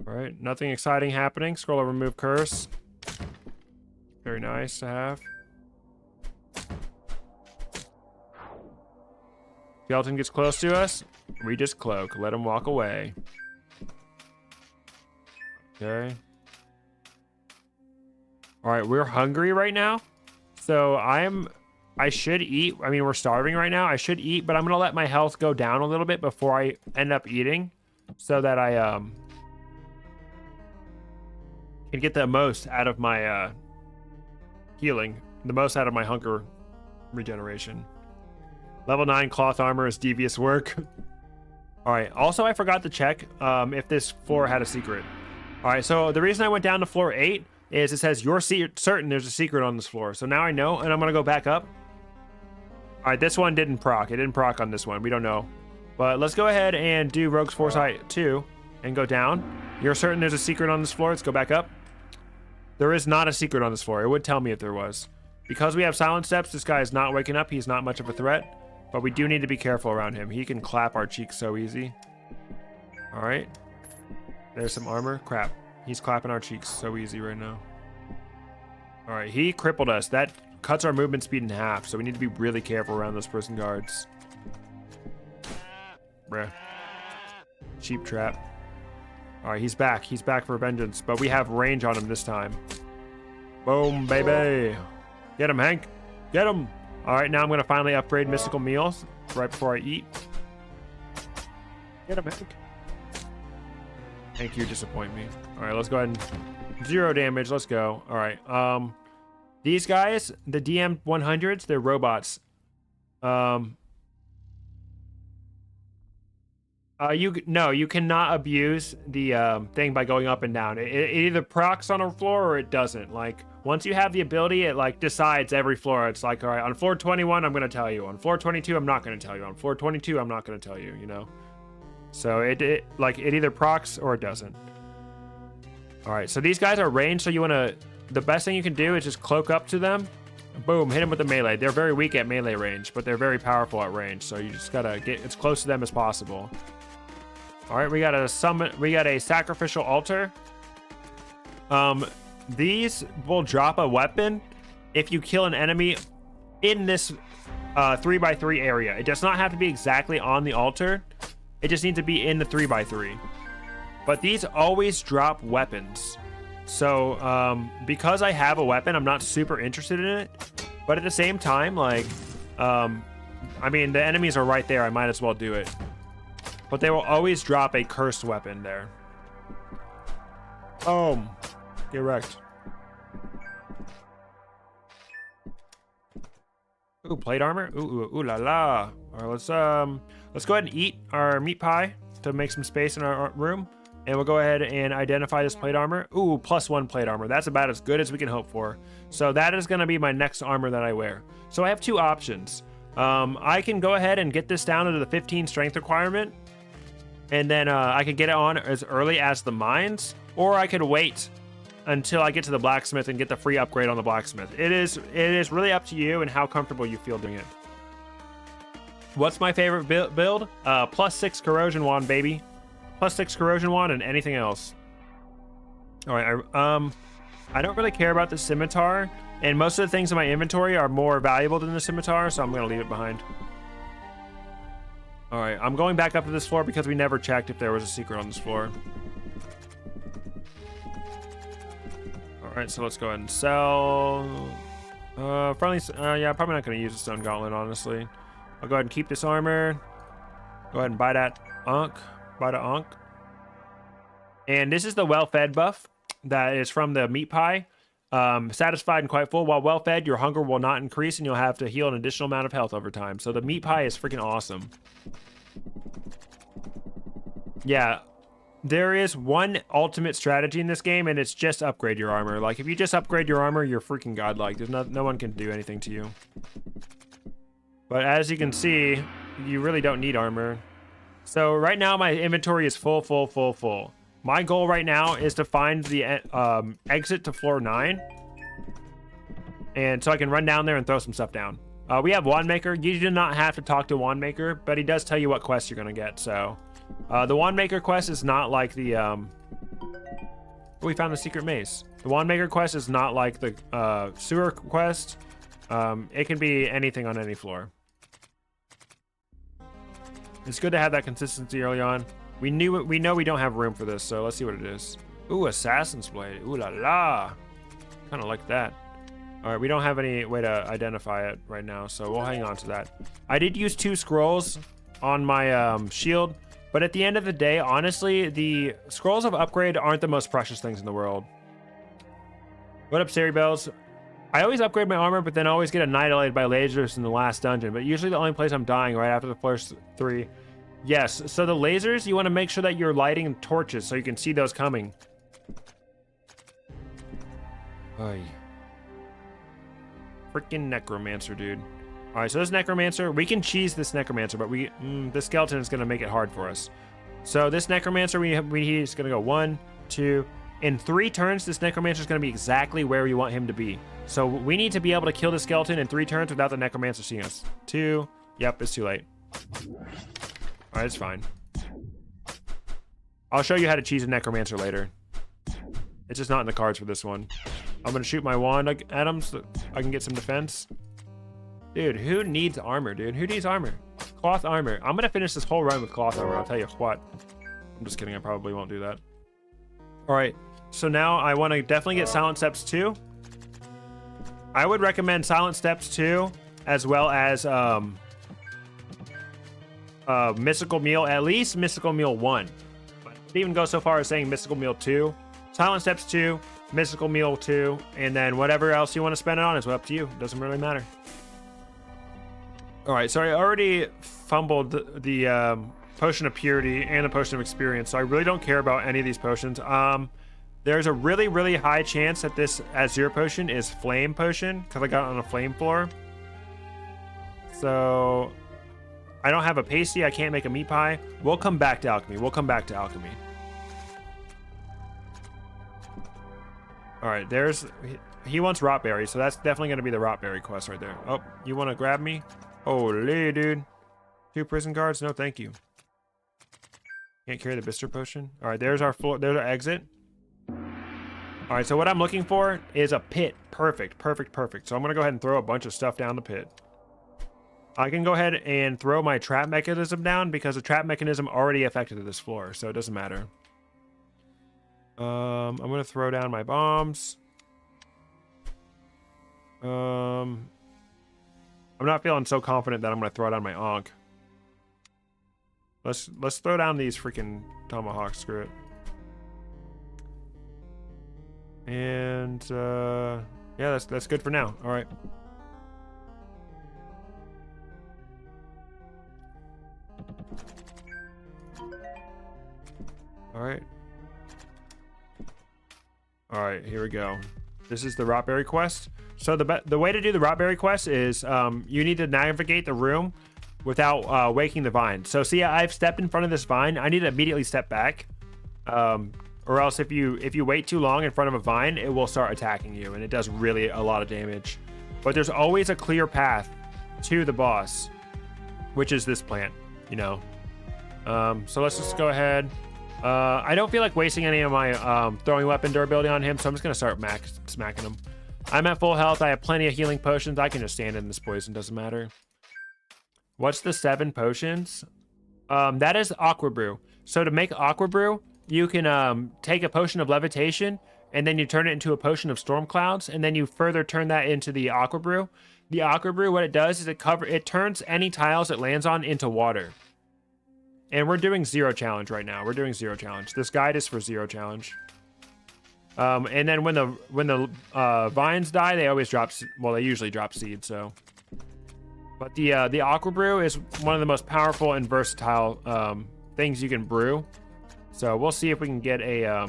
All right, nothing exciting happening. Scroll over, remove curse. Very nice to have. Skeleton gets close to us, we just cloak. Let him walk away. Okay. All right, we're hungry right now. So I should eat. I mean, we're starving right now. I should eat, but I'm gonna let my health go down a little bit before I end up eating, so that I can get the most out of my healing, the most out of my hunger regeneration. Level 9 cloth armor is devious work. All right. Also, I forgot to check if this floor had a secret. All right. So the reason I went down to floor 8 is it says you're certain there's a secret on this floor. So now I know, and I'm gonna go back up. All right. This one didn't proc. It didn't proc on this one. We don't know. But let's go ahead and do Rogue's Foresight 2 and go down. You're certain there's a secret on this floor. Let's go back up. There is not a secret on this floor. It would tell me if there was. Because we have silent steps, this guy is not waking up. He's not much of a threat. But we do need to be careful around him. He can clap our cheeks so easy. All right. There's some armor. Crap. He's clapping our cheeks so easy right now. All right. He crippled us. That cuts our movement speed in half. So we need to be really careful around those prison guards. Bruh. Cheap trap. All right. He's back. He's back for vengeance. But we have range on him this time. Boom, baby. Get him, Hank. Get him. All right, now I'm going to finally upgrade mystical meals right before I eat. Get him, Hank. Hank, you disappoint me. All right, let's go ahead and 0 damage. Let's go. All right. These guys, the DM 100s, they're robots. You cannot abuse the thing by going up and down. It either procs on a floor or it doesn't. Like, once you have the ability, it like decides every floor. It's like, all right, on floor 21, I'm going to tell you. On floor 22, I'm not going to tell you. On floor 22, I'm not going to tell you, you know? So it either procs or it doesn't. All right, so these guys are ranged, so you want to, the best thing you can do is just cloak up to them. Boom, hit them with the melee. They're very weak at melee range, but they're very powerful at range. So you just got to get as close to them as possible. All right, we got a sacrificial altar. These will drop a weapon if you kill an enemy in this 3x3 area. It does not have to be exactly on the altar. It just needs to be in the 3x3. But these always drop weapons. So because I have a weapon, I'm not super interested in it. But at the same time, like, I mean, the enemies are right there. I might as well do it. But they will always drop a cursed weapon there. Get wrecked. Ooh, plate armor. Ooh la la. All right, let's go ahead and eat our meat pie to make some space in our room, and we'll go ahead and identify this plate armor. Ooh, +1 plate armor. That's about as good as we can hope for. So that is going to be my next armor that I wear. So I have two options. I can go ahead and get this down to the 15 strength requirement, and then I could get it on as early as the mines, or I could wait until I get to the blacksmith and get the free upgrade on the blacksmith. It is really up to you and how comfortable you feel doing it. What's my favorite build? +6 corrosion wand, baby. +6 corrosion wand and anything else. All right, I don't really care about the scimitar, and most of the things in my inventory are more valuable than the scimitar, so I'm gonna leave it behind. All right, I'm going back up to this floor because we never checked if there was a secret on this floor. All right, so let's go ahead and sell. Friendly, yeah, probably not going to use the stone gauntlet, honestly. I'll go ahead and keep this armor. Go ahead and buy that Ankh. Buy the Ankh. And this is the well-fed buff that is from the meat pie. Satisfied and quite full. While well fed, your hunger will not increase and you'll have to heal an additional amount of health over time. So the meat pie is freaking awesome. Yeah, there is one ultimate strategy in this game, and it's just upgrade your armor. Like, if you just upgrade your armor, you're freaking godlike. There's no one can do anything to you. But as you can see, you really don't need armor. So right now, my inventory is full. My goal right now is to find the exit to floor 9. And so I can run down there and throw some stuff down. We have Wand Maker. You do not have to talk to Wand Maker, but he does tell you what quests you're going to get. So the Wand Maker quest is not like the... we found the secret maze. The Wand Maker quest is not like the sewer quest. It can be anything on any floor. It's good to have that consistency early on. We know we don't have room for this, so let's see what it is. Ooh, Assassin's Blade. Ooh la la. Kind of like that. All right, we don't have any way to identify it right now, so we'll hang on to that. I did use 2 scrolls on my shield, but at the end of the day, honestly, the scrolls of upgrade aren't the most precious things in the world. What up, Sari Bells? I always upgrade my armor, but then always get annihilated by lasers in the last dungeon, but usually the only place I'm dying right after the first 3. Yes, so the lasers, you want to make sure that you're lighting torches so you can see those coming. Oy. Freaking Necromancer, dude. All right, so this Necromancer, we can cheese this Necromancer, but this skeleton is going to make it hard for us. So this Necromancer, he's going to go 1, 2. In 3 turns, this Necromancer is going to be exactly where we want him to be. So we need to be able to kill the skeleton in 3 turns without the Necromancer seeing us. 2. Yep, it's too late. All right, it's fine. I'll show you how to cheese a Necromancer later. It's just not in the cards for this one. I'm going to shoot my wand at him so I can get some defense. Dude, who needs armor, dude? Who needs armor? Cloth armor. I'm going to finish this whole run with cloth armor. I'll tell you what. I'm just kidding. I probably won't do that. All right. So now I want to definitely get Silent Steps 2. I would recommend Silent Steps 2 as well as Mystical Meal, at least Mystical Meal 1. But I'd even go so far as saying Mystical Meal 2. Silent Steps 2, Mystical Meal 2, and then whatever else you want to spend it on is up to you. It doesn't really matter. All right, so I already fumbled the Potion of Purity and the Potion of Experience, so I really don't care about any of these potions. There's a really high chance that this Azure Potion is Flame Potion, because I got it on a flame floor. So I don't have a pasty. I can't make a meat pie. We'll come back to alchemy. All right, he wants Rotberry, so that's definitely going to be the Rotberry quest right there. Oh, you want to grab me? Holy, dude. 2 prison guards? No, thank you. Can't carry the Bister Potion. All right, there's our exit. All right, so what I'm looking for is a pit. Perfect. So I'm going to go ahead and throw a bunch of stuff down the pit. I can go ahead and throw my trap mechanism down because the trap mechanism already affected this floor, so it doesn't matter. I'm going to throw down my bombs. I'm not feeling so confident that I'm going to throw down my Ankh. Let's throw down these freaking tomahawks. Screw it. And yeah, that's good for now. All right. All right, here we go. This is the Rotberry quest. So the way to do the Rotberry quest is you need to navigate the room without waking the vine. So see, I've stepped in front of this vine. I need to immediately step back, or else if you wait too long in front of a vine, it will start attacking you, and it does really a lot of damage. But there's always a clear path to the boss, which is this plant, you know. So let's just go ahead. I don't feel like wasting any of my throwing weapon durability on him, so I'm just gonna start smacking him. I'm at full health. I have plenty of healing potions. I can just stand in this poison, doesn't matter. What's the 7 potions? That is Aqua Brew. So to make Aqua Brew, you can take a potion of levitation, and then you turn it into a potion of storm clouds, and then you further turn that into the Aqua Brew. The Aqua Brew, what it does is it turns any tiles it lands on into water. And we're doing 0 challenge right now. This guide is for 0 challenge. And then when the vines die, they always drop. Well, they usually drop seeds. So, but the aqua brew is one of the most powerful and versatile things you can brew. So we'll see if we can get a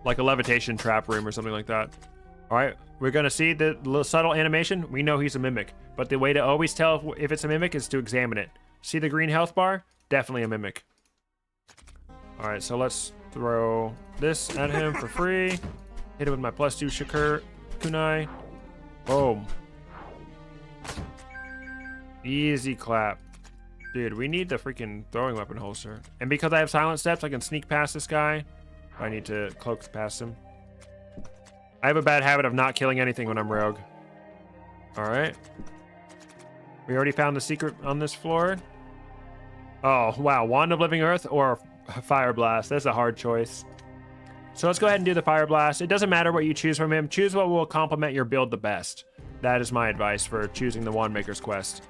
like a levitation trap room or something like that. All right, we're gonna see the little subtle animation. We know he's a mimic, but the way to always tell if it's a mimic is to examine it. See the green health bar? Definitely a mimic. All right, so let's throw this at him for free. Hit him with my +2 Shakur kunai. Boom. Easy clap. Dude, we need the freaking throwing weapon holster. And because I have silent steps, I can sneak past this guy. I need to cloak past him. I have a bad habit of not killing anything when I'm rogue. All right. We already found the secret on this floor. Oh, wow. Wand of Living Earth or Fire Blast. That's a hard choice. So let's go ahead and do the Fire Blast. It doesn't matter what you choose from him. Choose what will complement your build the best. That is my advice for choosing the Wand Maker's quest.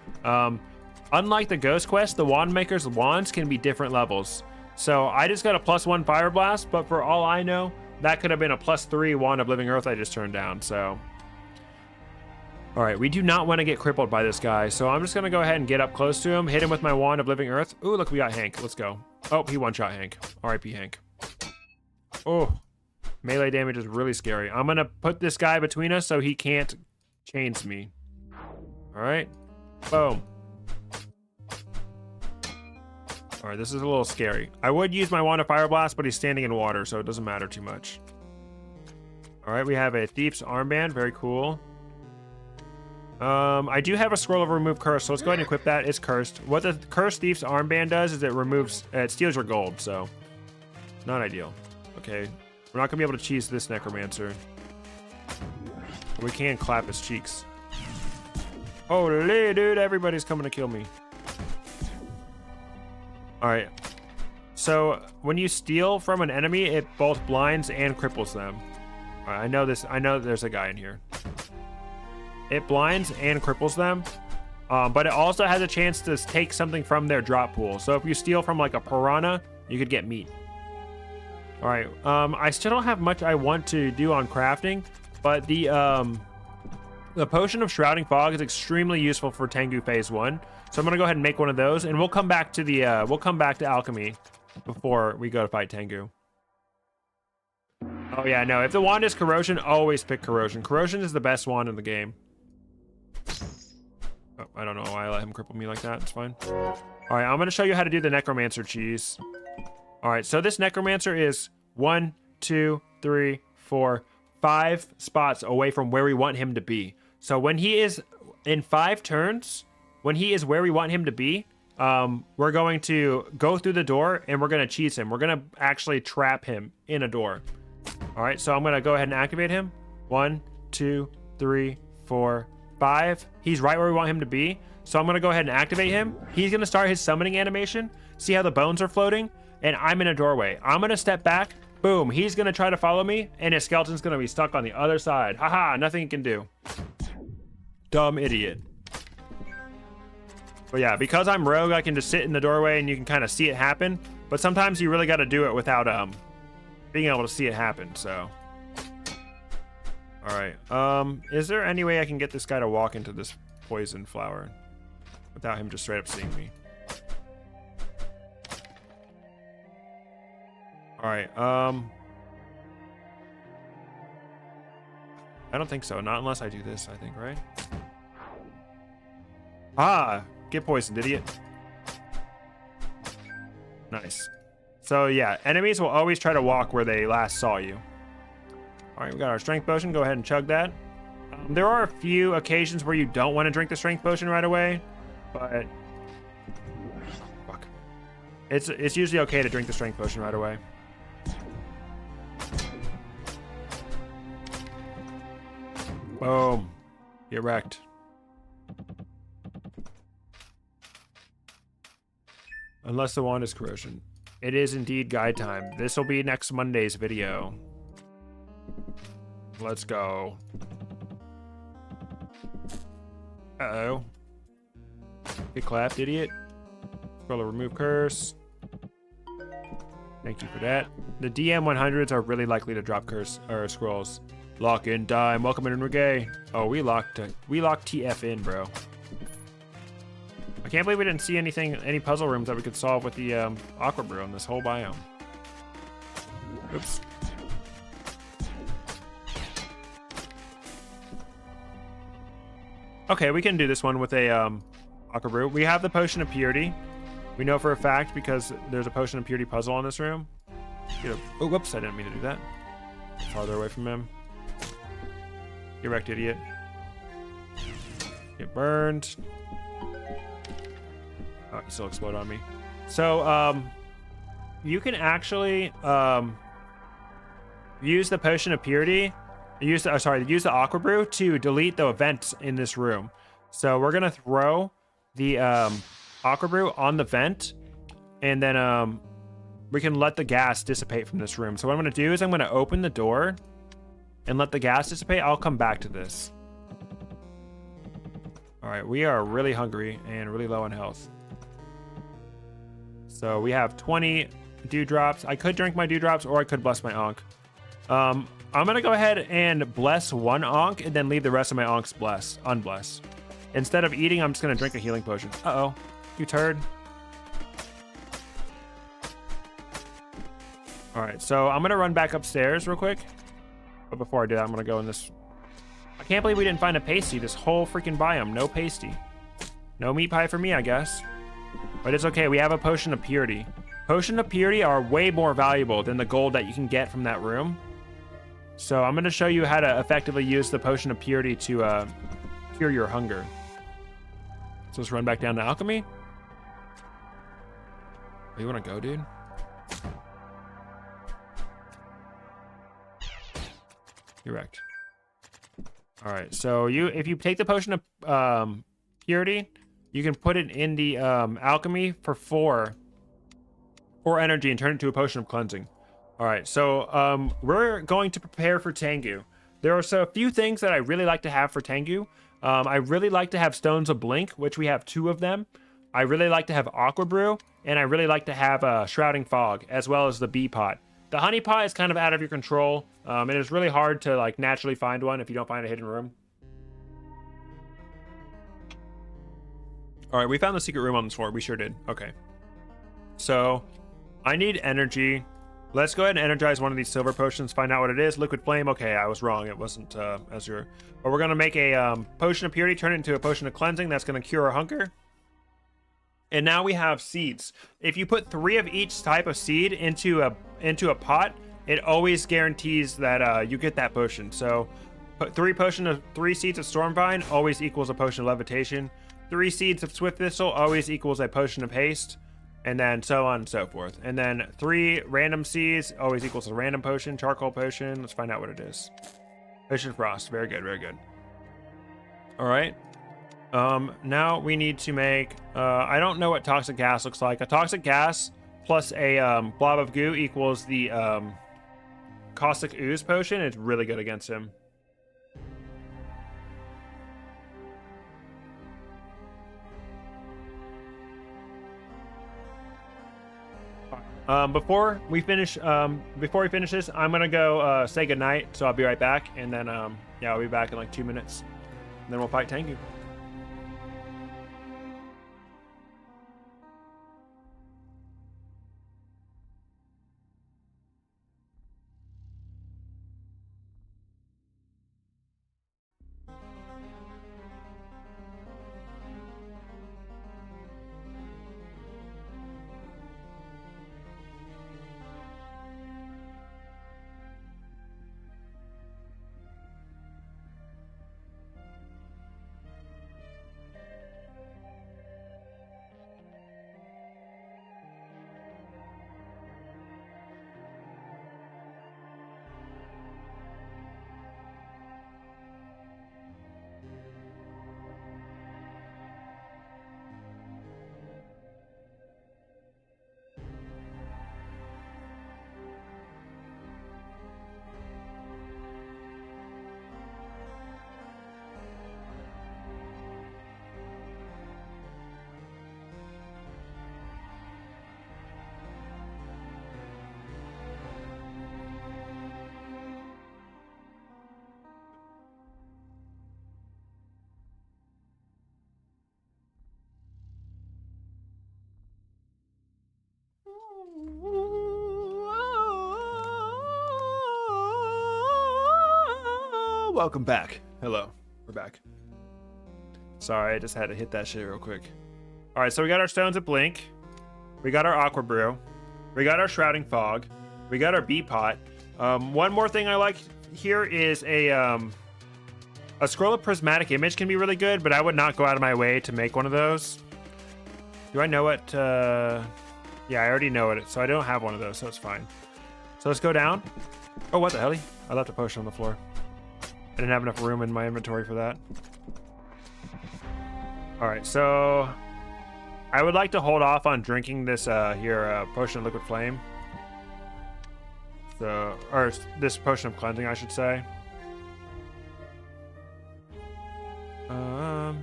Unlike the Ghost quest, the Wand Maker's wands can be different levels. So I just got a +1 Fire Blast, but for all I know, that could have been a +3 Wand of Living Earth I just turned down, so. All right, we do not want to get crippled by this guy, so I'm just going to go ahead and get up close to him, hit him with my Wand of Living Earth. Ooh, look, we got Hank. Let's go. Oh, he one-shot Hank. R.I.P. Hank. Oh, melee damage is really scary. I'm going to put this guy between us so he can't chains me. All right, boom. All right, this is a little scary. I would use my Wand of Fire Blast, but he's standing in water, so it doesn't matter too much. All right, we have a Thief's Armband. Very cool. I do have a Scroll of Remove Curse, so let's go ahead and equip that. It's cursed. What the Cursed Thief's Armband does is it steals your gold, so not ideal. Okay, we're not gonna be able to cheese this Necromancer. We can clap his cheeks. Holy dude, everybody's coming to kill me. All right, so when you steal from an enemy, it both blinds and cripples them. All right, I know this. I know there's a guy in here. It blinds and cripples them, but it also has a chance to take something from their drop pool. So if you steal from like a piranha, you could get meat. All right, I still don't have much I want to do on crafting, but the Potion of Shrouding Fog is extremely useful for Tengu Phase 1. So I'm gonna go ahead and make one of those, and we'll come back to alchemy before we go to fight Tengu. Oh yeah, no, if the wand is corrosion, always pick corrosion. Corrosion is the best wand in the game. Oh, I don't know why I let him cripple me like that. It's fine. All right, I'm gonna show you how to do the Necromancer cheese. All right, so this Necromancer is 1, 2, 3, 4, 5 spots away from where we want him to be. So when he is in 5 turns, when he is where we want him to be, we're going to go through the door and we're going to cheese him. We're going to actually trap him in a door. All right, so I'm going to go ahead and activate him. 1, 2, 3, 4, 5. He's right where we want him to be. So I'm going to go ahead and activate him. He's going to start his summoning animation. See how the bones are floating? And I'm in a doorway. I'm going to step back. Boom. He's going to try to follow me. And his skeleton's going to be stuck on the other side. Haha, nothing he can do. Dumb idiot. But yeah, because I'm rogue, I can just sit in the doorway and you can kind of see it happen. But sometimes you really got to do it without being able to see it happen, so. All right. Is there any way I can get this guy to walk into this poison flower without him just straight up seeing me? All right. I don't think so. Not unless I do this, I think, right? Ah, get poisoned, idiot. Nice. So yeah, enemies will always try to walk where they last saw you. All right, we got our strength potion. Go ahead and chug that. There are a few occasions where you don't want to drink the strength potion right away, but fuck. It's usually okay to drink the strength potion right away. Boom. Get wrecked. Unless the wand is corrosion. It is indeed guide time. This will be next Monday's video. Let's go. Uh-oh. Get clapped, idiot. Roll a remove curse. Thank you for that. The DM100s are really likely to drop curse or scrolls. Lock in time. Welcome in, Reggae. Oh, we locked TF in, bro. I can't believe we didn't see any puzzle rooms that we could solve with the aqua brew on this whole biome. Oops. Okay, we can do this one with a aqua brew. We have the potion of purity. We know for a fact because there's a potion of purity puzzle in this room. Oh, whoops! I didn't mean to do that. Farther away from him. Get wrecked, idiot. Get burned. Oh, he still exploded on me. So, you can actually use the potion of purity. Use the aqua brew to delete the vents in this room. So we're gonna throw the aqua brew on the vent, and then we can let the gas dissipate from this room. So what I'm gonna do is I'm gonna open the door and let the gas dissipate. I'll come back to this. All right, we are really hungry and really low on health. So we have 20 dewdrops. I could drink my dewdrops or I could bless my Ankh. I'm gonna go ahead and bless one Ankh and then leave the rest of my Ankhs unblessed. Instead of eating, I'm just gonna drink a healing potion. Uh-oh, you turd. All right, so I'm gonna run back upstairs real quick. But before I do that, I'm gonna go in this. I can't believe we didn't find a pasty this whole freaking biome. No pasty. No meat pie for me, I guess. But it's okay, we have a potion of purity. Potion of purity are way more valuable than the gold that you can get from that room. So I'm gonna show you how to effectively use the potion of purity to cure your hunger. So let's run back down to alchemy. Oh, you wanna go, dude? You're wrecked. All right, so if you take the potion of purity, you can put it in the alchemy for four energy and turn it into a potion of cleansing. All right, so we're going to prepare for Tengu. There are a few things that I really like to have for Tengu. I really like to have Stones of Blink, which we have 2 of them. I really like to have Aqua Brew, and I really like to have Shrouding Fog, as well as the Bee Pot. The Honey Pot is kind of out of your control. It is really hard to like naturally find one if you don't find a hidden room. All right, we found the secret room on this floor. We sure did. Okay. So I need energy. Let's go ahead and energize one of these silver potions. Find out what it is. Liquid Flame. Okay, I was wrong. It wasn't Azure. But we're going to make a potion of purity, turn it into a potion of cleansing. That's going to cure our hunger. And now we have seeds. If you put 3 of each type of seed into a pot, it always guarantees that you get that potion. So put 3 seeds of Stormvine always equals a potion of levitation. 3 seeds of Swift Thistle always equals a potion of haste. And then so on and so forth. And then 3 random seeds always equals a random potion. Charcoal potion. Let's find out what it is. Potion of Frost. Very good, very good. All right. Now we need to make, I don't know what toxic gas looks like. A toxic gas plus a blob of goo equals the caustic ooze potion. It's really good against him. Before we finish this, I'm gonna go say goodnight. So I'll be right back, and then yeah, I'll be back in like 2 minutes. And then we'll fight Tengu. welcome back. Hello, we're back. Sorry, I just had to hit that shit real quick. All right, so we got our Stones of Blink. We got our Aqua Brew. We got our Shrouding Fog. We got our Bee Pot. One more thing I like here is a Scroll of Prismatic Image can be really good, but I would not go out of my way to make one of those. Do I know what? Yeah, I already know it, so I don't have one of those, so it's fine. So let's go down. Oh, what the hell? I left a potion on the floor. I didn't have enough room in my inventory for that. All right, so I would like to hold off on drinking this potion of liquid flame. So, or this potion of cleansing, I should say. I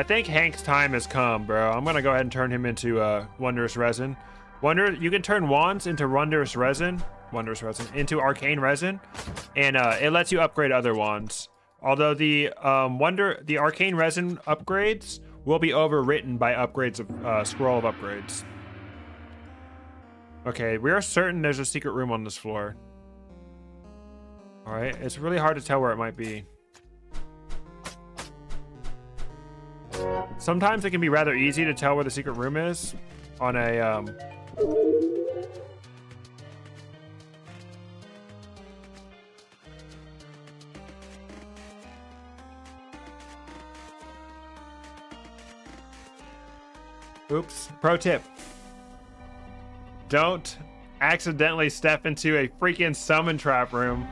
think Hank's time has come, bro. I'm gonna go ahead and turn him into Wondrous Resin. You can turn wands into Wondrous Resin, into Arcane Resin, and it lets you upgrade other wands. Although the Arcane Resin upgrades will be overwritten by upgrades of Scroll of Upgrades. Okay, we are certain there's a secret room on this floor. All right, it's really hard to tell where it might be. Sometimes it can be rather easy to tell where the secret room is on a Oops. Pro tip. Don't accidentally step into a freaking summon trap room.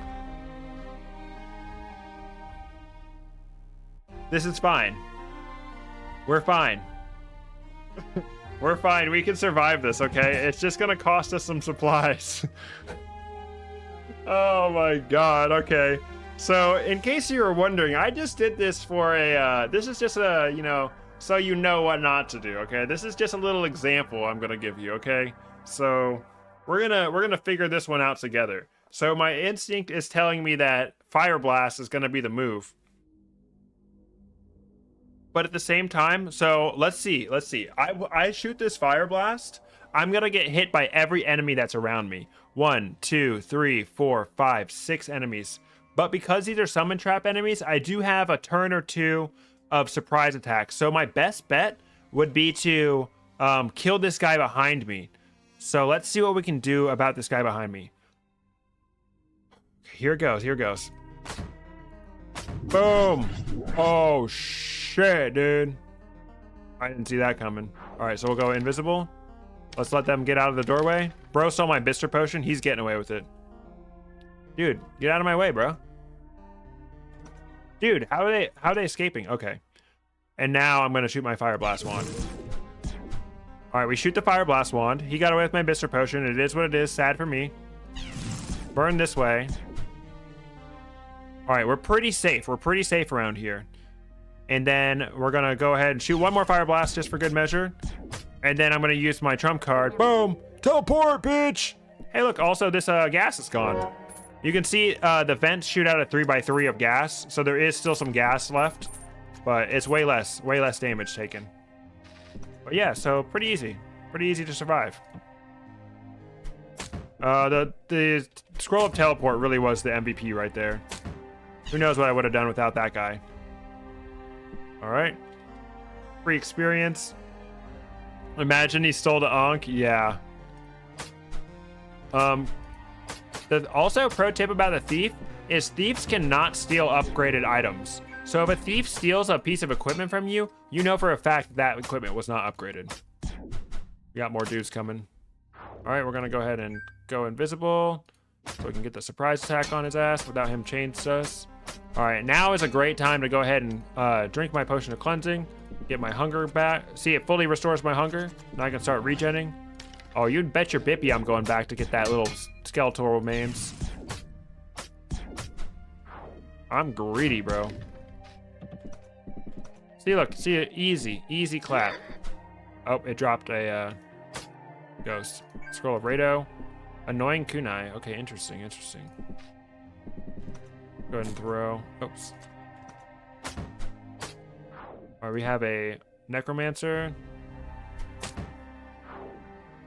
This is fine. We're fine. We're fine. We can survive this, okay? It's just gonna cost us some supplies. Oh my god, okay. So, in case you were wondering, I just did this for this is just a, so you know what not to do, okay? This is just a little example I'm gonna give you, okay? So, we're gonna figure this one out together. So, my instinct is telling me that Fire Blast is gonna be the move. But at the same time, so let's see. I shoot this Fire Blast. I'm gonna get hit by every enemy that's around me. 1, 2, 3, 4, 5, 6 enemies. But because these are summon trap enemies, I do have a turn or two of surprise attacks. So my best bet would be to kill this guy behind me. So let's see what we can do about this guy behind me. Here goes. Boom. Oh, shit, dude. I didn't see that coming. All right, so we'll go invisible. Let's let them get out of the doorway. Bro saw my Bister Potion. He's getting away with it. Dude, get out of my way, bro. Dude, how are they escaping? Okay. And now I'm going to shoot my Fire Blast Wand. All right, we shoot the Fire Blast Wand. He got away with my Bister Potion. It is what it is. Sad for me. Burn this way. All right, we're pretty safe. We're pretty safe around here. And then we're going to go ahead and shoot one more Fire Blast just for good measure. And then I'm going to use my trump card. Boom! Teleport, bitch! Hey, look, also this gas is gone. You can see the vents shoot out a 3x3 of gas. So there is still some gas left. But it's way less damage taken. But yeah, so pretty easy. Pretty easy to survive. The Scroll of Teleport really was the MVP right there. Who knows what I would have done without that guy. All right. Free experience. Imagine he stole the Ankh. Yeah. Also, pro tip about the thief is thieves cannot steal upgraded items. So if a thief steals a piece of equipment from you, you know for a fact that equipment was not upgraded. We got more dudes coming. All right, we're going to go ahead and go invisible so we can get the surprise attack on his ass without him chains us. All right, now is a great time to go ahead and drink my potion of cleansing, get my hunger back. See, it fully restores my hunger. Now I can start regenning. Oh, you'd bet your bippy I'm going back to get that little skeletal remains. I'm greedy, bro. See, look, see it, easy clap. Oh, it dropped a ghost. Scroll of Rado. Annoying kunai. Okay, interesting. Go ahead and throw. Oops. All right, we have a necromancer.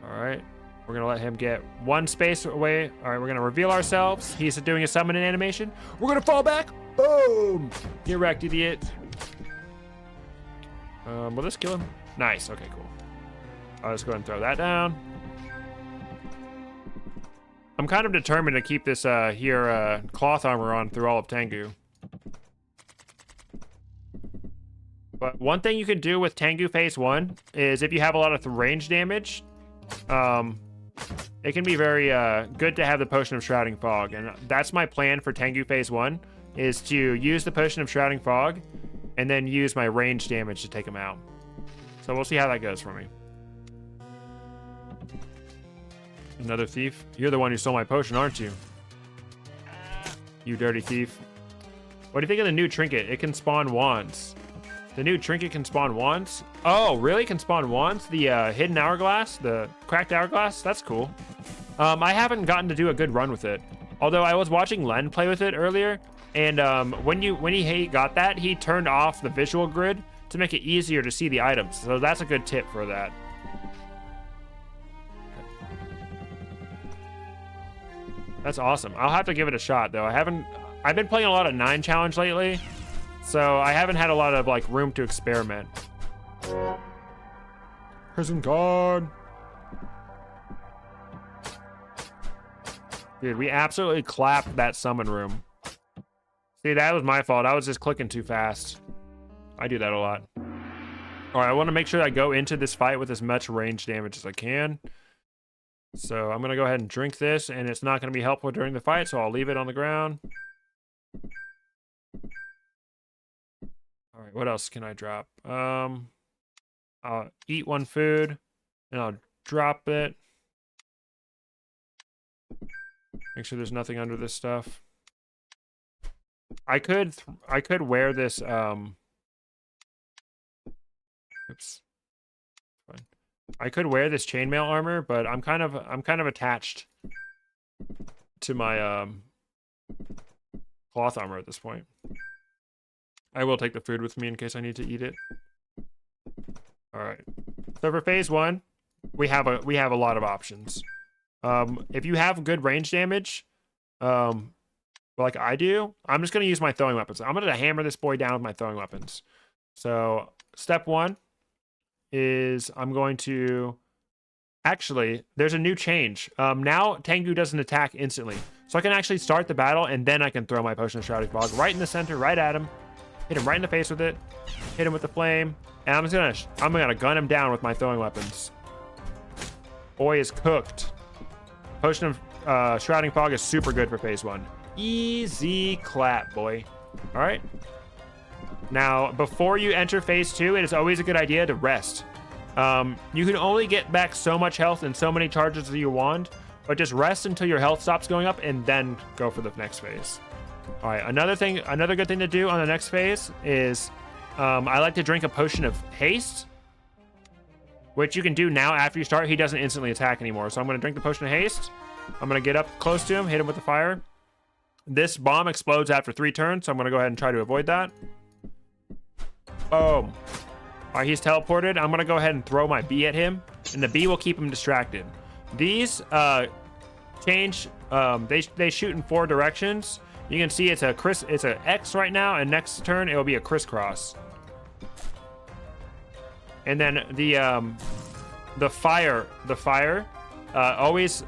All right. We're gonna let him get one space away. All right, we're gonna reveal ourselves. He's doing a summoning animation. We're gonna fall back. Boom! Get wrecked, idiot. Will this kill him? Nice. Okay, cool. I'll just go ahead and throw that down. I'm kind of determined to keep this cloth armor on through all of Tengu. But one thing you can do with Tengu Phase 1 is if you have a lot of range damage, it can be very good to have the Potion of Shrouding Fog. And that's my plan for Tengu Phase 1, is to use the Potion of Shrouding Fog and then use my range damage to take him out. So we'll see how that goes for me. Another thief? You're the one who stole my potion, aren't you? You dirty thief. What do you think of the new trinket? It can spawn wands. The new trinket can spawn wands? Oh, really? Can spawn wands? The hidden hourglass? The cracked hourglass? That's cool. I haven't gotten to do a good run with it. Although I was watching Len play with it earlier, and when he got that, he turned off the visual grid to make it easier to see the items. So that's a good tip for that. That's awesome. I'll have to give it a shot though. I've been playing a lot of 9 challenge lately, so I haven't had a lot of like room to experiment. Prison guard. Dude, we absolutely clapped that summon room. See, that was my fault. I was just clicking too fast. I do that a lot. All right, I want to make sure I go into this fight with as much range damage as I can. So I'm going to go ahead and drink this, and it's not going to be helpful during the fight, so I'll leave it on the ground. All right, what else can I drop? I'll eat one food, and I'll drop it. Make sure there's nothing under this stuff. I could wear this, oops. Fine. I could wear this chainmail armor, but I'm kind of attached to my cloth armor at this point. I will take the food with me in case I need to eat it. All right. So for phase 1, we have a lot of options. If you have good range damage, like I do, I'm just gonna use my throwing weapons. I'm gonna hammer this boy down with my throwing weapons. So step 1 is I'm going to actually, there's a new change. Now Tengu doesn't attack instantly, so I can actually start the battle and then I can throw my Potion of Shrouding Fog right in the center, right at him, hit him right in the face with it, hit him with the flame, and I'm gonna gun him down with my throwing weapons. Boy is cooked. Potion of Shrouding Fog is super good for phase 1. Easy clap, boy. All right. Now, before you enter phase 2, it is always a good idea to rest. You can only get back so much health and so many charges as you want, but just rest until your health stops going up and then go for the next phase. All right, another good thing to do on the next phase is I like to drink a potion of haste, which you can do now after you start. He doesn't instantly attack anymore, so I'm going to drink the potion of haste. I'm going to get up close to him, hit him with the fire. This bomb explodes after 3 turns, so I'm going to go ahead and try to avoid that. Boom. All right, he's teleported. I'm going to go ahead and throw my bee at him, and the bee will keep him distracted. These change. They shoot in 4 directions. You can see it's a X right now, and next turn it will be a crisscross. And then the fire always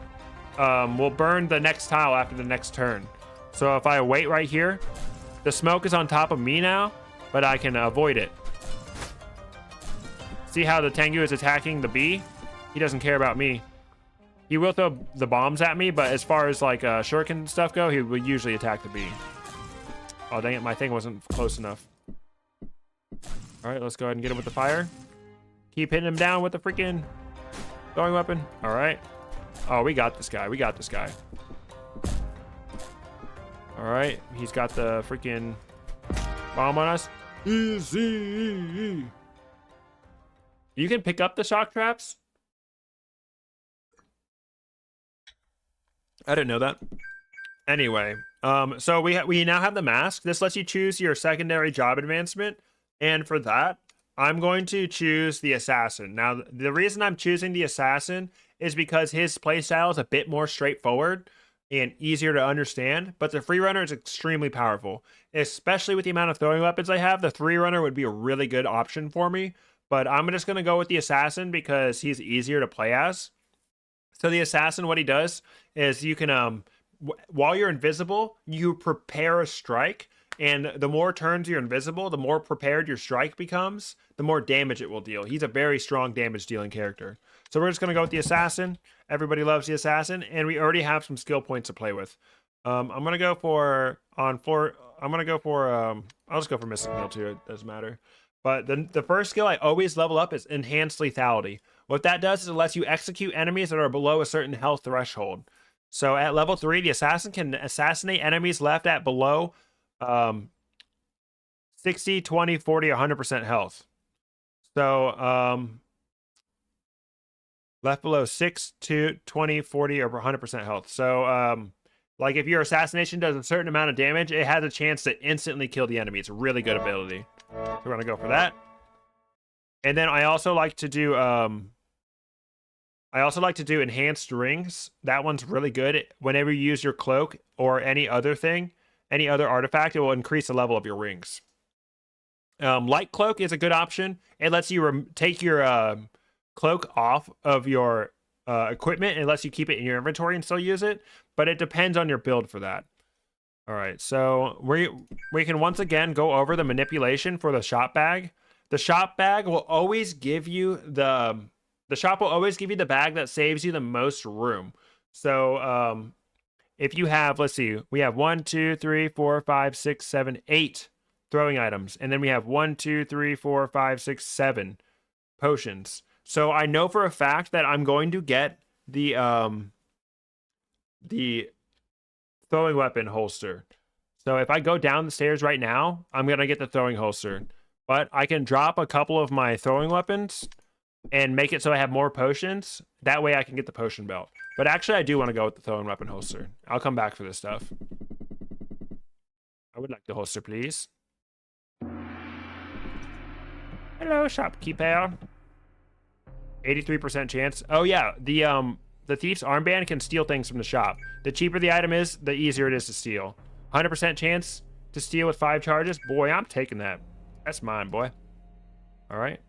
will burn the next tile after the next turn. So if I wait right here, the smoke is on top of me now, but I can avoid it. See how the Tengu is attacking the bee? He doesn't care about me. He will throw the bombs at me, but as far as like shuriken stuff go, he will usually attack the bee. Oh, dang it, my thing wasn't close enough. All right, let's go ahead and get him with the fire. Keep hitting him down with the freaking throwing weapon. All right. Oh, we got this guy. We got this guy. All right. He's got the freaking bomb on us. Easy. You can pick up the shock traps. I didn't know that. Anyway, so we now have the mask. This lets you choose your secondary job advancement. And for that, I'm going to choose the assassin. Now, the reason I'm choosing the assassin is because his playstyle is a bit more straightforward and easier to understand, but the free runner is extremely powerful, especially with the amount of throwing weapons I have. The three runner would be a really good option for me, but I'm just going to go with the assassin because he's easier to play as. So the assassin, what he does is you can, while you're invisible, you prepare a strike, and the more turns you're invisible, the more prepared your strike becomes, the more damage it will deal. He's a very strong damage dealing character. So we're just going to go with the assassin. Everybody loves the assassin, and we already have some skill points to play with. I'm going to go for I'll just go for Mystic Mill too, it doesn't matter. But the first skill I always level up is Enhanced Lethality. What that does is it lets you execute enemies that are below a certain health threshold. So at level 3, the assassin can assassinate enemies left at below 60, 20, 40, 100% health. So left below 6 to 20, 40, or 100% health. So like if your assassination does a certain amount of damage, it has a chance to instantly kill the enemy. It's a really good ability. So we're gonna go for that. And then I also like to do enhanced rings. That one's really good. Whenever you use your cloak or any other thing, any other artifact, it will increase the level of your rings. Light cloak is a good option. It lets you take your cloak off of your equipment and lets you keep it in your inventory and still use it, but it depends on your build for that. All right, so we can once again go over the manipulation for the shop bag. The shop bag will always give you the shop will always give you the bag that saves you the most room. So if you have, let's see, we have 1, 2, 3, 4, 5, 6, 7, 8 throwing items, and then we have 1, 2, 3, 4, 5, 6, 7 potions. So I know for a fact that I'm going to get the throwing weapon holster. So if I go down the stairs right now, I'm gonna get the throwing holster. But I can drop a couple of my throwing weapons and make it so I have more potions. That way I can get the potion belt. But actually, I do want to go with the throwing weapon holster. I'll come back for this stuff. I would like the holster, please. Hello, shopkeeper. 83% chance. Oh yeah, the thief's armband can steal things from the shop. The cheaper the item is, the easier it is to steal. 100% chance to steal with 5 charges. Boy, I'm taking that. That's mine, boy. All right.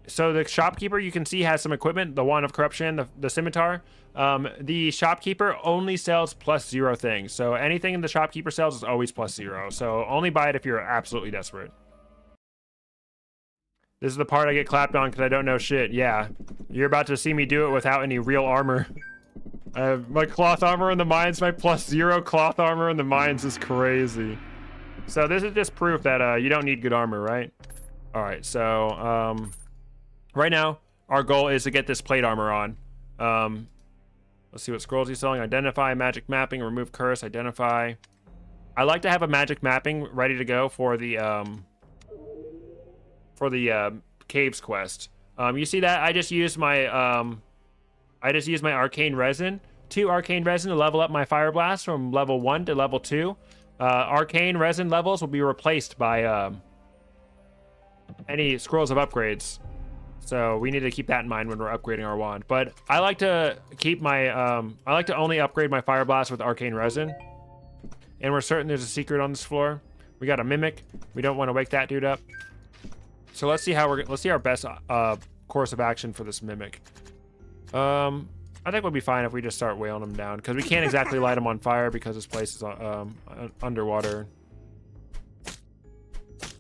So the shopkeeper, you can see, has some equipment. The Wand of Corruption, the scimitar. The shopkeeper only sells +0 things. So anything the shopkeeper sells is always +0. So only buy it if you're absolutely desperate. This is the part I get clapped on because I don't know shit. Yeah, you're about to see me do it without any real armor. I have my cloth armor in the mines. My +0 cloth armor in the mines is crazy. So this is just proof that you don't need good armor, right? All right, so right now our goal is to get this plate armor on. Let's see what scrolls he's selling. Identify, magic mapping, remove curse, identify. I like to have a magic mapping ready to go for the caves quest. You see that I just used my arcane resin, 2 arcane resin to level up my fire blast from level 1 to level 2. Arcane resin levels will be replaced by any scrolls of upgrades, so we need to keep that in mind when we're upgrading our wand. But I like to keep my I like to only upgrade my fire blast with arcane resin, and we're certain there's a secret on this floor. We got a mimic. We don't want to wake that dude up. So let's see our best course of action for this mimic. I think we'll be fine if we just start wailing him down, because we can't exactly light him on fire because this place is underwater.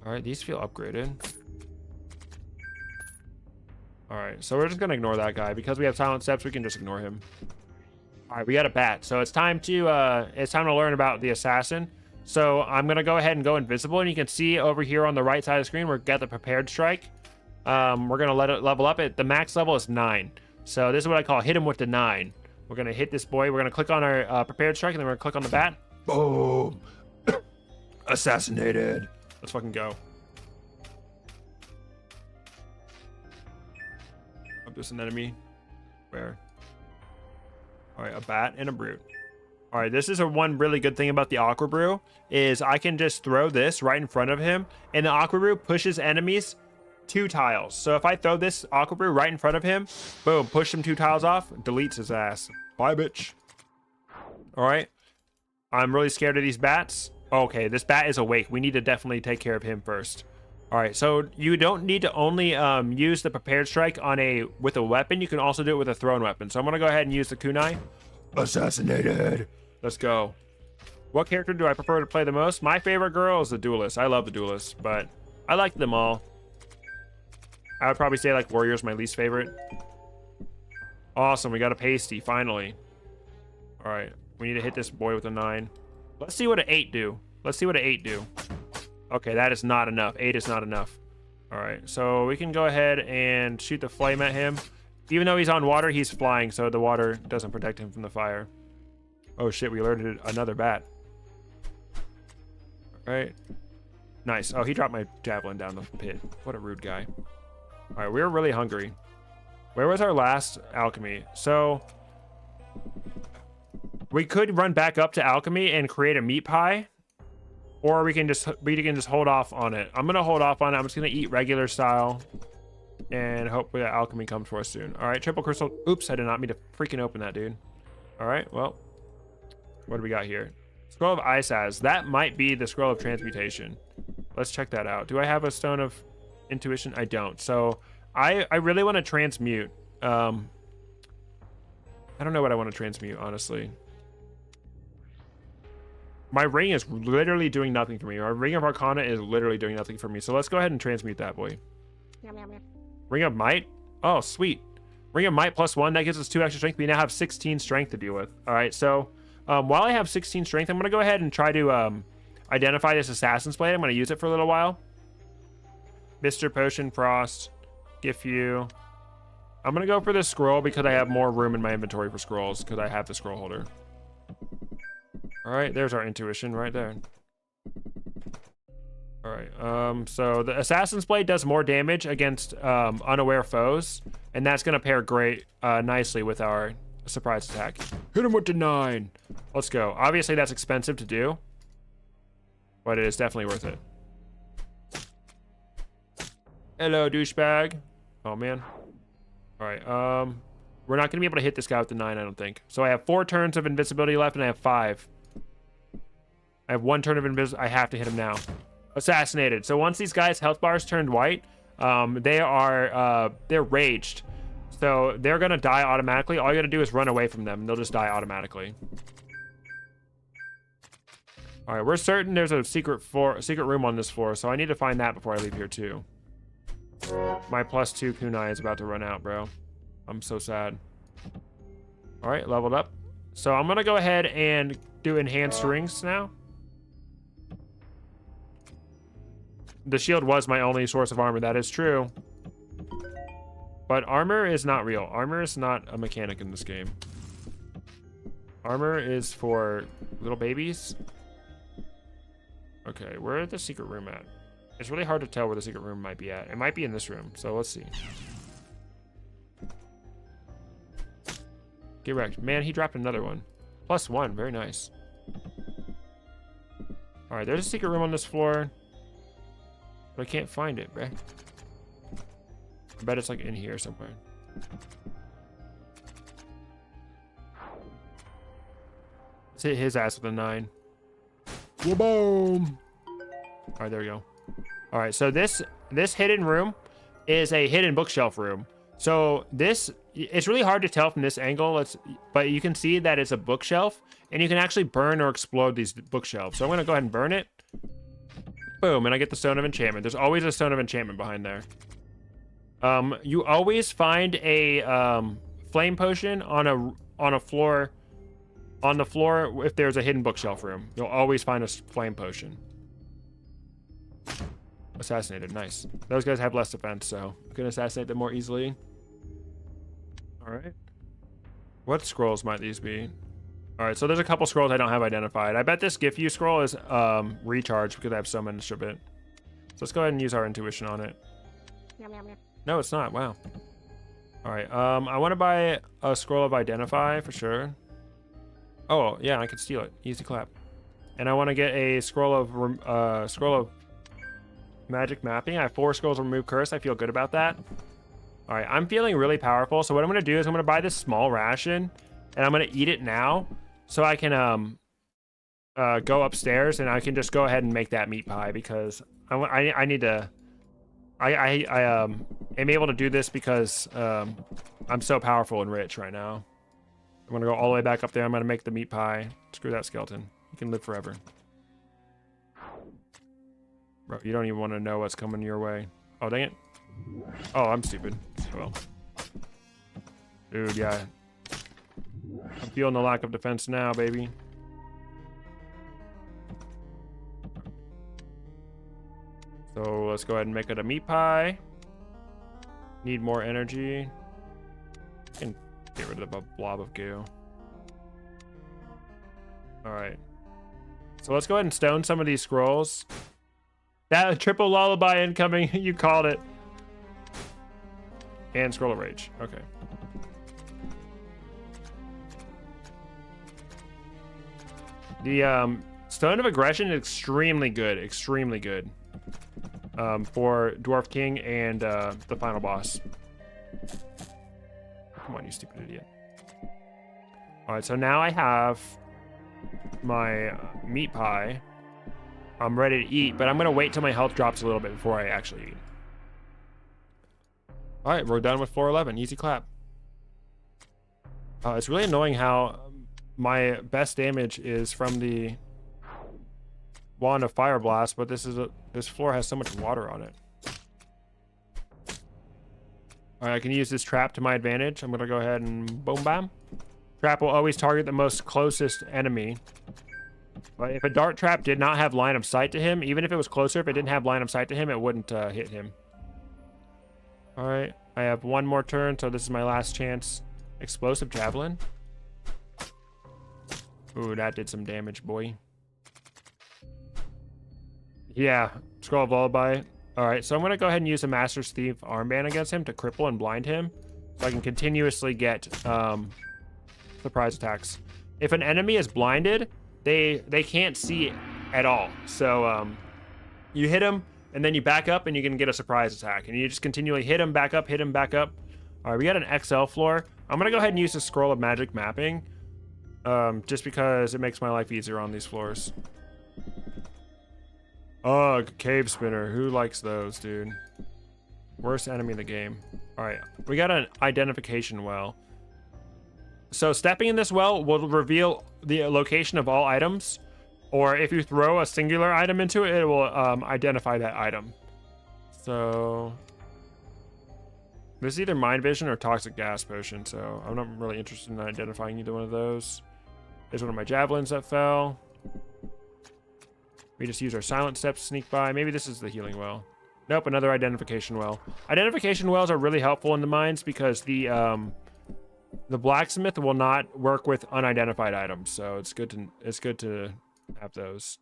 All right, these feel upgraded. All right, so we're just gonna ignore that guy because we have silent steps. We can just ignore him. All right, we got a bat, so it's time to learn about the assassin. So I'm gonna go ahead and go invisible, and you can see over here on the right side of the screen we've got the prepared strike. We're gonna let it level up. The max level is 9. So this is what I call hit him with the 9. We're gonna hit this boy. We're gonna click on our prepared strike, and then we're gonna click on the bat. Boom! Assassinated. Let's fucking go. Up there's an enemy. Where? All right, a bat and a brute. All right, this is one really good thing about the Aqua Brew is I can just throw this right in front of him, and the Aqua Brew pushes enemies 2 tiles. So if I throw this Aqua Brew right in front of him, boom, push him 2 tiles off, deletes his ass. Bye, bitch. All right. I'm really scared of these bats. Okay, this bat is awake. We need to definitely take care of him first. All right, so you don't need to only use the prepared strike on with a weapon. You can also do it with a thrown weapon. So I'm gonna go ahead and use the kunai. Assassinated. Let's go. What character do I prefer to play the most? My favorite girl is the duelist. I love the duelist, but I like them all. I would probably say like warrior's my least favorite. Awesome, we got a pasty finally. All right, we need to hit this boy with a 9. Let's see what an 8 do. Let's see what an 8 do. Okay, that is not enough. 8 is not enough. All right, so we can go ahead and shoot the flame at him. Even though he's on water, he's flying, so the water doesn't protect him from the fire. Oh shit, we alerted another bat. All right. Nice. Oh, he dropped my javelin down the pit. What a rude guy. All right, we're really hungry. Where was our last alchemy? So we could run back up to alchemy and create a meat pie. Or we can just hold off on it. I'm gonna hold off on it. I'm just gonna eat regular style, and hopefully that alchemy comes for us soon. All right, triple crystal. Oops, I did not mean to freaking open that, dude. All right, well, what do we got here? Scroll of Isaz. That might be the scroll of transmutation. Let's check that out. Do I have a stone of intuition? I don't. So I really want to transmute. I don't know what I want to transmute, honestly. My ring is literally doing nothing for me. Our ring of Arcana is literally doing nothing for me. So let's go ahead and transmute that boy. Ring of Might. Oh, sweet. Ring of Might +1. That gives us 2 extra strength. We now have 16 strength to deal with. All right. So while I have 16 strength, I'm going to go ahead and try to identify this Assassin's Blade. I'm going to use it for a little while. Mr. Potion, Frost, Gifu. I'm going to go for this scroll because I have more room in my inventory for scrolls because I have the scroll holder. All right, there's our intuition right there. All right, so the Assassin's Blade does more damage against unaware foes, and that's gonna pair great nicely with our surprise attack. Hit him with the 9. Let's go. Obviously, that's expensive to do, but it is definitely worth it. Hello, douchebag. Oh man. All right, we're not gonna be able to hit this guy with the 9, I don't think. So I have 4 turns of invisibility left, and I have 5. I have 1 turn of invisibility. I have to hit him now. Assassinated. So once these guys' health bars turned white, they're raged. So they're gonna die automatically. All you gotta do is run away from them, and they'll just die automatically. All right, we're certain there's a secret room on this floor, so I need to find that before I leave here too. My +2 kunai is about to run out, bro. I'm so sad. All right, leveled up. So I'm gonna go ahead and do enhanced rings now. The shield was my only source of armor. That is true. But armor is not real. Armor is not a mechanic in this game. Armor is for little babies. Okay, where is the secret room at? It's really hard to tell where the secret room might be at. It might be in this room, so let's see. Get wrecked. Man, he dropped another one. +1, very nice. All right, there's a secret room on this floor. But I can't find it, bruh. I bet it's like in here somewhere. Let's hit his ass with a 9. Boom! All right, there we go. All right, so this hidden room is a hidden bookshelf room. So it's really hard to tell from this angle. But you can see that it's a bookshelf, and you can actually burn or explode these bookshelves. So I'm gonna go ahead and burn it. Boom, and I get the Stone of Enchantment. There's always a Stone of Enchantment behind there. You always find a flame potion on a floor. On the floor, if there's a hidden bookshelf room, you'll always find a flame potion. Assassinated, nice. Those guys have less defense, so you can assassinate them more easily. All right. What scrolls might these be? All right, so there's a couple scrolls I don't have identified. I bet this Gifu scroll is recharged because I have so much of it. So let's go ahead and use our intuition on it. No, it's not. Wow. All right. I want to buy a scroll of identify for sure. Oh yeah, I could steal it. Easy clap. And I want to get a scroll of Magic mapping. I have 4 scrolls of remove curse. I feel good about that. All right, I'm feeling really powerful. So what I'm gonna do is I'm gonna buy this small ration, and I'm gonna eat it now, so I can go upstairs and I can just go ahead and make that meat pie because I need to. I am able to do this because I'm so powerful and rich right now. I'm gonna go all the way back up there. I'm gonna make the meat pie. Screw that skeleton. You can live forever. Bro, you don't even want to know what's coming your way. Oh, dang it. Oh, I'm stupid. Well. Dude, yeah. I'm feeling the lack of defense now, baby. So let's go ahead and make it a meat pie. Need more energy. Can get rid of a blob of goo. Alright. So let's go ahead and stone some of these scrolls. That triple lullaby incoming. You called it. And scroll of rage. Okay. The stone of aggression is extremely good. Extremely good. For Dwarf King and the final boss. Come on, you stupid idiot. Alright, so now I have my meat pie. I'm ready to eat, but I'm gonna wait till my health drops a little bit before I actually eat. Alright, we're done with floor 11. Easy clap. It's really annoying how my best damage is from the Wand of Fire Blast, but this floor has so much water on it. Alright, I can use this trap to my advantage. I'm gonna go ahead and boom bam. Trap will always target the most closest enemy. But if a dart trap did not have line of sight to him, even if it was closer, if it didn't have line of sight to him, it wouldn't hit him. Alright, I have one more turn, so this is my last chance. Explosive Javelin. Ooh, that did some damage, boy. Yeah, Scroll of Lullaby. Alright, so I'm going to go ahead and use a Master's Thief armband against him to cripple and blind him, so I can continuously get surprise attacks. If an enemy is blinded, they can't see at all. So you hit him, and then you back up, and you can get a surprise attack. And you just continually hit him, back up, hit him, back up. Alright, we got an XL floor. I'm going to go ahead and use the Scroll of Magic Mapping, just because it makes my life easier on these floors. Ugh, Cave Spinner. Who likes those, dude? Worst enemy in the game. Alright, we got an identification well. So stepping in this well will reveal the location of all items, or if you throw a singular item into it, it will identify that item. So this is either Mind Vision or Toxic Gas Potion, so I'm not really interested in identifying either one of those. There's one of my javelins that fell. We just use our silent steps to sneak by. Maybe this is the healing well. Nope, another identification well. Identification wells are really helpful in the mines because the blacksmith will not work with unidentified items, so it's good to have those.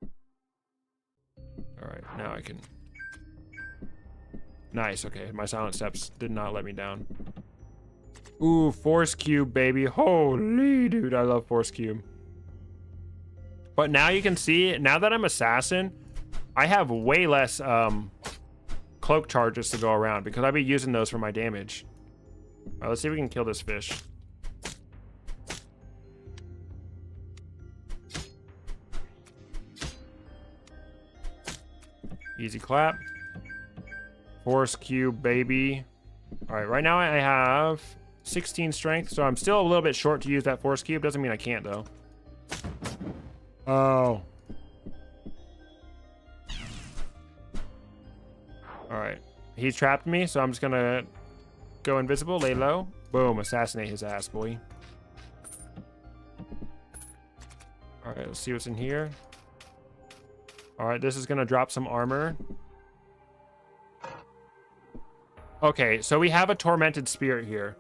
All right, now I can. Nice. Okay, my silent steps did not let me down. Ooh, Force Cube, baby. Holy dude, I love Force Cube. But now you can see, now that I'm assassin, I have way less cloak charges to go around because I'll be using those for my damage. All right, let's see if we can kill this fish. Easy clap. Force Cube, baby. All right, right now I have 16 strength, so I'm still a little bit short to use that Force Cube. Doesn't mean I can't, though. Oh. Alright. He's trapped me, so I'm just gonna go invisible, lay low. Boom, assassinate his ass, boy. Alright, let's see what's in here. Alright, this is gonna drop some armor. Okay, so we have a Tormented Spirit here.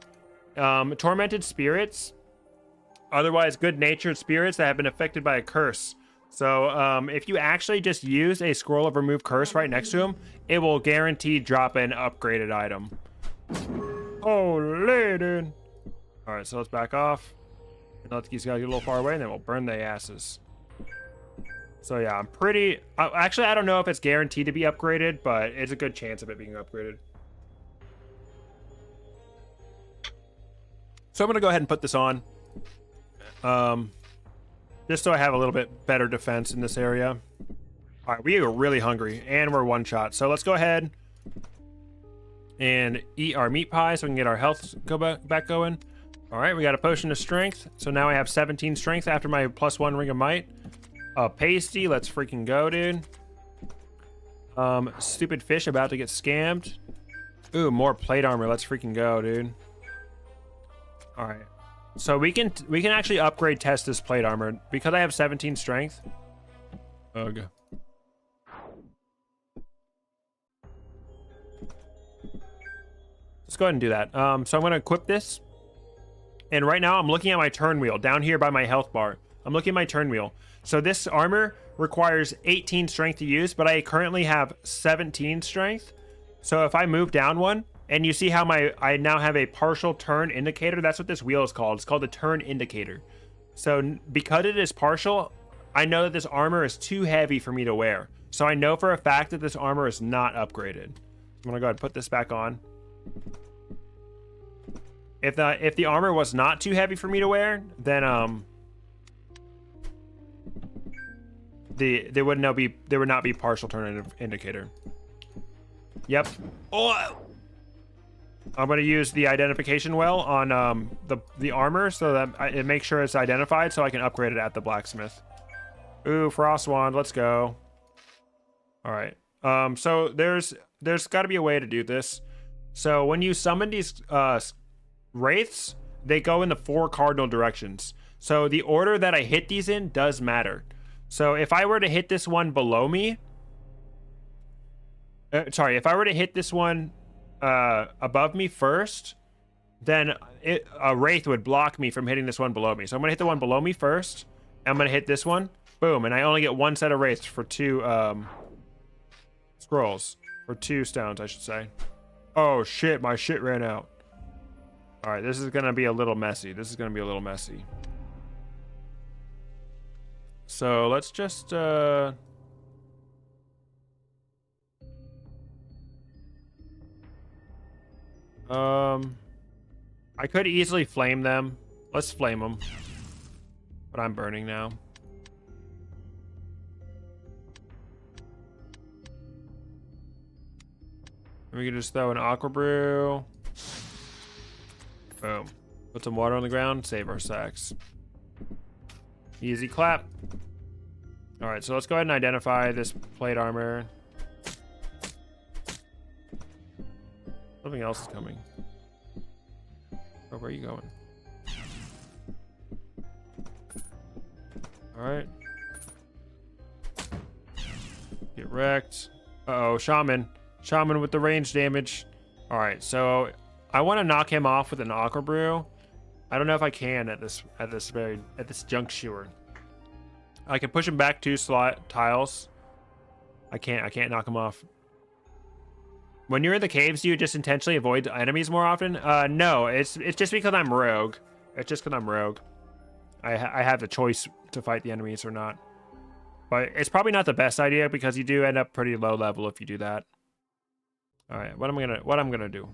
Tormented Spirits, otherwise good-natured spirits that have been affected by a curse. So if you actually just use a Scroll of Remove Curse right next to him, it will guaranteed drop an upgraded item. Holy dude. Alright, so let's back off. And let these guys get a little far away, and then we'll burn their asses. So yeah, I'm pretty... actually, I don't know if it's guaranteed to be upgraded, but it's a good chance of it being upgraded. So I'm going to go ahead and put this on. Just so I have a little bit better defense in this area. All right, we are really hungry, and we're one shot. So let's go ahead and eat our meat pie so we can get our health back going. All right, we got a potion of strength. So now I have 17 strength after my +1 ring of might. Pasty, let's freaking go, dude. Stupid fish about to get scammed. Ooh, more plate armor. Let's freaking go, dude. All right. So we can actually upgrade test this plate armor because I have 17 strength. Ugh. Let's go ahead and do that. So I'm going to equip this. And right now I'm looking at my turn wheel down here by my health bar. I'm looking at my turn wheel. So this armor requires 18 strength to use, but I currently have 17 strength. So if I move down one, and you see how I now have a partial turn indicator, that's what this wheel is called. It's called the turn indicator. So because it is partial, I know that this armor is too heavy for me to wear. So I know for a fact that this armor is not upgraded. I'm gonna go ahead and put this back on. If the armor was not too heavy for me to wear, then there would not be partial turn indicator. Yep. Oh, I'm gonna use the identification well on the armor so that it makes sure it's identified so I can upgrade it at the blacksmith. Ooh, frost wand, let's go. All right. So there's got to be a way to do this. So when you summon these wraiths, they go in the 4 cardinal directions. So the order that I hit these in does matter. So if I were to hit this one below me, if I were to hit this one above me first, then a wraith would block me from hitting this one below me. So I'm gonna hit the one below me first. I'm gonna hit this one, boom, and I only get 1 set of wraiths for 2 scrolls, or 2 stones, I should say. Oh shit, my shit ran out. All right, this is gonna be a little messy. So let's just I could easily flame them. Let's flame them. But I'm burning now. We can just throw an aqua brew. Boom. Put some water on the ground, save our sacks. Easy clap. All right, so let's go ahead and identify this plate armor. Something else is coming. Oh, where are you going? All right. Get wrecked. Uh-oh, shaman. Shaman with the range damage. All right, so I want to knock him off with an aqua brew. I don't know if I can at this juncture. I can push him back 2 slot tiles. I can't knock him off. When you're in the caves, do you just intentionally avoid enemies more often? No, it's just because I'm rogue. It's just because I'm rogue. I have the choice to fight the enemies or not. But it's probably not the best idea because you do end up pretty low level if you do that. All right, what I'm gonna do.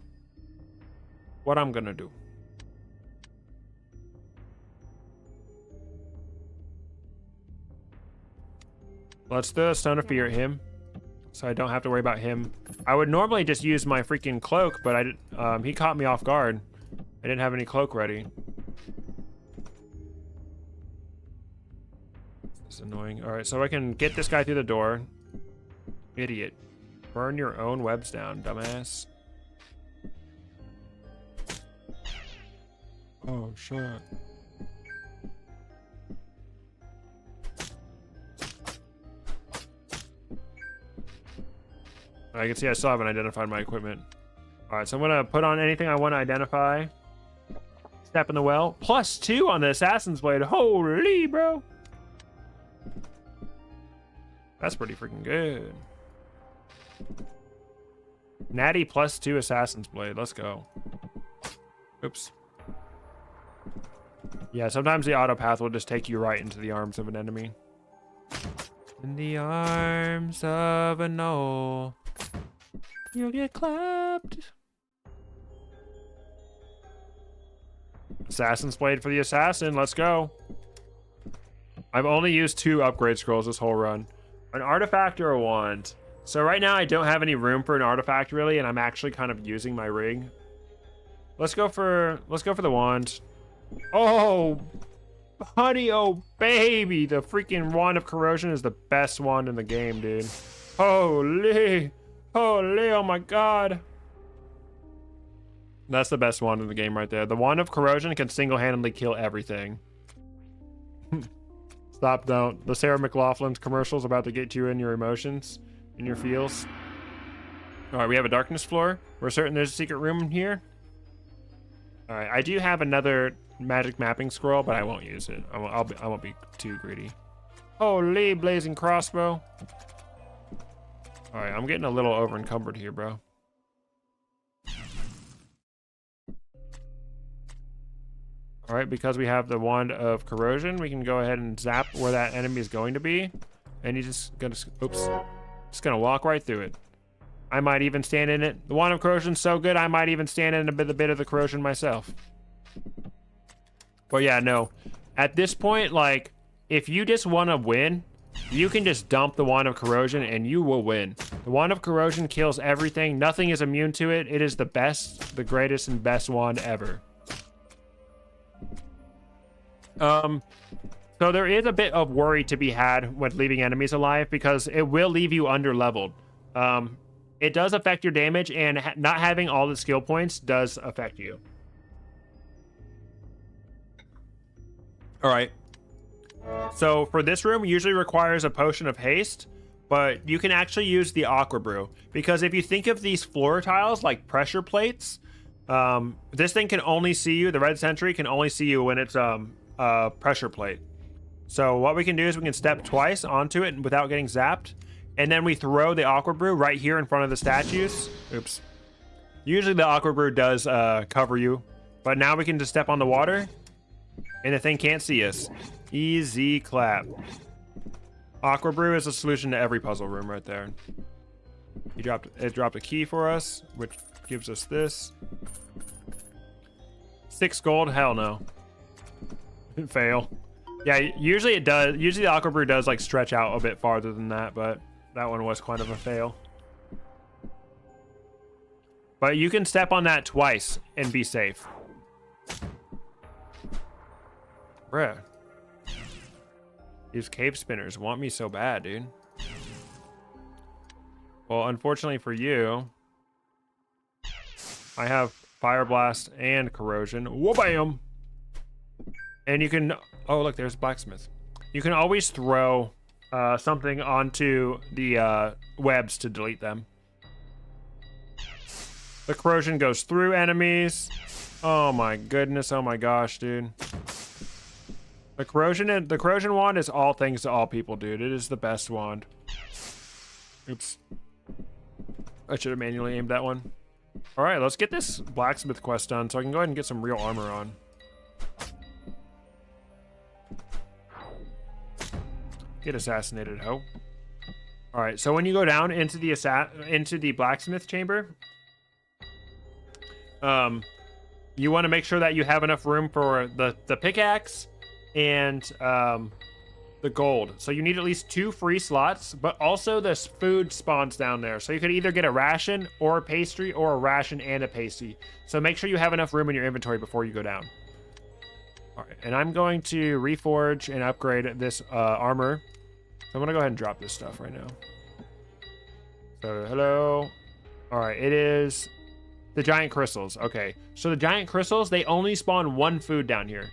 Let's throw a stone of fear at him, so I don't have to worry about him. I would normally just use my freaking cloak, but he caught me off guard. I didn't have any cloak ready. This is annoying. All right, so I can get this guy through the door. Idiot. Burn your own webs down, dumbass. Oh, shit. I can see I still haven't identified my equipment. All right, so I'm gonna put on anything I want to identify. Step in the well. +2 on the Assassin's Blade. Holy, bro. That's pretty freaking good. Natty +2 Assassin's Blade. Let's go. Oops. Yeah, sometimes the auto path will just take you right into the arms of an enemy. In the arms of a knoll, you'll get clapped. Assassin's Blade for the assassin. Let's go. I've only used 2 upgrade scrolls this whole run. An artifact or a wand. So right now I don't have any room for an artifact really, and I'm actually kind of using my ring. Let's go for the wand. Oh, honey, oh baby, the freaking wand of corrosion is the best wand in the game, dude. Holy, oh my god. That's the best wand in the game right there. The wand of corrosion can single-handedly kill everything. Stop, don't. The Sarah McLaughlin's commercial's about to get you in your emotions, in your feels. All right, we have a darkness floor. We're certain there's a secret room in here. All right, I do have another magic mapping scroll, but I won't use it. I won't be too greedy. Holy blazing crossbow. All right, I'm getting a little over encumbered here, bro. All right, because we have the wand of corrosion, we can go ahead and zap where that enemy is going to be, and he's just gonna walk right through it. I might even stand in it. The wand of corrosion's so good, I might even stand in a bit of the corrosion myself. But yeah, no. At this point, like, if you just want to win, you can just dump the wand of corrosion and you will win. The wand of corrosion kills everything. Nothing is immune to it. It is the best, the greatest, and best wand ever. So there is a bit of worry to be had when leaving enemies alive because it will leave you under leveled. It does affect your damage, and not having all the skill points does affect you. All right. So for this room, usually requires a potion of haste, but you can actually use the aqua brew because if you think of these floor tiles like pressure plates, this thing can only see you. The red sentry can only see you when it's pressure plate. So what we can do is we can step twice onto it without getting zapped, and then we throw the aqua brew right here in front of the statues. Oops. Usually the aqua brew does cover you, but now we can just step on the water and the thing can't see us. Easy clap. Aqua brew is a solution to every puzzle room right there. It dropped a key for us, which gives us this. 6 gold, hell no. Fail. Yeah, usually it does. Usually the aqua brew does like stretch out a bit farther than that, but that one was kind of a fail. But you can step on that twice and be safe. Bruh. These cave spinners want me so bad, dude. Well, unfortunately for you, I have fire blast and corrosion. Whoa-bam! And you can, oh look, there's blacksmith. You can always throw something onto the webs to delete them. The corrosion goes through enemies. Oh my goodness, oh my gosh, dude. The corrosion wand is all things to all people, dude. It is the best wand. Oops. I should have manually aimed that one. All right, let's get this blacksmith quest done so I can go ahead and get some real armor on. Get assassinated, ho. All right, so when you go down into the blacksmith chamber, you want to make sure that you have enough room for the pickaxe and the gold. So you need at least 2 free slots, but also this food spawns down there. So you could either get a ration or a pastry, or a ration and a pasty. So make sure you have enough room in your inventory before you go down. All right, and I'm going to reforge and upgrade this armor. So I'm gonna go ahead and drop this stuff right now. So hello. All right, it is the giant crystals. Okay, so the giant crystals, they only spawn 1 food down here.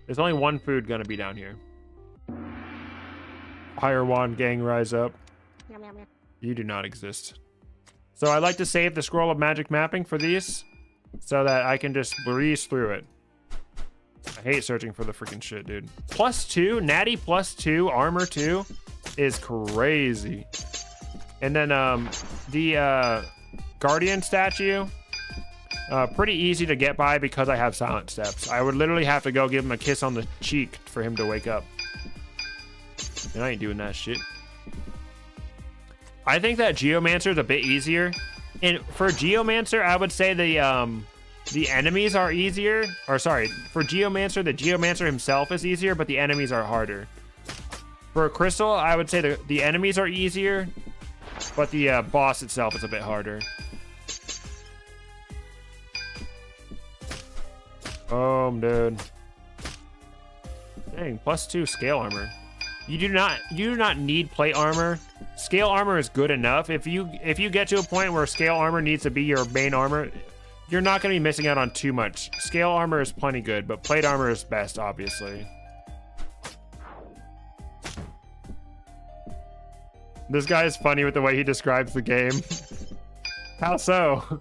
There's only 1 food gonna be down here. Higher wand gang, rise up. You do not exist. So I like to save the scroll of magic mapping for these so that I can just breeze through it. I hate searching for the freaking shit, dude. +2, natty +2, armor 2 is crazy. And then the guardian statue, pretty easy to get by because I have silent steps. I would literally have to go give him a kiss on the cheek for him to wake up. And I ain't doing that shit. I think that Geomancer is a bit easier. And for Geomancer, I would say the enemies are easier. Or sorry, for Geomancer, the Geomancer himself is easier, but the enemies are harder. For Crystal, I would say the enemies are easier, but the boss itself is a bit harder. Dude. Dang, +2 scale armor. You do not need plate armor. Scale armor is good enough. If you get to a point where scale armor needs to be your main armor, you're not going to be missing out on too much. Scale armor is plenty good, but plate armor is best, obviously. This guy is funny with the way he describes the game. How so?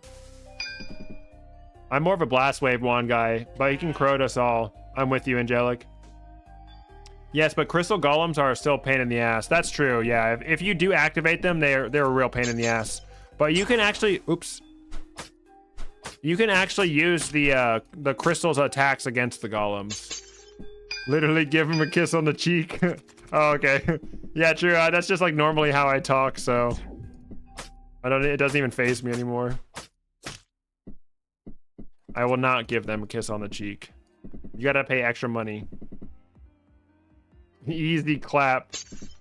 I'm more of a Blast Wave wand guy, but he can crowd us all. I'm with you, Angelic. Yes, but crystal golems are still a pain in the ass. That's true, yeah. If you do activate them, they're a real pain in the ass. But you can actually, oops. You can actually use the crystal's attacks against the golems. Literally give him a kiss on the cheek. Oh, okay. Yeah, true. That's just like normally how I talk, so it doesn't even faze me anymore. I will not give them a kiss on the cheek. You gotta pay extra money. Easy clap.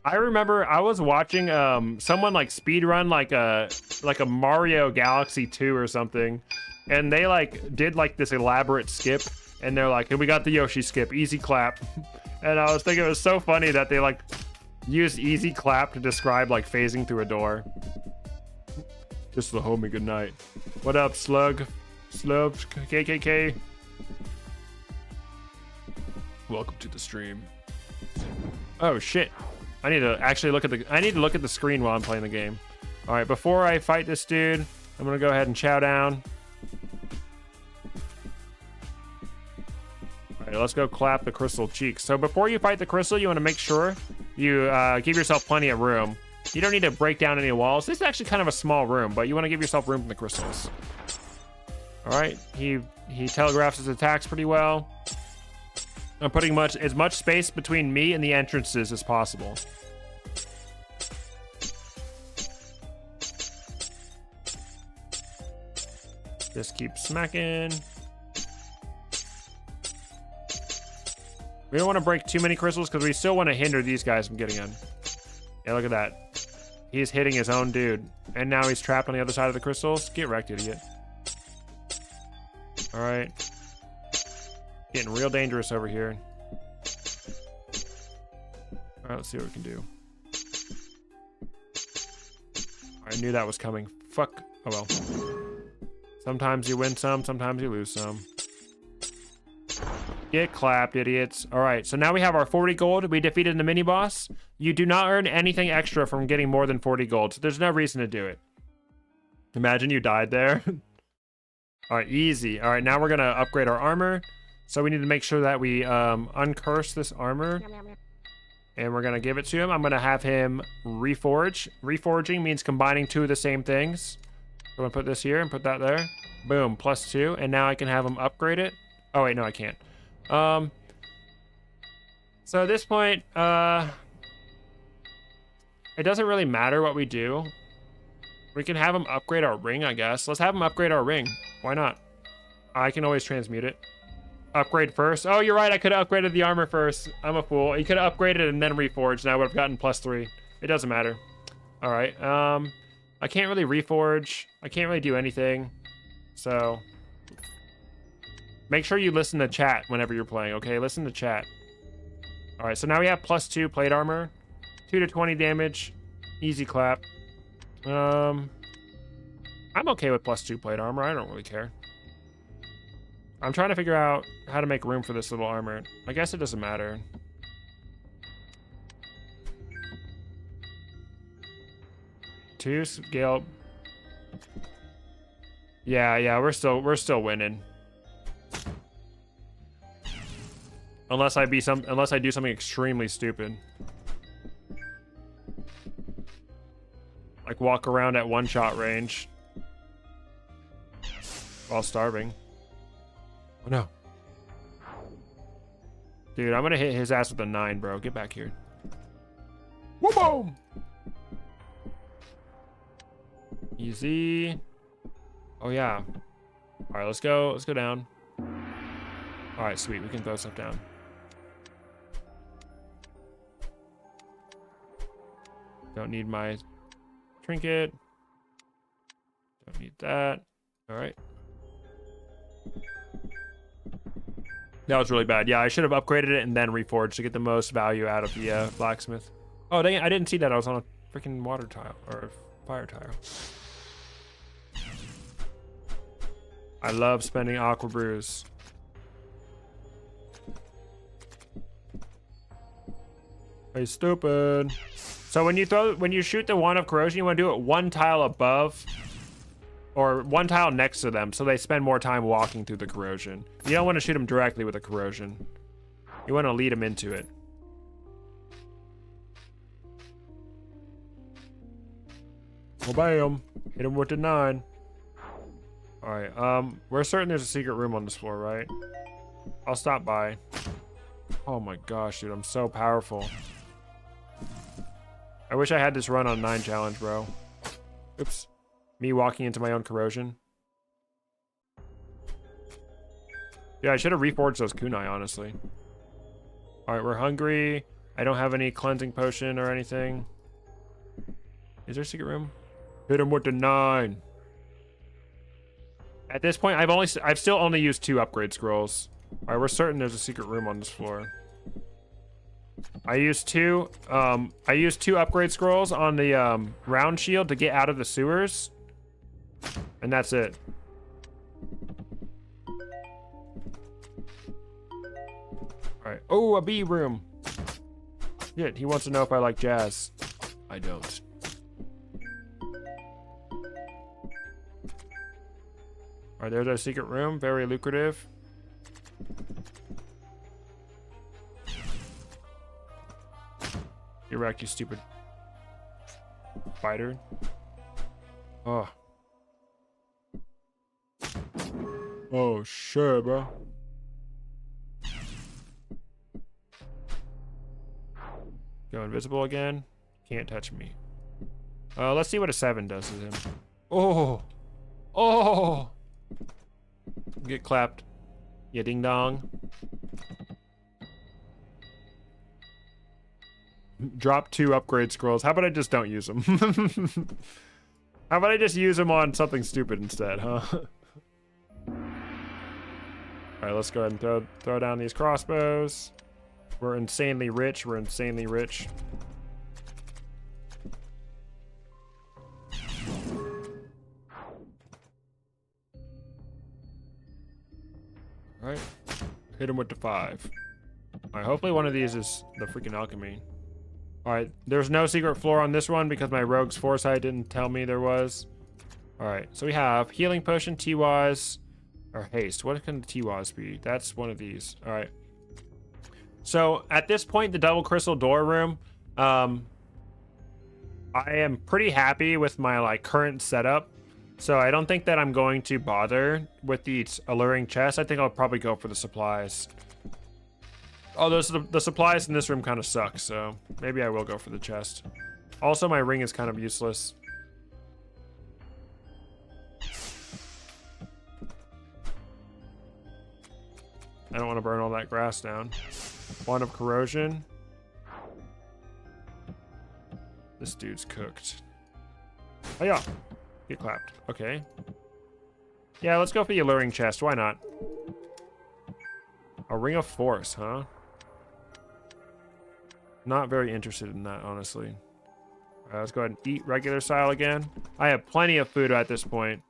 I remember I was watching someone like speedrun like a Mario Galaxy 2 or something, and they like did like this elaborate skip, and they're like, hey, we got the Yoshi skip, easy clap. And I was thinking it was so funny that they like used easy clap to describe like phasing through a door. Just the homie, good night. What up, Slug? Slug, KKK. Welcome to the stream. Oh shit. I need to actually look at the screen while I'm playing the game. All right, before I fight this dude, I'm gonna go ahead and chow down. All right, let's go clap the crystal cheeks. So before you fight the crystal, you want to make sure you give yourself plenty of room. You don't need to break down any walls. This is actually kind of a small room, but you want to give yourself room from the crystals. All right, he telegraphs his attacks pretty well. I'm putting as much space between me and the entrances as possible. Just keep smacking. We don't want to break too many crystals because we still want to hinder these guys from getting in. Yeah, look at that. He's hitting his own dude. And now he's trapped on the other side of the crystals. Get wrecked, idiot. All right. Getting real dangerous over here. All right, let's see what we can do. I knew that was coming. Fuck. Oh well. Sometimes you win some, sometimes you lose some. Get clapped, idiots. All right, so now we have our 40 gold. We defeated the mini boss. You do not earn anything extra from getting more than 40 gold, so there's no reason to do it. Imagine you died there. All right, easy. All right, now we're gonna upgrade our armor. So we need to make sure that we uncurse this armor. And we're gonna give it to him. I'm gonna have him reforge. Reforging means combining two of the same things. I'm gonna put this here and put that there. Boom, +2. And now I can have him upgrade it. Oh wait, no, I can't. So at this point, it doesn't really matter what we do. We can have him upgrade our ring, I guess. Let's have him upgrade our ring. Why not? I can always transmute it. Upgrade first. Oh, you're right. I could have upgraded the armor first. I'm a fool. He could have upgraded and then reforged, and I would have gotten +3. It doesn't matter. All right. I can't really reforge. I can't really do anything. So make sure you listen to chat whenever you're playing. Okay, listen to chat. All right. So now we have +2 plate armor, 2 to 20 damage, easy clap. I'm okay with +2 plate armor. I don't really care. I'm trying to figure out how to make room for this little armor. I guess it doesn't matter. Two scale. Yeah, we're still winning. Unless I do something extremely stupid. Like walk around at one-shot range while starving. Oh no. Dude, I'm gonna hit his ass with a 9, bro. Get back here. Woo boom! Easy. Oh yeah. All right, let's go. Let's go down. All right, sweet. We can throw stuff down. Don't need my trinket. Don't need that. All right. That was really bad. Yeah, I should have upgraded it and then reforged to get the most value out of the blacksmith. Oh, dang it. I didn't see that. I was on a freaking water tile or fire tile. I love spending aqua brews. Hey, stupid. So when you shoot the wand of corrosion, you want to do it one tile above or one tile next to them, so they spend more time walking through the corrosion. You don't want to shoot them directly with the corrosion. You want to lead them into it. Well, bam. Hit him with the 9. All right. We're certain there's a secret room on this floor, right? I'll stop by. Oh my gosh, dude, I'm so powerful. I wish I had this run on 9 challenge, bro. Oops. Me walking into my own corrosion. Yeah, I should have reforged those kunai, honestly. All right, we're hungry. I don't have any cleansing potion or anything. Is there a secret room? Hit him with the 9. At this point, I've still only used 2 upgrade scrolls. All right, we're certain there's a secret room on this floor. I used 2 upgrade scrolls on the round shield to get out of the sewers. And that's it. Alright. Oh, a bee room. Yeah, he wants to know if I like jazz. I don't. Alright, there's our secret room. Very lucrative. You're wrecked, you stupid spider. Oh. Oh shit, bro. Go invisible again. Can't touch me. Let's see what a 7 does to him. Oh. Oh. Get clapped. Yeah, ding dong. Drop 2 upgrade scrolls. How about I just don't use them? How about I just use them on something stupid instead, huh? Alright, let's go ahead and throw down these crossbows. We're insanely rich. We're insanely rich. Alright. Hit him with the 5. Alright, hopefully one of these is the freaking alchemy. Alright, there's no secret floor on this one because my rogue's foresight didn't tell me there was. Alright, so we have healing potion, T-Waz, or haste. What can the T-Waz be? That's one of these. Alright. So at this point, the double crystal door room, I am pretty happy with my current setup. So I don't think that I'm going to bother with the alluring chest. I think I'll probably go for the supplies. Although the supplies in this room kind of suck, so maybe I will go for the chest. Also, my ring is kind of useless. I don't want to burn all that grass down. Wand of corrosion. This dude's cooked. Oh yeah, get clapped. Okay. Yeah, let's go for the alluring chest. Why not? A ring of force, huh? Not very interested in that, honestly. All right, let's go ahead and eat regular style again. I have plenty of food at this point.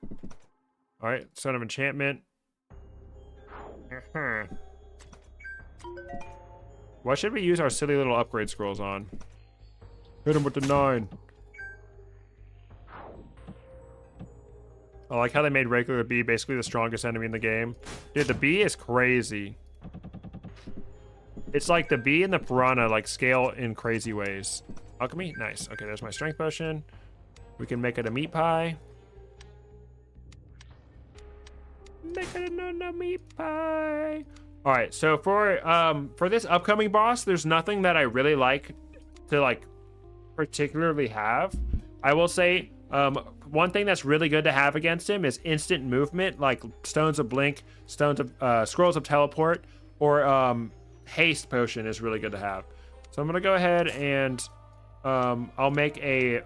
All right, son of enchantment. What should we use our silly little upgrade scrolls on? Hit him with the 9. I like how they made regular bee basically the strongest enemy in the game. Dude, the bee is crazy. It's like the bee and the piranha scale in crazy ways. Alchemy? Nice. Okay, there's my strength potion. We can make it a meat pie. Make it a meat pie. All right, so for this upcoming boss, there's nothing that I really like to particularly have. I will say one thing that's really good to have against him is instant movement, like Stones of Blink, Scrolls of Teleport, or Haste Potion is really good to have. So I'm gonna go ahead and I'll make a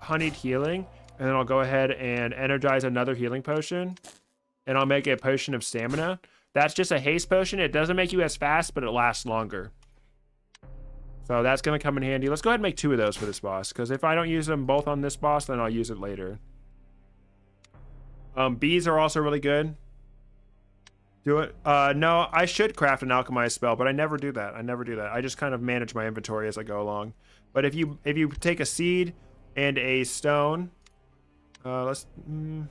honeyed healing, and then I'll go ahead and energize another healing potion, and I'll make a potion of stamina. That's just a haste potion. It doesn't make you as fast, but it lasts longer. So that's going to come in handy. Let's go ahead and make 2 of those for this boss, because if I don't use them both on this boss, then I'll use it later. Bees are also really good. Do it. No, I should craft an alchemized spell, but I never do that. I just kind of manage my inventory as I go along. But if you take a seed and a stone, you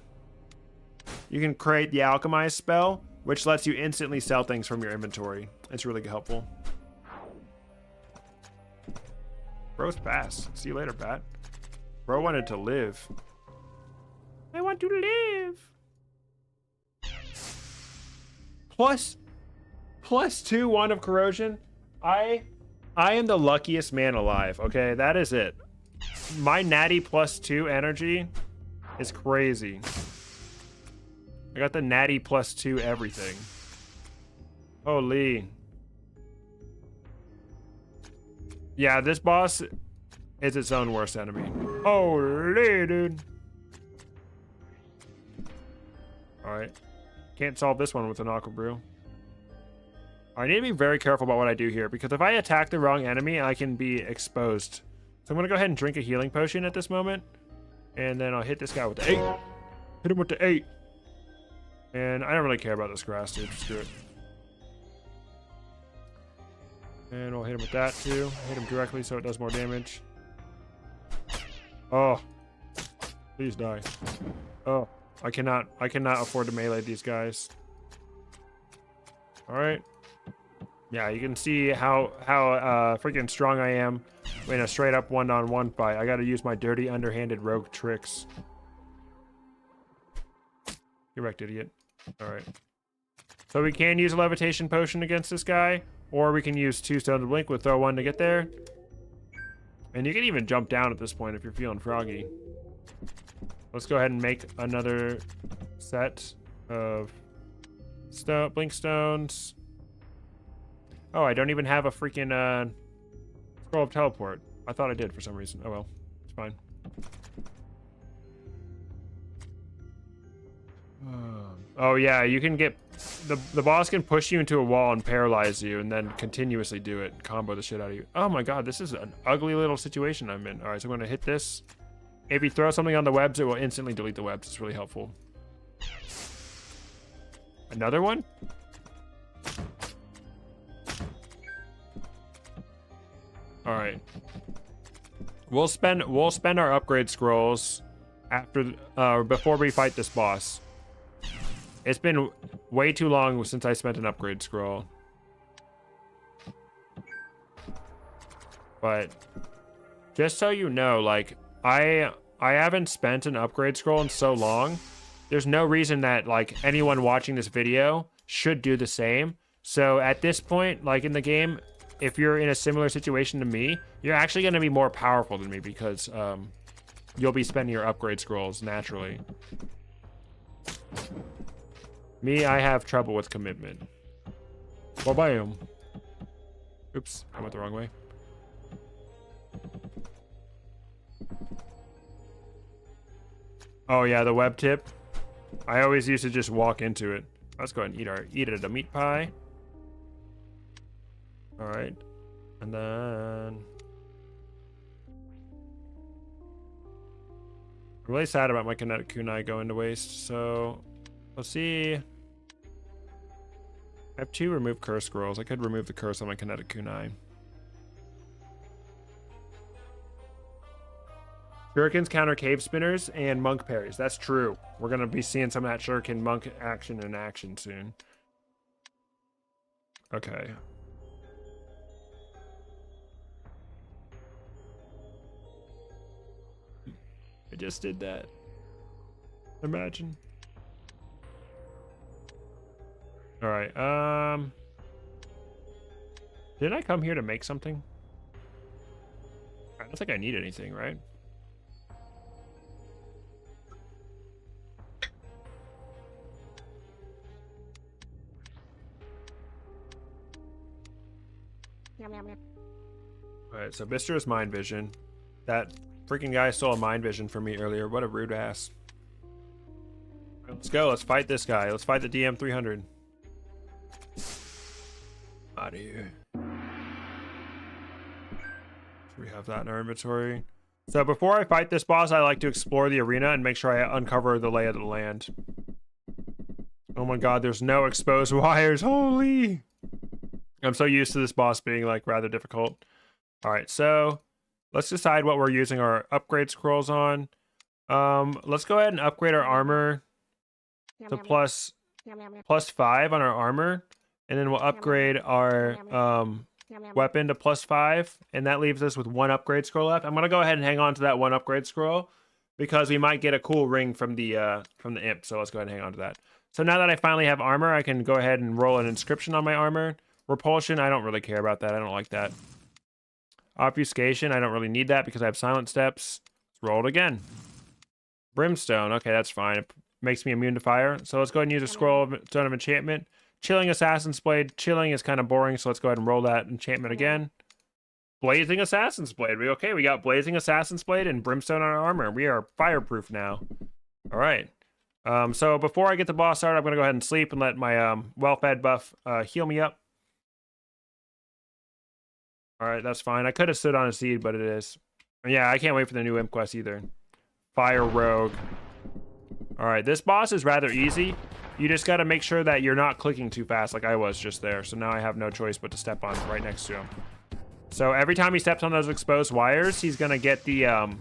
can create the alchemized spell, which lets you instantly sell things from your inventory. It's really helpful. Bro's fast. See you later, Bat. Bro wanted to live. I want to live. Plus 2 1 of corrosion. I am the luckiest man alive. Okay, that is it. My natty +2 energy is crazy. I got the natty +2 everything. Holy. Yeah, this boss is its own worst enemy. Holy, dude. Alright. Can't solve this one with an Aqua Brew. I need to be very careful about what I do here, because if I attack the wrong enemy, I can be exposed. So I'm going to go ahead and drink a healing potion at this moment. And then I'll hit this guy with the 8. Hit him with the 8. And I don't really care about this grass, dude. Just do it. And we'll hit him with that, too. Hit him directly so it does more damage. Oh. Please die. Oh. I cannot afford to melee these guys. Alright. Yeah, you can see how freaking strong I am in a straight up one-on-one fight. I gotta use my dirty, underhanded rogue tricks. Get wrecked, idiot. Alright. So we can use a levitation potion against this guy, or we can use 2 Stones of Blink with throw 1 to get there. And you can even jump down at this point if you're feeling froggy. Let's go ahead and make another set of Blink Stones. Oh, I don't even have a freaking Scroll of Teleport. I thought I did for some reason. Oh well, it's fine. Oh yeah, you can get the boss can push you into a wall and paralyze you, and then continuously do it, combo the shit out of you. Oh my god, this is an ugly little situation I'm in. All right, so I'm gonna hit this. If you throw something on the webs, it will instantly delete the webs. It's really helpful. Another one? All right. We'll spend our upgrade scrolls after before we fight this boss. It's been way too long since I spent an upgrade scroll. But just so you know, like I haven't spent an upgrade scroll in so long. There's no reason that like anyone watching this video should do the same. So at this point, like in the game, if you're in a similar situation to me, you're actually going to be more powerful than me because you'll be spending your upgrade scrolls naturally. Me, I have trouble with commitment. Well, bam. Oops, I went the wrong way. Oh yeah, the web tip. I always used to just walk into it. Let's go ahead and eat it at a meat pie. All right, and then I'm really sad about my kinetic kunai going to waste. So let's see. I have 2 remove curse scrolls. I could remove the curse on my kinetic kunai. Shurikens counter cave spinners and monk parries. That's true. We're going to be seeing some of that shuriken monk action in action soon. Okay. I just did that. Imagine. All right. Did I come here to make something? I don't think I need anything, right? Alright, so Bister is mind vision. That freaking guy stole a mind vision from me earlier. What a rude ass. Right, let's go. Let's fight this guy. Let's fight the DM 300. Out of here. We have that in our inventory. So before I fight this boss, I like to explore the arena and make sure I uncover the lay of the land. Oh my god, there's no exposed wires. Holy! I'm so used to this boss being like rather difficult. Alright, so let's decide what we're using our upgrade scrolls on. Let's go ahead and upgrade our armor to plus 5 on our armor. And then we'll upgrade our weapon to plus 5. And that leaves us with 1 upgrade scroll left. I'm going to go ahead and hang on to that 1 upgrade scroll because we might get a cool ring from the imp. So let's go ahead and hang on to that. So now that I finally have armor, I can go ahead and roll an inscription on my armor. Repulsion, I don't really care about that. I don't like that. Obfuscation, I don't really need that because I have silent steps. Let's roll it again. Brimstone, okay, that's fine. It makes me immune to fire. So let's go ahead and use a scroll of Stone of Enchantment. Chilling Assassin's Blade. Chilling is kind of boring, so let's go ahead and roll that enchantment again. Blazing Assassin's Blade. We got Blazing Assassin's Blade and Brimstone on our armor. We are fireproof now. All right. So before I get the boss started, I'm going to go ahead and sleep and let my well-fed buff heal me up. All right, that's fine. I could have stood on a seed, but it is. Yeah, I can't wait for the new imp quest either. Fire Rogue. All right, this boss is rather easy. You just got to make sure that you're not clicking too fast like I was just there. So now I have no choice but to step on right next to him. So every time he steps on those exposed wires, he's going to get the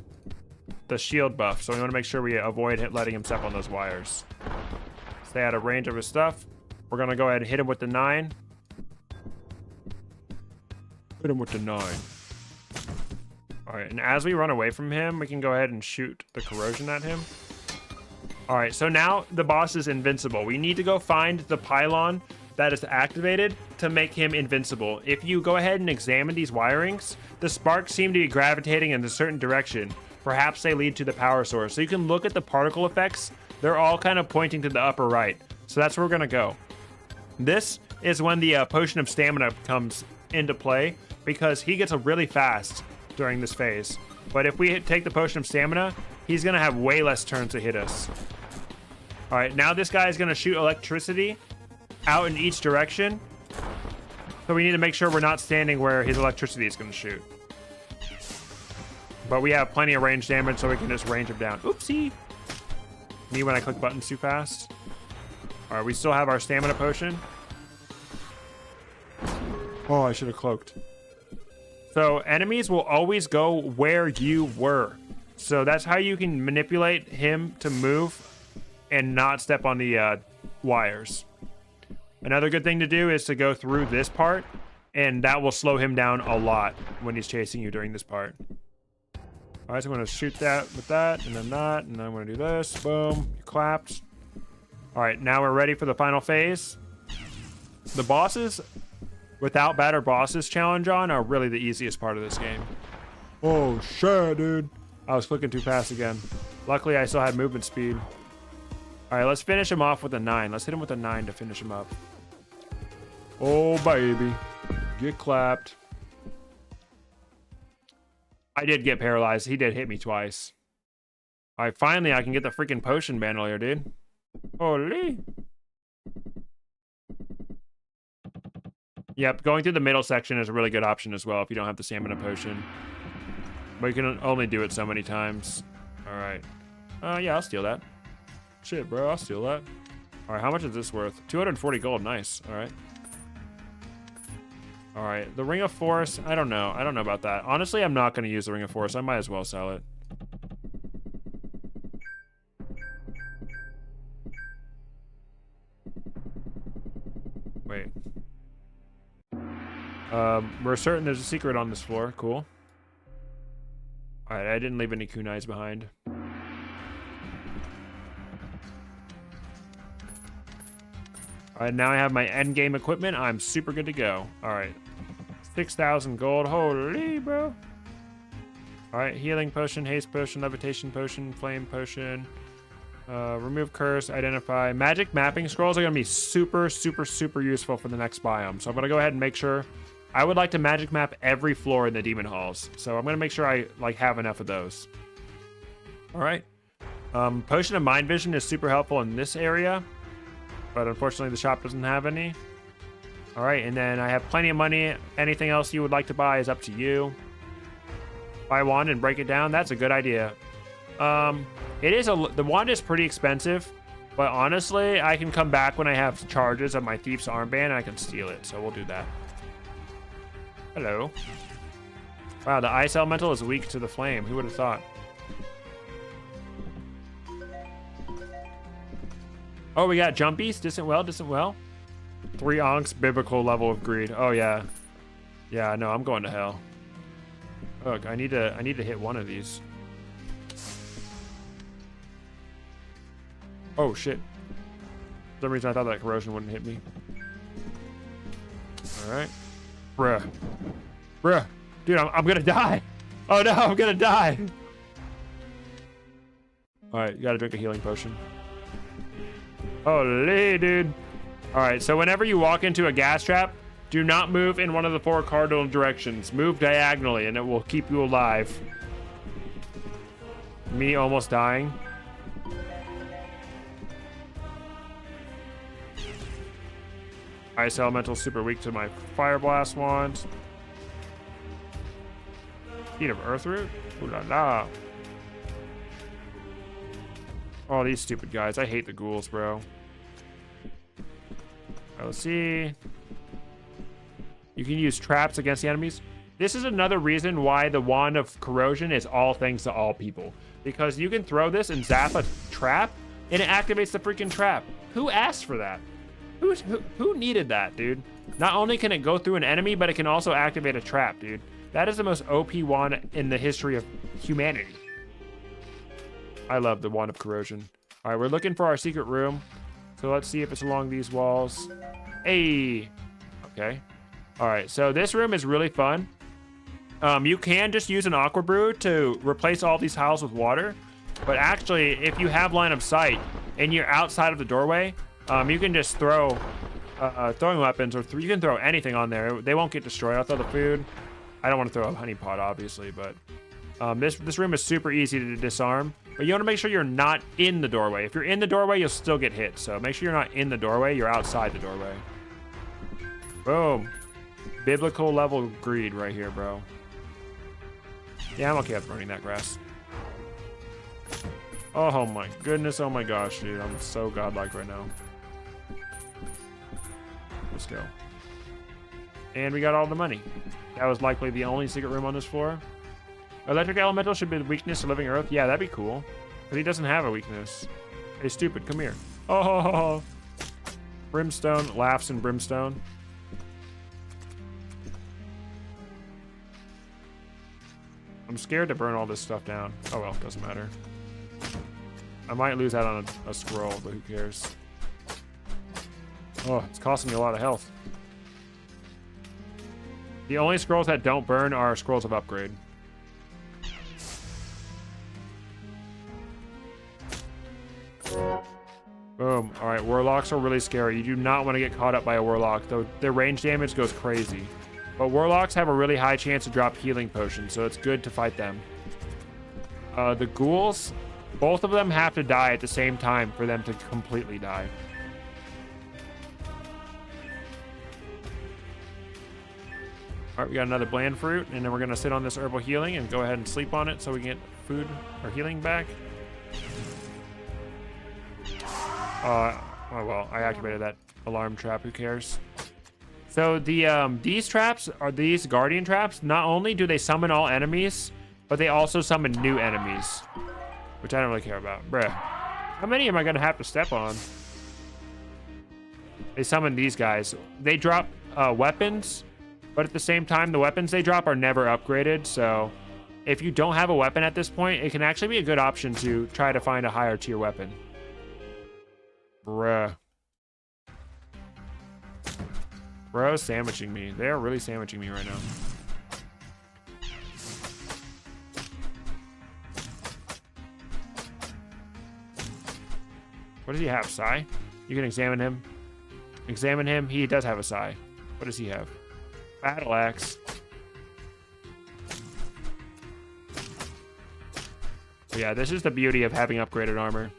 shield buff. So we want to make sure we avoid letting him step on those wires. Stay out of range of his stuff. We're going to go ahead and hit him with the 9. Hit him with the 9. All right, and as we run away from him, we can go ahead and shoot the corrosion at him. All right, so now the boss is invincible. We need to go find the pylon that is activated to make him invincible. If you go ahead and examine these wirings, the sparks seem to be gravitating in a certain direction. Perhaps they lead to the power source. So you can look at the particle effects. They're all kind of pointing to the upper right. So that's where we're gonna go. This is when the potion of stamina comes into play because he gets really fast during this phase. But if we take the potion of stamina, he's gonna have way less turns to hit us. All right, now this guy is gonna shoot electricity out in each direction. So we need to make sure we're not standing where his electricity is gonna shoot. But we have plenty of range damage, so we can just range him down. Oopsie. Me when I click buttons too fast. All right, we still have our stamina potion. Oh, I should have cloaked. So enemies will always go where you were. So that's how you can manipulate him to move and not step on the wires. Another good thing to do is to go through this part, and that will slow him down a lot when he's chasing you during this part. All right, so I'm going to shoot that with that, and then that, and then I'm going to do this. Boom, clapped. All right, now we're ready for the final phase. The bosses without batter bosses challenge on are really the easiest part of this game. Oh shit, dude. I was clicking too fast again. Luckily, I still had movement speed. All right, let's finish him off with a 9. Let's hit him with a 9 to finish him up. Oh, baby. Get clapped. I did get paralyzed. He did hit me twice. All right, finally, I can get the freaking potion bandolier, dude. Holy. Yep, going through the middle section is a really good option as well if you don't have the stamina potion. But you can only do it so many times. All right. Yeah, I'll steal that. Shit, bro, I'll steal that. All right, how much is this worth? 240 gold, nice. All right. All right, the Ring of Force, I don't know. I don't know about that. Honestly, I'm not going to use the Ring of Force. I might as well sell it. Wait. We're certain there's a secret on this floor. Cool. All right, I didn't leave any kunais behind. All right, now I have my end game equipment. I'm super good to go. All right, 6,000 gold. Holy, bro. All right, healing potion, haste potion, levitation potion, flame potion, remove curse, identify. Magic mapping scrolls are gonna be super, super, super useful for the next biome. So I'm gonna go ahead and make sure I would like to magic map every floor in the demon halls. So I'm going to make sure I like have enough of those. All right. Potion of mind vision is super helpful in this area, but unfortunately the shop doesn't have any. All right, and then I have plenty of money. Anything else you would like to buy is up to you. Buy wand and break it down. That's a good idea. The wand is pretty expensive, but honestly, I can come back when I have charges of my thief's armband and I can steal it. So we'll do that. Hello. Wow, the ice elemental is weak to the flame. Who would have thought? Oh, we got jumpies. Distant well, distant well. 3 onks, biblical level of greed. Oh yeah. Yeah, no, I'm going to hell. Look, I need to hit one of these. Oh shit. For some reason I thought that corrosion wouldn't hit me. Alright. Bruh. Dude, I'm gonna die. Oh no, I'm gonna die. Alright, you gotta drink a healing potion. Holy, dude. Alright, so whenever you walk into a gas trap, do not move in one of the 4 cardinal directions. Move diagonally and it will keep you alive. Me almost dying. Ice elemental super weak to my fire blast wand. Seed of earth root? Ooh la la. Oh, these stupid guys. I hate the ghouls, bro. Let's see. You can use traps against the enemies. This is another reason why the wand of corrosion is all things to all people. Because you can throw this and zap a trap, and it activates the freaking trap. Who asked for that? Who needed that, dude? Not only can it go through an enemy, but it can also activate a trap, dude. That is the most OP wand in the history of humanity. I love the wand of corrosion. All right, we're looking for our secret room. So let's see if it's along these walls. Hey. Okay. All right, so this room is really fun. You can just use an aqua brew to replace all these tiles with water. But actually, if you have line of sight and you're outside of the doorway, you can just throw throwing weapons, or you can throw anything on there. They won't get destroyed. I'll throw the food. I don't want to throw a honey pot, obviously, but this room is super easy to disarm. But you want to make sure you're not in the doorway. If you're in the doorway, you'll still get hit. So make sure you're not in the doorway. You're outside the doorway. Boom. Biblical level greed right here, bro. Yeah, I'm okay with burning that grass. Oh my goodness. Oh my gosh, dude. I'm so godlike right now. Let's go. And we got all the money. That was likely the only secret room on this floor. Electric elemental should be the weakness to living earth. Yeah, that'd be cool. But he doesn't have a weakness. Hey, stupid, come here. Oh, brimstone laughs in brimstone. I'm scared to burn all this stuff down. Oh well, doesn't matter. I might lose out on a scroll, but who cares? Oh, it's costing me a lot of health. The only scrolls that don't burn are scrolls of upgrade. Boom. All right, warlocks are really scary. You do not want to get caught up by a warlock, though their range damage goes crazy. But warlocks have a really high chance to drop healing potions, so it's good to fight them. The ghouls, both of them have to die at the same time for them to completely die. All right, we got another bland fruit, and then we're gonna sit on this herbal healing and go ahead and sleep on it so we can get food or healing back. Oh well, I activated that alarm trap. Who cares? So these traps are these guardian traps. Not only do they summon all enemies, but they also summon new enemies, which I don't really care about. Bruh, how many am I gonna have to step on? They summon these guys. They drop weapons, but at the same time, the weapons they drop are never upgraded. So if you don't have a weapon at this point, it can actually be a good option to try to find a higher tier weapon. Bruh. Bro, sandwiching me. They are really sandwiching me right now. What does he have? Psi? You can examine him. Examine him. He does have a psi. What does he have? Battle axe. But yeah, this is the beauty of having upgraded armor.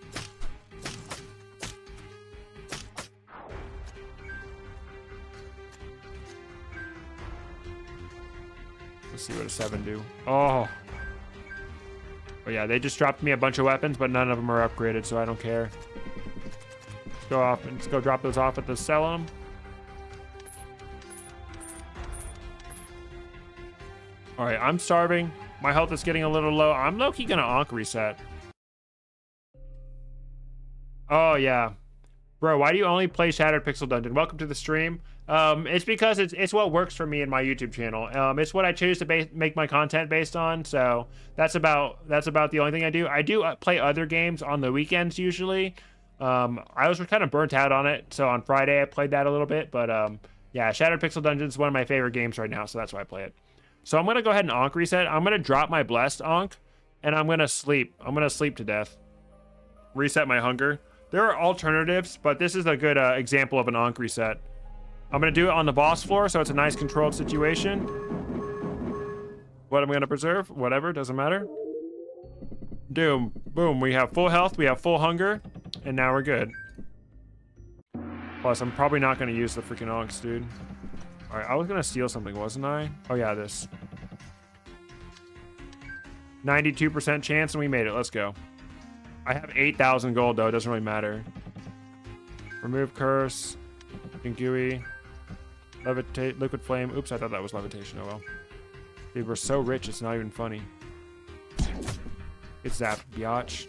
Let's see what a 7 do. Oh. But yeah, they just dropped me a bunch of weapons, but none of them are upgraded, so I don't care. Go off and let's go drop those off at the Selim. All right, I'm starving. My health is getting a little low. I'm low-key gonna Ankh reset. Oh yeah, bro. Why do you only play Shattered Pixel Dungeon? Welcome to the stream. It's because it's what works for me in my YouTube channel. It's what I choose to make my content based on. So that's about the only thing I do. I do play other games on the weekends usually. I was kind of burnt out on it, so on Friday I played that a little bit. But yeah, Shattered Pixel Dungeon is one of my favorite games right now, so that's why I play it. So I'm gonna go ahead and Ankh reset. I'm gonna drop my blessed Ankh, and I'm gonna sleep. I'm gonna sleep to death. Reset my hunger. There are alternatives, but this is a good example of an Ankh reset. I'm gonna do it on the boss floor, so it's a nice controlled situation. What am I gonna preserve? Whatever, doesn't matter. Doom, boom. We have full health, we have full hunger, and now we're good. Plus, I'm probably not gonna use the freaking Ankhs, dude. All right, I was gonna steal something, wasn't I? Oh yeah, this. 92% chance, and we made it. Let's go. I have 8,000 gold though. It doesn't really matter. Remove curse. Gooey. Levitate. Liquid flame. Oops, I thought that was levitation. Oh well. Dude, we're so rich. It's not even funny. It's zapped, biatch.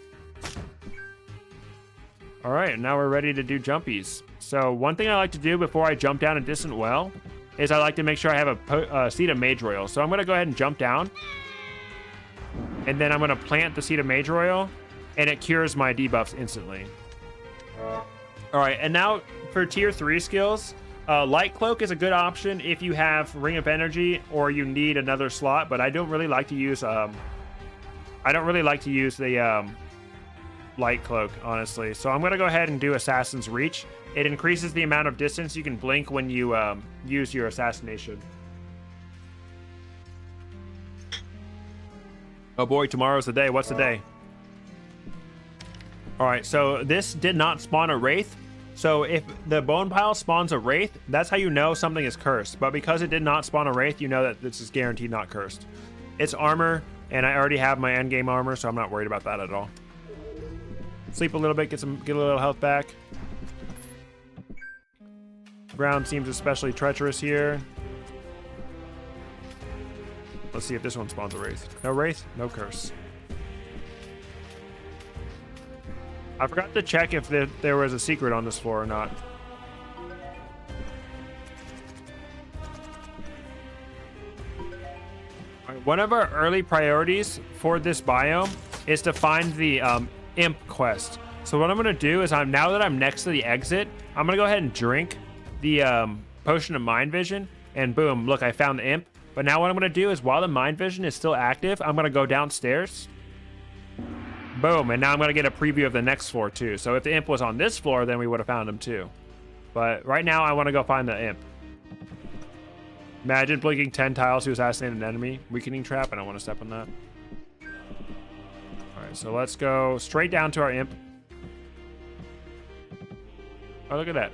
All right, now we're ready to do jumpies. So one thing I like to do before I jump down a distant well is I like to make sure I have a seed of mage royal. So I'm gonna go ahead and jump down, and then I'm gonna plant the seed of mage royal, and it cures my debuffs instantly. All right, and now for tier 3 skills, light cloak is a good option if you have ring of energy or you need another slot. But I don't really like to use the light cloak, honestly. So I'm gonna go ahead and do assassin's reach. It increases the amount of distance you can blink when you use your assassination. Oh boy, tomorrow's the day. What's the day? All right, so this did not spawn a wraith. So if the bone pile spawns a wraith, that's how you know something is cursed. But because it did not spawn a wraith, you know that this is guaranteed not cursed. It's armor, and I already have my endgame armor, so I'm not worried about that at all. Sleep a little bit, get a little health back. Ground seems especially treacherous here. Let's see if this one spawns a wraith. No wraith, no curse. I forgot to check if there was a secret on this floor or not. One of our early priorities for this biome is to find the imp quest. So what I'm gonna do is now that I'm next to the exit, I'm gonna go ahead and drink the potion of mind vision, and boom, look, I found the imp. But now what I'm gonna do is while the mind vision is still active, I'm gonna go downstairs. Boom, and now I'm gonna get a preview of the next floor too. So if the imp was on this floor, then we would have found him too. But right now I want to go find the imp. Imagine blinking 10 tiles to assassinate an enemy. Weakening trap. I don't want to step on that. All right, so let's go straight down to our imp. Oh, look at that.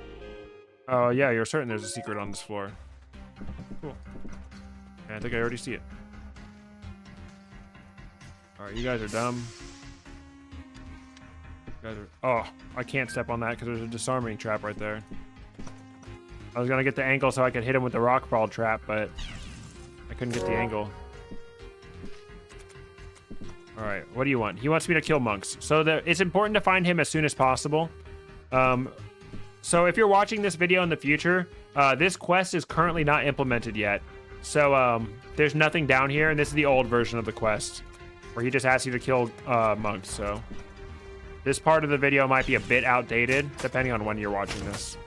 Oh yeah, you're certain there's a secret on this floor. Cool. Yeah, I think I already see it. All right, you guys are dumb. Oh, I can't step on that because there's a disarming trap right there. I was gonna get the angle so I could hit him with the rock fall trap, but I couldn't get the angle. All right, what do you want? He wants me to kill monks. So it's important to find him as soon as possible. So if you're watching this video in the future, this quest is currently not implemented yet. So there's nothing down here, and this is the old version of the quest where he just asks you to kill monks. So this part of the video might be a bit outdated, depending on when you're watching this.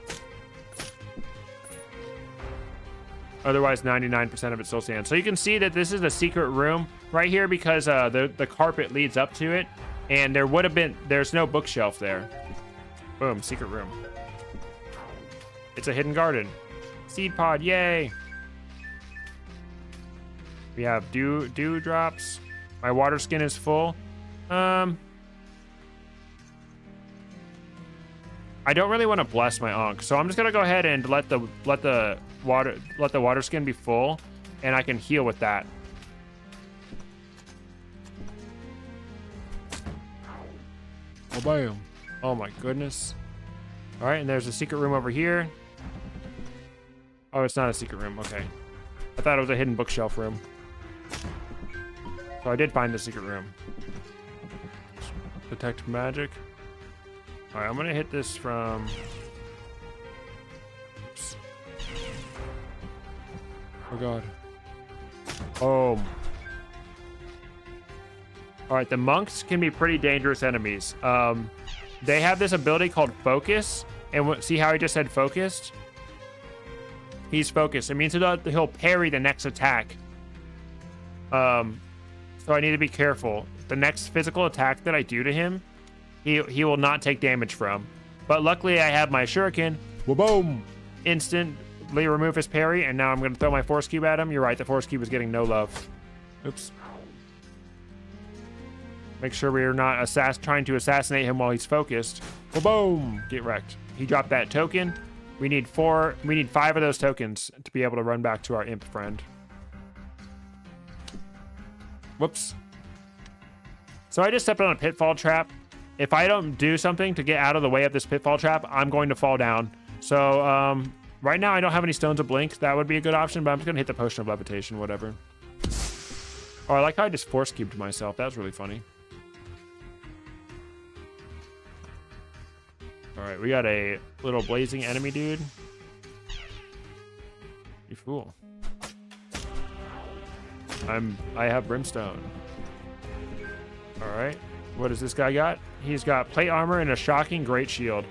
Otherwise, 99% of it still stands. So you can see that this is a secret room right here because the carpet leads up to it, and there's no bookshelf there. Boom, secret room. It's a hidden garden. Seed pod, yay! We have dew drops. My water skin is full. I don't really want to bless my Ankh, so I'm just gonna go ahead and let the water skin be full, and I can heal with that. Oh bam! Oh my goodness! All right, and there's a secret room over here. Oh, it's not a secret room. Okay, I thought it was a hidden bookshelf room. So I did find the secret room. Detect magic. All right, I'm gonna hit this from. Oops. Oh god. Boom. All right, the monks can be pretty dangerous enemies. They have this ability called focus, and see how he just said focused? He's focused. It means he'll parry the next attack. So I need to be careful. The next physical attack that I do to him, he will not take damage from. But luckily I have my shuriken. Boom! Instantly remove his parry, and now I'm going to throw my force cube at him. You're right, the force cube is getting no love. Oops. Make sure we are not trying to assassinate him while he's focused. Boom! Get wrecked. He dropped that token. We need 5 of those tokens to be able to run back to our imp friend. Whoops. So I just stepped on a pitfall trap. If I don't do something to get out of the way of this pitfall trap, I'm going to fall down. So right now I don't have any stones of blink. That would be a good option, but I'm just gonna hit the potion of levitation, whatever. Oh, I like how I just force cubed myself. That was really funny. All right, we got a little blazing enemy dude. You fool. I have brimstone. All right, what does this guy got? He's got plate armor and a shocking great shield.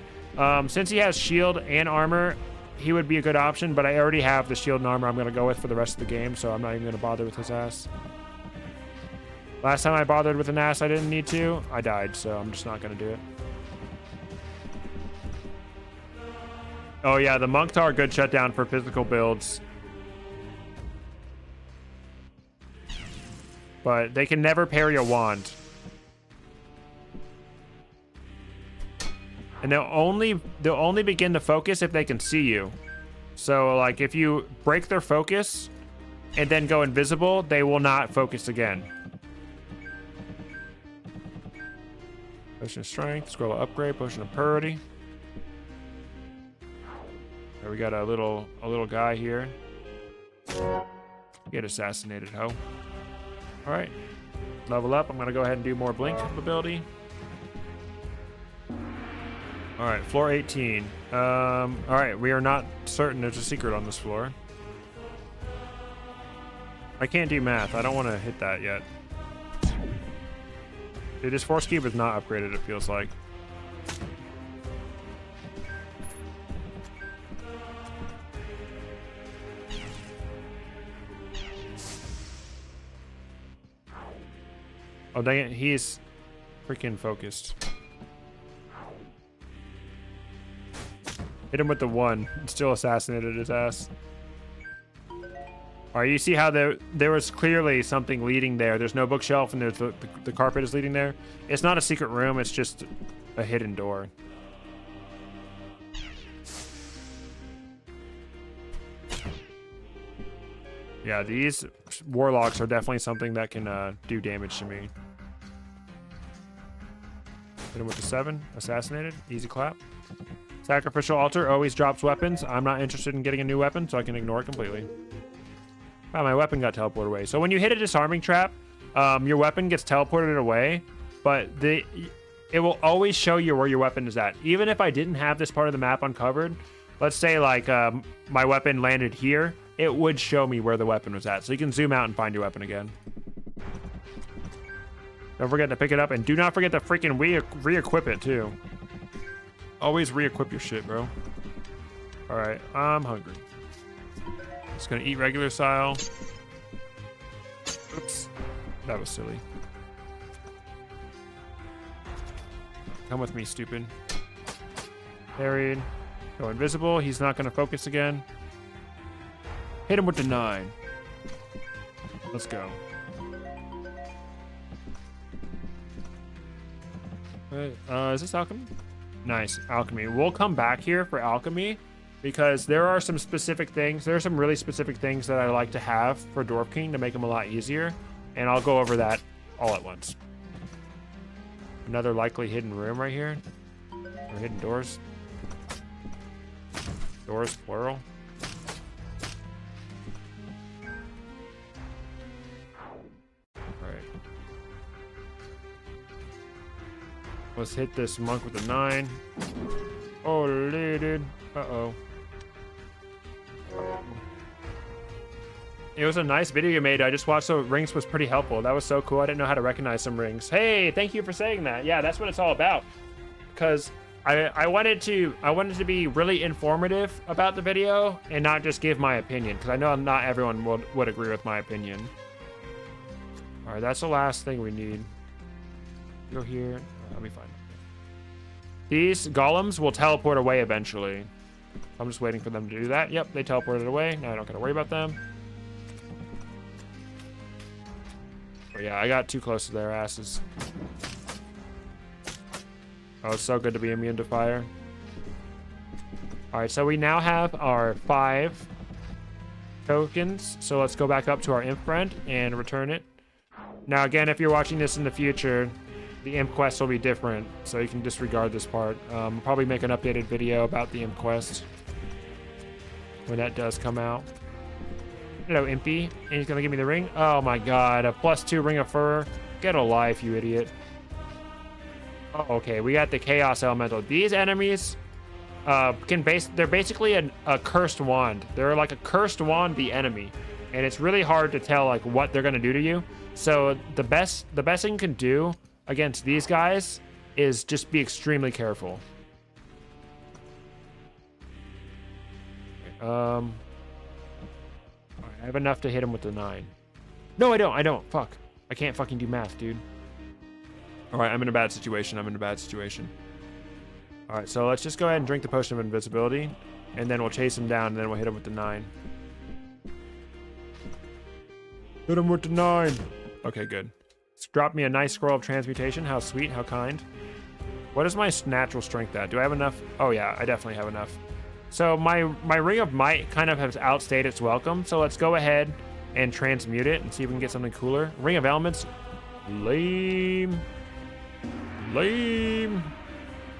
Since he has shield and armor, he would be a good option, but I already have the shield and armor I'm gonna go with for the rest of the game, so I'm not even gonna bother with his ass. Last time I bothered with an ass I didn't need to, I died, so I'm just not gonna do it. Oh yeah, the monks are a good shutdown for physical builds. But they can never parry a wand. And they'll only begin to focus if they can see you. So like if you break their focus and then go invisible, they will not focus again. Potion of strength, scroll of upgrade, potion of purity. There we got a little guy here. Get assassinated, ho. All right, level up. I'm gonna go ahead and do more blink ability. All right, floor 18. All right, we are not certain there's a secret on this floor. I can't do math. I don't want to hit that yet. Dude, this force cube is not upgraded, it feels like. Oh, dang it. He's freaking focused. Hit him with the 1. Still assassinated his ass. All right, you see how there was clearly something leading there. There's no bookshelf, and there's the carpet is leading there. It's not a secret room. It's just a hidden door. Yeah, these warlocks are definitely something that can do damage to me. Hit him with the 7. Assassinated. Easy clap. Sacrificial altar always drops weapons. I'm not interested in getting a new weapon, so I can ignore it completely. Wow, my weapon got teleported away. So when you hit a disarming trap, your weapon gets teleported away, but it will always show you where your weapon is at. Even if I didn't have this part of the map uncovered, let's say like my weapon landed here, it would show me where the weapon was at. So you can zoom out and find your weapon again. Don't forget to pick it up, and do not forget to freaking re-equip it too. Always re-equip your shit, bro. All right, I'm hungry. Just gonna eat regular style. Oops, that was silly. Come with me, stupid. Parried. Go invisible. He's not gonna focus again. Hit him with the 9. Let's go. Is this alchemy? Nice, alchemy. We'll come back here for alchemy because there are some specific things. There are some really specific things that I like to have for Dwarf King to make him a lot easier. And I'll go over that all at once. Another likely hidden room right here. Or hidden doors. Doors, plural. Alright. Let's hit this monk with a 9. Oh, dude. Uh-oh. It was a nice video you made. I just watched the rings was pretty helpful. That was so cool. I didn't know how to recognize some rings. Hey, thank you for saying that. Yeah, that's what it's all about. Because I wanted to be really informative about the video and not just give my opinion. Because I know not everyone would agree with my opinion. All right, that's the last thing we need. Go here. I'll be fine. These golems will teleport away eventually. I'm just waiting for them to do that. Yep, they teleported away. Now I don't gotta worry about them. But yeah, I got too close to their asses. Oh, it's so good to be immune to fire. All right, so we now have our 5 tokens. So let's go back up to our imp friend and return it. Now, again, if you're watching this in the future, the imp quest will be different, so you can disregard this part. Probably make an updated video about the imp quest when that does come out. Hello, Impy. And he's gonna give me the ring. Oh my god, a +2 ring of fur. Get a life, you idiot. Oh, okay, we got the chaos elemental. These enemies they're basically a cursed wand. They're like a cursed wand, the enemy, and it's really hard to tell like what they're gonna do to you. So the best thing you can do against these guys is just be extremely careful. I have enough to hit him with the 9. No, I don't. Fuck. I can't fucking do math, dude. All right, I'm in a bad situation. All right, so let's just go ahead and drink the potion of invisibility, and then we'll chase him down, and then we'll hit him with the 9. Hit him with the 9. Okay, good. It's dropped me a nice scroll of transmutation. How sweet, how kind. What is my natural strength at? Do I have enough? Oh yeah, I definitely have enough. So my Ring of Might kind of has outstayed its welcome. So let's go ahead and transmute it and see if we can get something cooler. Ring of Elements. Lame.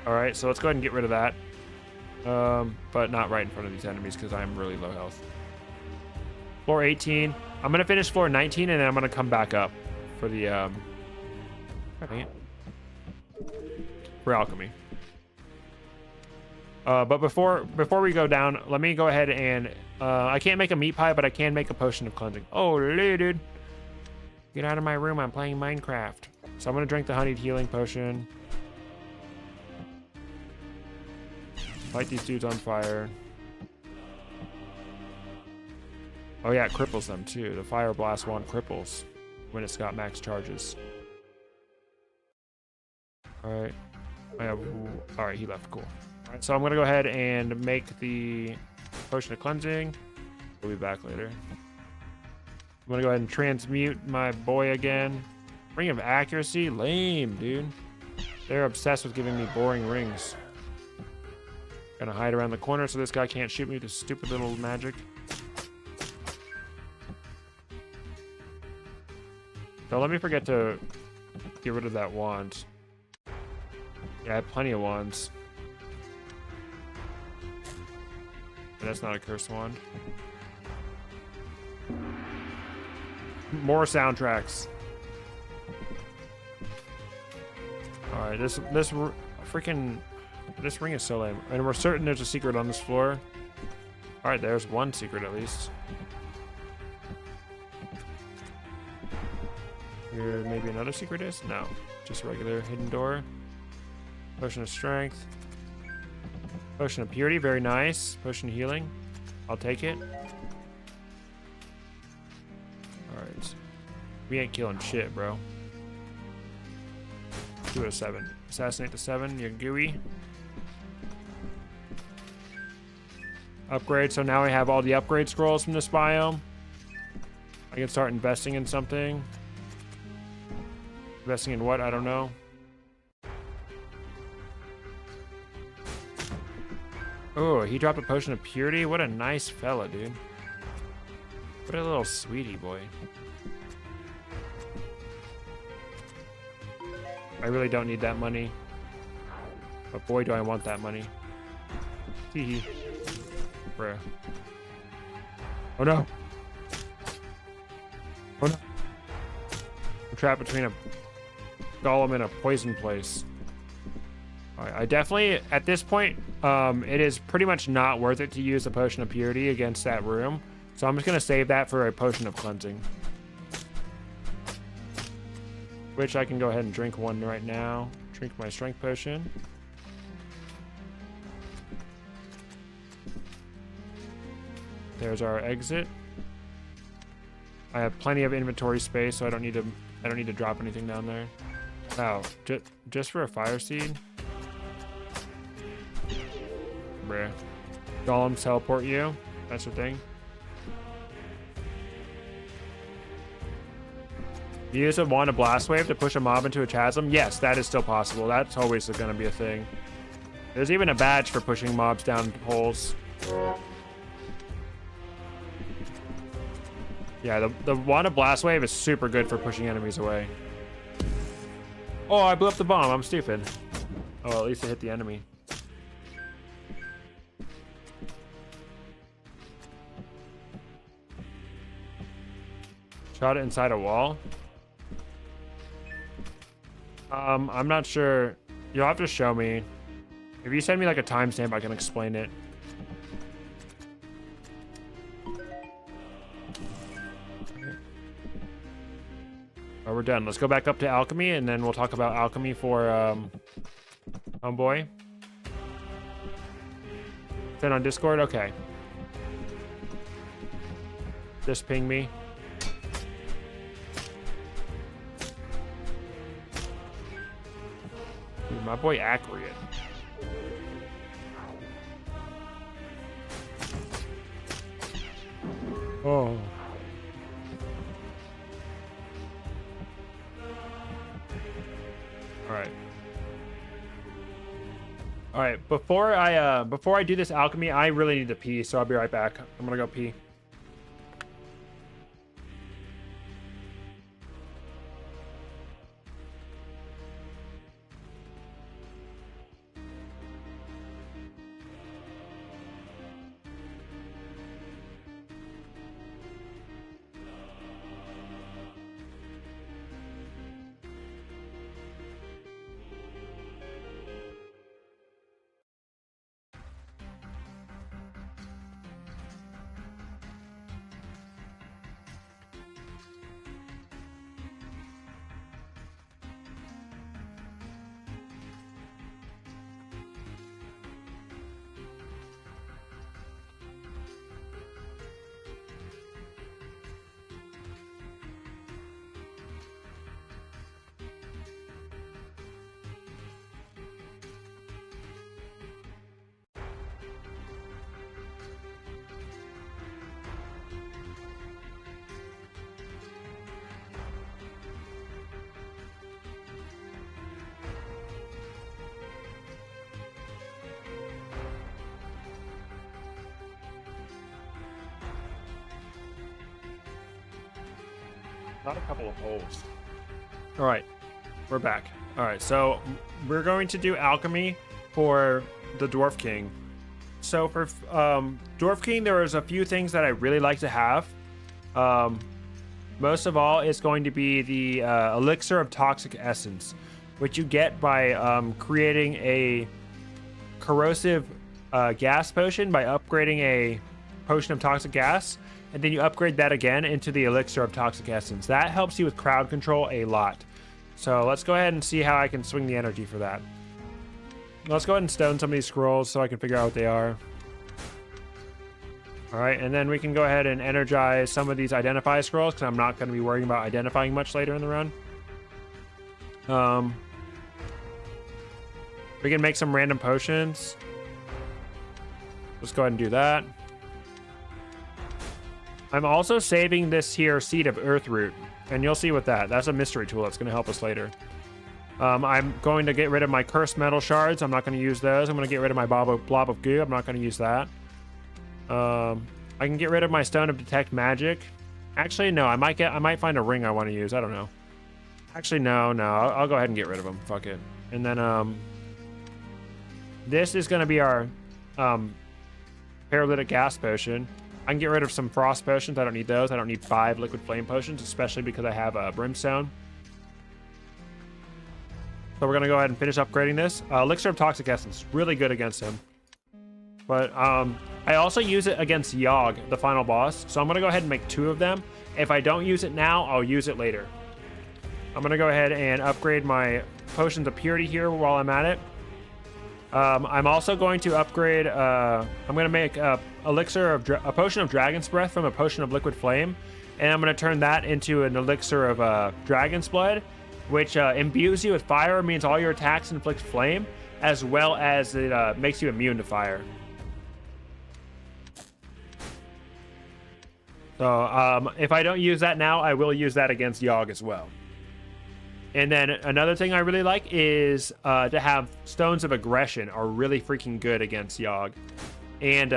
All right, so let's go ahead and get rid of that. But not right in front of these enemies because I'm really low health. Floor 18. I'm going to finish floor 19 and then I'm going to come back up for the for alchemy. But before we go down, let me go ahead and I can't make a meat pie, but I can make a potion of cleansing. Oh, dude, get out of my room! I'm playing Minecraft. So I'm gonna drink the honeyed healing potion. Light these dudes on fire. Oh yeah, it cripples them too. The fire blast wand cripples when it's got max charges. All right. All right, he left. Cool. All right, so I'm gonna go ahead and make the potion of cleansing. We'll be back later. I'm gonna go ahead and transmute my boy again. Ring of accuracy, lame, dude. They're obsessed with giving me boring rings. Gonna hide around the corner so this guy can't shoot me with his stupid little magic. So let me forget to get rid of that wand. Yeah, I have plenty of wands. But that's not a cursed wand. More soundtracks. All right, this ring is so lame, and we're certain there's a secret on this floor. All right, there's one secret at least. Here, maybe another secret is? No, just a regular hidden door. Potion of strength. Potion of purity, very nice. Potion of healing, I'll take it. All right, we ain't killing shit, bro. 2 out of 7. Assassinate the 7. You're gooey. Upgrade. So now we have all the upgrade scrolls from this biome. I can start investing in something. Investing in what? I don't know. Oh, he dropped a potion of purity. What a nice fella, dude. What a little sweetie boy. I really don't need that money. But boy, do I want that money. Hee hee. Bruh. Oh no. Oh no. I'm trapped between a golem and a poison place. Alright, I definitely, at this point, it is pretty much not worth it to use a potion of purity against that room. So I'm just going to save that for a potion of cleansing. Which I can go ahead and drink one right now. Drink my strength potion. There's our exit. I have plenty of inventory space, so I don't need to drop anything down there. Wow, just for a fire seed? Bruh. Golems teleport you? That's the thing. Use a wand of blast wave to push a mob into a chasm? Yes, that is still possible. That's always going to be a thing. There's even a badge for pushing mobs down holes. Yeah, the wand of blast wave is super good for pushing enemies away. Oh, I blew up the bomb. I'm stupid. Oh, at least it hit the enemy. Shot it inside a wall. I'm not sure. You'll have to show me. If you send me like a timestamp, I can explain it. Oh, we're done. Let's go back up to alchemy, and then we'll talk about alchemy for homeboy. Send on Discord. Okay. Just ping me. Dude, my boy Acreate. Oh. All right. Before I do this alchemy, I really need to pee, so I'll be right back. I'm gonna go pee. Not a couple of holes. All right, we're back. All right, so we're going to do alchemy for the Dwarf King. So for Dwarf King, there is a few things that I really like to have. Most of all, it's going to be the Elixir of Toxic Essence, which you get by creating a corrosive gas potion by upgrading a potion of toxic gas. And then you upgrade that again into the Elixir of Toxic Essence. That helps you with crowd control a lot. So let's go ahead and see how I can swing the energy for that. Let's go ahead and stone some of these scrolls so I can figure out what they are. All right, and then we can go ahead and energize some of these identify scrolls because I'm not going to be worrying about identifying much later in the run. We can make some random potions. Let's go ahead and do that. I'm also saving this here Seed of Earthroot, and you'll see with that's a mystery tool that's going to help us later. I'm going to get rid of my Cursed Metal Shards. I'm not going to use those. I'm going to get rid of my Blob of Goo. I'm not going to use that. I can get rid of my Stone of Detect Magic. Actually, no. I might find a ring I want to use. I don't know. Actually, no. I'll go ahead and get rid of them. Fuck it. And then this is going to be our Paralytic Gas Potion. I can get rid of some Frost Potions. I don't need those. I don't need 5 Liquid Flame Potions, especially because I have Brimstone. So we're going to go ahead and finish upgrading this. Elixir of Toxic Essence. Really good against him. But I also use it against Yogg, the final boss. So I'm going to go ahead and make 2 of them. If I don't use it now, I'll use it later. I'm going to go ahead and upgrade my Potions of Purity here while I'm at it. I'm also going to upgrade... I'm going to make a Potion of Dragon's Breath from a Potion of Liquid Flame. And I'm going to turn that into an Elixir of Dragon's Blood, which imbues you with fire, means all your attacks inflict flame, as well as it makes you immune to fire. So if I don't use that now, I will use that against Yogg as well. And then another thing I really like is to have Stones of Aggression are really freaking good against Yogg and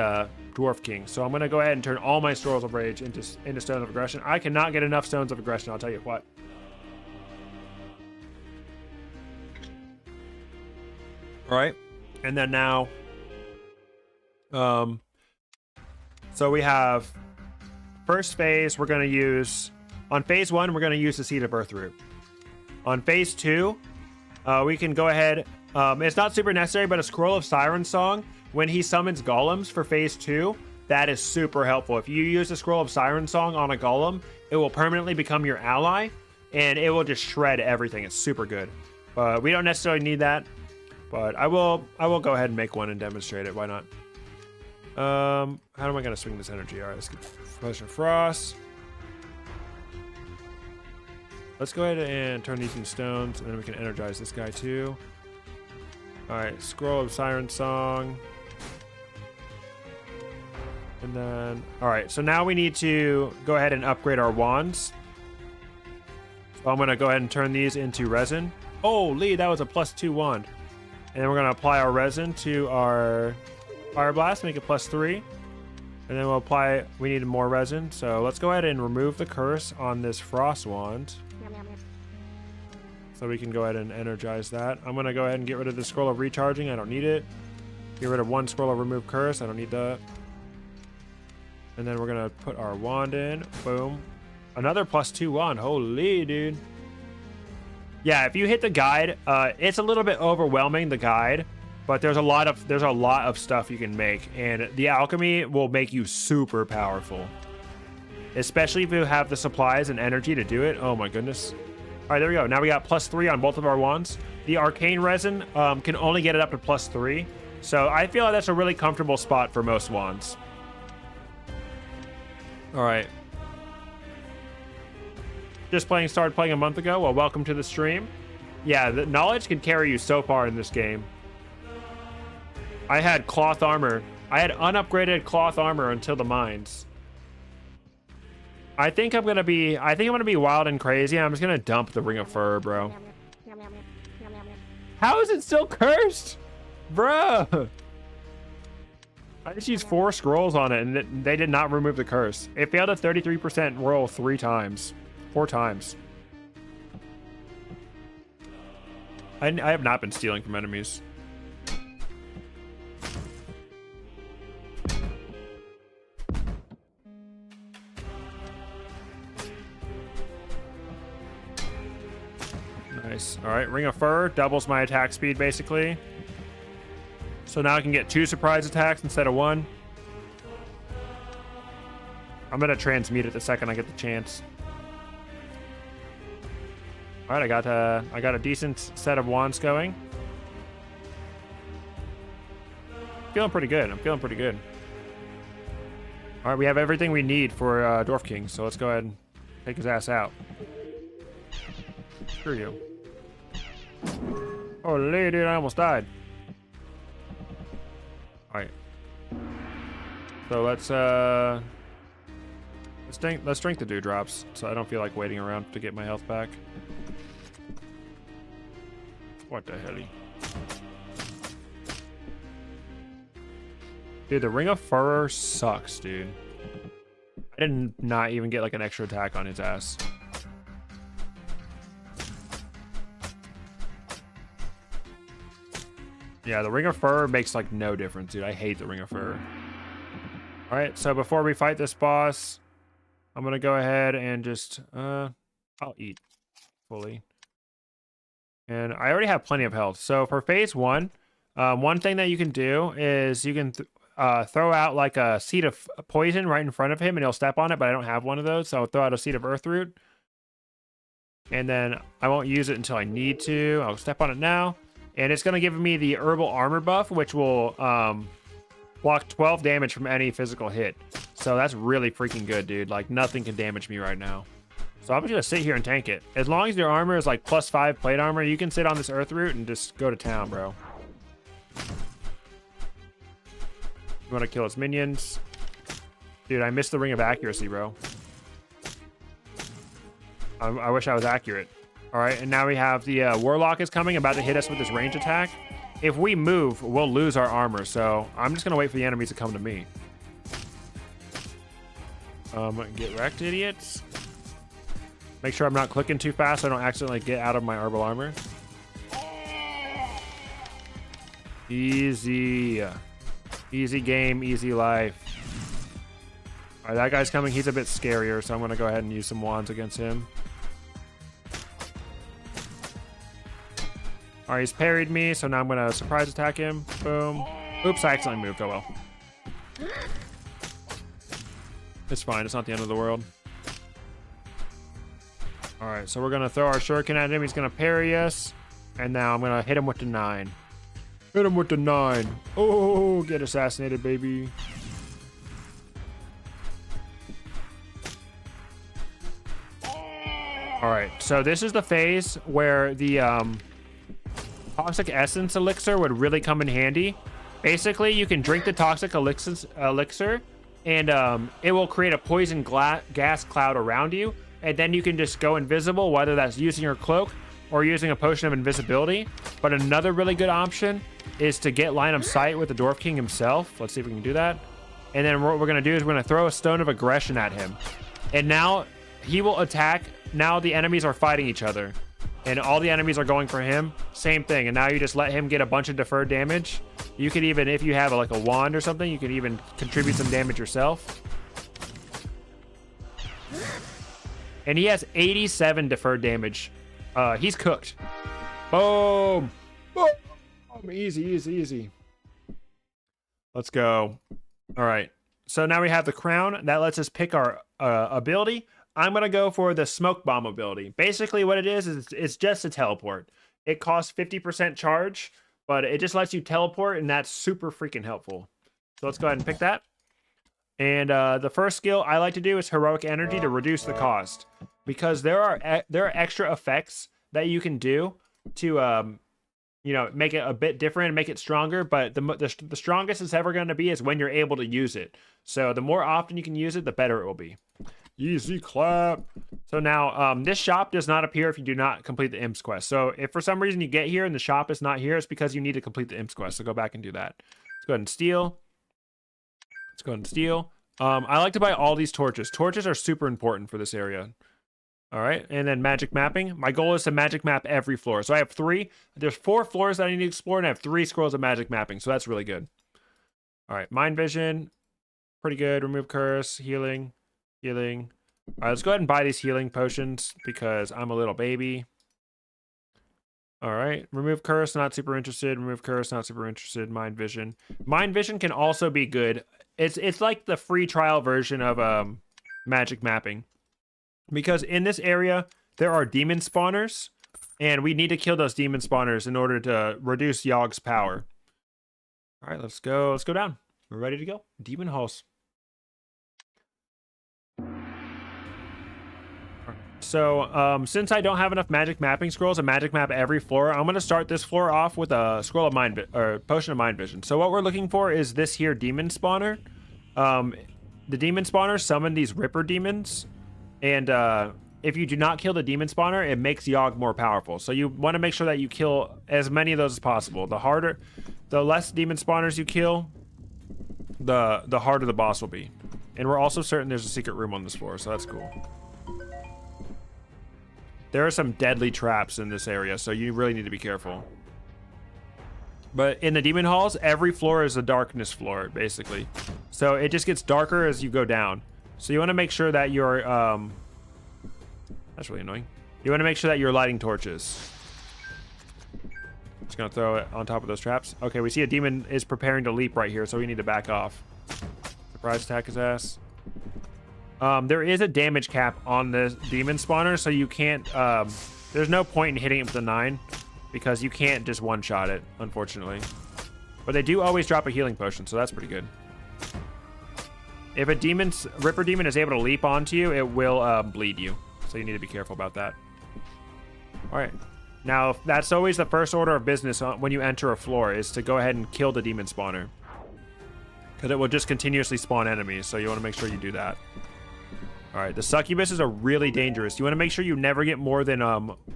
Dwarf King. So I'm going to go ahead and turn all my Scrolls of Rage into Stones of Aggression. I cannot get enough Stones of Aggression, I'll tell you what. All right. And then now, so we have first phase, we're going to use, on phase 1, we're going to use the Seed of Earthroot. On phase 2, we can go ahead, it's not super necessary, but a Scroll of Siren Song, when he summons golems for phase 2, that is super helpful. If you use a Scroll of Siren Song on a golem, it will permanently become your ally, and it will just shred everything. It's super good. But we don't necessarily need that. But I will go ahead and make one and demonstrate it. Why not? How am I going to swing this energy? All right, let's get Potion of Frost. Let's go ahead and turn these into stones, and then we can energize this guy too. All right, Scroll of Siren Song. And then, all right, so now we need to go ahead and upgrade our wands. So I'm going to go ahead and turn these into resin. Holy, that was a +2 wand. And then we're going to apply our resin to our Fire Blast, make it +3. And then we'll apply, we need more resin. So let's go ahead and remove the curse on this Frost Wand. So we can go ahead and energize that. I'm going to go ahead and get rid of the Scroll of Recharging. I don't need it. Get rid of 1 Scroll of Remove Curse. I don't need that. And then we're going to put our wand in. Boom. Another +2 wand. Holy, dude. Yeah, if you hit the guide, it's a little bit overwhelming, the guide, but there's a lot of stuff you can make, and the alchemy will make you super powerful, especially if you have the supplies and energy to do it. Oh my goodness. All right, there we go. Now we got +3 on both of our wands. The arcane resin can only get it up to +3, so I feel like that's a really comfortable spot for most wands. All right. Just started playing a month ago. Well, welcome to the stream. Yeah, the knowledge can carry you so far in this game. I had cloth armor. I had unupgraded cloth armor until the mines. I think I'm gonna be wild and crazy. I'm just gonna dump the Ring of Fur, bro. How is it still cursed, bro? I just used 4 scrolls on it, and they did not remove the curse. It failed a 33% roll 4 times. I have not been stealing from enemies. Nice. All right, Ring of Fur doubles my attack speed, basically. So now I can get 2 surprise attacks instead of 1. I'm going to transmute it the second I get the chance. All right, I got a decent set of wands going. I'm feeling pretty good. All right, we have everything we need for Dwarf King, so let's go ahead and take his ass out. Screw you. Holy, dude, I almost died. All right. So let's Let's drink the dewdrops, so I don't feel like waiting around to get my health back. What the hell? Dude, the Ring of Fur sucks, dude. I did not even get like an extra attack on his ass. Yeah, the Ring of Fur makes like no difference, dude. I hate the Ring of Fur. All right, so before we fight this boss, I'm gonna go ahead and just I'll eat fully. And I already have plenty of health. So for phase one, one thing that you can do is you can throw out like a seed of poison right in front of him and he'll step on it, but I don't have one of those, so I'll throw out a seed of earth root. And then I won't use it until I need to. I'll step on it now. And it's going to give me the herbal armor buff, which will block 12 damage from any physical hit. So that's really freaking good, dude. Like, nothing can damage me right now. So I'm just going to sit here and tank it. As long as your armor is like +5 plate armor, you can sit on this earth root and just go to town, bro. You want to kill his minions. Dude, I missed the ring of accuracy, bro. I wish I was accurate. All right, and now we have the Warlock is coming, about to hit us with this range attack. If we move, we'll lose our armor, so I'm just going to wait for the enemies to come to me. Get wrecked, idiots. Make sure I'm not clicking too fast so I don't accidentally get out of my herbal armor. Easy. Easy game, easy life. All right, that guy's coming. He's a bit scarier, so I'm going to go ahead and use some wands against him. All right, he's parried me, so now I'm going to surprise attack him. Boom. Oops, I accidentally moved. Oh, well. It's fine. It's not the end of the world. All right, so we're going to throw our shuriken at him. He's going to parry us. And now I'm going to hit him with the 9. Hit him with the 9. Oh, get assassinated, baby. All right, so this is the phase where the Toxic Essence Elixir would really come in handy. Basically, you can drink the Toxic Elixir, and it will create a poison gas cloud around you, and then you can just go invisible, whether that's using your cloak or using a potion of invisibility. But another really good option is to get line of sight with the Dwarf King himself. Let's see if we can do that. And then what we're going to do is we're going to throw a Stone of Aggression at him. And now he will attack. Now the enemies are fighting each other. And all the enemies are going for him. Same thing. And now you just let him get a bunch of deferred damage. You could even, if you have like a wand or something, you could even contribute some damage yourself. And he has 87 deferred damage. He's cooked. Boom. Boom. Easy, easy, easy. Let's go. All right. So now we have the crown. That lets us pick our ability. I'm going to go for the Smoke Bomb ability. Basically what it is it's just a teleport. It costs 50% charge, but it just lets you teleport, and that's super freaking helpful. So let's go ahead and pick that. And the first skill I like to do is Heroic Energy to reduce the cost, because there are extra effects that you can do to you know, make it a bit different and make it stronger, but the strongest it's ever going to be is when you're able to use it. So the more often you can use it, the better it will be. Easy clap. So now this shop does not appear if you do not complete the Imps quest. So if for some reason you get here and the shop is not here, it's because you need to complete the Imps quest. So go back and do that. Let's go ahead and steal. Let's go ahead and steal. I like to buy all these torches. Torches are super important for this area. All right, and then magic mapping. My goal is to magic map every floor. So I have 3. There's 4 floors that I need to explore, and I have 3 scrolls of magic mapping. So that's really good. All right, mind vision, pretty good. Remove curse, healing, healing. All right, let's go ahead and buy these healing potions because I'm a little baby. All right, remove curse, not super interested. Remove curse, not super interested. Mind vision. Mind vision can also be good. It's like the free trial version of magic mapping. Because in this area, there are demon spawners, and we need to kill those demon spawners in order to reduce Yogg's power. All right, let's go. Let's go down. We're ready to go. Demon halls. So, since I don't have enough magic mapping scrolls to magic map every floor, I'm going to start this floor off with a scroll of potion of mind vision. So what we're looking for is this here demon spawner. the demon spawners summon these Ripper demons, and if you do not kill the demon spawner, it makes Yogg more powerful. So you want to make sure that you kill as many of those as possible. The less demon spawners you kill, the harder the boss will be. And we're also certain there's a secret room on this floor, so that's cool. There are some deadly traps in this area, so you really need to be careful. But in the demon halls, every floor is a darkness floor, basically. So it just gets darker as you go down. So you want to make sure that you're, that's really annoying. You want to make sure that you're lighting torches. Just gonna throw it on top of those traps. Okay, we see a demon is preparing to leap right here, so we need to back off. Surprise attack his ass. There is a damage cap on the demon spawner, so you can't, there's no point in hitting it with a 9 because you can't just one-shot it, unfortunately. But they do always drop a healing potion, so that's pretty good. If a Ripper demon is able to leap onto you, it will bleed you, so you need to be careful about that. All right. Now, that's always the first order of business when you enter a floor, is to go ahead and kill the demon spawner. Because it will just continuously spawn enemies, so you want to make sure you do that. Alright, the succubuses are really dangerous. You want to make sure you never get more than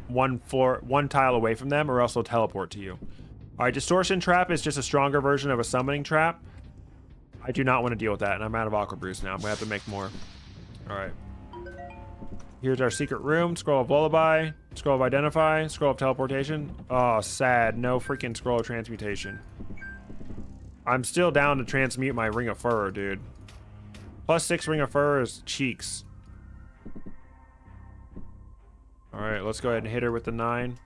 one tile away from them, or else they'll teleport to you. Alright, distortion trap is just a stronger version of a summoning trap. I do not want to deal with that, and I'm out of aqua brews now. I'm going to have to make more. Alright. Here's our secret room. Scroll of lullaby, scroll of identify, scroll of teleportation. Oh, sad. No freaking scroll of transmutation. I'm still down to transmute my ring of fur, dude. +6 ring of fur is cheeks. All right, let's go ahead and hit her with the 9.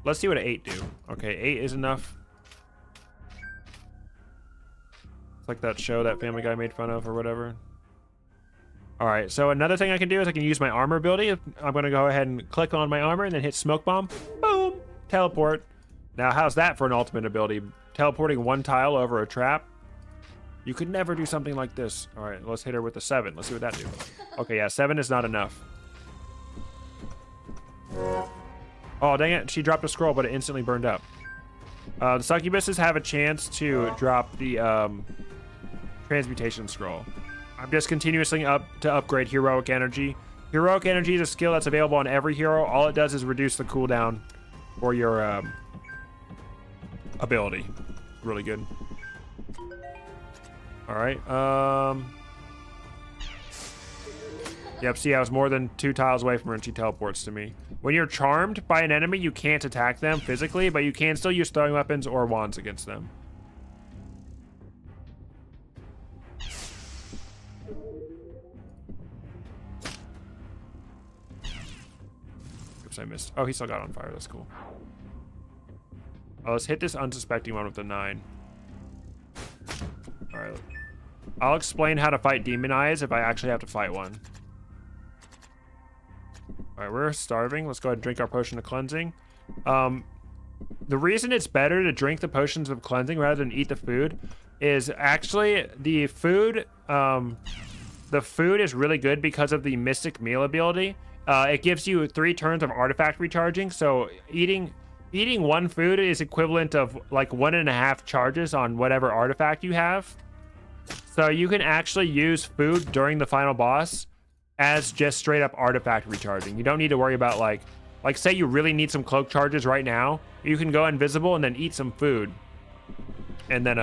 Let's see what an 8 do. Okay, 8 is enough. It's like that show that Family Guy made fun of or whatever. All right, so another thing I can do is I can use my armor ability. I'm gonna go ahead and click on my armor and then hit smoke bomb. Boom, teleport. Now, how's that for an ultimate ability? Teleporting one tile over a trap. You could never do something like this. All right, let's hit her with a 7. Let's see what that do. Okay, yeah, 7 is not enough. Oh, dang it. She dropped a scroll, but it instantly burned up. The succubuses have a chance to drop the transmutation scroll. I'm just continuously to upgrade heroic energy. Heroic energy is a skill that's available on every hero. All it does is reduce the cooldown for your ability. Really good. All right. Yep, see, I was more than 2 tiles away from her and she teleports to me. When you're charmed by an enemy, you can't attack them physically, but you can still use throwing weapons or wands against them. Oops, I missed. Oh, he still got on fire. That's cool. Oh, let's hit this unsuspecting one with the 9. All right. I'll explain how to fight demon eyes if I actually have to fight one. All right, we're starving. Let's go ahead and drink our potion of cleansing. The reason it's better to drink the potions of cleansing rather than eat the food is actually the food. The food is really good because of the Mystic Meal ability. It gives you 3 turns of artifact recharging. So eating one food is equivalent of like 1.5 charges on whatever artifact you have. So you can actually use food during the final boss as just straight up artifact recharging. You don't need to worry about like say you really need some cloak charges right now, you can go invisible and then eat some food and then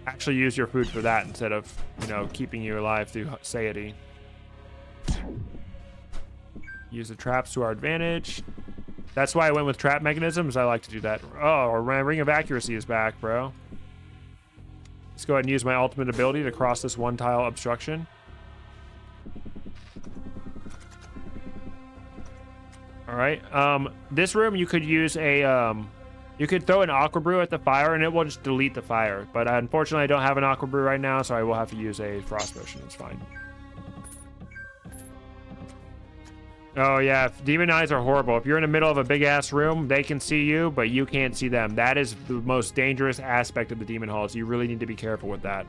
actually use your food for that instead of, you know, keeping you alive through satiety. Use the traps to our advantage. That's why I went with trap mechanisms. I like to do that. Oh, my ring of accuracy is back, bro. Let's go ahead and use my ultimate ability to cross this 1 tile obstruction. All right. This room you could use a you could throw an aqua brew at the fire and it will just delete the fire. But unfortunately, I don't have an aqua brew right now, so I will have to use a frost potion. It's fine. Oh yeah, demon eyes are horrible. If you're in the middle of a big ass room, they can see you, but you can't see them. That is the most dangerous aspect of the demon halls. You really need to be careful with that.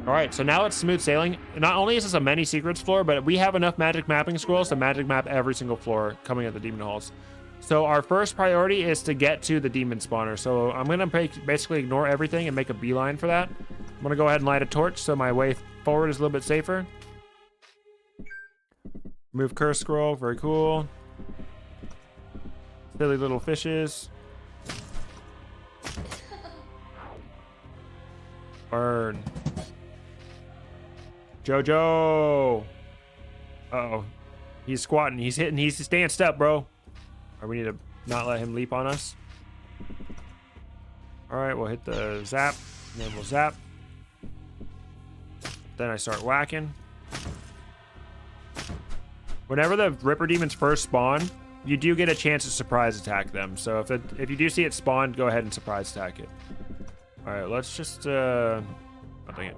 All right, so now it's smooth sailing. Not only is this a many secrets floor, but we have enough magic mapping scrolls to magic map every single floor coming at the demon halls. So our first priority is to get to the demon spawner. So I'm gonna basically ignore everything and make a beeline for that. I'm gonna go ahead and light a torch so my way forward is a little bit safer. Move curse scroll, very cool. Silly little fishes. Burn. Jojo! Uh-oh. He's squatting, he's hitting, he's danced up, bro. Alright, we need to not let him leap on us. Alright, we'll hit the zap, and then we'll zap. Then I start whacking. Whenever the Ripper Demons first spawn, you do get a chance to surprise attack them. So if you do see it spawn, go ahead and surprise attack it. Alright, let's just oh dang it.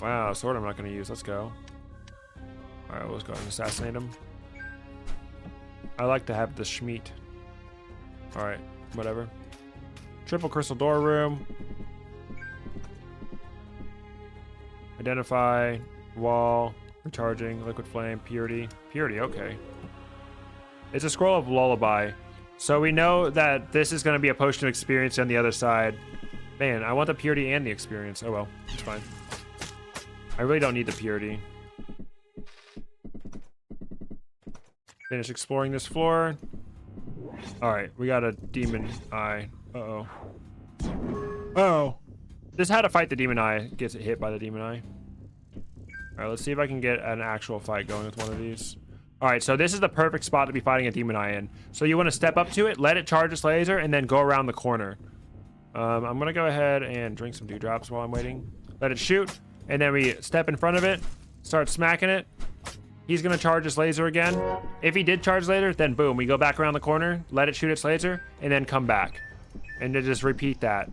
Wow, sword I'm not gonna use. Let's go. Alright, let's go ahead and assassinate him. I like to have the Schmeat. Alright, whatever. Triple crystal door room. Identify, wall, recharging, liquid flame, purity. Purity, okay. It's a scroll of lullaby. So we know that this is going to be a potion of experience on the other side. Man, I want the purity and the experience. Oh well, it's fine. I really don't need the purity. Finish exploring this floor. Alright, we got a demon eye. Uh-oh. Uh-oh. This is how to fight the demon eye. Gets hit by the demon eye. Alright, let's see if I can get an actual fight going with one of these. Alright, so this is the perfect spot to be fighting a demon eye in. So you want to step up to it, let it charge its laser, and then go around the corner. I'm gonna go ahead and drink some dewdrops while I'm waiting. Let it shoot, and then we step in front of it, start smacking it. He's gonna charge his laser again. If he did charge later, then boom, we go back around the corner, let it shoot its laser, and then come back. And to just repeat that.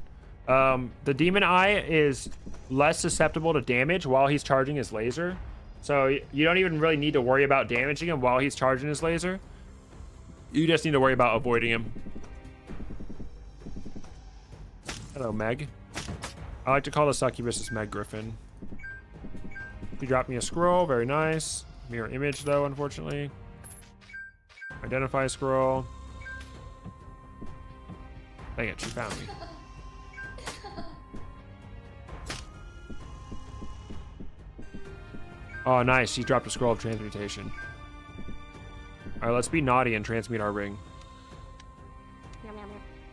The demon eye is less susceptible to damage while he's charging his laser. So you don't even really need to worry about damaging him while he's charging his laser. You just need to worry about avoiding him. Hello, Meg. I like to call the succubus Meg Griffin. He dropped me a scroll, very nice. Mirror image though, unfortunately. Identify scroll. Dang it, she found me. Oh, nice. She dropped a scroll of transmutation. All right, let's be naughty and transmute our ring.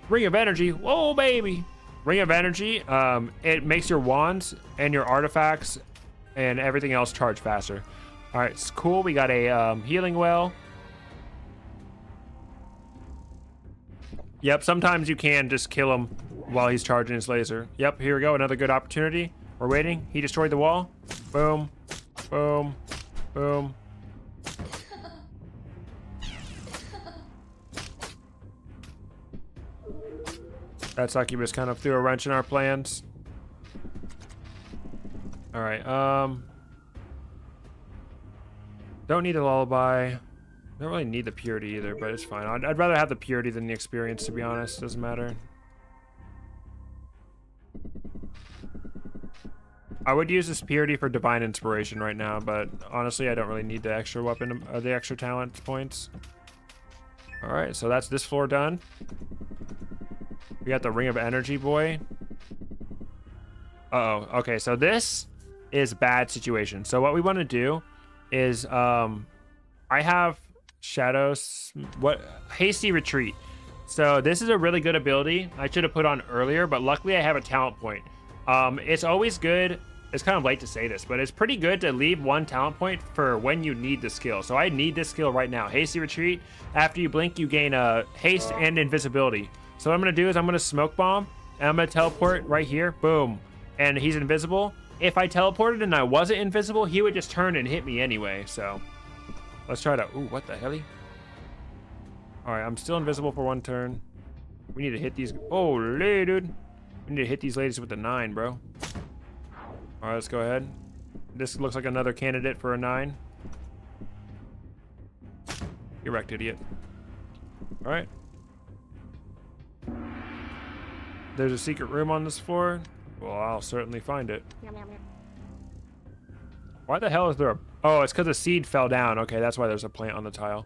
Ring of energy. Whoa, baby. Ring of energy. It makes your wands and your artifacts and everything else charge faster. All right, it's cool. We got a healing well. Yep, sometimes you can just kill him while he's charging his laser. Yep, here we go. Another good opportunity. We're waiting. He destroyed the wall. Boom. Boom. Boom. That succubus kind of threw a wrench in our plans. All right. Don't need a lullaby. Don't really need the purity either, but it's fine. I'd rather have the purity than the experience, to be honest. Doesn't matter. I would use this purity for divine inspiration right now, but honestly, I don't really need the extra weapon, the extra talent points. All right, so that's this floor done. We got the Ring of Energy boy. Uh-oh. Okay, so this is bad situation. So what we want to do is, I have Shadows, Hasty Retreat. So this is a really good ability. I should have put on earlier, but luckily I have a talent point. It's always good. It's kind of late to say this, but it's pretty good to leave one talent point for when you need the skill. So I need this skill right now. Hasty Retreat. After you blink, you gain haste and invisibility. So what I'm going to do is I'm going to smoke bomb, and I'm going to teleport right here. Boom. And he's invisible. If I teleported and I wasn't invisible, he would just turn and hit me anyway. So let's try to... Ooh, what the hell? All right, I'm still invisible for one turn. We need to hit these... Holy, dude. We need to hit these ladies with the 9, bro. All right, let's go ahead. This looks like another candidate for a 9. You're wrecked, idiot. All right. There's a secret room on this floor. Well, I'll certainly find it. Why the hell is there a... Oh, it's because a seed fell down. Okay, that's why there's a plant on the tile.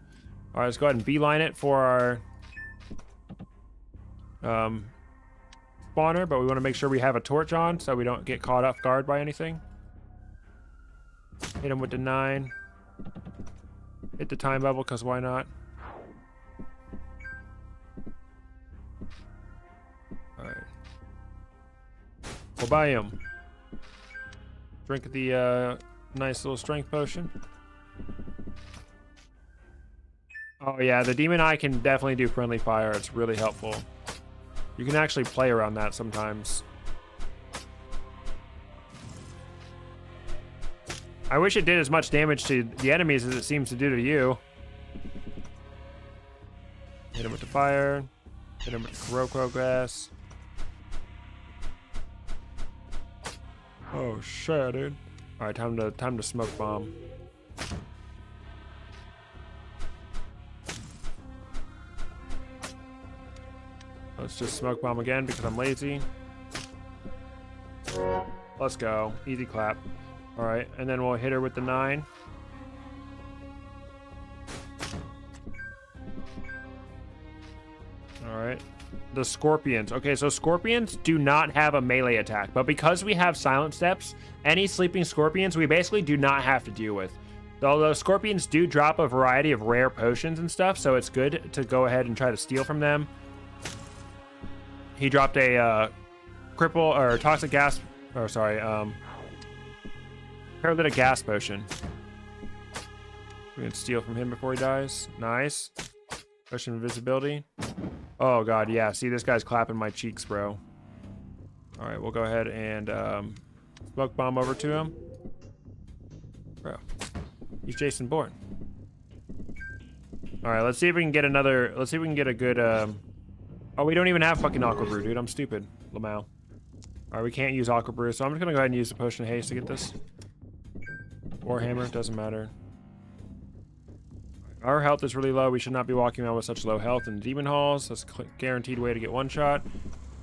All right, let's go ahead and beeline it for our... spawner, but we want to make sure we have a torch on so we don't get caught off guard by anything. Hit him with the 9. Hit the time bubble, because why not? Alright. We'll buy him. Drink the nice little strength potion. Oh yeah, the demon eye can definitely do friendly fire. It's really helpful. You can actually play around that sometimes. I wish it did as much damage to the enemies as it seems to do to you. Hit him with the fire. Hit him with the Kuroko grass. Oh shit, dude. Alright, time to smoke bomb. Let's just smoke bomb again because I'm lazy. Let's go. Easy clap. Alright, and then we'll hit her with the 9. Alright. The scorpions. Okay, so scorpions do not have a melee attack, but because we have silent steps, any sleeping scorpions we basically do not have to deal with. Although scorpions do drop a variety of rare potions and stuff, so it's good to go ahead and try to steal from them. He dropped a cripple or toxic gas, or sorry, paralytic gas potion. We can steal from him before he dies. Nice. Potion of invisibility. Oh god, yeah. See, this guy's clapping my cheeks, bro. All right, we'll go ahead and smoke bomb over to him. Bro, he's Jason Bourne. All right, let's see if we can get another. Let's see if we can get a good. Oh, we don't even have fucking Aqua Brew, dude. I'm stupid, Lamau. All right, we can't use Aqua Brew, so I'm just gonna go ahead and use the Potion of Haste to get this. Warhammer, doesn't matter. Our health is really low. We should not be walking around with such low health in the demon halls. That's a guaranteed way to get one shot.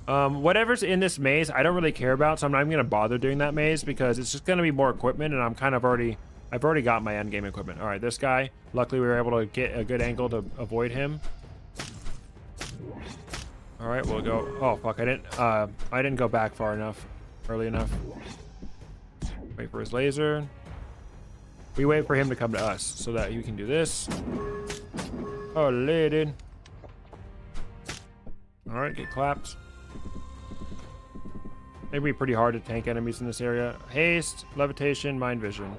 Whatever's in this maze, I don't really care about, so I'm not even gonna bother doing that maze because it's just gonna be more equipment, and I'm kind of I've already got my end game equipment. All right, this guy. Luckily, we were able to get a good angle to avoid him. All right, we'll go. Oh fuck! I didn't go back far enough, early enough. Wait for his laser. We wait for him to come to us so that you can do this. Oh, dude. All right, get clapped. It'd be pretty hard to tank enemies in this area. Haste, levitation, mind vision.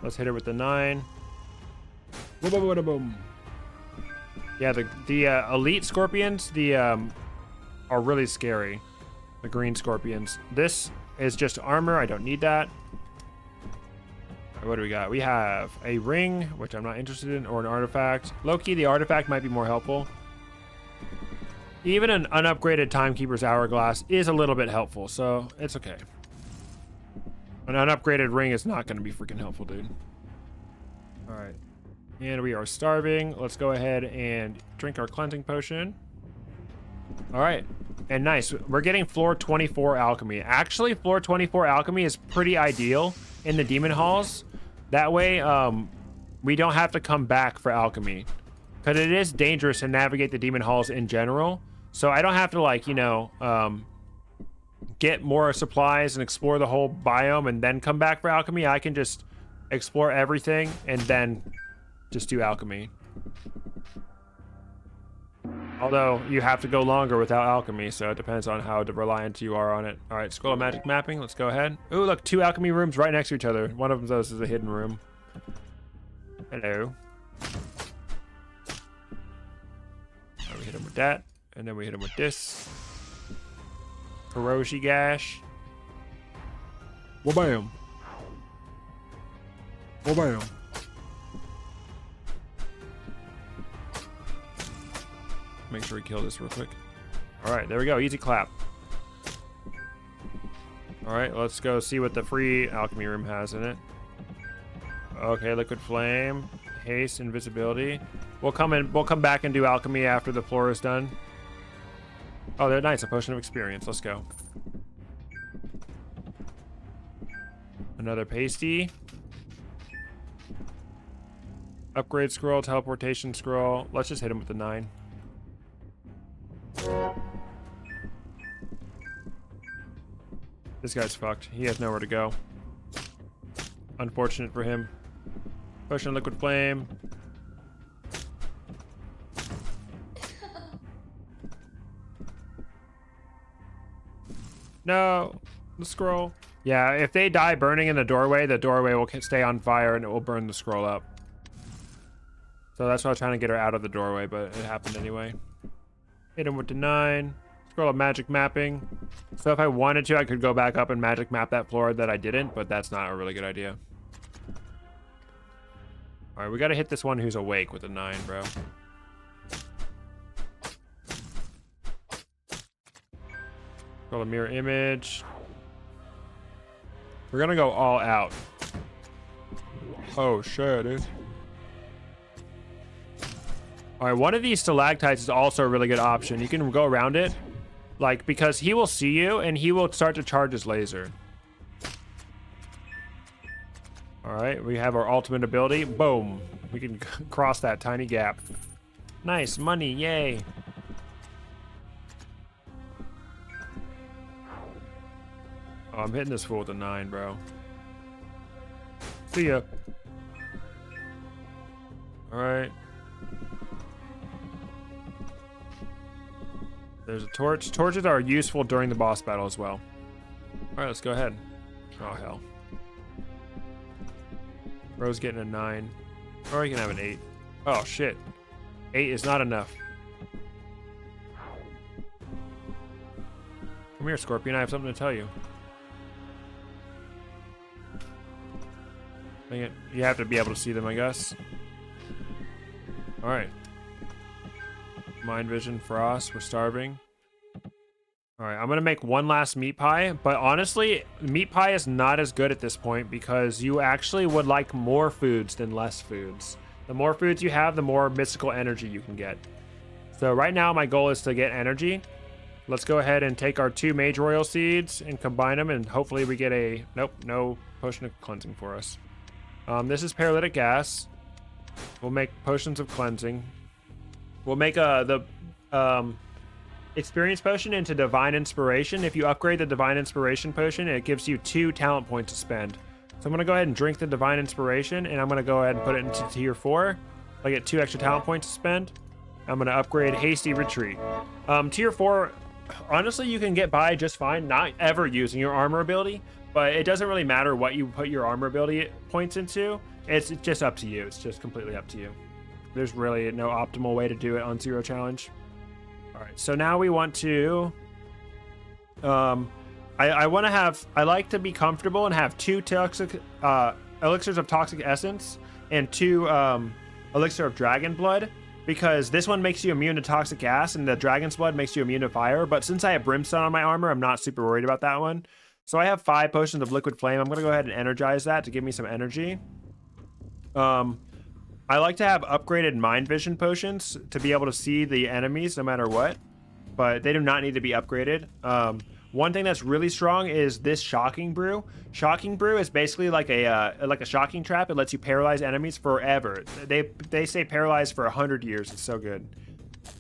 Let's hit her with the 9. Boom, boom, boom, boom. Yeah, the elite scorpions, are really scary. The green scorpions. This is just armor. I don't need that. What do we got? We have a ring, which I'm not interested in, or an artifact. Low-key, the artifact might be more helpful. Even an unupgraded Timekeeper's Hourglass is a little bit helpful, so it's okay. An unupgraded ring is not going to be freaking helpful, dude. All right. And we are starving. Let's go ahead and drink our cleansing potion. All right. And nice. We're getting floor 24 alchemy. Actually, floor 24 alchemy is pretty ideal in the demon halls. That way, we don't have to come back for alchemy. Because it is dangerous to navigate the demon halls in general. So I don't have to, like, you know, get more supplies and explore the whole biome and then come back for alchemy. I can just explore everything and then just do alchemy. Although you have to go longer without alchemy, so it depends on how reliant you are on it. All right, Scroll of Magic mapping. Let's go ahead. Ooh, look, 2 alchemy rooms right next to each other. One of those is a hidden room. Hello. Right, we hit him with that, and then we hit him with this. Hiroshi Gash. Wabam. Wabam. Make sure we kill this real quick. All right, there we go. Easy clap. All right, let's go see what the free alchemy room has in it. Okay, liquid flame, haste, invisibility. We'll come back and do alchemy after the floor is done. Oh, they're nice. A potion of experience. Let's go. Another pasty. Upgrade scroll, teleportation scroll. Let's just hit him with the 9. This guy's fucked. He has nowhere to go. Unfortunate for him. Potion of liquid flame. No, the scroll. Yeah, if they die burning in the doorway will stay on fire and it will burn the scroll up. So that's why I was trying to get her out of the doorway, but it happened anyway. Hit him with the 9. Scroll of magic mapping. So if I wanted to, I could go back up and magic map that floor that I didn't, but that's not a really good idea. All right, we got to hit this one who's awake with a 9, bro. Scroll of mirror image. We're gonna go all out. Oh shit, dude. All right, one of these stalactites is also a really good option. You can go around it, like, because he will see you and he will start to charge his laser. All right, we have our ultimate ability. Boom. We can cross that tiny gap. Nice, money, yay. Oh, I'm hitting this fool with a 9, bro. See ya. All right. There's a torch. Torches are useful during the boss battle as well. All right, let's go ahead. Oh, hell. Bro's getting a 9. Or he can have an 8. Oh, shit. 8 is not enough. Come here, Scorpion. I have something to tell you. Dang it. You have to be able to see them, I guess. All right. Mind vision, frost. We're starving. All right, I'm gonna make one last meat pie, but honestly, meat pie is not as good at this point because you actually would like more foods than less foods. The more foods you have, the more mystical energy you can get. So right now, my goal is to get energy. Let's go ahead and take our 2 mage royal seeds and combine them, and hopefully we get a nope, no potion of cleansing for us. This is paralytic gas. We'll make potions of cleansing. We'll make the experience potion into divine inspiration. If you upgrade the divine inspiration potion, it gives you 2 talent points to spend. So I'm gonna go ahead and drink the divine inspiration, and I'm gonna go ahead and put it into tier 4. I get 2 extra talent points to spend. I'm gonna upgrade hasty retreat. Tier 4, honestly, you can get by just fine, not ever using your armor ability, but it doesn't really matter what you put your armor ability points into. It's just up to you. It's just completely up to you. There's really no optimal way to do it on Zero Challenge. All right, so now we want to I want to have, I like to be comfortable and have 2 toxic elixirs of toxic essence and 2 elixir of dragon blood, because this one makes you immune to toxic gas and the dragon's blood makes you immune to fire. But since I have brimstone on my armor, I'm not super worried about that one. So I have 5 potions of liquid flame. I'm gonna go ahead and energize that to give me some energy. I like to have upgraded mind vision potions to be able to see the enemies no matter what, but they do not need to be upgraded. One thing that's really strong is this shocking brew. Shocking brew is basically like a shocking trap. It lets you paralyze enemies forever. They say paralyzed for 100 years. It's so good.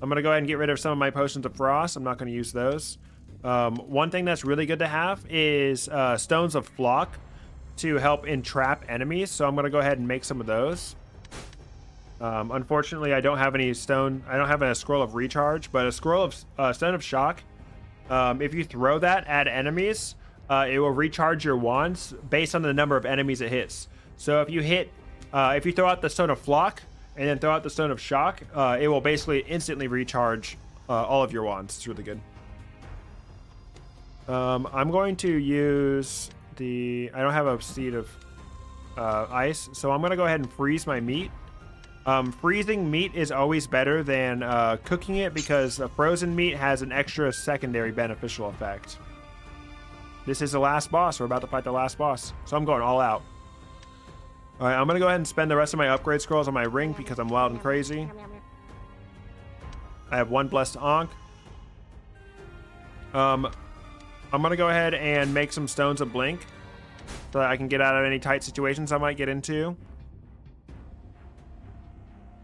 I'm gonna go ahead and get rid of some of my potions of frost. I'm not gonna use those. One thing that's really good to have is stones of flock to help entrap enemies. So I'm gonna go ahead and make some of those. Unfortunately, I don't have any stone. I don't have a scroll of recharge, but a scroll of stone of shock. If you throw that at enemies, it will recharge your wands based on the number of enemies it hits. So if you hit, if you throw out the stone of flock and then throw out the stone of shock, it will basically instantly recharge all of your wands. It's really good. I'm going to use I don't have a seed of ice, so I'm gonna go ahead and freeze my meat. Freezing meat is always better than cooking it because frozen meat has an extra secondary beneficial effect. This is the last boss. We're about to fight the last boss, so I'm going all out. All right, I'm gonna go ahead and spend the rest of my upgrade scrolls on my ring because I'm wild and crazy. I have 1 blessed Ankh. I'm gonna go ahead and make some stones of blink so that I can get out of any tight situations I might get into.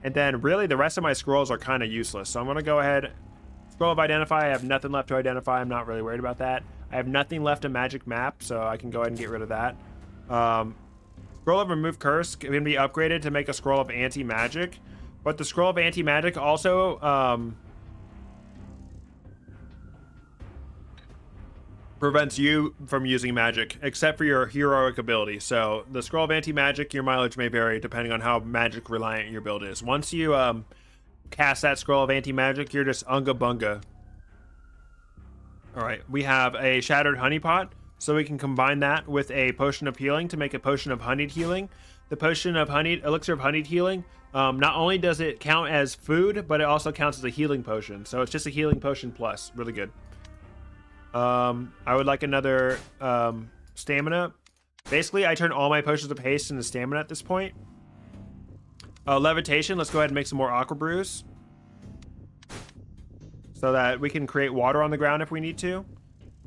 And then really the rest of my scrolls are kind of useless. So I'm gonna go ahead, scroll of identify. I have nothing left to identify. I'm not really worried about that. I have nothing left in magic map, so I can go ahead and get rid of that. Scroll of remove curse can be upgraded to make a scroll of anti-magic, but the scroll of anti-magic also prevents you from using magic, except for your heroic ability. So the scroll of anti-magic, your mileage may vary depending on how magic reliant your build is. Once you cast that scroll of anti-magic, you're just unga bunga. All right, we have a shattered honey pot, so we can combine that with a potion of healing to make a potion of honeyed healing. The potion of elixir of honeyed healing, not only does it count as food, but it also counts as a healing potion. So it's just a healing potion plus, really good. I would like another stamina. Basically, I turn all my potions of haste into stamina at this point. Levitation, let's go ahead and make some more aqua brews, so that we can create water on the ground if we need to.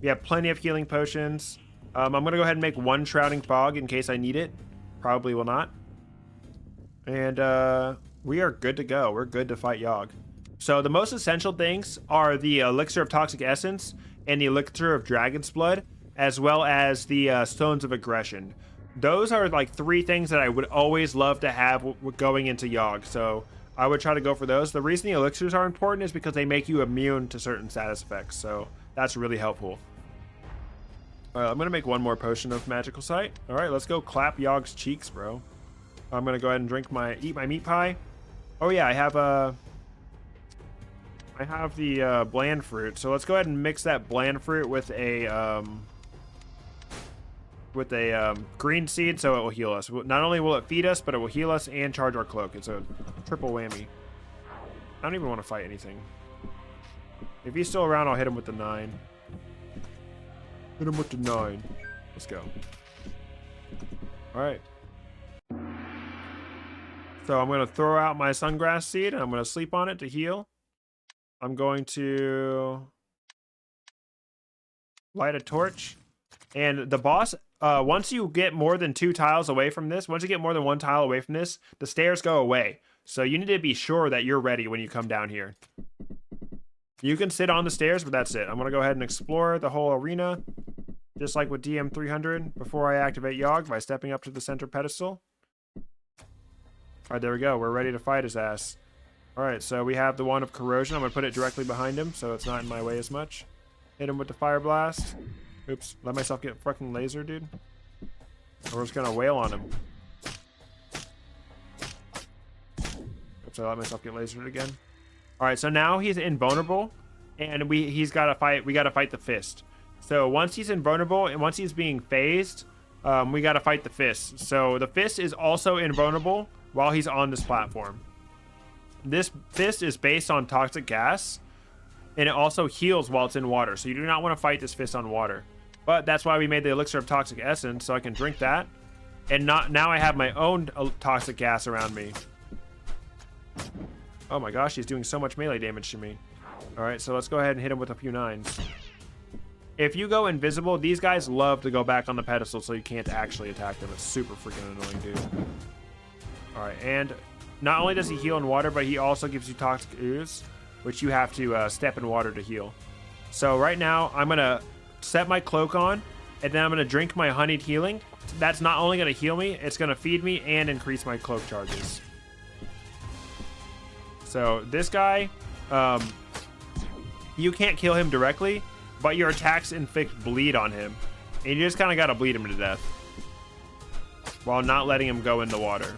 We have plenty of healing potions. I'm going to go ahead and make one shrouding fog in case I need it. Probably will not. And we are good to go. We're good to fight Yogg. So the most essential things are the elixir of toxic essence and the elixir of dragon's blood, as well as the stones of aggression. Those are like 3 things that I would always love to have going into Yogg. So I would try to go for those. The reason the elixirs are important is because they make you immune to certain status effects. So that's really helpful. All right, I'm going to make one more potion of magical sight. All right, let's go clap Yogg's cheeks, bro. I'm going to go ahead and eat my meat pie. Oh yeah, I have the bland fruit. So let's go ahead and mix that bland fruit with a green seed, so it will heal us. Not only will it feed us, but it will heal us and charge our cloak. It's a triple whammy. I don't even want to fight anything. If he's still around, I'll hit him with the 9. Hit him with the 9. Let's go. All right. So I'm going to throw out my sungrass seed, and I'm going to sleep on it to heal. I'm going to light a torch. And the boss, once you get more than 2 tiles away from this, once you get more than 1 tile away from this, the stairs go away. So you need to be sure that you're ready when you come down here. You can sit on the stairs, but that's it. I'm going to go ahead and explore the whole arena, just like with DM300, before I activate Yogg by stepping up to the center pedestal. All right, there we go. We're ready to fight his ass. All right, so we have the wand of corrosion. I'm going to put it directly behind him, so it's not in my way as much. Hit him with the fire blast. Oops, let myself get fucking laser, dude. Or we're just going to wail on him. Oops, I let myself get lasered again. All right, so now he's invulnerable, and we got to fight the fist. So once he's invulnerable and once he's being phased, we got to fight the fist. So the fist is also invulnerable while he's on this platform. This fist is based on toxic gas, and it also heals while it's in water. So you do not want to fight this fist on water. But that's why we made the elixir of toxic essence, so I can drink that. And now I have my own toxic gas around me. Oh my gosh, he's doing so much melee damage to me. All right, so let's go ahead and hit him with a few 9s. If you go invisible, these guys love to go back on the pedestal, so you can't actually attack them. It's super freaking annoying, dude. All right, and not only does he heal in water, but he also gives you toxic ooze, which you have to step in water to heal. So right now, I'm going to set my cloak on, and then I'm going to drink my honeyed healing. That's not only going to heal me, it's going to feed me and increase my cloak charges. So this guy, you can't kill him directly, but your attacks inflict bleed on him. And you just kind of got to bleed him to death while not letting him go in the water.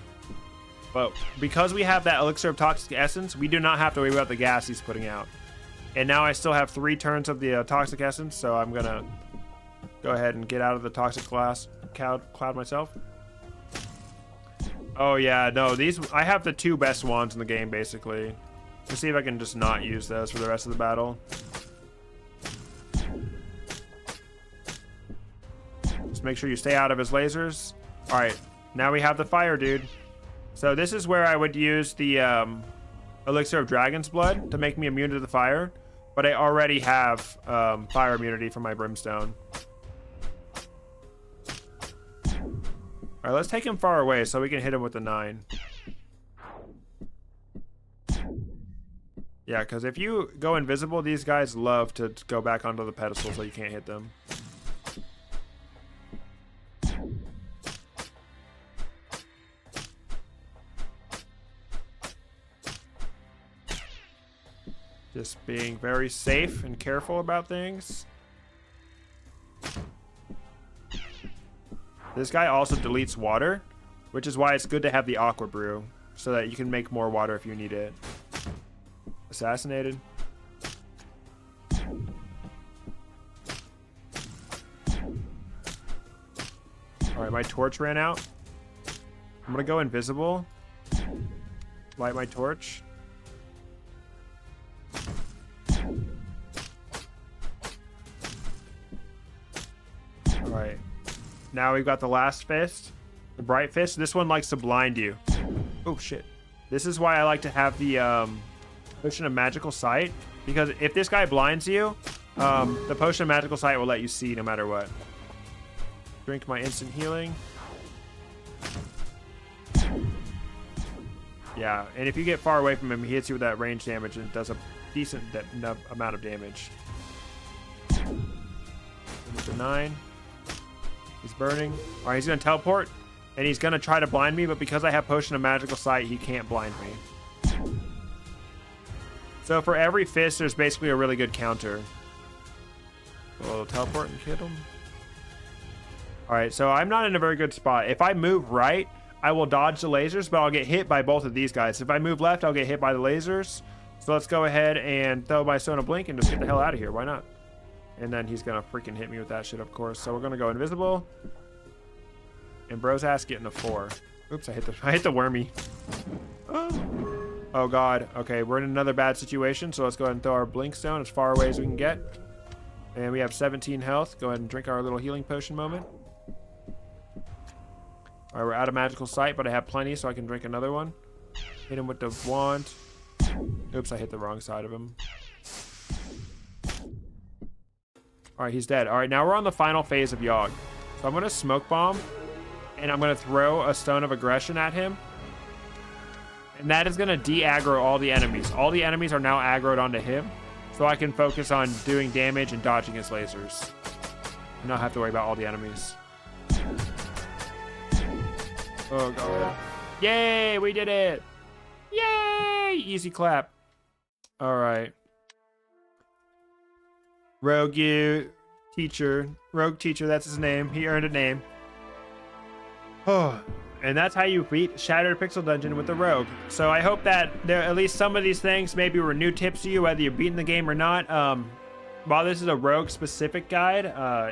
But because we have that elixir of toxic essence, we do not have to worry about the gas he's putting out. And now I still have 3 turns of the toxic essence, so I'm going to go ahead and get out of the toxic cloud myself. Oh yeah, no, I have the 2 best wands in the game, basically. Let's see if I can just not use those for the rest of the battle. Just make sure you stay out of his lasers. All right, now we have the fire, dude. So this is where I would use the elixir of dragon's blood to make me immune to the fire, but I already have fire immunity from my brimstone. All right, let's take him far away so we can hit him with the 9. Yeah, because if you go invisible, these guys love to go back onto the pedestal so you can't hit them. Just being very safe and careful about things. This guy also deletes water, which is why it's good to have the Aqua Brew, so that you can make more water if you need it. Assassinated. Alright, my torch ran out. I'm gonna go invisible. Light my torch. Alright. Now we've got the last fist. The bright fist. This one likes to blind you. Oh shit. This is why I like to have the potion of magical sight. Because if this guy blinds you, the potion of magical sight will let you see no matter what. Drink my instant healing. Yeah, and if you get far away from him, he hits you with that range damage and does a decent amount of damage. With the 9. He's burning. All right, he's going to teleport, and he's going to try to blind me, but because I have Potion of Magical Sight, he can't blind me. So for every fist, there's basically a really good counter. We'll teleport and hit him. All right, so I'm not in a very good spot. If I move right, I will dodge the lasers, but I'll get hit by both of these guys. If I move left, I'll get hit by the lasers. So let's go ahead and throw my Stone of Blink and just get the hell out of here. Why not? And then he's going to freaking hit me with that shit, of course. So we're going to go invisible. And bro's ass getting a 4. Oops, I hit the wormy. Oh, God. Okay, we're in another bad situation. So let's go ahead and throw our Blink Stone as far away as we can get. And we have 17 health. Go ahead and drink our little healing potion moment. All right, we're out of magical sight, but I have plenty, so I can drink another one. Hit him with the wand. Oops, I hit the wrong side of him. All right, he's dead. All right, now we're on the final phase of Yogg. So I'm going to Smoke Bomb, and I'm going to throw a Stone of Aggression at him. And that is going to de-aggro all the enemies. All the enemies are now aggroed onto him, so I can focus on doing damage and dodging his lasers. And not have to worry about all the enemies. Oh, God. Yay, we did it. Yay, easy clap. All right. Rogue teacher, that's his name. He earned a name. Oh, and that's how you beat Shattered Pixel Dungeon with the Rogue. So I hope that there at least some of these things maybe were new tips to you, whether you're beating the game or not. While this is a Rogue specific guide,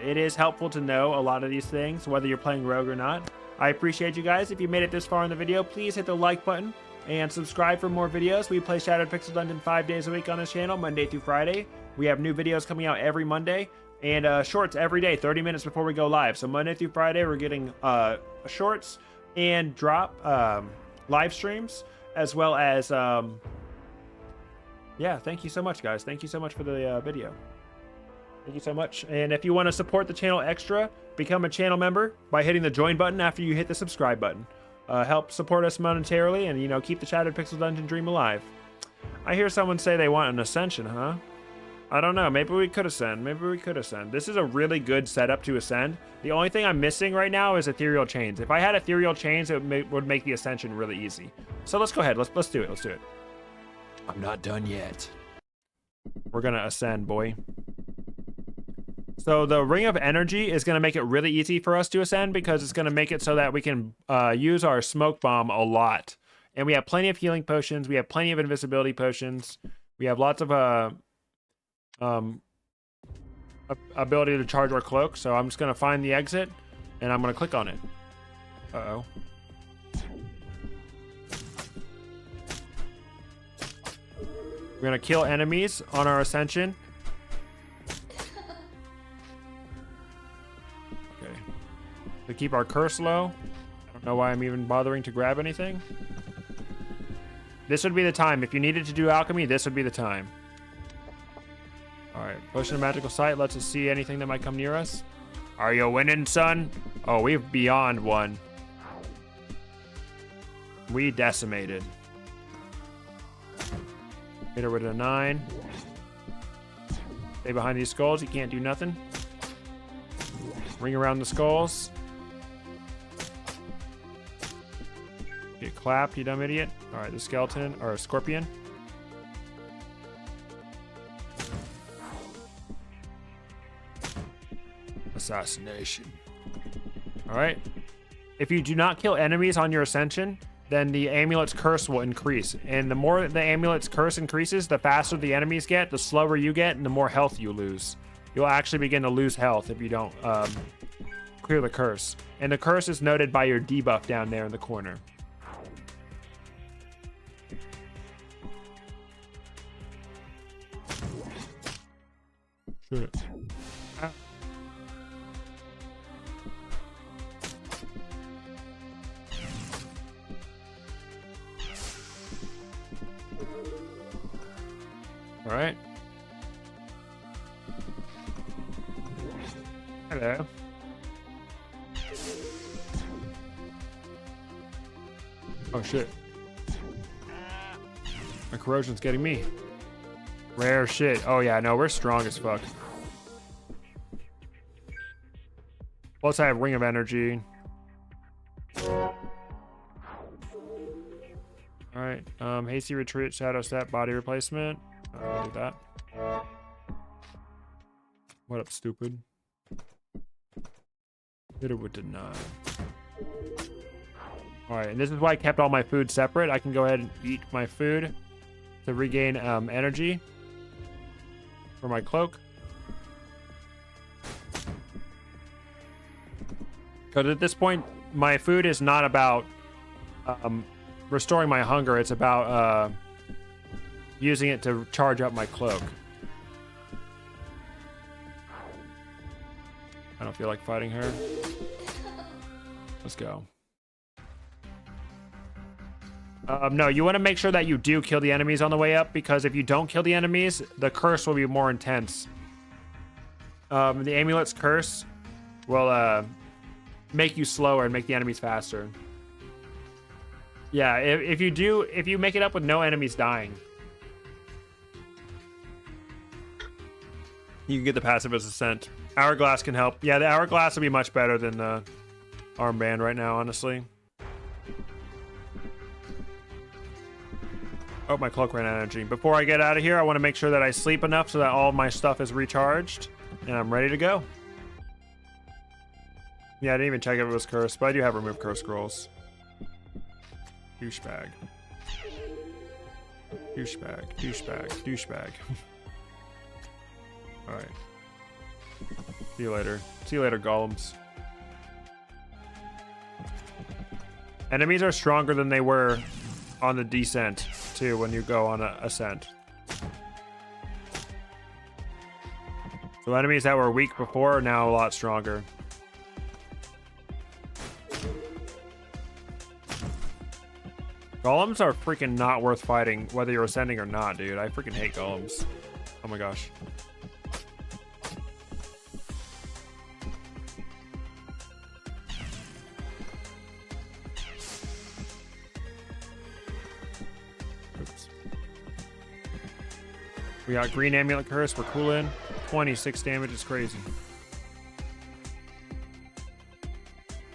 it is helpful to know a lot of these things, whether you're playing Rogue or not. I appreciate you guys. If you made it this far in the video, please hit the like button and subscribe for more videos. We play Shattered Pixel Dungeon 5 days a week on this channel, Monday through Friday. We have new videos coming out every Monday and shorts every day, 30 minutes before we go live. So Monday through Friday, we're getting shorts and drop live streams, as well as, yeah, thank you so much, guys. Thank you so much for the video. Thank you so much. And if you want to support the channel extra, become a channel member by hitting the join button after you hit the subscribe button. Help support us monetarily and, you know, keep the Shattered Pixel Dungeon dream alive. I hear someone say they want an ascension, huh? I don't know. Maybe we could ascend. Maybe we could ascend. This is a really good setup to ascend. The only thing I'm missing right now is ethereal chains. If I had ethereal chains, it would make the ascension really easy. So let's go ahead. Let's do it. Let's do it. I'm not done yet. We're gonna ascend, boy. So the Ring of Energy is going to make it really easy for us to ascend because it's going to make it so that we can use our Smoke Bomb a lot. And we have plenty of healing potions. We have plenty of invisibility potions. We have lots of ability to charge our cloak. So I'm just going to find the exit and I'm going to click on it. Uh-oh. We're going to kill enemies on our ascension. To keep our curse low. I don't know why I'm even bothering to grab anything. This would be the time. If you needed to do alchemy, this would be the time. Alright, Potion of Magical Sight lets us see anything that might come near us. Are you winning, son? Oh, we've beyond won. We decimated. Hit her with a 9. Stay behind these skulls. You can't do nothing. Ring around the skulls. Get clapped, you dumb idiot. All right, the skeleton or a scorpion. assassination. All right. If you do not kill enemies on your ascension, then the amulet's curse will increase. And the more the amulet's curse increases, the faster the enemies get, the slower you get, and the more health you lose. You'll actually begin to lose health if you don't clear the curse. And the curse is noted by your debuff down there in the corner. Shit. All right. Hello. Oh shit. My corrosion's getting me. Rare shit. Oh yeah, no, we're strong as fuck. Plus I have Ring of Energy. Alright, hasty retreat, shadow step, body replacement. I'll do that. What up, stupid? Hit it with deny. Alright, and this is why I kept all my food separate. I can go ahead and eat my food to regain energy for my cloak. Because at this point, my food is not about restoring my hunger. It's about using it to charge up my cloak. I don't feel like fighting her. Let's go. No, you want to make sure that you do kill the enemies on the way up, because if you don't kill the enemies, the curse will be more intense. The amulet's curse will make you slower and make the enemies faster. Yeah, if you make it up with no enemies dying, you can get the passive as Ascent. Hourglass can help. Yeah, the Hourglass will be much better than the armband right now, honestly. Oh, my cloak ran out of energy. Before I get out of here, I want to make sure that I sleep enough so that all my stuff is recharged and I'm ready to go. Yeah, I didn't even check if it was cursed, but I do have remove curse scrolls. Douchebag. Douchebag. Douchebag. Douchebag. Alright. See you later. See you later, golems. Enemies are stronger than they were on the descent, too, when you go on a ascent. So enemies that were weak before are now a lot stronger. Golems are freaking not worth fighting, whether you're ascending or not, dude. I freaking hate golems. Oh my gosh. Oops. We got green amulet curse. We're cool in. 26 damage is crazy.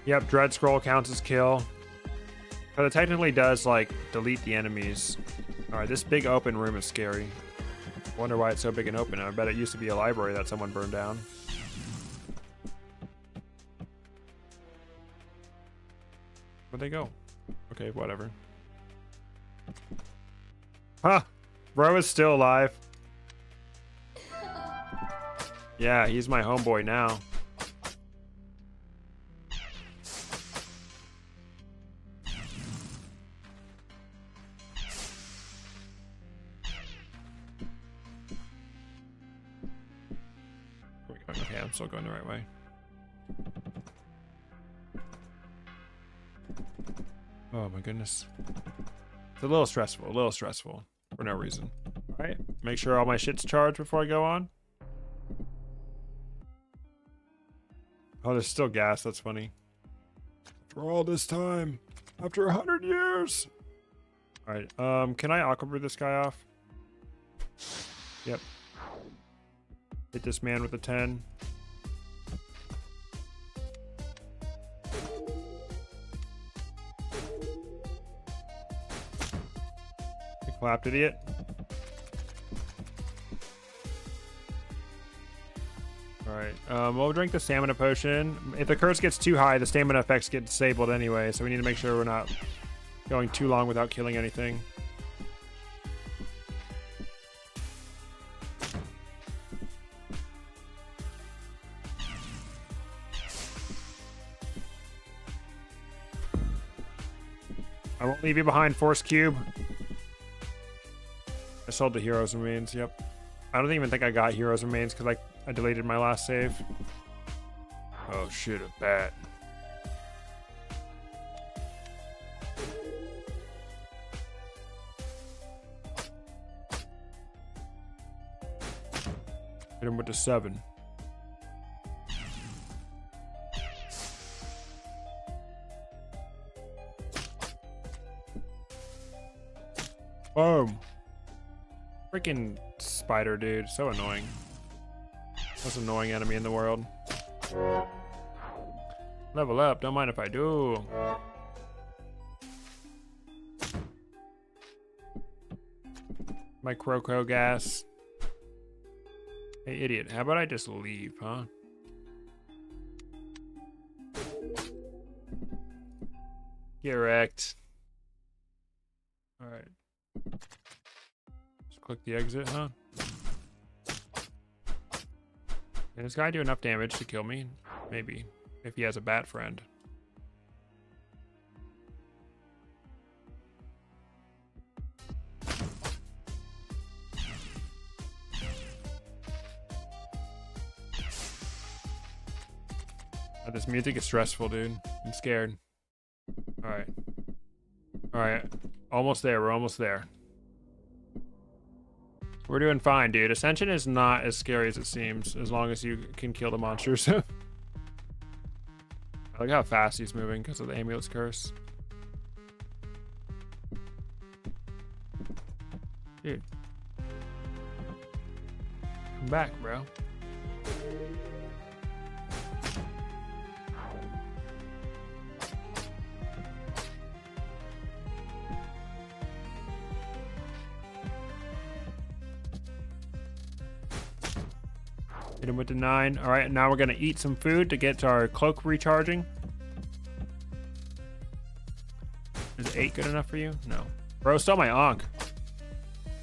Yep, dread scroll counts as kill. But it technically does, like, delete the enemies. Alright, this big open room is scary. Wonder why it's so big and open. I bet it used to be a library that someone burned down. Where'd they go? Okay, whatever. Huh! Bro is still alive. Yeah, he's my homeboy now. Okay, I'm still going the right way. Oh my goodness. It's a little stressful for no reason. All right, make sure all my shit's charged before I go on. Oh, there's still gas. That's funny. For all this time, after 100 years. All right. Can I aqua brew this guy off? Yep. Hit this man with a 10. You clapped, idiot. All Alright, we'll drink the stamina potion. If the curse gets too high, the stamina effects get disabled anyway, so we need to make sure we're not going too long without killing anything. I won't leave you behind, Force Cube. I sold the Heroes Remains, yep. I don't even think I got Heroes Remains because I deleted my last save. Oh shit, a bat. Hit him with the 7. Boom. Freaking spider, dude. So annoying. Most annoying enemy in the world. Level up. Don't mind if I do. My Croco gas. Hey, idiot. How about I just leave, huh? Get wrecked. Alright. Just click the exit, huh? Can this guy do enough damage to kill me? Maybe. If he has a bat friend. Oh, this music is stressful, dude. I'm scared. Alright. Alright. Almost there. We're almost there. We're doing fine, dude. Ascension is not as scary as it seems, as long as you can kill the monsters. I like how fast he's moving because of the Amulet's curse. Dude. Come back, bro. Hit him with the 9. All right, now we're gonna eat some food to get to our cloak recharging. Is 8 good enough for you? No. Bro stole my Ankh.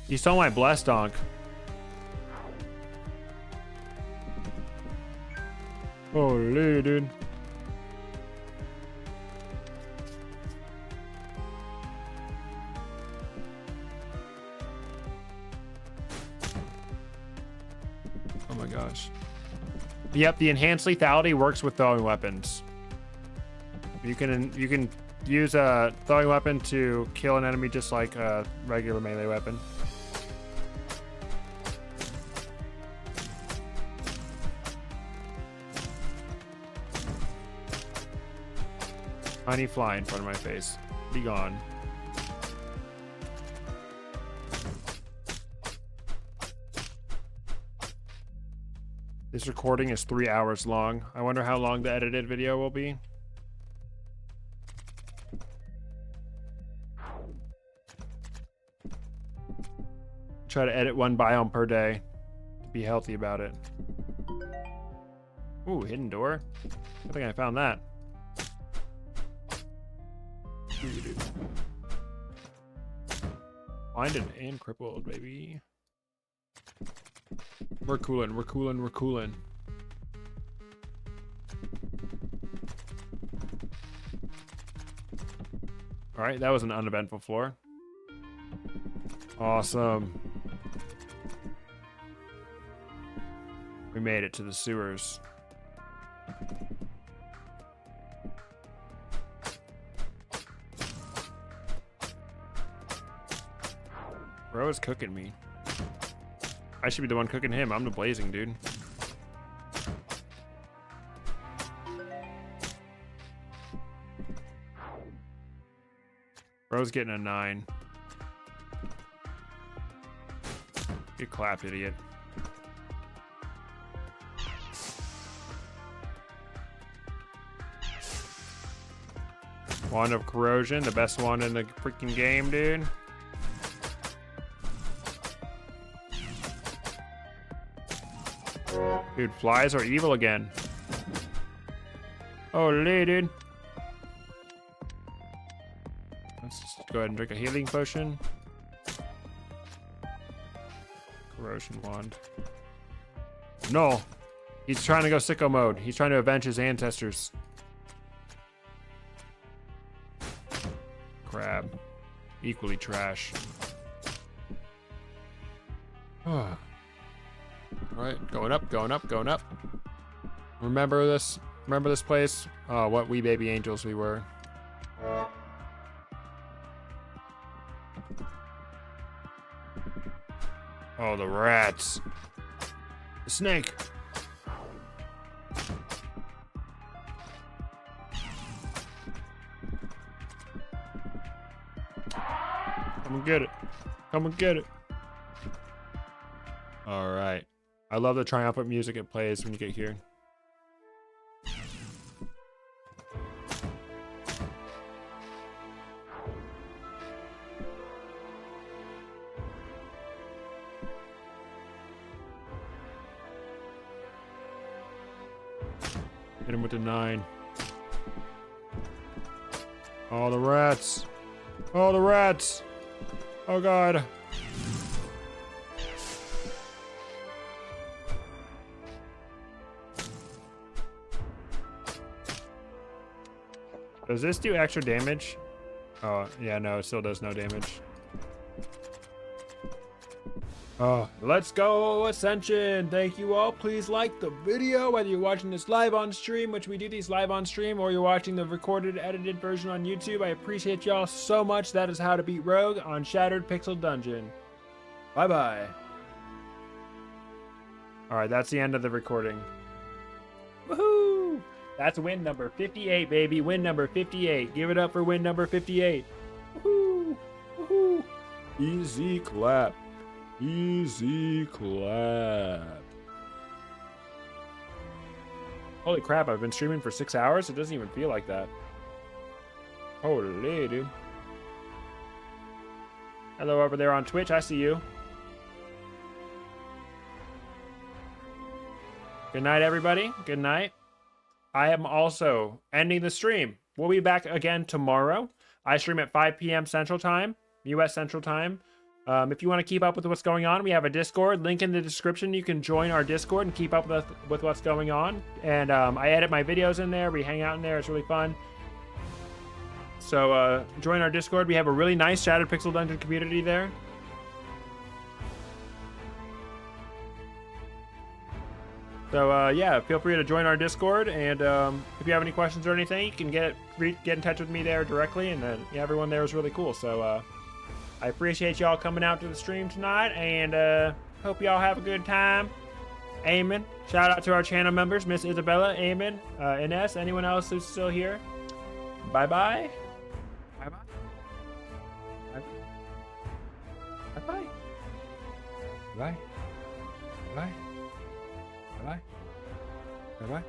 He stole my blessed Ankh. Holy, dude. Oh my gosh. Yep, the enhanced lethality works with throwing weapons. You can use a throwing weapon to kill an enemy just like a regular melee weapon. Tiny fly in front of my face. Be gone. This recording is 3 hours long. I wonder how long the edited video will be. Try to edit one biome per day. Be healthy about it. Ooh, hidden door. I think I found that. Blinded and crippled, baby. We're coolin', we're coolin', we're coolin'. Alright, that was an uneventful floor. Awesome. We made it to the sewers. Bro is cooking me. I should be the one cooking him. I'm the blazing dude. Bro's getting a 9. Get clapped, idiot. Wand of Corrosion, the best wand in the freaking game, dude. Dude, flies are evil again. Holy, dude. Let's just go ahead and drink a healing potion. Corrosion wand. No! He's trying to go sicko mode. He's trying to avenge his ancestors. Crab. Equally trash. Alright, going up, going up, going up. Remember this? Remember this place? Oh, what wee baby angels we were. Oh, the rats. The snake. Come and get it. Come and get it. All right. I love the triumphant music it plays when you get here. Hit him with the 9. Oh, the rats. Oh, the rats. Oh, God. Does this do extra damage? Oh, yeah, no, it still does no damage. Oh, let's go Ascension. Thank you all. Please like the video, whether you're watching this live on stream, which we do these live on stream, or you're watching the recorded, edited version on YouTube. I appreciate y'all so much. That is How to Beat Rogue on Shattered Pixel Dungeon. Bye-bye. All right, that's the end of the recording. Woohoo! That's win number 58, baby. Win number 58. Give it up for win number 58. Woohoo! Woohoo! Easy clap. Easy clap. Holy crap, I've been streaming for 6 hours? It doesn't even feel like that. Holy, dude. Hello over there on Twitch, I see you. Good night, everybody. Good night. I am also ending the stream. We'll be back again tomorrow. I stream at 5 p.m. Central Time, U.S. Central Time. If you want to keep up with what's going on, we have a Discord. Link in the description. You can join our Discord and keep up with what's going on. And I edit my videos in there. We hang out in there. It's really fun. So join our Discord. We have a really nice Shattered Pixel Dungeon community there. So yeah, feel free to join our Discord. And if you have any questions or anything, you can get in touch with me there directly. And then yeah, everyone there is really cool. So I appreciate y'all coming out to the stream tonight, and hope y'all have a good time. Amen. Shout out to our channel members, Miss Isabella, Amen, Ines, anyone else who's still here. Bye-bye. Bye-bye. Bye-bye. Bye-bye. Bye-bye. Bye-bye. Bye-bye.